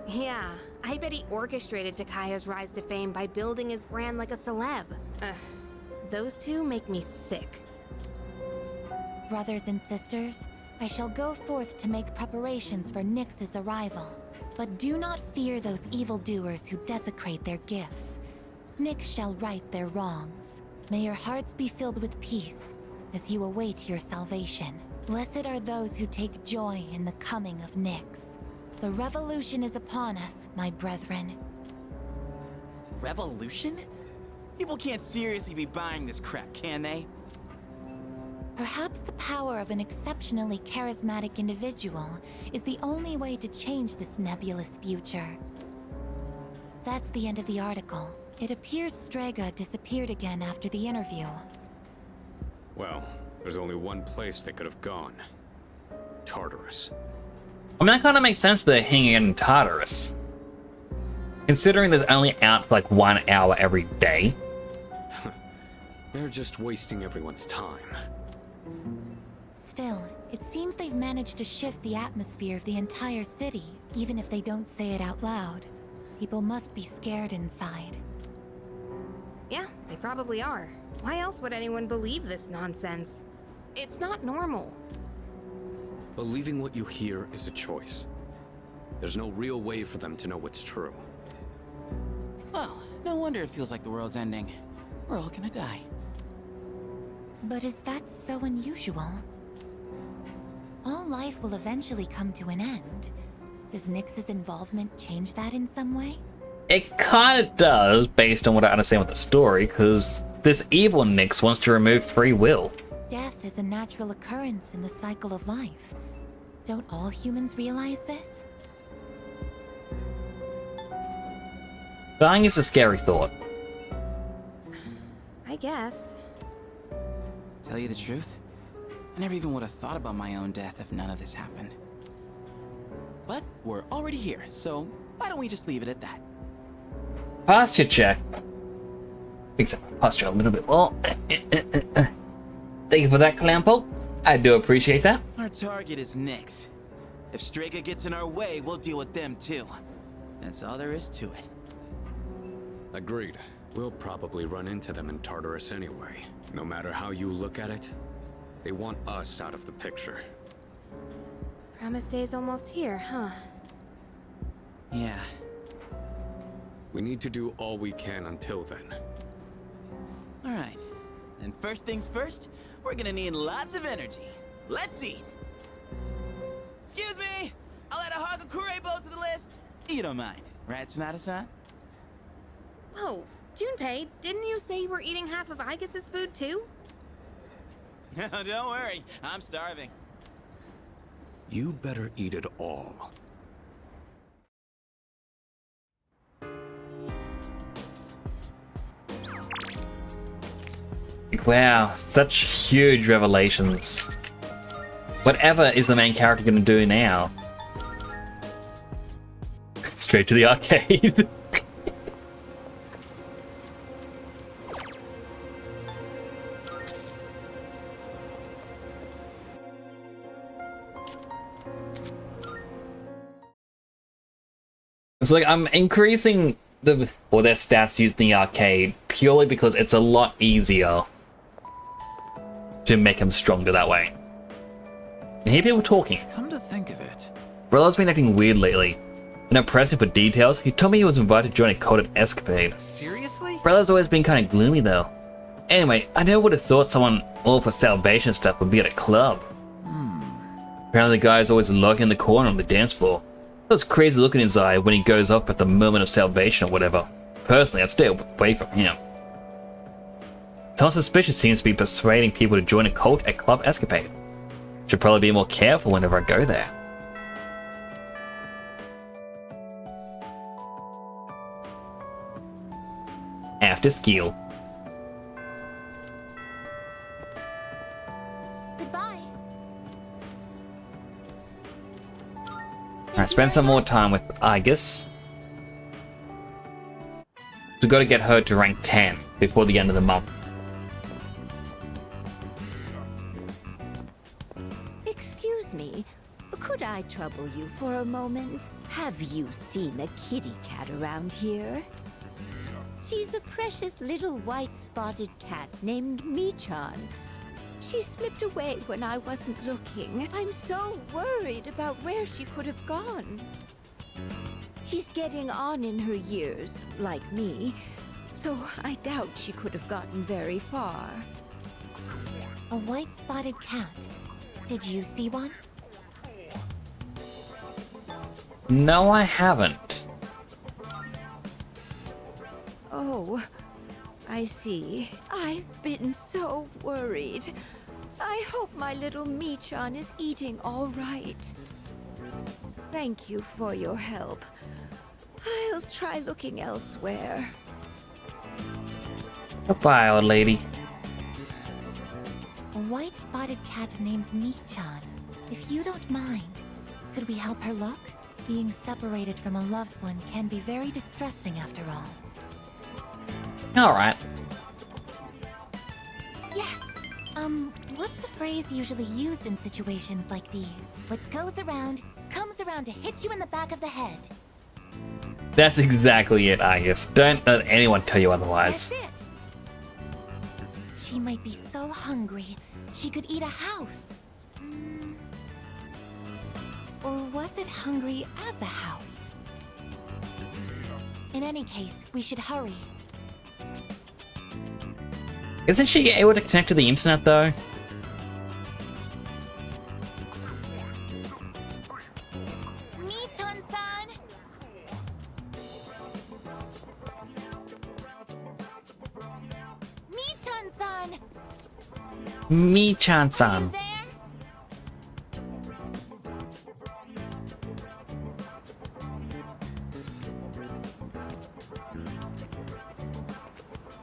Yeah, I bet he orchestrated Takaya's rise to fame by building his brand like a celeb. Those two make me sick. Brothers and sisters, I shall go forth to make preparations for Nyx's arrival. But do not fear those evildoers who desecrate their gifts. Nyx shall right their wrongs. May your hearts be filled with peace as you await your salvation. Blessed are those who take joy in the coming of Nyx. The revolution is upon us, my brethren. Revolution? People can't seriously be buying this crap, can they? Perhaps the power of an exceptionally charismatic individual is the only way to change this nebulous future. That's the end of the article. It appears Strega disappeared again after the interview. Well, there's only one place they could have gone. Tartarus. I mean, that kind of makes sense they're hanging in Tartarus. Considering there's only out for like 1 hour every day. They're just wasting everyone's time. Still, it seems they've managed to shift the atmosphere of the entire city, even if they don't say it out loud. People must be scared inside. Yeah, they probably are. Why else would anyone believe this nonsense? It's not normal. Believing what you hear is a choice. There's no real way for them to know what's true. Well, no wonder it feels like the world's ending. We're all gonna die. But is that so unusual? All life will eventually come to an end. Does Nyx's involvement change that in some way? It kind of does, based on what I understand with the story, because this evil Nyx wants to remove free will. Death is a natural occurrence in the cycle of life. Don't all humans realize this? Dying is a scary thought. I guess. Tell you the truth, I never even would have thought about my own death if none of this happened. But we're already here, so why don't we just leave it at that? Posture check. Fix up my posture a little bit more. Thank you for that, Clampo. I do appreciate that. Our target is Nyx. If Strega gets in our way, we'll deal with them too. That's all there is to it. Agreed. We'll probably run into them in Tartarus anyway. No matter how you look at it, they want us out of the picture. Promise Day's almost here, huh? Yeah. We need to do all we can until then. Alright. And first things first, we're gonna need lots of energy. Let's eat! Excuse me! I'll add a Hagakure bow to the list! You don't mind, right, Sonata-san? Whoa, Junpei, didn't you say you were eating half of Aigis' food too? No, don't worry. I'm starving. You better eat it all. Wow, such huge revelations. Whatever is the main character gonna do now? Straight to the arcade. It's like I'm increasing their stats used in the arcade purely because it's a lot easier to make them stronger that way. I hear people talking. Come to think of it. Brella's been acting weird lately. When I pressed him for details, he told me he was invited to join a cult at Escapade. Seriously? Brella's always been kind of gloomy though. Anyway, I never would have thought someone all for salvation stuff would be at a club. Apparently the guy is always lurking in the corner on the dance floor. There's a crazy look in his eye when he goes up at the moment of salvation or whatever. Personally, I'd stay away from him. Someone suspicious seems to be persuading people to join a cult at Club Escapade. Should probably be more careful whenever I go there. After skill. Goodbye. Alright, spend some more time with Aigis. We've got to get her to rank 10 before the end of the month. I trouble you for a moment? Have you seen a kitty cat around here? She's a precious little white-spotted cat named Michan. She slipped away when I wasn't looking. I'm so worried about where she could have gone. She's getting on in her years, like me, so I doubt she could have gotten very far. A white-spotted cat. Did you see one? No, I haven't. Oh, I see. I've been so worried. I hope my little Michan is eating all right. Thank you for your help. I'll try looking elsewhere. Goodbye, old lady. A white-spotted cat named Michan. If you don't mind, could we help her look? Being separated from a loved one can be very distressing after all. Alright. Yes! What's the phrase usually used in situations like these? What goes around, comes around to hit you in the back of the head. That's exactly it, Argus. Don't let anyone tell you otherwise. That's it! She might be so hungry, she could eat a house. Or was it hungry as a house? In any case, we should hurry. Isn't she able to connect to the internet, though? Michan-san! Michan-san! Michan-san.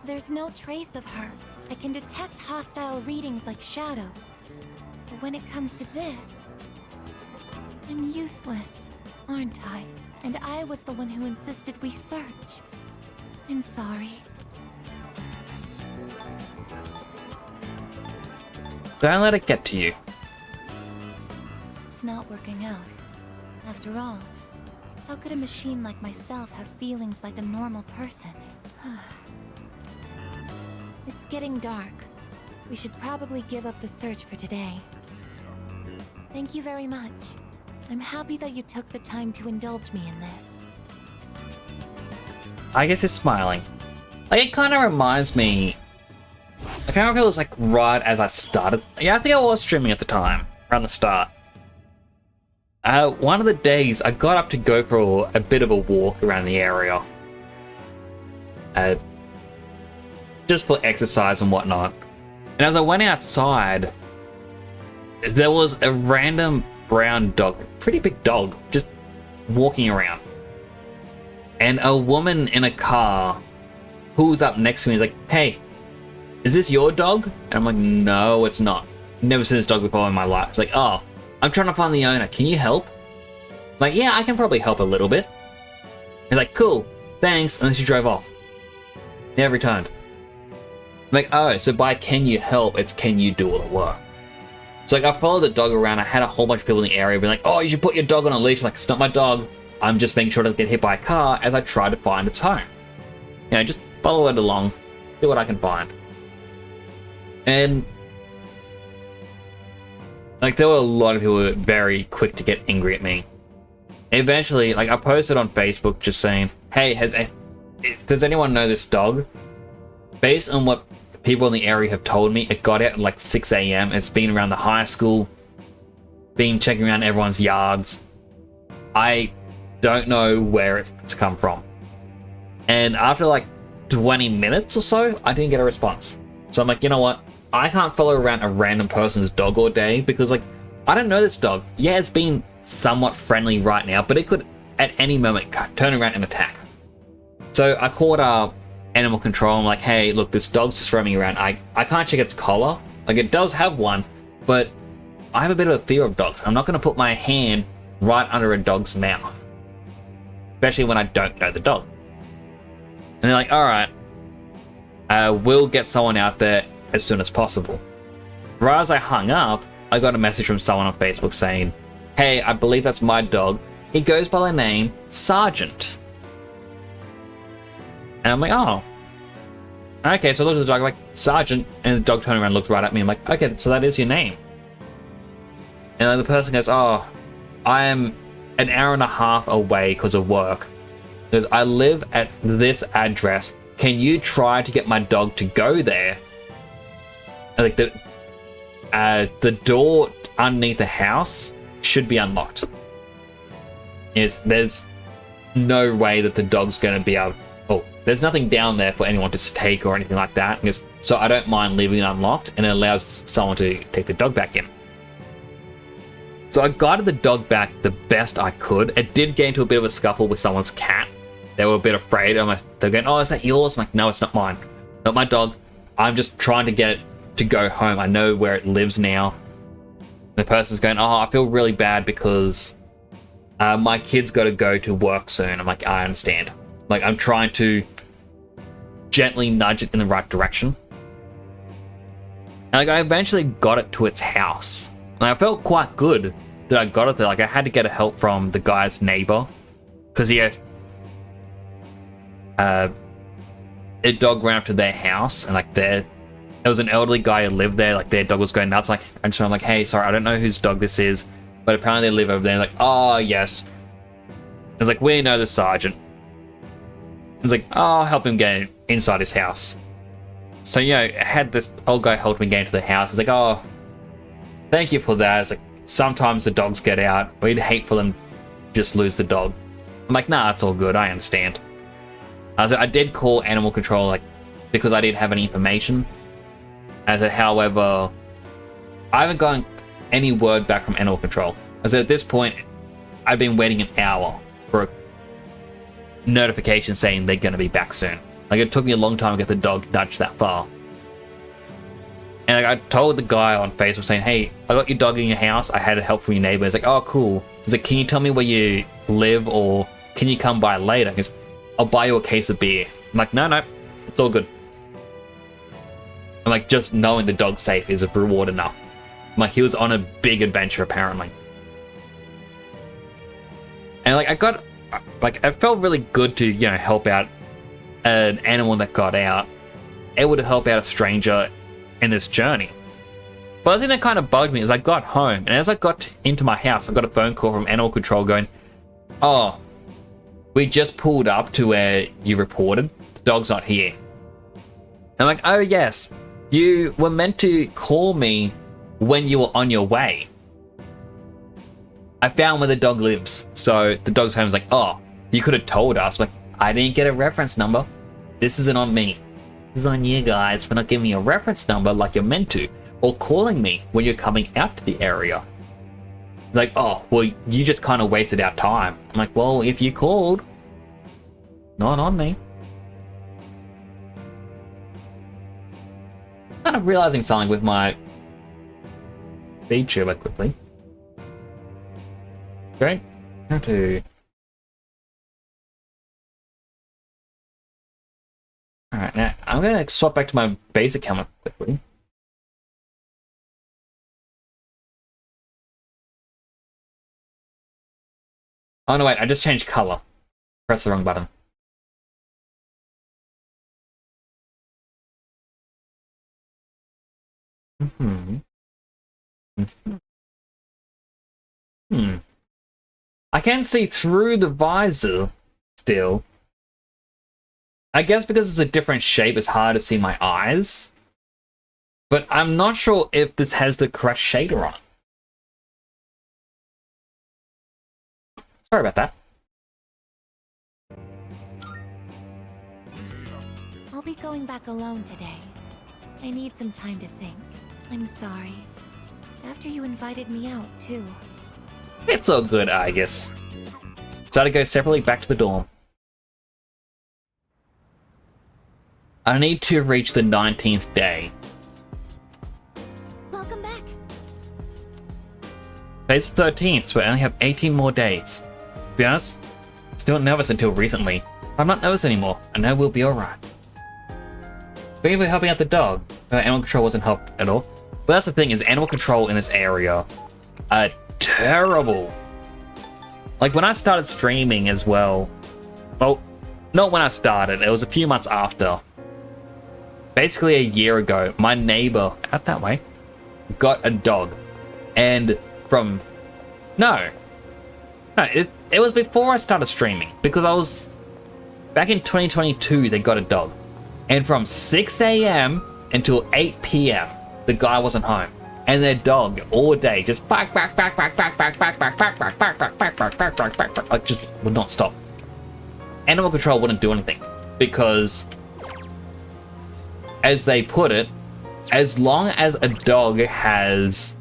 There's no trace of her. I can detect hostile readings like shadows. But when it comes to this, I'm useless, aren't I? And I was the one who insisted we search. I'm sorry. Don't let it get to you. It's not working out. After all, how could a machine like myself have feelings like a normal person? It's getting dark. We should probably give up the search for today. Thank you very much. I'm happy that you took the time to indulge me in this. I guess it's smiling. Like, it kind of reminds me... I can't remember if it was like right as I started. Yeah, I think I was streaming at the time, around the start. One of the days, I got up to go for a bit of a walk around the area. Just for exercise and whatnot. And as I went outside, there was a random brown dog, pretty big dog, just walking around. And a woman in a car pulls up next to me and is like, "Hey, is this your dog?" And I'm like, "No, it's not. Never seen this dog before in my life." It's like, "Oh, I'm trying to find the owner. Can you help?" I'm like, "Yeah, I can probably help a little bit." He's like, "Cool, thanks." And then she drove off. Never returned. I'm like, oh, so by can you help, it's can you do all the work. So like, I followed the dog around. I had a whole bunch of people in the area being like, "Oh, you should put your dog on a leash." I'm like, "It's not my dog. I'm just making sure it doesn't get hit by a car," as I try to find its home. You know, just follow it along, see what I can find. And like, there were a lot of people who were very quick to get angry at me. Eventually, like, I posted on Facebook just saying, "Hey, does anyone know this dog?" Based on what people in the area have told me, it got out at like 6 AM. It's been around the high school, been checking around everyone's yards. I don't know where it's come from. And after like 20 minutes or so, I didn't get a response. So I'm like, you know what? I can't follow around a random person's dog all day because, like, I don't know this dog. Yeah, it's been somewhat friendly right now, but it could at any moment turn around and attack. So I called animal control. I'm like, "Hey, look, this dog's just roaming around. I can't check its collar. Like, it does have one, but I have a bit of a fear of dogs. I'm not going to put my hand right under a dog's mouth, especially when I don't know the dog." And they're like, "All right, we'll get someone out there as soon as possible." Right as I hung up, I got a message from someone on Facebook saying, hey, I believe that's my dog. He goes by the name Sergeant. And I'm like, oh. Okay, so I looked at the dog, I'm like, Sergeant, and the dog turned around and looked right at me. I'm like, okay, so that is your name. And then the person goes, oh, I am an hour and a half away because of work. Because I live at this address. Can you try to get my dog to go there? And like the door underneath the house should be unlocked. Yes, there's no way that the dog's going to be able. Oh, there's nothing down there for anyone to take or anything like that. Because, so I don't mind leaving it unlocked, and it allows someone to take the dog back in. So I guided the dog back the best I could. It did get into a bit of a scuffle with someone's cat. They were a bit afraid. They're going, oh, is that yours? I'm like, no, it's not mine. Not my dog. I'm just trying to get it to go home. I know where it lives now. The person's going, oh, I feel really bad because my kid's got to go to work soon. I'm like, I understand. Like, I'm trying to gently nudge it in the right direction. And like, I eventually got it to its house. And I felt quite good that I got it there. Like, I had to get help from the guy's neighbor. Because he had a dog ran up to their house. And like, there was an elderly guy who lived there. Like, their dog was going nuts. Like, I'm like, hey, sorry, I don't know whose dog this is. But apparently they live over there. Like, oh, yes. It's like, we know the sergeant. It's like, oh, I'll help him get inside his house. So, you know, I had this old guy help me get into the house. It's like, oh, thank you for that. It's like, sometimes the dogs get out. We'd hate for them to just lose the dog. I'm like, nah, it's all good. I understand. So I did call animal control, like, because I didn't have any information. I said, however, I haven't gotten any word back from animal control. I said, at this point, I've been waiting an hour for a notification saying they're going to be back soon. Like, it took me a long time to get the dog nudged that far. And like, I told the guy on Facebook saying, hey, I got your dog in your house. I had help from your neighbor. He's like, oh, cool. He's like, can you tell me where you live, or can you come by later? Because I'll buy you a case of beer. I'm like, no, it's all good. I'm like, just knowing the dog's safe is a reward enough. I'm like, he was on a big adventure, apparently. And like, I felt really good to, you know, help out an animal that got out, able to help out a stranger in this journey. But the thing that kind of bugged me is I got home, and as I got into my house, I got a phone call from animal control going, oh, we just pulled up to where you reported. The dog's not here. And I'm like, oh yes, you were meant to call me when you were on your way. I found where the dog lives. So the dog's home is like, oh, you could have told us. Like, I didn't get a reference number. This isn't on me. This is on you guys for not giving me a reference number like you're meant to, or calling me when you're coming out to the area. Like, oh, well, you just kind of wasted our time. I'm like, well, if you called, not on me. Kind of realizing something with my feature, but quickly. Great. How to. Alright, now I'm gonna swap back to my basic helmet quickly. Oh no, wait, I just changed color. Press the wrong button. I can see through the visor still. I guess because it's a different shape, it's hard to see my eyes. But I'm not sure if this has the correct shader on. Sorry about that. I'll be going back alone today. I need some time to think. I'm sorry. After you invited me out, too. It's all good, I guess. So I go separately back to the dorm. I need to reach the 19th day. Welcome back. Today's the 13th, so I only have 18 more days. To be honest, still nervous until recently. I'm not nervous anymore. I know we'll be alright. Thank you for helping out the dog. Animal control wasn't helped at all. But that's the thing, is animal control in this area terrible. Like when I started streaming as well, well, not when I started, it was a few months after. Basically a year ago, my neighbor, out that way, got a dog. And from, no, it was before I started streaming, because I was, back in 2022, they got a dog. And from 6 a.m. until 8 p.m., the guy wasn't home. And their dog all day just bark, like just would not stop. Animal control wouldn't do anything because, as they put it, as long as a dog has,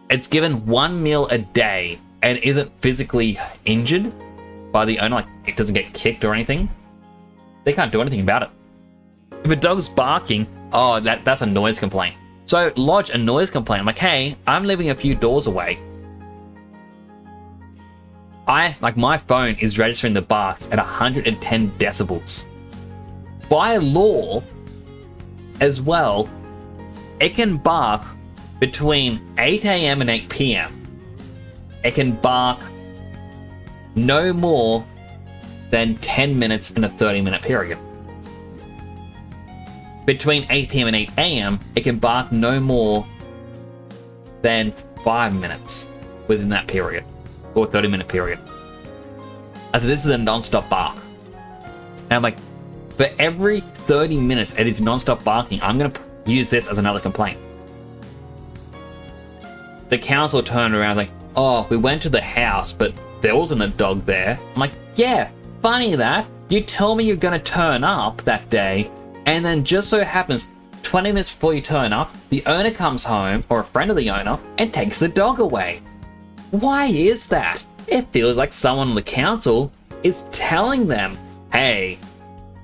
it's given 1 meal a day and isn't physically injured by the owner, like it doesn't get kicked or anything, they can't do anything about it. If a dog's barking, oh, that's a noise complaint. So lodge a noise complaint. I'm like, hey, I'm living a few doors away. My phone is registering the barks at 110 decibels. By law, as well, it can bark between 8 a.m. and 8 p.m. It can bark no more than 10 minutes in a 30-minute period. Between 8 p.m. and 8 a.m., it can bark no more than 5 minutes within that period, or 30-minute period. So this is a non-stop bark. And I'm like, for every 30 minutes it is non-stop barking, I'm going to use this as another complaint. The council turned around like, oh, we went to the house, but there wasn't a dog there. I'm like, yeah, funny that. You tell me you're going to turn up that day, and then just so happens 20 minutes before you turn up, the owner comes home, or a friend of the owner, and takes the dog away. Why is that? It feels like someone on the council is telling them, hey,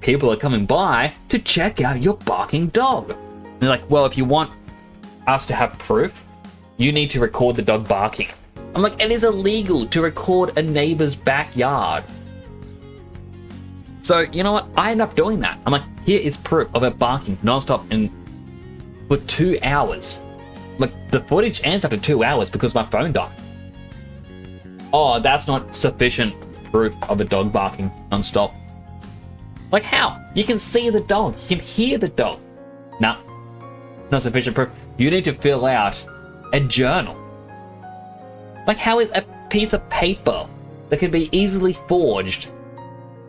people are coming by to check out your barking dog. And they're like, well, if you want us to have proof, you need to record the dog barking. I'm like, it is illegal to record a neighbor's backyard. So, you know what? I end up doing that. I'm like, here is proof of it barking non-stop for 2 hours. Like, the footage ends after 2 hours because my phone died. Oh, that's not sufficient proof of a dog barking non-stop. Like, how? You can see the dog. You can hear the dog. Nah, not sufficient proof. You need to fill out a journal. Like, how is a piece of paper that can be easily forged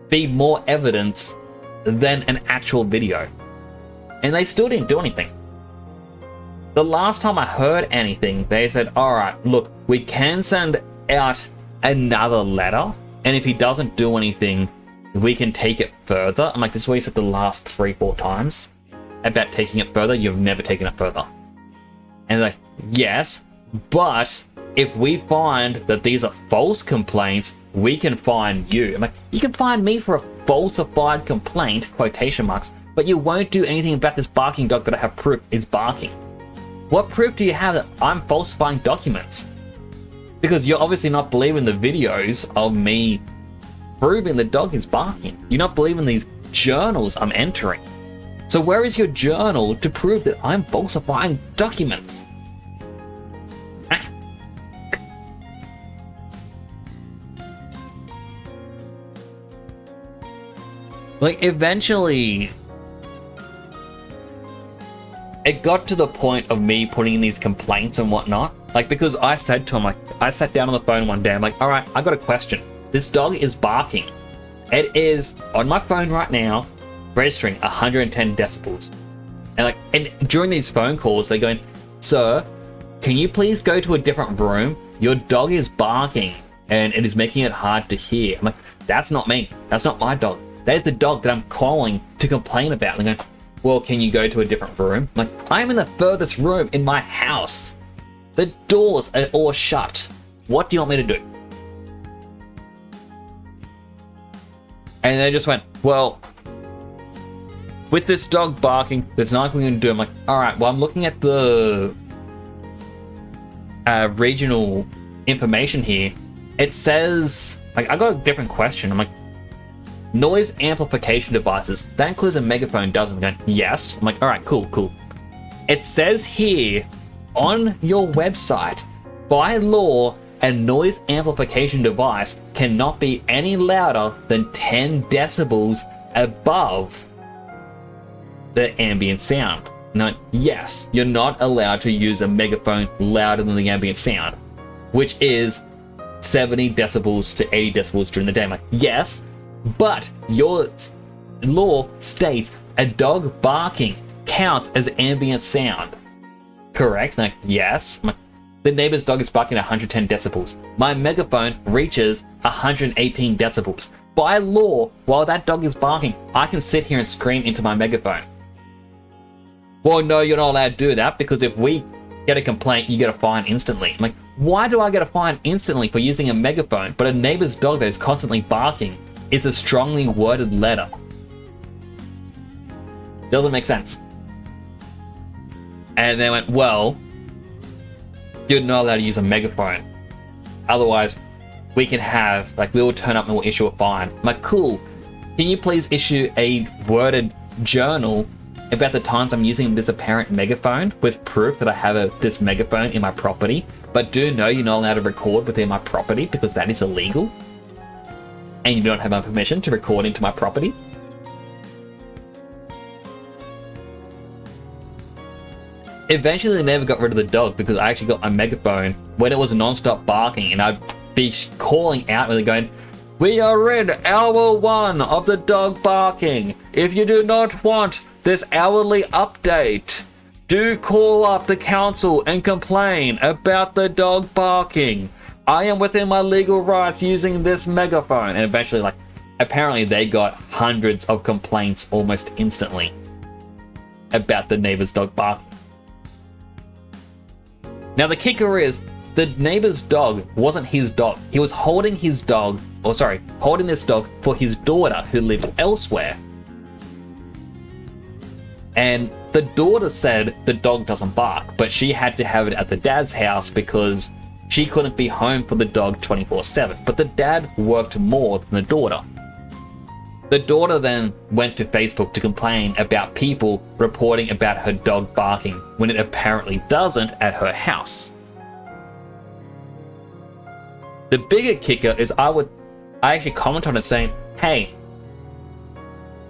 be more evidence than an actual video? And they still didn't do anything. The last time I heard anything, they said, all right, look, we can send out another letter, and if he doesn't do anything, we can take it further. I'm like, this is what you said the last 3-4 times about taking it further. You've never taken it further. And they're like, yes, but if we find that these are false complaints, we can fine you. I'm like, you can fine me for a falsified complaint, quotation marks, but you won't do anything about this barking dog that I have proof is barking. What proof do you have that I'm falsifying documents? Because you're obviously not believing the videos of me proving the dog is barking. You're not believing these journals I'm entering. So where is your journal to prove that I'm falsifying documents? Like, eventually, it got to the point of me putting in these complaints and whatnot. Like, because I said to him, like, I sat down on the phone one day, I'm like, all right, I got a question. This dog is barking. It is, on my phone right now, registering 110 decibels. And during these phone calls, they're going, sir, can you please go to a different room? Your dog is barking, and it is making it hard to hear. I'm like, that's not me. That's not my dog. That is the dog that I'm calling to complain about. And they're going, well, can you go to a different room? I'm like, I'm in the furthest room in my house. The doors are all shut. What do you want me to do? And they just went, well, with this dog barking, there's nothing we can do. I'm like, all right, well, I'm looking at the regional information here. It says, like, I got a different question. I'm like, noise amplification devices. That includes a megaphone, doesn't it? I'm going, yes. I'm like, all right, cool. It says here on your website. By law, a noise amplification device cannot be any louder than 10 decibels above the ambient sound. Now, yes, you're not allowed to use a megaphone louder than the ambient sound, which is 70 decibels to 80 decibels during the day. I'm like, yes, but your law states a dog barking counts as ambient sound. Correct? Like, yes. The neighbor's dog is barking at 110 decibels. My megaphone reaches 118 decibels. By law, while that dog is barking, I can sit here and scream into my megaphone. Well, no, you're not allowed to do that, because if we get a complaint, you get a fine instantly. I'm like, why do I get a fine instantly for using a megaphone, but a neighbor's dog that is constantly barking is a strongly worded letter? Doesn't make sense. And they went, well, you're not allowed to use a megaphone. Otherwise, we can have, like, we will turn up and we'll issue a fine. I'm like, cool. Can you please issue a worded journal about the times I'm using this apparent megaphone with proof that I have this megaphone in my property, but do know you're not allowed to record within my property because that is illegal? And you don't have my permission to record into my property? Eventually they never got rid of the dog because I actually got a megaphone when it was non-stop barking, and I'd be calling out with it going, "We are in hour 1 of the dog barking. If you do not want this hourly update, do call up the council and complain about the dog barking. I am within my legal rights using this megaphone." And eventually, like, apparently they got hundreds of complaints almost instantly about the neighbor's dog barking. Now the kicker is, the neighbor's dog wasn't his dog. He was holding his dog, holding this dog for his daughter who lived elsewhere. And the daughter said the dog doesn't bark, but she had to have it at the dad's house because she couldn't be home for the dog 24/7. But the dad worked more than the daughter. The daughter then went to Facebook to complain about people reporting about her dog barking when it apparently doesn't at her house. The bigger kicker is I actually commented on it saying, "Hey,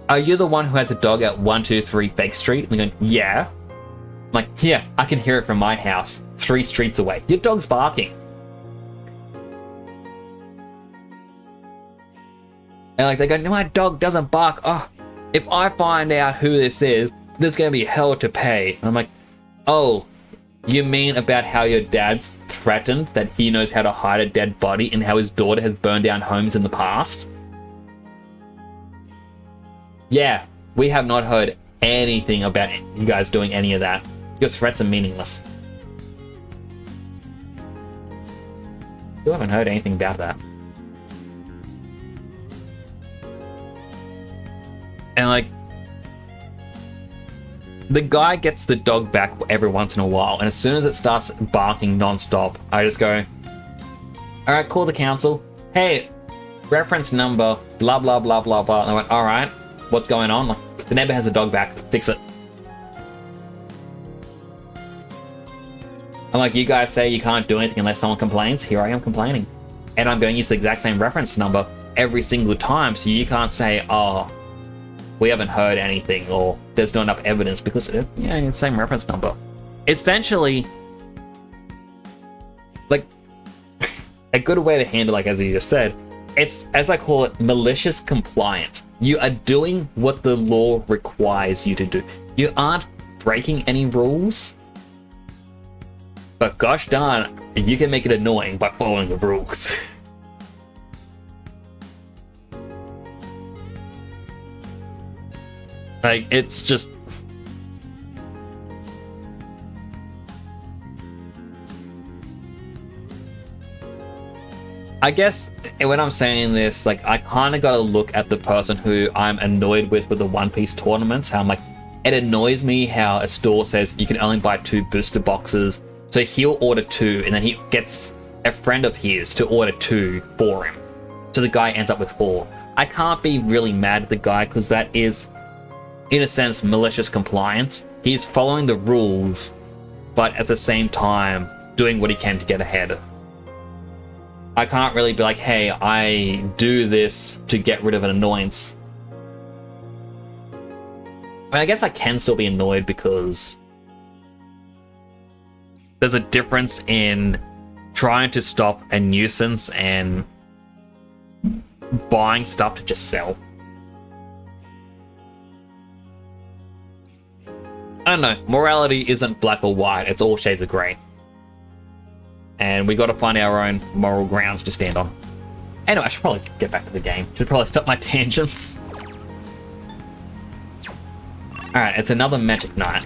are you the one who has a dog at 123 Fake Street?" And they're going, "Yeah." I'm like, "Yeah, I can hear it from my house 3 streets away. Your dog's barking." And like, they go, "No, my dog doesn't bark. Oh, if I find out who this is, there's going to be hell to pay." And I'm like, "Oh, you mean about how your dad's threatened that he knows how to hide a dead body and how his daughter has burned down homes in the past?" Yeah, we have not heard anything about you guys doing any of that. Your threats are meaningless. Still haven't heard anything about that. And like, the guy gets the dog back every once in a while, and as soon as it starts barking non-stop, I just go, "Alright, call the council. Hey, reference number, blah, blah, blah, blah, blah." And I went, "Alright, what's going on?" Like, "The neighbor has a dog back, fix it." I'm like, "You guys say you can't do anything unless someone complains. Here I am complaining. And I'm going to use the exact same reference number every single time, so you can't say, oh, we haven't heard anything, or there's not enough evidence," because, yeah, it's the same reference number. Essentially, like, a good way to handle, like, as you just said, it's, as I call it, malicious compliance. You are doing what the law requires you to do. You aren't breaking any rules, but gosh darn, you can make it annoying by following the rules. Like, it's just... I guess when I'm saying this, like, I kind of got to look at the person who I'm annoyed with the One Piece tournaments. How I'm like, it annoys me how a store says you can only buy 2 booster boxes. So he'll order 2, and then he gets a friend of his to order 2 for him. So the guy ends up with 4. I can't be really mad at the guy because that is, in a sense, malicious compliance. He's following the rules but at the same time doing what he can to get ahead. I can't really be like, hey, I do this to get rid of an annoyance. I mean, I guess I can still be annoyed because there's a difference in trying to stop a nuisance and buying stuff to just sell. I don't know, morality isn't black or white, it's all shades of grey. And we gotta find our own moral grounds to stand on. Anyway, I should probably get back to the game. Should probably stop my tangents. Alright, it's another magic night.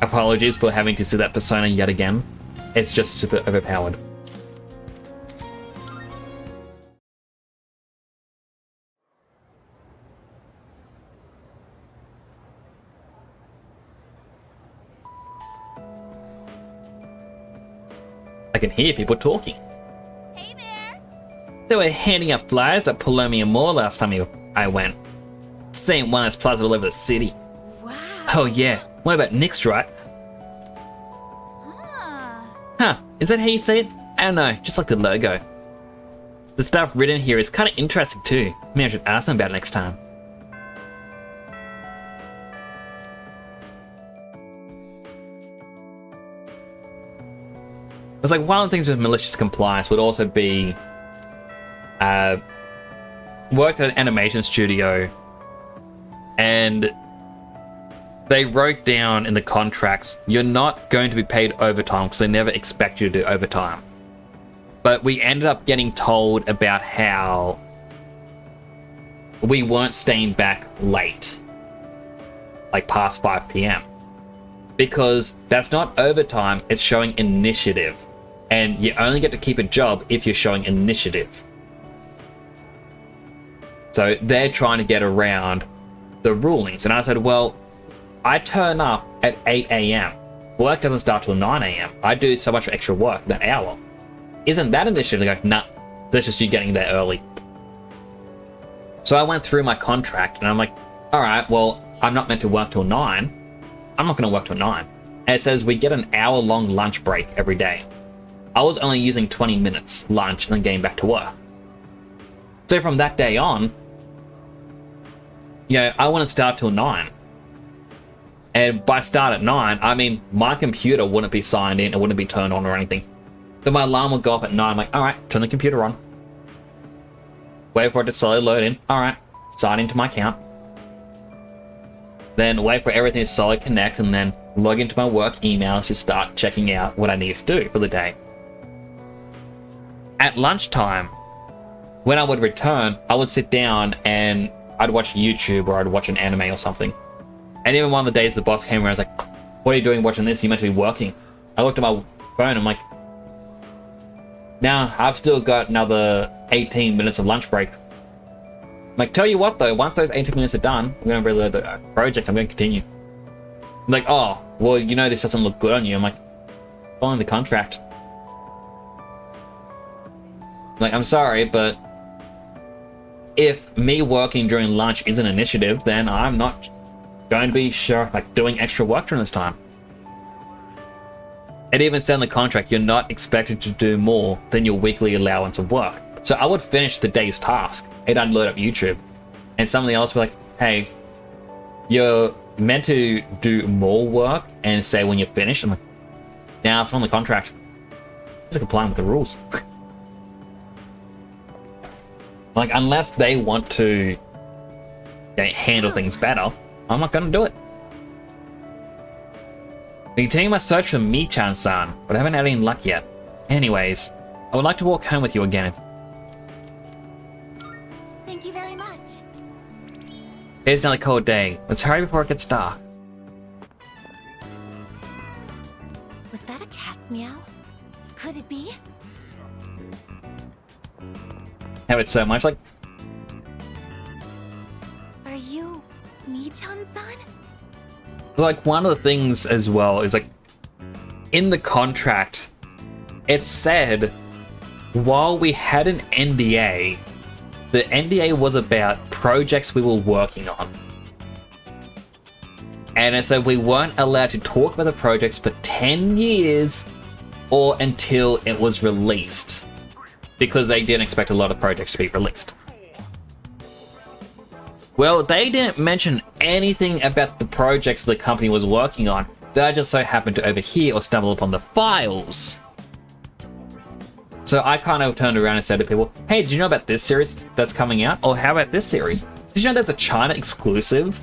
Apologies for having to see that persona yet again. It's just super overpowered. I can hear people talking. Hey there! They were handing out flyers at Polomia Mall last time I went. Same one as Plaza all over the city. Wow. Oh yeah, what about Nyx, right? Huh, is that how you say it? I don't know, just like the logo. The stuff written here is kind of interesting too. Maybe I should ask them about it next time. It's like one of the things with malicious compliance would also be worked at an animation studio and they wrote down in the contracts you're not going to be paid overtime because they never expect you to do overtime. But we ended up getting told about how we weren't staying back late, like past 5 p.m. because that's not overtime, it's showing initiative. And you only get to keep a job if you're showing initiative. So they're trying to get around the rulings. And I said, well, I turn up at 8 a.m. Work doesn't start till 9 a.m. I do so much extra work that hour. Isn't that initiative? They go, nah, that's just you getting there early. So I went through my contract and I'm like, all right, well, I'm not meant to work till 9. I'm not going to work till 9. And it says we get an hour-long lunch break every day. I was only using 20 minutes lunch and then getting back to work. So from that day on, you know, I wouldn't start till 9. And by start at 9, I mean, my computer wouldn't be signed in, it wouldn't be turned on or anything. So my alarm would go off at 9, I'm like, alright, turn the computer on. Wait for it to slowly load in, alright, sign into my account. Then wait for everything to slowly connect and then log into my work emails to start checking out what I need to do for the day. At lunchtime, when I would return, I would sit down and I'd watch YouTube or I'd watch an anime or something. And even one of the days the boss came around, I was like, what are you doing watching this? You're meant to be working. I looked at my phone, I'm like, now I've still got another 18 minutes of lunch break. I'm like, tell you what though, once those 18 minutes are done, I'm going to reload the project, I'm going to continue. I'm like, oh, well, you know this doesn't look good on you. I'm like, following the contract. I'm like, I'm sorry, but if me working during lunch is an initiative, then I'm not going to be doing extra work during this time. It even said in the contract, you're not expected to do more than your weekly allowance of work. So I would finish the day's task and I'd load up YouTube. And somebody else would be like, hey, you're meant to do more work and say when you're finished. I'm like, nah, it's on the contract. Just complying with the rules. Like, unless they want to handle things better, I'm not gonna do it. I'm continuing my search for Michan-san, but I haven't had any luck yet. Anyways, I would like to walk home with you again. Thank you very much. Here's another cold day. Let's hurry before it gets dark. Was that a cat's meow? Could it be? Have it so much like... Are you Michan-san? Like, one of the things as well is, like, in the contract, it said, while we had an NDA, the NDA was about projects we were working on. And so we weren't allowed to talk about the projects for 10 years or until it was released, because they didn't expect a lot of projects to be released. Well, they didn't mention anything about the projects the company was working on that I just so happened to overhear or stumble upon the files. So I kind of turned around and said to people, hey, did you know about this series that's coming out? Or how about this series? Did you know there's a China exclusive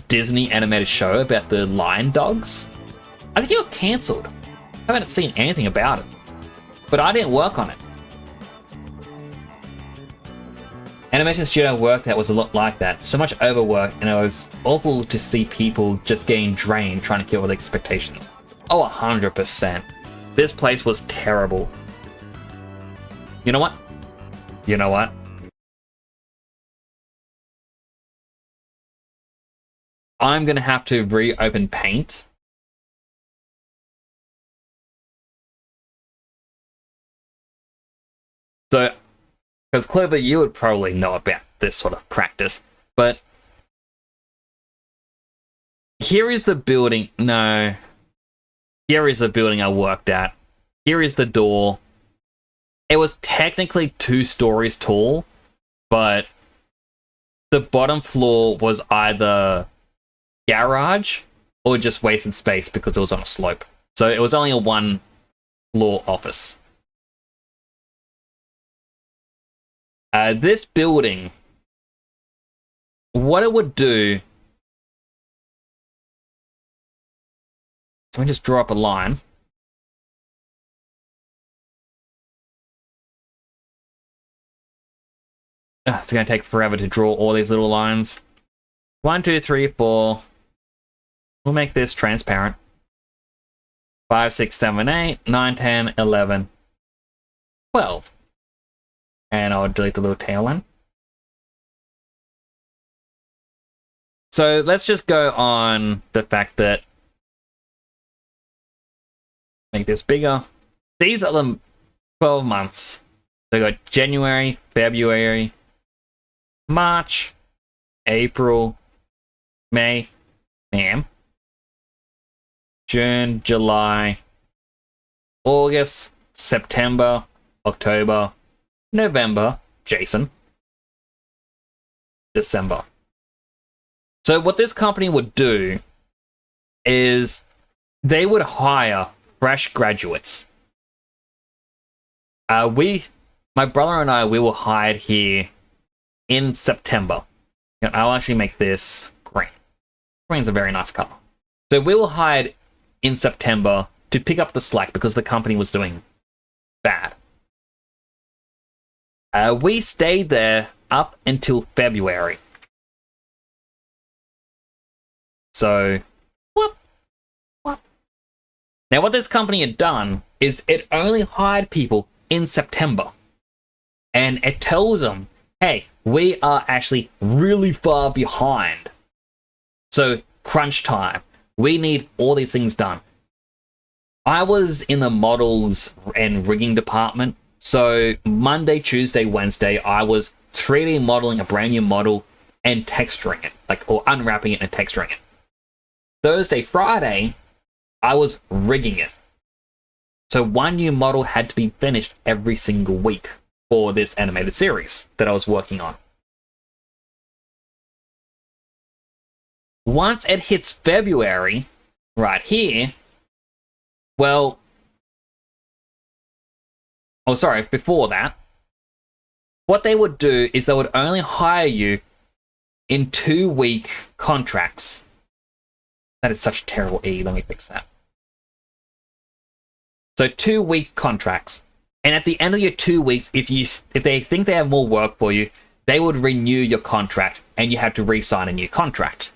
Disney animated show about the lion dogs? I think it got cancelled. I haven't seen anything about it. But I didn't work on it. Animation studio work that was a lot like that. So much overwork, and it was awful to see people just getting drained trying to kill with expectations. Oh, 100%. This place was terrible. You know what? You know what? I'm gonna have to reopen Paint. So, because Clover, you would probably know about this sort of practice, but here is the building. No. Here is the building I worked at. Here is the door. It was technically 2 stories tall, but the bottom floor was either garage or just wasted space because it was on a slope. So it was only a 1-floor office. This building, what it would do, so let me just draw up a line. It's going to take forever to draw all these little lines. 1, 2, 3, 4. We'll make this transparent. 5, 6, 7, 8, 9, 10, 11, 12. And I'll delete the little tail end. So let's just go on the fact that, make this bigger. These are the 12 months. So we got January, February, March, April, May, June, July, August, September, October, November, Jason, December. So what this company would do is they would hire fresh graduates. My brother and I, we were hired here in September. And I'll actually make this green. Green's a very nice color. So we were hired in September to pick up the slack because the company was doing bad. We stayed there up until February. So, whoop. Now what this company had done is it only hired people in September. And it tells them, hey, we are actually really far behind. So, crunch time. We need all these things done. I was in the models and rigging department. So Monday, Tuesday, Wednesday, I was 3D modeling a brand new model and texturing it, or unwrapping it and texturing it. Thursday, Friday, I was rigging it. So one new model had to be finished every single week for this animated series that I was working on. Once it hits February, right here, well, oh, sorry, before that, what they would do is they would only hire you in 2-week contracts. That is such a terrible E. Let me fix that. So 2-week contracts. And at the end of your 2 weeks, if they think they have more work for you, they would renew your contract and you have to re-sign a new contract.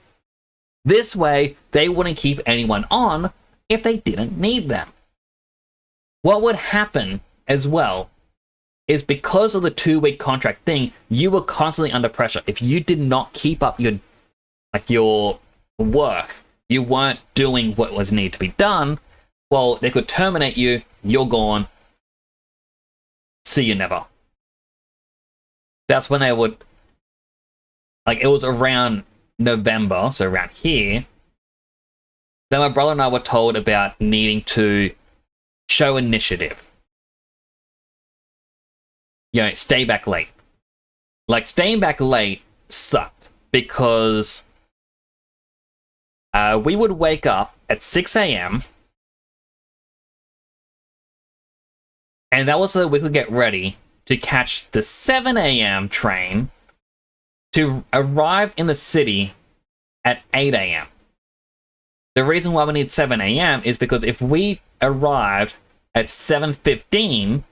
This way, they wouldn't keep anyone on if they didn't need them. What would happen as well is because of the 2-week contract thing, you were constantly under pressure. If you did not keep up your work, you weren't doing what was needed to be done, well, they could terminate you, you're gone, see you never. that's when they would, like, it was around November, so around here, that my brother and I were told about needing to show initiative. You know, stay back late. Like, staying back late sucked because we would wake up at 6 a.m. and that was so that we could get ready to catch the 7 a.m. train to arrive in the city at 8 a.m. The reason why we need 7 a.m. is because if we arrived at 7:15,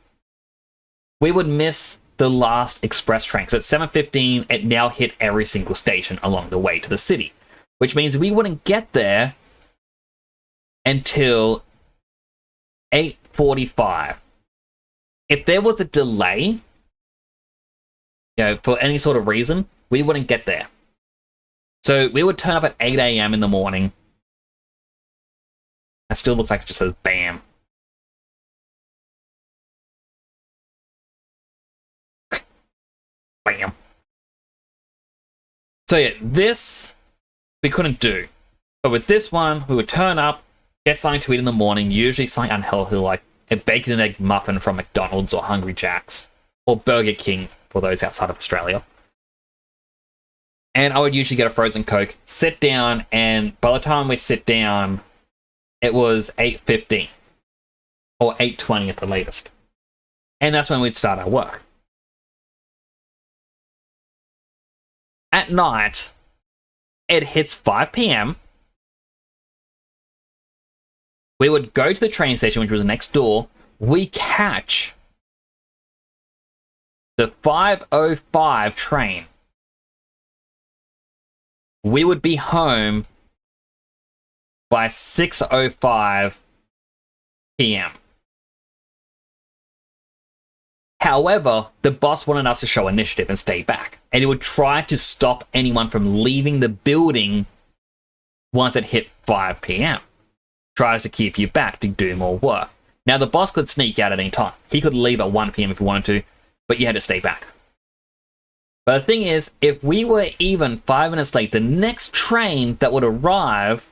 we would miss the last express train. So at 7:15, it now hit every single station along the way to the city, which means we wouldn't get there until 8:45. If there was a delay, you know, for any sort of reason, we wouldn't get there. So we would turn up at 8 a.m. in the morning. That still looks like it just says BAM. Bam. So yeah, this we couldn't do. But with this one, we would turn up, get something to eat in the morning, usually something unhealthy like a bacon and egg muffin from McDonald's or Hungry Jack's, or Burger King for those outside of Australia. And I would usually get a frozen Coke, sit down, and by the time we sit down, it was 8:15 or 8:20 at the latest. And that's when we'd start our work. At night, it hits 5 p.m. We would go to the train station, which was next door. We catch the 5:05 train. We would be home by 6:05 p.m. However, the boss wanted us to show initiative and stay back, and he would try to stop anyone from leaving the building once it hit 5 p.m. Tries to keep you back to do more work. Now, the boss could sneak out at any time. He could leave at 1 p.m. if he wanted to, but you had to stay back. But the thing is, if we were even 5 minutes late, the next train that would arrive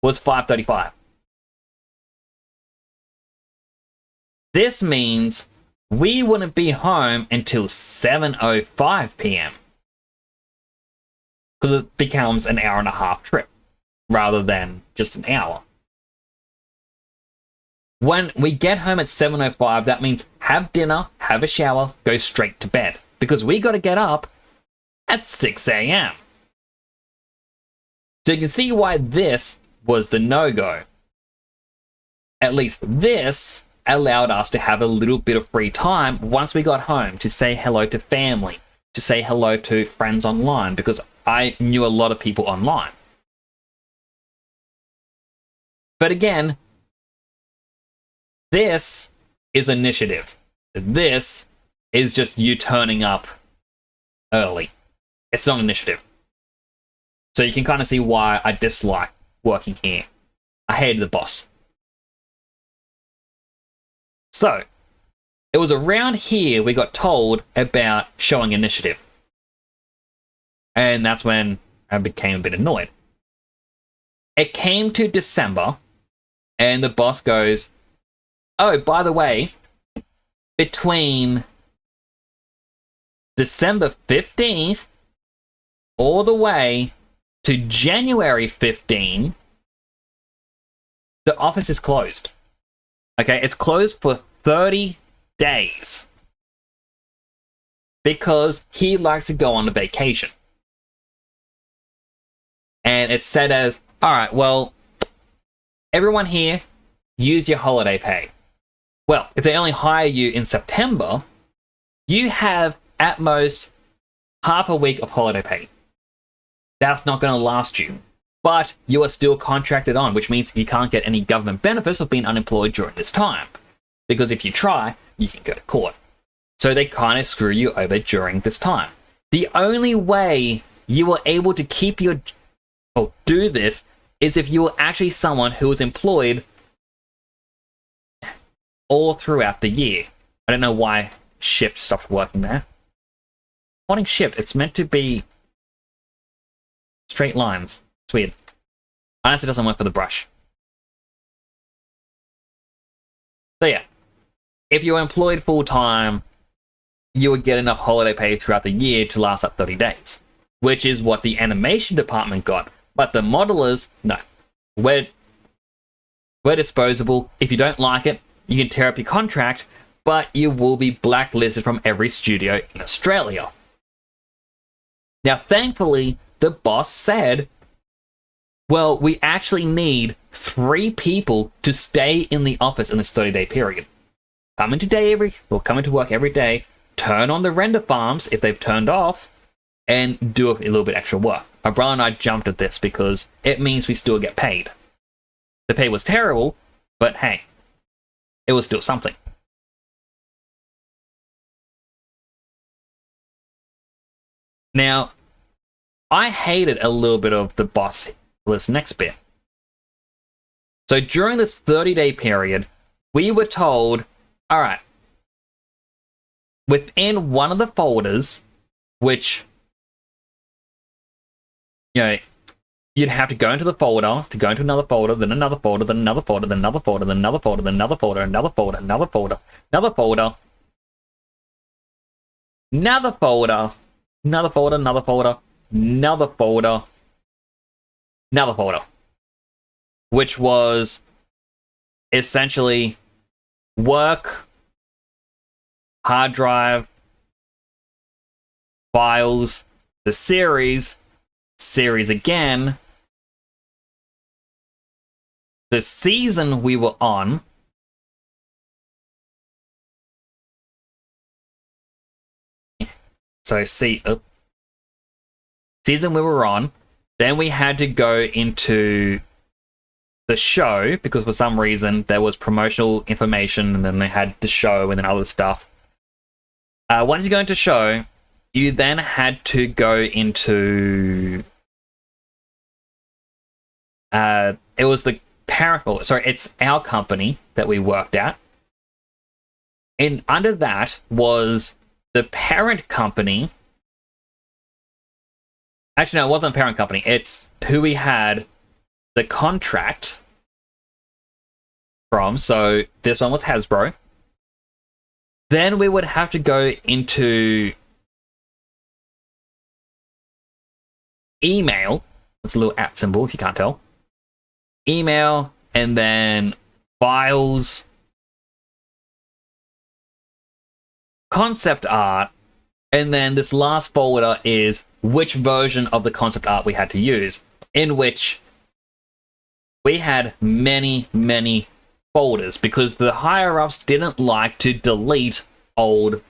was 5:35. This means we wouldn't be home until 7:05 p.m. because it becomes an hour and a half trip rather than just an hour. When we get home at 7:05, that means have dinner, have a shower, go straight to bed, because we got to get up at 6 a.m. So you can see why this was the no-go. At least this allowed us to have a little bit of free time once we got home to say hello to family, to say hello to friends online, because I knew a lot of people online. But again, this is initiative. This is just you turning up early. It's not initiative. So you can kind of see why I dislike working here. I hated the boss. So, it was around here we got told about showing initiative. And that's when I became a bit annoyed. It came to December, and the boss goes, oh, by the way, between December 15th all the way to January 15, the office is closed. Okay, it's closed for 30 days because he likes to go on a vacation. And it's said as, all right, well, everyone here, use your holiday pay. Well, if they only hire you in September, you have at most half a week of holiday pay. That's not going to last you. But you are still contracted on, which means you can't get any government benefits of being unemployed during this time. Because if you try, you can go to court. So they kind of screw you over during this time. The only way you were able to keep your... or do this is if you were actually someone who was employed all throughout the year. I don't know why Shift stopped working there. Pointing shift. It's meant to be straight lines. It's weird. Unless it doesn't work for the brush. So yeah, if you're employed full-time, you would get enough holiday pay throughout the year to last up 30 days, which is what the animation department got. But the modelers, no. We're disposable. If you don't like it, you can tear up your contract, but you will be blacklisted from every studio in Australia. Now, thankfully, the boss said, well, we actually need 3 people to stay in the office in this 30-day period. Come into work every day, turn on the render farms if they've turned off, and do a little bit extra work. My brother and I jumped at this because it means we still get paid. The pay was terrible, but hey, it was still something. Now, I hated a little bit of the boss for this next bit. So during this 30-day period, we were told, all right, within one of the folders, which, you know, you'd have to go into the folder, to go into another folder, then another folder, then another folder, then another folder, then another folder, then another folder, another folder, another folder, another folder, another folder, another folder, another folder, another folder, another folder, which was essentially work, hard drive, files, the series again, the season we were on, so season we were on, then we had to go into the show because for some reason there was promotional information and then they had the show and then other stuff. Once you go into show, you then had to go into it was the parent, it's our company that we worked at, and under that was the parent company. Actually, no, it wasn't a parent company. It's who we had the contract from. So this one was Hasbro. Then we would have to go into email. It's a little @ symbol if you can't tell. Email, and then files, concept art, and then this last folder is which version of the concept art we had to use, in which we had many, many folders because the higher-ups didn't like to delete old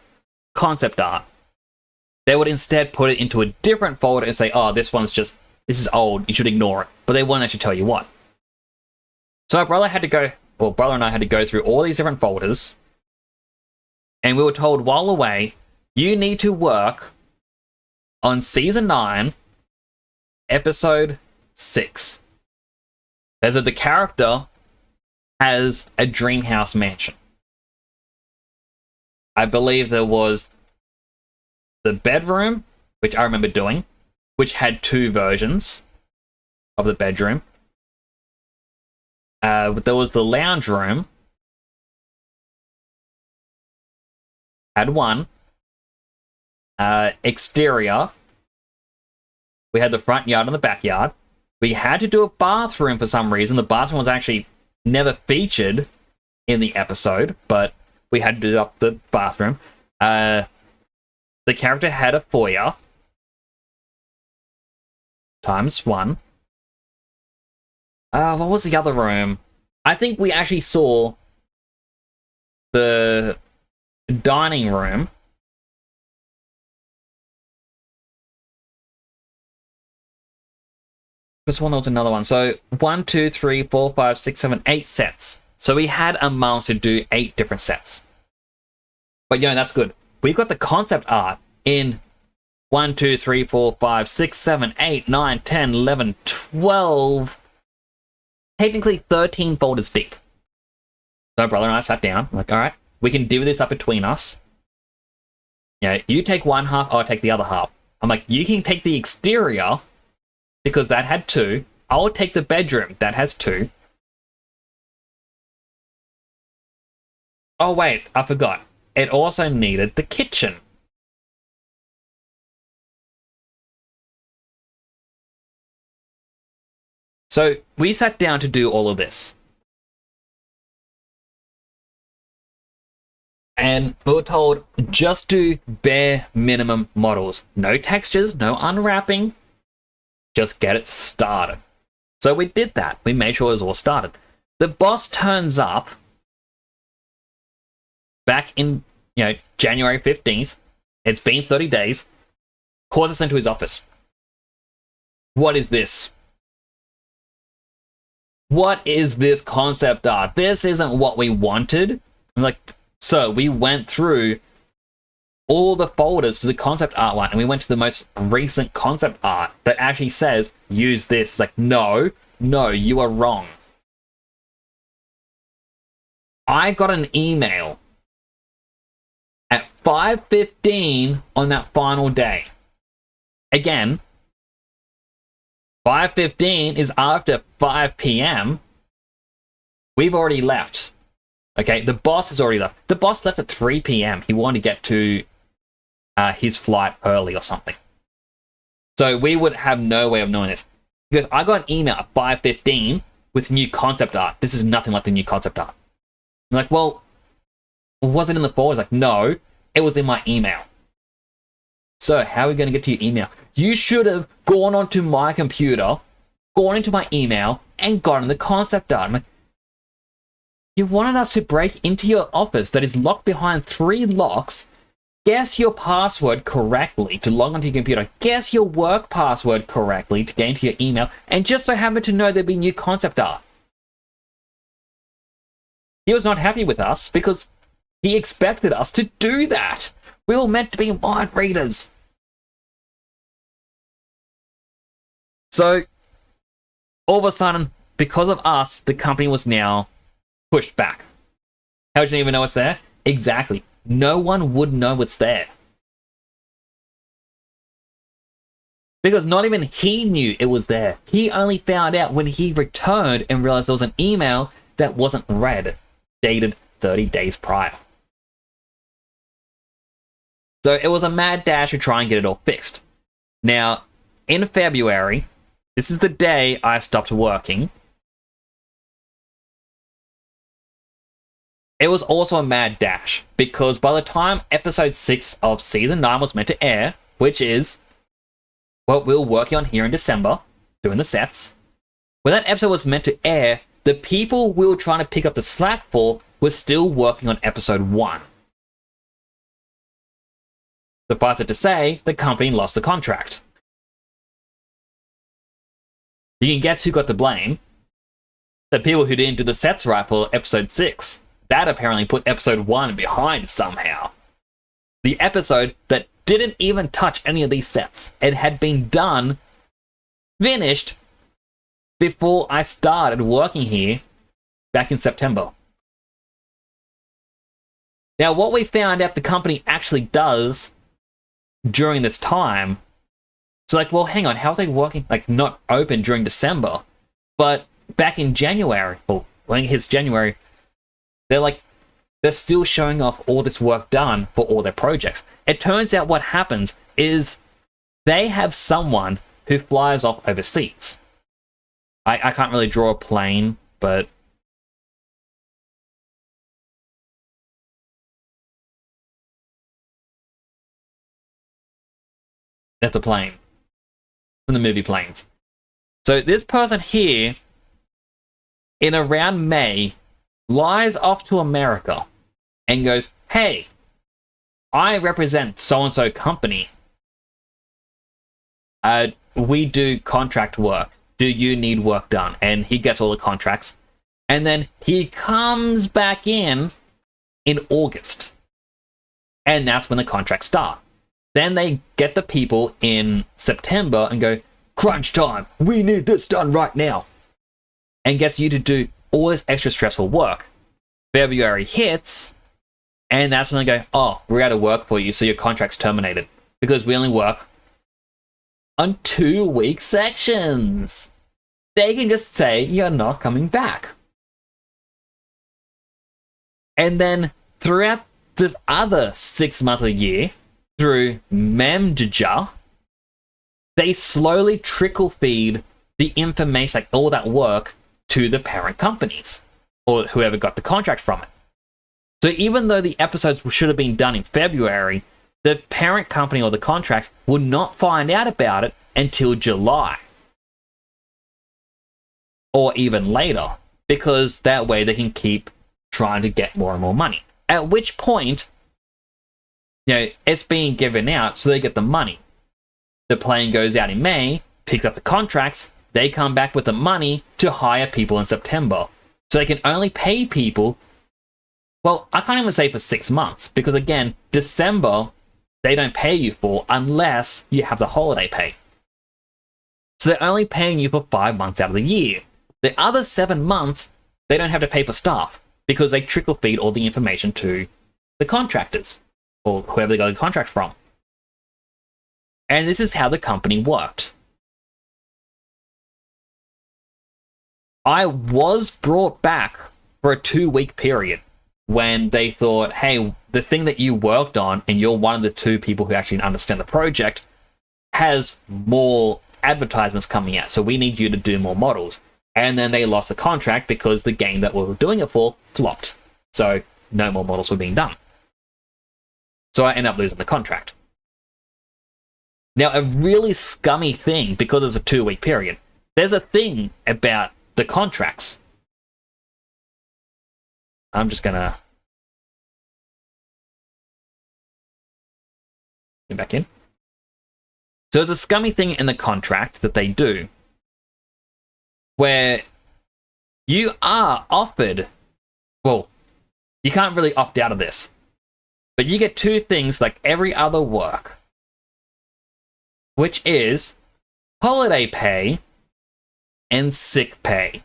concept art. They would instead put it into a different folder and say, oh, this is old, you should ignore it. But they wouldn't actually tell you what. So brother and I had to go through all these different folders, and we were told while away, you need to work on Season 9, Episode 6. There's the character has a dream house mansion. I believe there was the bedroom, which I remember doing, which had 2 versions of the bedroom. There was the lounge room, had 1. Exterior, we had the front yard and the backyard. We had to do a bathroom for some reason. The bathroom was actually never featured in the episode, but we had to do up the bathroom. The character had a foyer ×1. What was the other room? I think we actually saw the dining room. This one was another one. So 1, 2, 3, 4, 5, 6, 7, 8 sets. So we had a month to do 8 different sets. But that's good. We've got the concept art in 1, 2, 3, 4, 5, 6, 7, 8, 9, 10, 11, 12. Technically 13 folders deep. So brother and I sat down. I'm like, all right, we can divvy this up between us. You know, you take one half, I'll take the other half. I'm like, you can take the exterior, because that had 2. I'll take the bedroom, that has 2. Oh wait, I forgot. It also needed the kitchen. So we sat down to do all of this. And we were told, just do bare minimum models. No textures, no unwrapping. Just get it started. So we did that. We made sure it was all started. The boss turns up back in, January 15th. It's been 30 days. Calls us into his office. What is this? What is this concept art? This isn't what we wanted. I'm like, so we went through all the folders to the concept art one, and we went to the most recent concept art that actually says, use this. It's like, no, you are wrong. I got an email at 5:15 on that final day. Again, 5:15 is after 5 p.m. We've already left. Okay, the boss has already left. The boss left at 3 p.m. He wanted to get to his flight early or something. So we would have no way of knowing this. Because I got an email at 5:15 with new concept art. This is nothing like the new concept art. I'm like, well, was it in the folder? It's like, no, it was in my email. So how are we going to get to your email? You should have gone onto my computer, gone into my email, and gotten the concept art. I'm like, you wanted us to break into your office that is locked behind 3 locks, guess your password correctly to log onto your computer, guess your work password correctly to get into your email, and just so happen to know there'd be new concept art. He was not happy with us because he expected us to do that. We were meant to be mind readers. So, all of a sudden, because of us, the company was now pushed back. How did you even know it's there? Exactly. No one would know it's there. Because not even he knew it was there. He only found out when he returned and realized there was an email that wasn't read, dated 30 days prior. So it was a mad dash to try and get it all fixed. Now, in February, this is the day I stopped working. It was also a mad dash, because by the time episode 6 of season 9 was meant to air, which is what we were working on here in December, doing the sets, when that episode was meant to air, the people we were trying to pick up the slack for were still working on episode 1. Suffice it to say, the company lost the contract. You can guess who got the blame. The people who didn't do the sets right for episode 6. That apparently put episode 1 behind somehow. The episode that didn't even touch any of these sets. It had been done, finished, before I started working here back in September. Now, what we found out the company actually does during this time, so like, well, hang on, how are they working, like, not open during December, but back in January, or when it hits January, they're still showing off all this work done for all their projects. It turns out what happens is they have someone who flies off overseas. I can't really draw a plane, but that's a plane from the movie Planes. So this person here, in around May, flies off to America and goes, hey, I represent so-and-so company. We do contract work. Do you need work done? And he gets all the contracts. And then he comes back in August. And that's when the contracts start. Then they get the people in September and go, crunch time, we need this done right now. And gets you to do all this extra stressful work. February hits, And that's when they go, oh, we're out of work for you, so your contract's terminated. Because we only work on 2-week sections. They can just say, you're not coming back. And then throughout this other 6 month of the year, through Memdja, they slowly trickle feed the information, like all that work, to the parent companies, or whoever got the contract from it. So even though the episodes should have been done in February, the parent company or the contracts will not find out about it until July. Or even later, because that way they can keep trying to get more and more money. At which point, it's being given out so they get the money. The plane goes out in May, picks up the contracts, they come back with the money to hire people in September. So they can only pay people, well, I can't even say for 6 months, because again, December, they don't pay you for unless you have the holiday pay. So they're only paying you for 5 months out of the year. The other 7 months, they don't have to pay for staff, because they trickle feed all the information to the contractors, or whoever they got the contract from. And this is how the company worked. I was brought back for a 2-week period when they thought, hey, the thing that you worked on, and you're one of the 2 people who actually understand the project, has more advertisements coming out, so we need you to do more models. And then they lost the contract because the game that we were doing it for flopped. So no more models were being done. So I ended up losing the contract. Now, a really scummy thing, because it's a 2-week period, there's a thing about the contracts. I'm just gonna get back in. So there's a scummy thing in the contract that they do, where you are offered, well, you can't really opt out of this, but you get 2 things like every other work, which is holiday pay and sick pay.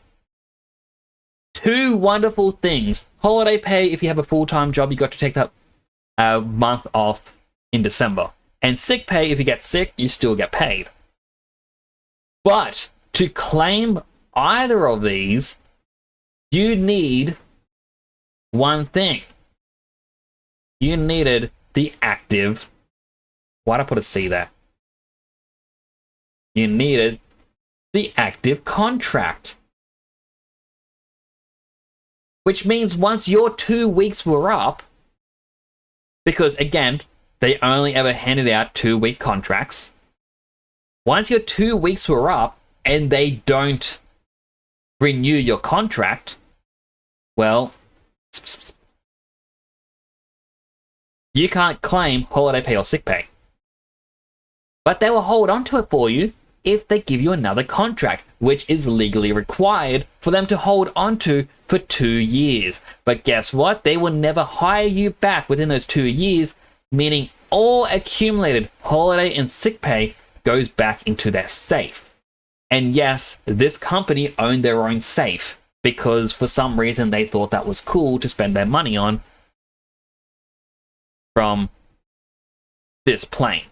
2 wonderful things. Holiday pay, if you have a full-time job, you got to take that month off in December. And sick pay, if you get sick, you still get paid. But to claim either of these, you need one thing. You needed the active... Why'd I put a C there? You needed the active contract. Which means once your 2 weeks were up, because again, they only ever handed out 2-week contracts. Once your 2 weeks were up and they don't renew your contract, well, you can't claim holiday pay or sick pay. But they will hold on to it for you if they give you another contract, which is legally required for them to hold on to for 2 years. But guess what? They will never hire you back within those 2 years, meaning all accumulated holiday and sick pay goes back into their safe. And yes, this company owned their own safe because for some reason they thought that was cool to spend their money on from this plane.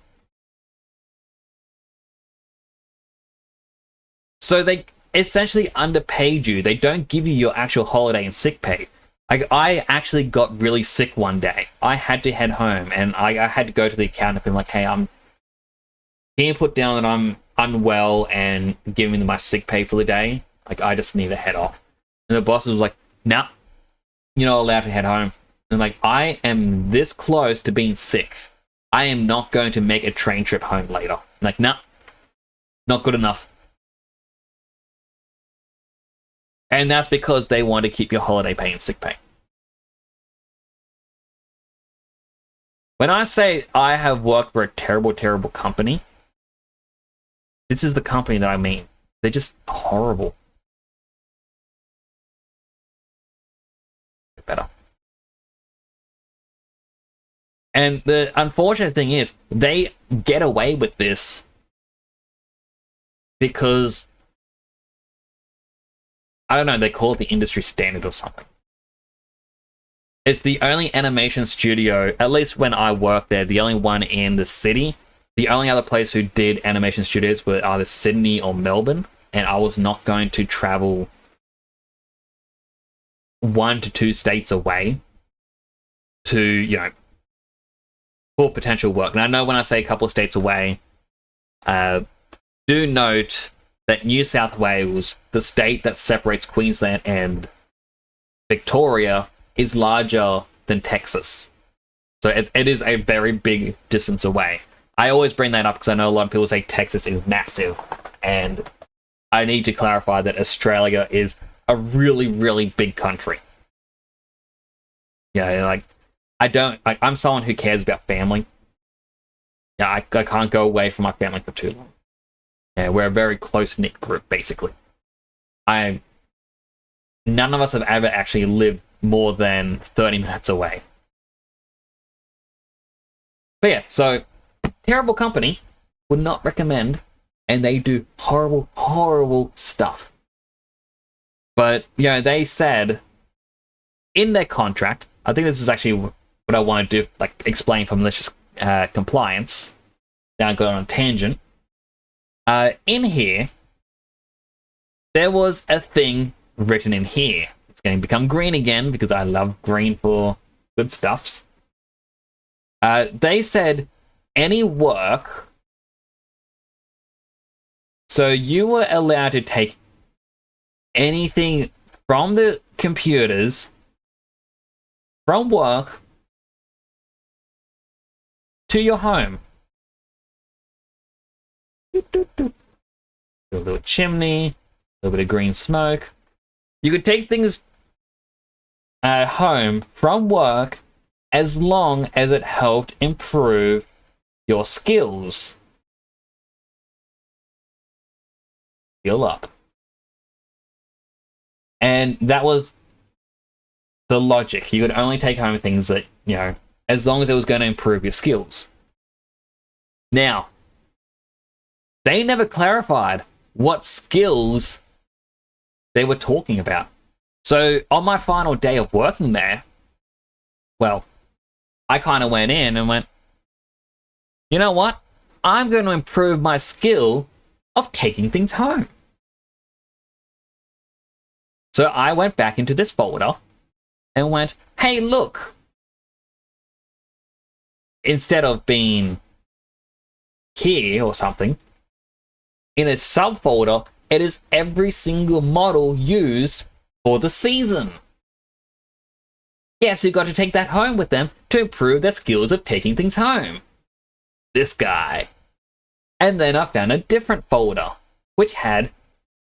So they essentially underpaid you. They don't give you your actual holiday and sick pay. I actually got really sick one day. I had to head home and I had to go to the accountant and be like, hey, can you put down that I'm unwell and give me my sick pay for the day? Like, I just need to head off. And the boss was like, nah, you're not allowed to head home. And I'm like, I am this close to being sick. I am not going to make a train trip home later. I'm like, nah, not good enough. And that's because they want to keep your holiday pay and sick pay. When I say I have worked for a terrible, terrible company, this is the company that I mean. They're just horrible. Better. And the unfortunate thing is, they get away with this because, I don't know, they call it the industry standard or something. It's the only animation studio, at least when I worked there, the only one in the city. The only other place who did animation studios were either Sydney or Melbourne, and I was not going to travel 1 to 2 states away to, you know, for potential work. And I know when I say a couple of states away, do note that New South Wales, the state that separates Queensland and Victoria, is larger than Texas. So it is a very big distance away. I always bring that up because I know a lot of people say Texas is massive, and I need to clarify that Australia is a really, really big country. Yeah, like, I'm someone who cares about family. Yeah, I can't go away from my family for too long. Yeah, we're a very close-knit group, basically. None of us have ever actually lived more than 30 minutes away. But yeah, so, terrible company, would not recommend, and they do horrible, horrible stuff. But, you know, they said in their contract, I think this is actually what I want to do, like, explain for malicious compliance. Now I got on a tangent. In here, there was a thing written in here. It's going to become green again because I love green for good stuffs. They said any work. So you were allowed to take anything from the computers, from work, to your home. A little chimney, a little bit of green smoke. You could take things home from work as long as it helped improve your skills. Skill up. And that was the logic. You could only take home things that, you know, as long as it was going to improve your skills. Now, they never clarified what skills they were talking about. So on my final day of working there, well, I kind of went in and went, you know what? I'm going to improve my skill of taking things home. So I went back into this folder and went, hey, look. Instead of being here or something, in a subfolder, it is every single model used for the season. Yeah, so you got to take that home with them to improve their skills of taking things home. This guy. And then I found a different folder, which had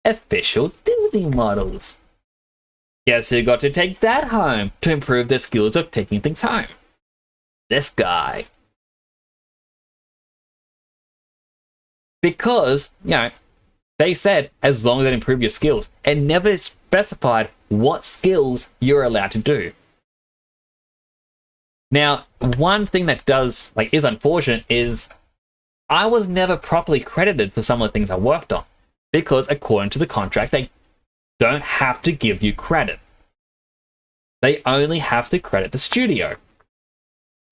official Disney models. Yeah, so you got to take that home to improve their skills of taking things home. This guy. Because, you know, they said as long as it improved your skills, and never specified what skills you're allowed to do. Now, one thing that does, like, is unfortunate is I was never properly credited for some of the things I worked on, because according to the contract, they don't have to give you credit. They only have to credit the studio.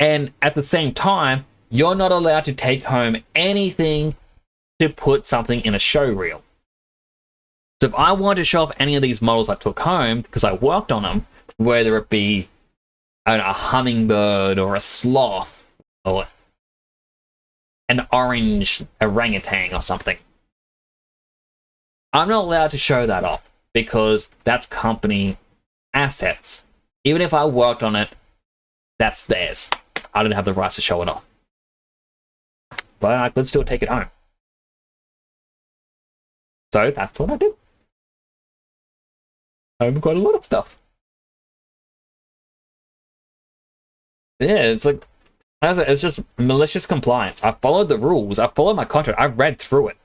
And at the same time, you're not allowed to take home anything to put something in a show reel. So if I want to show off any of these models I took home, because I worked on them, whether it be a hummingbird or a sloth or an orange orangutan or something, I'm not allowed to show that off because that's company assets. Even if I worked on it, that's theirs. I don't have the rights to show it off. But I could still take it home. So that's what I did. I've got a lot of stuff. Yeah, it's like, it's just malicious compliance. I followed the rules. I followed my contract. I read through it.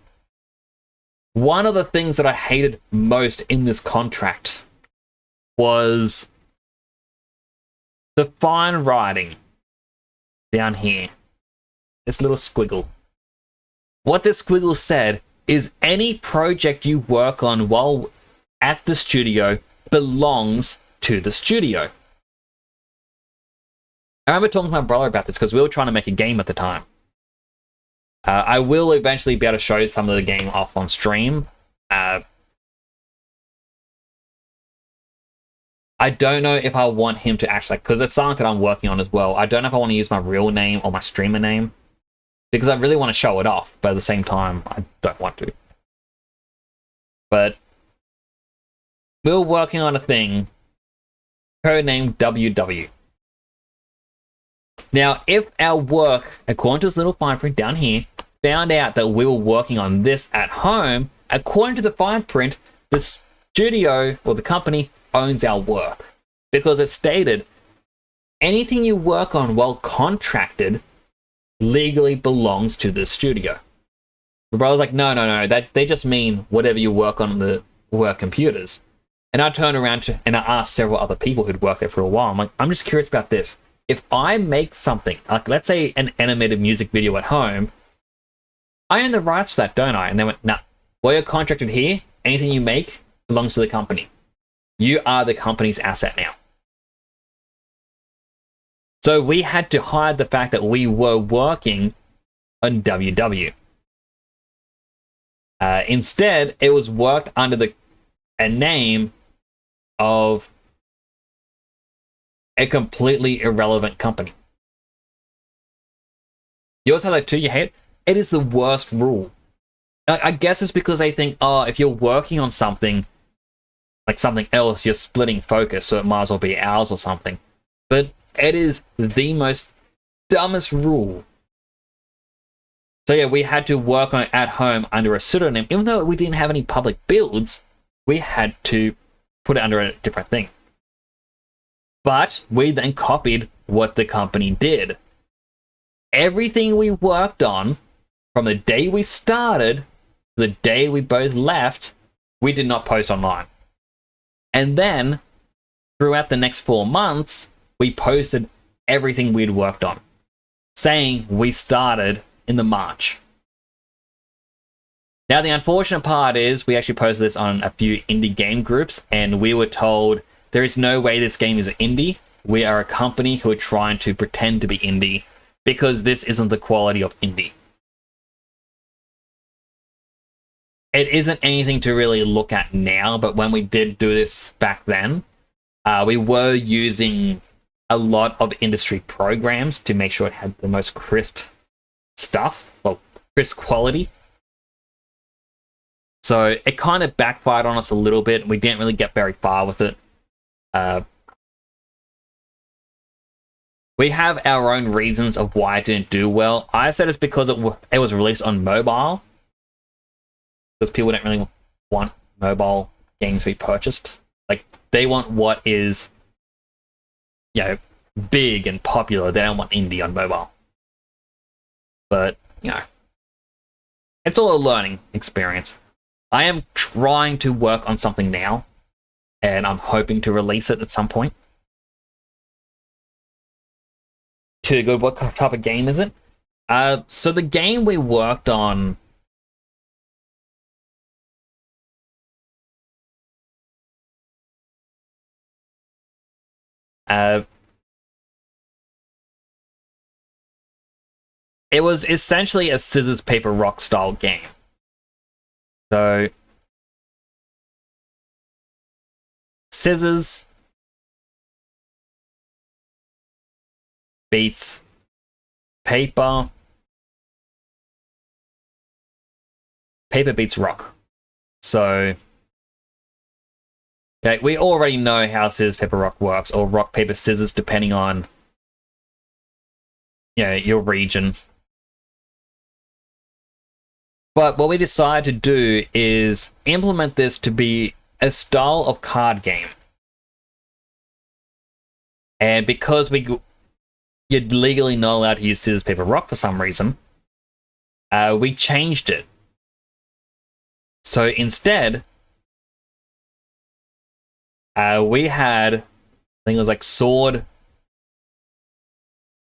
One of the things that I hated most in this contract was the fine writing down here. This little squiggle. What this squiggle said is any project you work on while at the studio belongs to the studio. I remember talking to my brother about this because we were trying to make a game at the time. I will eventually be able to show some of the game off on stream. I don't know if I want him to actually, because it's something that I'm working on as well. I don't know if I want to use my real name or my streamer name, because I really want to show it off, but at the same time, I don't want to. But we're working on a thing codenamed WW. Now, if our work, according to this little fine print down here, found out that we were working on this at home, according to the fine print, the studio or the company owns our work, because it stated anything you work on while contracted legally belongs to the studio. The brother's like, no, that they just mean whatever you work on the work computers. And I turned around and I asked several other people who'd worked there for a while. I'm like, I'm just curious about this. If I make something, like let's say an animated music video at home, I own the rights to that, don't I? And they went, nah, well, you're contracted here. Anything you make belongs to the company. You are the company's asset now. So we had to hide the fact that we were working on WW. Instead, it was worked under a name of a completely irrelevant company. You also have that too, you hate it? It is the worst rule. I guess it's because they think, oh, if you're working on something, like something else, you're splitting focus, so it might as well be ours or something. But it is the most dumbest rule. So yeah, we had to work on it at home under a pseudonym. Even though we didn't have any public builds, we had to put it under a different thing. But we then copied what the company did. Everything we worked on, from the day we started to the day we both left, we did not post online. And then, throughout the next 4 months, we posted everything we'd worked on, saying we started in the March. Now, the unfortunate part is we actually posted this on a few indie game groups, and we were told there is no way this game is indie. We are a company who are trying to pretend to be indie because this isn't the quality of indie. It isn't anything to really look at now, but when we did do this back then, we were using a lot of industry programs to make sure it had the most crisp stuff, well, crisp quality. So it kind of backfired on us a little bit. We didn't really get very far with it. We have our own reasons of why it didn't do well. I said it's because it was released on mobile. Because people don't really want mobile games to be purchased. Like, they want what is, you know, big and popular. They don't want indie on mobile. But, you know, it's all a learning experience. I am trying to work on something now, and I'm hoping to release it at some point. Too good. What type of game is it? So the game we worked on it was essentially a scissors, paper, rock style game. So scissors beats paper. Paper beats rock. So okay, we already know how scissors, paper, rock works, or rock, paper, scissors, depending on, you know, your region. But what we decided to do is implement this to be a style of card game. And because you're legally not allowed to use scissors, paper, rock for some reason, we changed it. So instead, we had, I think it was like sword,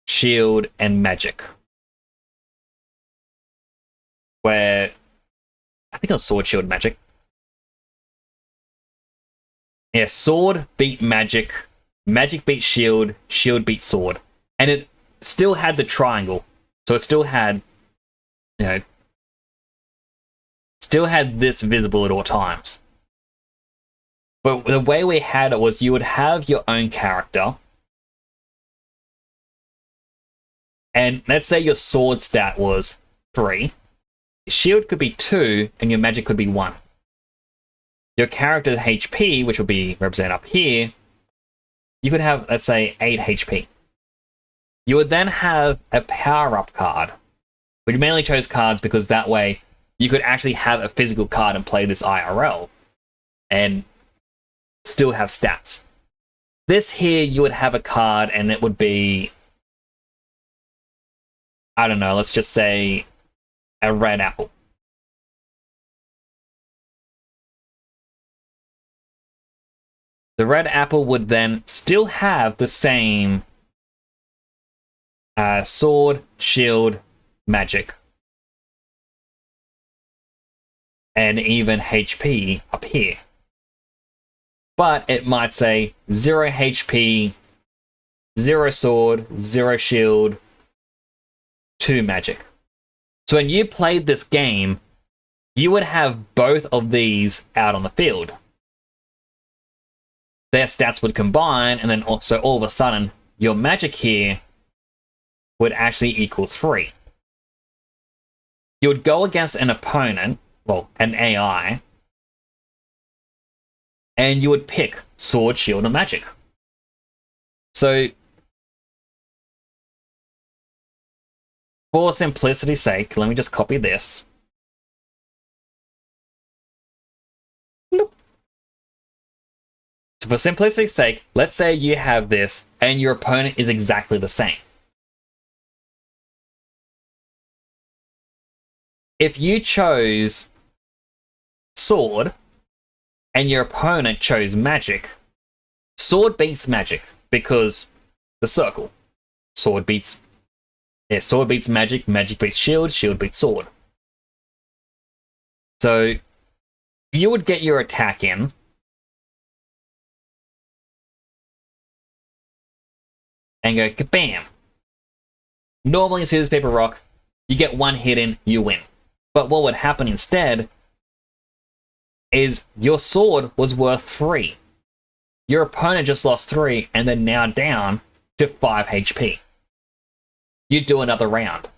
shield, and magic. Where, I think it was sword, shield, magic. Yeah, sword beat magic, magic beat shield, shield beat sword. And it still had the triangle. So it still had, you know, still had this visible at all times. But the way we had it was you would have your own character. And let's say your sword stat was 3. Your shield could be 2, and your magic could be 1. Your character's HP, which will be represented up here, you could have, let's say, 8 HP. You would then have a power-up card. We mainly chose cards because that way you could actually have a physical card and play this IRL. And still have stats. This here, you would have a card and it would be, I don't know, let's just say a red apple. The red apple would then still have the same sword, shield, magic, and even HP up here. But it might say 0 HP, 0 sword, 0 shield, 2 magic. So when you played this game, you would have both of these out on the field. Their stats would combine, and then also all of a sudden, your magic here would actually equal 3. You would go against an opponent, well, an AI, and you would pick sword, shield, or magic. So, for simplicity's sake, let me just copy this. So for simplicity's sake, let's say you have this, and your opponent is exactly the same. If you chose sword, and your opponent chose magic, sword beats magic because the circle. Sword beats magic, magic beats shield, shield beats sword. So you would get your attack in, and go kabam. Normally in scissors, paper, rock, you get 1 hit in, you win. But what would happen instead is your sword was worth 3. Your opponent just lost 3 and they're now down to 5 HP. You do another round.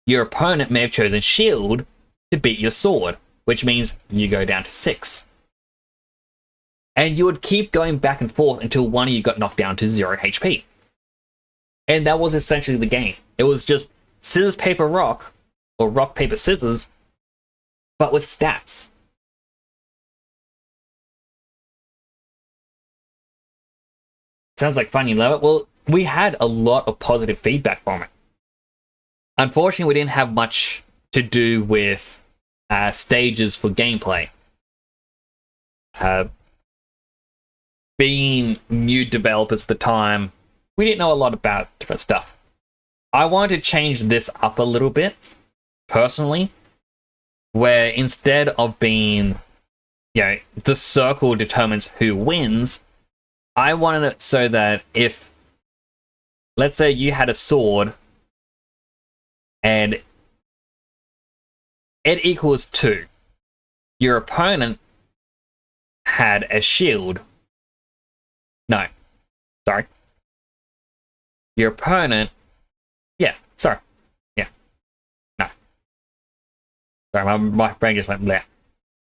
Your opponent may have chosen shield to beat your sword, which means you go down to 6. And you would keep going back and forth until one of you got knocked down to 0 HP. And that was essentially the game. It was just scissors, paper, rock, or rock, paper, scissors, but with stats. Sounds like fun, you love it? Well, we had a lot of positive feedback from it. Unfortunately, we didn't have much to do with stages for gameplay. Being new developers at the time, we didn't know a lot about different stuff. I wanted to change this up a little bit, personally, where instead of being, you know, the circle determines who wins, I wanted it so that if, let's say you had a sword and it equals 2, your opponent had a shield. No, sorry. Your opponent, yeah, sorry, yeah, no. Sorry, my brain just went bleh.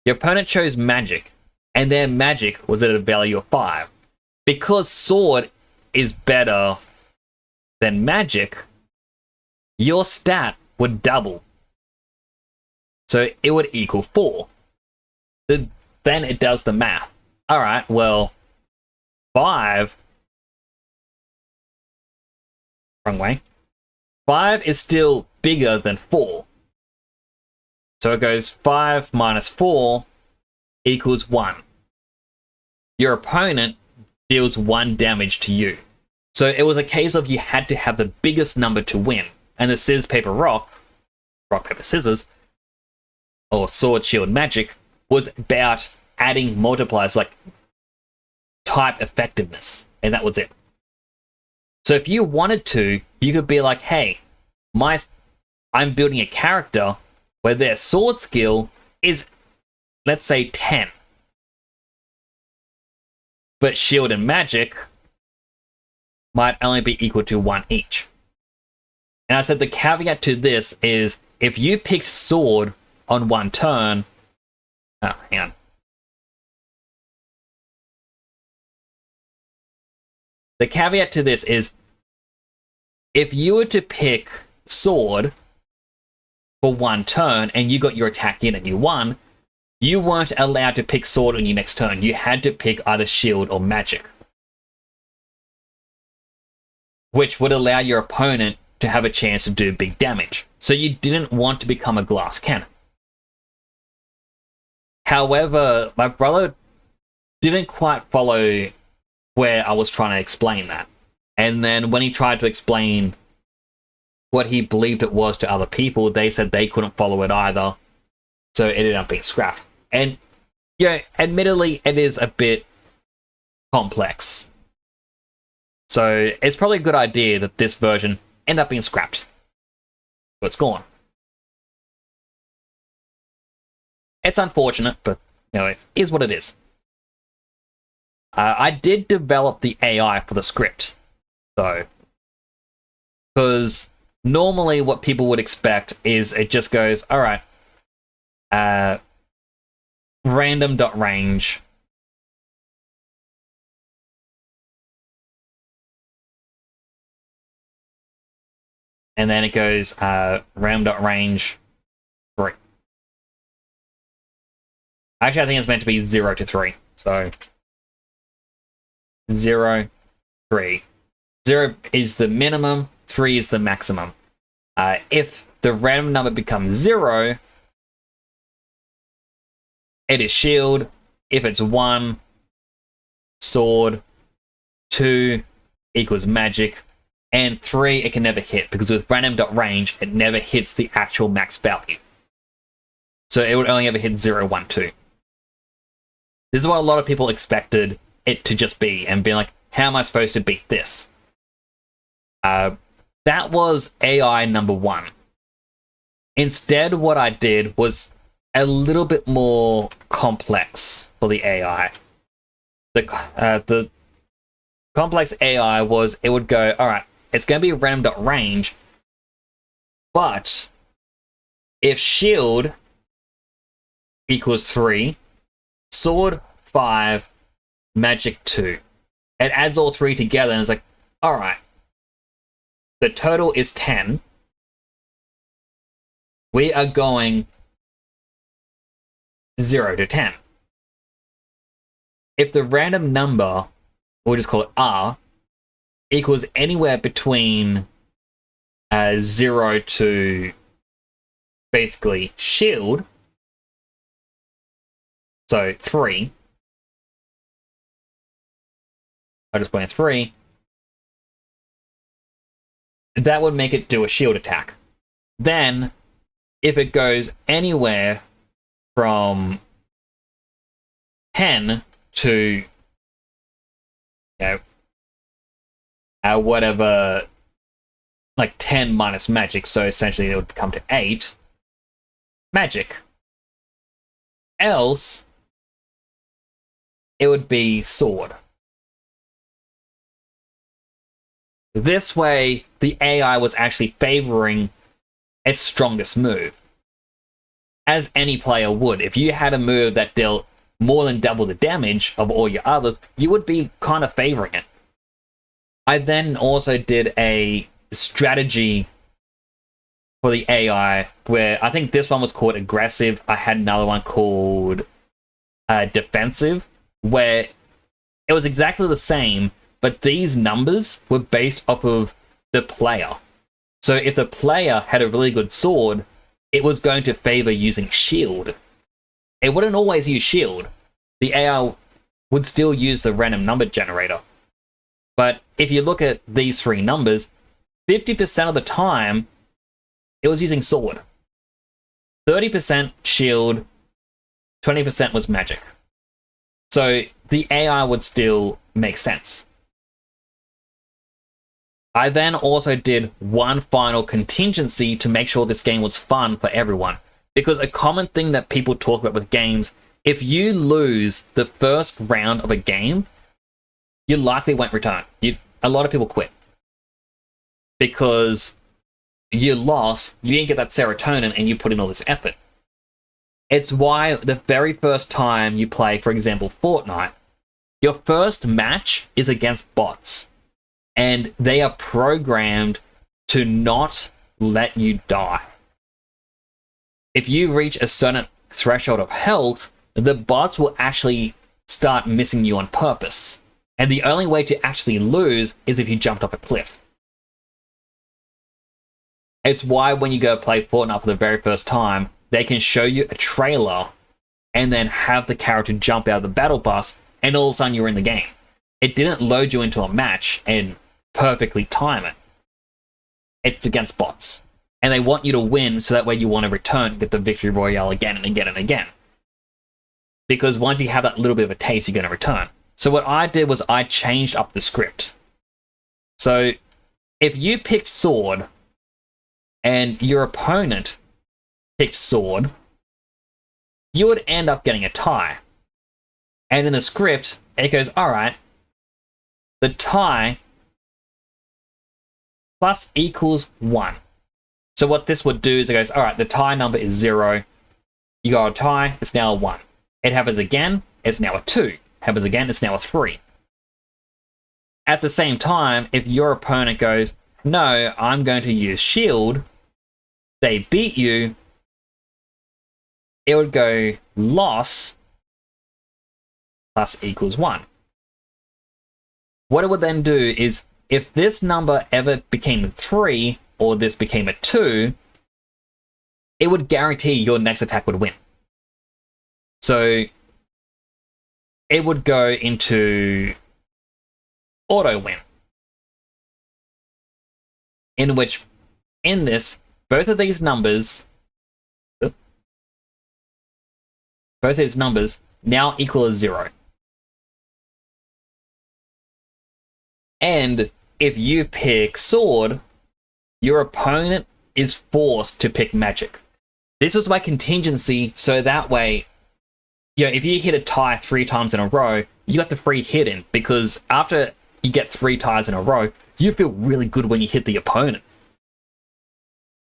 Your opponent chose magic, and their magic was at a value of 5. Because sword is better than magic, your stat would double. So it would equal 4. Then it does the math. Alright, well, 5... Wrong way. 5 is still bigger than 4. So it goes 5 minus 4 equals 1. Your opponent deals 1 damage to you. So it was a case of you had to have the biggest number to win. And the scissors, paper, rock, paper, scissors, or sword, shield, magic, was about adding multipliers like type effectiveness. And that was it. So if you wanted to, you could be like, hey, I'm building a character where their sword skill is, let's say, 10. But shield and magic might only be equal to 1 each. And I said the caveat to this is if you pick sword on 1 turn... Oh, hang on. The caveat to this is if you were to pick sword for 1 turn and you got your attack in and you won, you weren't allowed to pick sword on your next turn. You had to pick either shield or magic, which would allow your opponent to have a chance to do big damage. So you didn't want to become a glass cannon. However, my brother didn't quite follow where I was trying to explain that. And then when he tried to explain what he believed it was to other people, they said they couldn't follow it either. So it ended up being scrapped. And, yeah, admittedly, it is a bit complex. So it's probably a good idea that this version ended up being scrapped. So it's gone. It's unfortunate, but, you know, it is what it is. I did develop the AI for the script, though. Because normally what people would expect is it just goes, alright, random.range. And then it goes random.range 3. Actually, I think it's meant to be 0 to 3. So 0, 3. 0 is the minimum, 3 is the maximum. If the random number becomes 0, it is shield. If it's 1, sword. 2 equals magic. And 3, it can never hit, because with random.range, it never hits the actual max value. So it would only ever hit 0, 1, 2. This is what a lot of people expected it to just be, and being like, how am I supposed to beat this? That was AI number 1. Instead, what I did was a little bit more complex for the AI. The complex AI was, it would go, alright, it's going to be random.range, but if shield equals 3, sword 5, magic 2, it adds all 3 together and it's like, alright, the total is 10. We are going 0 to 10. If the random number, we'll just call it R, equals anywhere between 0 to basically shield, so 3, I just went 3, that would make it do a shield attack. Then, if it goes anywhere from 10 to, you know, whatever, like 10 minus magic, so essentially it would come to 8, magic. Else, it would be sword. This way, the AI was actually favoring its strongest move. As any player would. If you had a move that dealt more than double the damage of all your others, you would be kind of favoring it. I then also did a strategy for the AI, where I think this one was called aggressive. I had another one called defensive, where it was exactly the same, but these numbers were based off of the player. So if the player had a really good sword, it was going to favor using shield. It wouldn't always use shield. The AI would still use the random number generator. But if you look at these 3 numbers, 50% of the time, it was using sword. 30% shield, 20% was magic. So the AI would still make sense. I then also did one final contingency to make sure this game was fun for everyone. Because a common thing that people talk about with games, if you lose the first round of a game, you likely won't return. A lot of people quit. Because you lost, you didn't get that serotonin, and you put in all this effort. It's why the very first time you play, for example, Fortnite, your first match is against bots. And they are programmed to not let you die. If you reach a certain threshold of health, the bots will actually start missing you on purpose. And the only way to actually lose is if you jumped off a cliff. It's why when you go play Fortnite for the very first time, they can show you a trailer and then have the character jump out of the battle bus, and all of a sudden you're in the game. It didn't load you into a match and perfectly time it. It's against bots. And they want you to win so that way you want to return, get the victory royale again and again and again. Because once you have that little bit of a taste, you're going to return. So what I did was I changed up the script. So if you picked sword and your opponent picked sword, you would end up getting a tie. And in the script, it goes, alright, the tie plus equals 1. So what this would do is it goes, alright, the tie number is 0. You got a tie, it's now a 1. It happens again, it's now a 2. Happens again, it's now a 3. At the same time, if your opponent goes, no, I'm going to use shield, they beat you, it would go loss plus equals 1. What it would then do is, if this number ever became a 3, or this became a 2, it would guarantee your next attack would win. So it would go into auto win. In which, in this, both of these numbers now equal 0. And if you pick sword, your opponent is forced to pick magic. This was my contingency, so that way, if you hit a tie 3 times in a row, you got the free hit in, because after you get 3 ties in a row, you feel really good when you hit the opponent.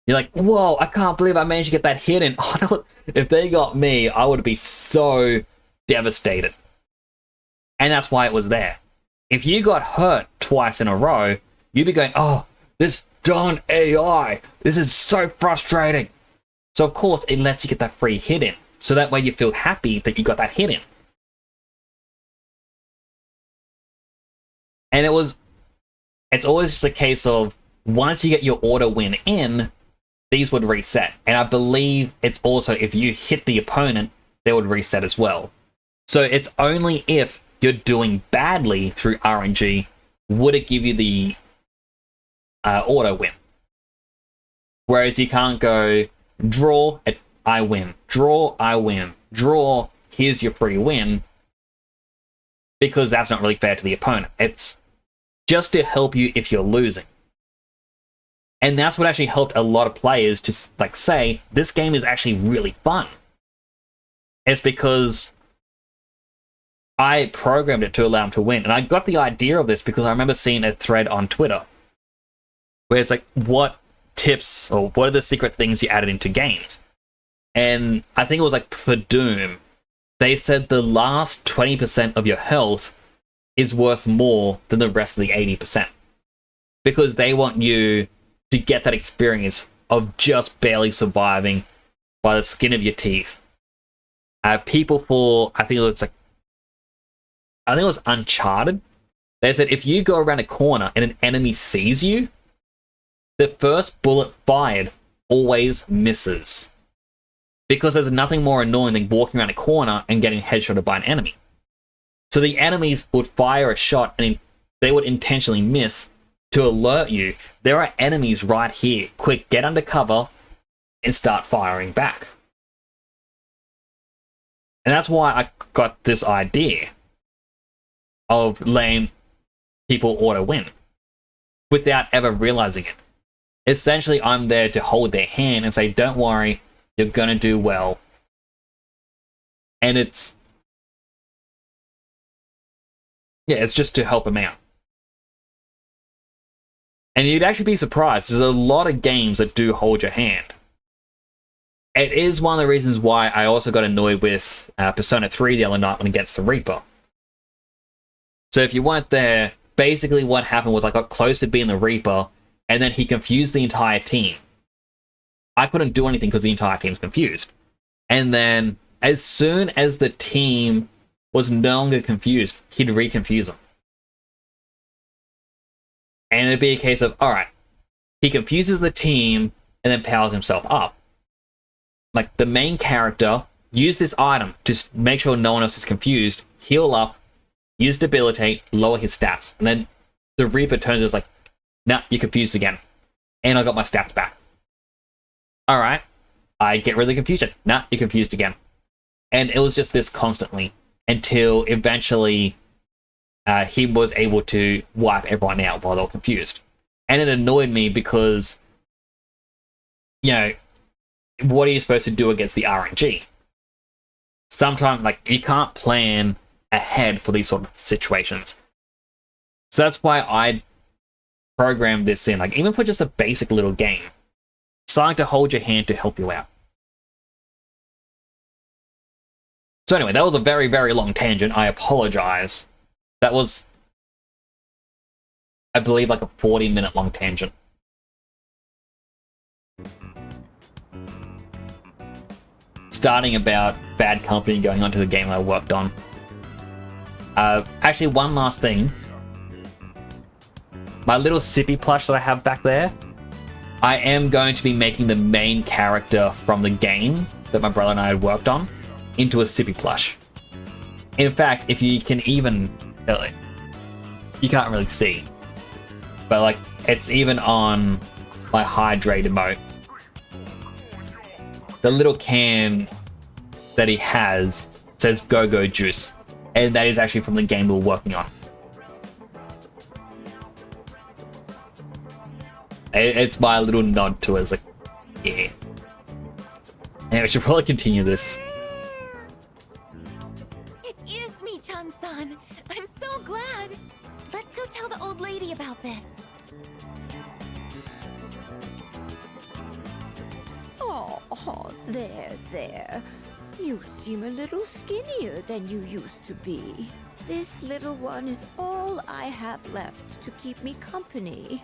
You're like, whoa, I can't believe I managed to get that hit in. Oh, if they got me, I would be so devastated. And that's why it was there. If you got hurt twice in a row, you'd be going, oh, this darn AI, this is so frustrating. So of course, it lets you get that free hit in. So that way you feel happy that you got that hit in. And it's always just a case of, once you get your auto win in, these would reset. And I believe it's also, if you hit the opponent, they would reset as well. So it's only if you're doing badly through RNG would it give you the auto win. Whereas you can't go, draw, I win, draw, I win, draw, here's your free win, because that's not really fair to the opponent. It's just to help you if you're losing. And that's what actually helped a lot of players to say, this game is actually really fun. It's because I programmed it to allow them to win. And I got the idea of this because I remember seeing a thread on Twitter where it's like, what tips or what are the secret things you added into games? And I think it was like for Doom, they said the last 20% of your health is worth more than the rest of the 80%. Because they want you to get that experience of just barely surviving by the skin of your teeth. People for, I think it was Uncharted. They said if you go around a corner and an enemy sees you, the first bullet fired always misses. Because there's nothing more annoying than walking around a corner and getting headshotted by an enemy. So the enemies would fire a shot and they would intentionally miss to alert you, there are enemies right here. Quick, get under cover and start firing back. And that's why I got this idea of letting people auto win. without ever realizing it. Essentially, I'm there to hold their hand and say, don't worry, you're gonna do well. And it's just to help them out. And you'd actually be surprised, there's a lot of games that do hold your hand. It is one of the reasons why I also got annoyed with Persona 3 the other night when it gets the Reaper. So if you weren't there, basically what happened was I got close to being the Reaper, and then he confused the entire team. I couldn't do anything because the entire team's confused. And then, as soon as the team was no longer confused, he'd reconfuse them. And it'd be a case of, alright, he confuses the team and then powers himself up. Like, the main character, use this item to make sure no one else is confused, heal up, use Debilitate, lower his stats. And then the Reaper turns and is like, nah, you're confused again. And I got my stats back. Alright, I get rid of the confusion. Nah, you're confused again. And it was just this constantly, until eventually he was able to wipe everyone out while they were confused. And it annoyed me because, you know, what are you supposed to do against the RNG? Sometimes, like, you can't plan ahead for these sort of situations. So that's why I programmed this in, like, even for just a basic little game. Starting to hold your hand to help you out. So anyway, that was a very, very long tangent. I apologize. That was, I believe, like a 40-minute long tangent. Starting about Bad Company, going on to the game I worked on. Actually, one last thing. My little Sippy plush that I have back there, I am going to be making the main character from the game that my brother and I had worked on into a Sippy plush. In fact, if you can even... you can't really see. But, like, it's even on my Hydrate emote. The little can that he has says Go-Go Juice. And that is actually from the game we're working on. It's my little nod to it. It's like, yeah. Yeah, we should probably continue this. It is Michan-san. I'm so glad. Let's go tell the old lady about this. Oh, there. You seem a little skinnier than you used to be. This little one is all I have left to keep me company.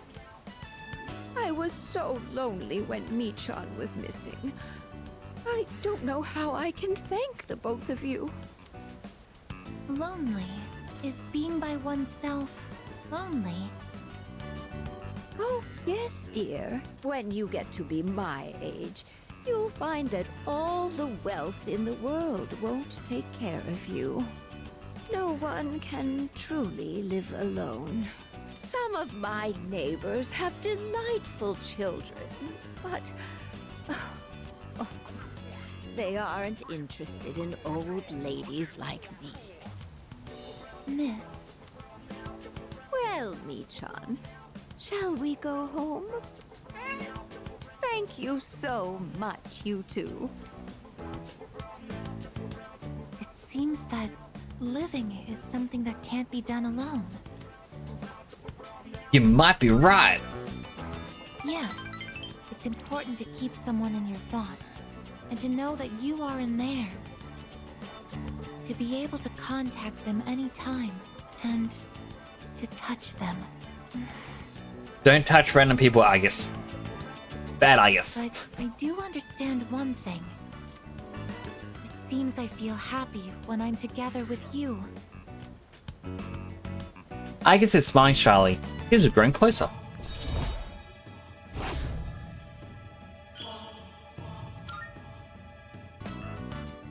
I was so lonely when Michan was missing. I don't know how I can thank the both of you. Lonely? Is being by oneself lonely? Oh, yes, dear. When you get to be my age, you'll find that all the wealth in the world won't take care of you. No one can truly live alone. Some of my neighbors have delightful children, but they aren't interested in old ladies like me. Miss. Well, Michan, shall we go home? Thank you so much, you two. It seems that living is something that can't be done alone. You might be right. Yes, it's important to keep someone in your thoughts, and to know that you are in theirs. To be able to contact them anytime, and to touch them. Don't touch random people, Argus. Bad Argus. But I do understand one thing. It seems I feel happy when I'm together with you. Argus is smiling shyly. Seems we're growing closer.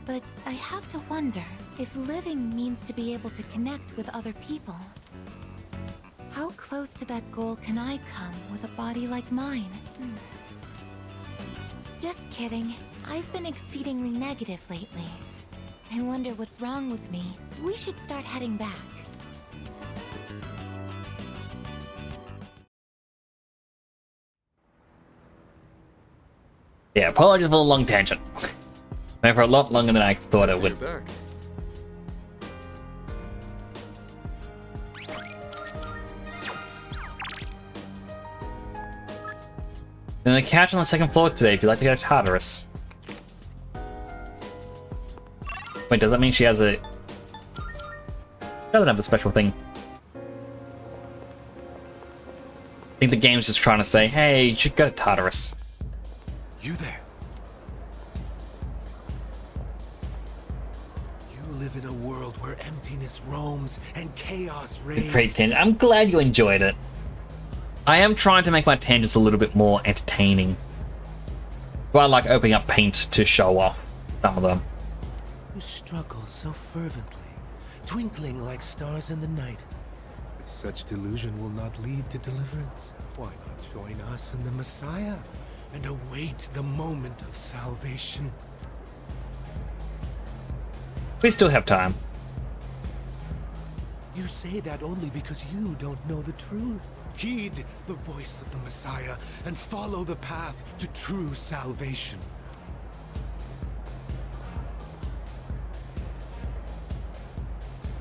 But I have to wonder if living means to be able to connect with other people. How close to that goal can I come with a body like mine? Just kidding. I've been exceedingly negative lately. I wonder what's wrong with me. We should start heading back. Yeah, apologies for the long tangent. Went for a lot longer than I thought it would. Back. Then the couch on the second floor today if you'd like to go to Tartarus. Wait, does that mean she has a... doesn't have a special thing. I think the game's just trying to say, hey, you should go to Tartarus. You there? You live in a world where emptiness roams and chaos reigns. Great tangent. I'm glad you enjoyed it. I am trying to make my tangents a little bit more entertaining. But I like opening up paint to show off some of them. You struggle so fervently, twinkling like stars in the night. But such delusion will not lead to deliverance. Why not join us in the Messiah and await the moment of salvation? We still have time. You say that only because you don't know the truth. Heed the voice of the Messiah and follow the path to true salvation.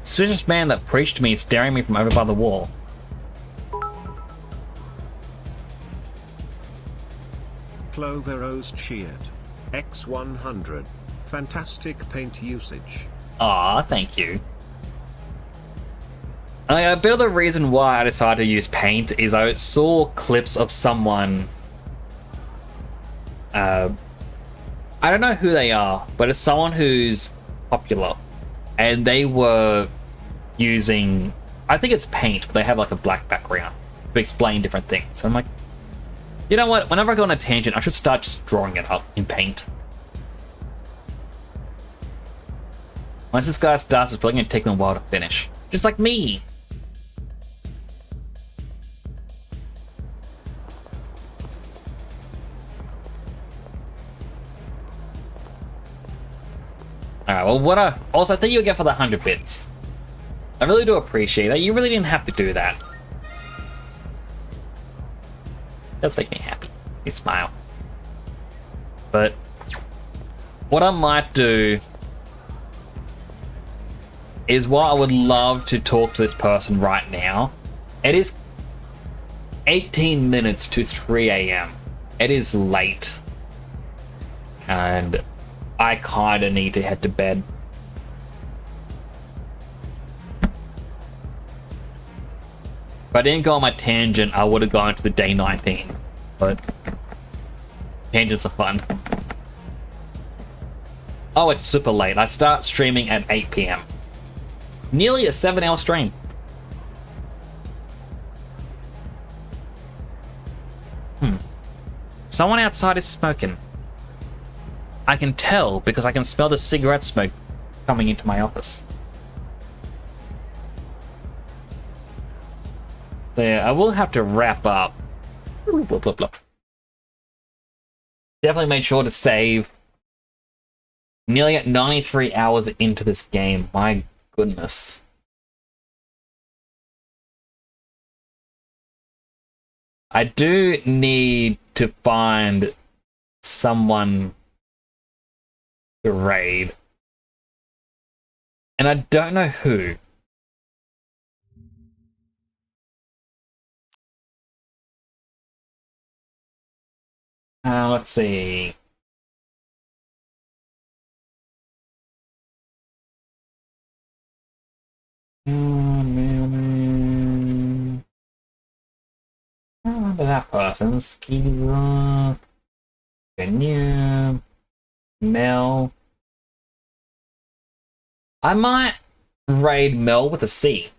Suspicious man that preached to me is staring at me from over by the wall. Cloveros cheered. X100. Fantastic paint usage. Aw, thank you. A bit of the reason why I decided to use paint is I saw clips of someone... I don't know who they are, but it's someone who's popular. And they were using... I think it's paint, but they have like a black background to explain different things. So I'm like, you know what? Whenever I go on a tangent, I should start just drawing it up in paint. Once this guy starts, it's probably going to take them a while to finish. Just like me. Alright, well, what I... Also, thank you again for the 100 bits. I really do appreciate that. You really didn't have to do that. Does make me happy. You smile. But... what I might do... is what I would love to talk to this person right now. It is 18 minutes to 3 a.m. It is late. And I kinda need to head to bed. If I didn't go on my tangent, I would have gone to the day 19. But tangents are fun. Oh, it's super late. I start streaming at 8 p.m. Nearly a 7-hour stream. Someone outside is smoking. I can tell because I can smell the cigarette smoke coming into my office. There, I will have to wrap up. Blah, blah, blah. Definitely made sure to save. Nearly at 93 hours into this game. My goodness. I do need to find someone to raid. And I don't know who. Let's see. I don't remember that person. Skeezer, Genya, Mel. I might raid Mel with a C.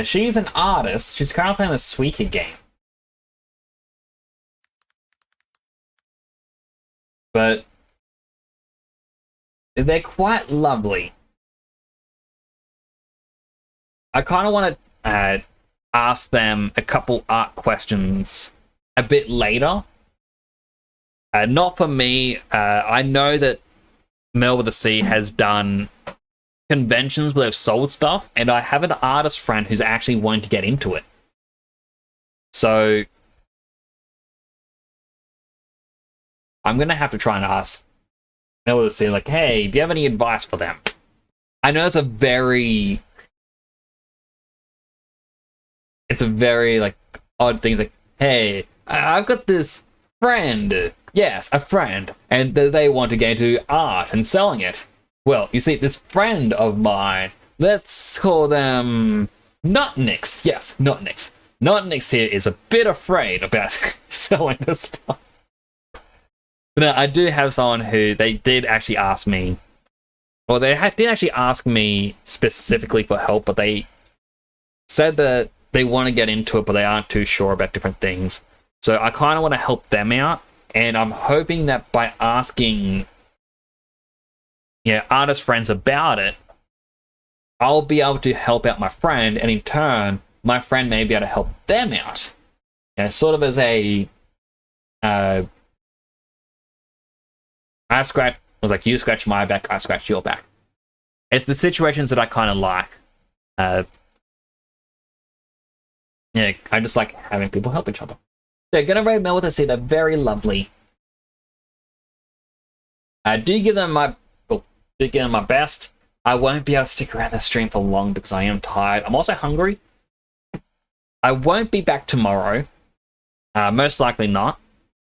She's an artist. She's currently playing a Suika game. But they're quite lovely. I kind of want to ask them a couple art questions a bit later. Not for me. I know that Mel with a C has done conventions where they've sold stuff, and I have an artist friend who's actually wanting to get into it. So I'm gonna have to try and ask Miller to say, like, hey, do you have any advice for them? I know it's a very like odd thing. It's like, hey, I've got this friend. Yes, a friend, and they want to get into art and selling it. Well, you see, this friend of mine, let's call them Nutnix. Yes, Nutnix. Nutnix here is a bit afraid about selling this stuff. But no, I do have someone who they did actually ask me, or they did actually ask me specifically for help, but they said that they want to get into it, but they aren't too sure about different things. So I kind of want to help them out, and I'm hoping that by asking artist friends about it, I'll be able to help out my friend, and in turn, my friend may be able to help them out. Sort of as a I was like, you scratch my back, I scratch your back. It's the situations that I kind of like. I just like having people help each other. They're gonna rate Mel with a C. They're very lovely. I do give them my best. I won't be able to stick around the stream for long because I am tired. I'm also hungry. I won't be back tomorrow. Most likely not,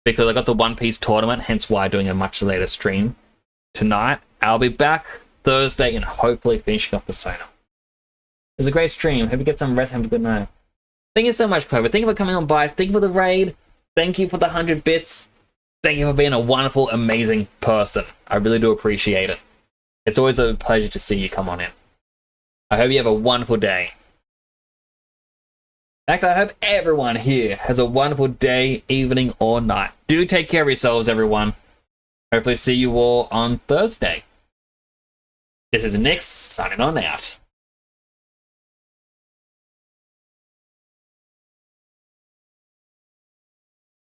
because I got the One Piece tournament, hence why I'm doing a much later stream tonight. I'll be back Thursday and hopefully finishing off Persona. It was a great stream. Hope you get some rest. Have a good night. Thank you so much, Clover. Thank you for coming on by. Thank you for the raid. Thank you for the 100 bits. Thank you for being a wonderful, amazing person. I really do appreciate it. It's always a pleasure to see you come on in. I hope you have a wonderful day. In fact, I hope everyone here has a wonderful day, evening, or night. Do take care of yourselves, everyone. Hopefully see you all on Thursday. This is Nyx, signing on out.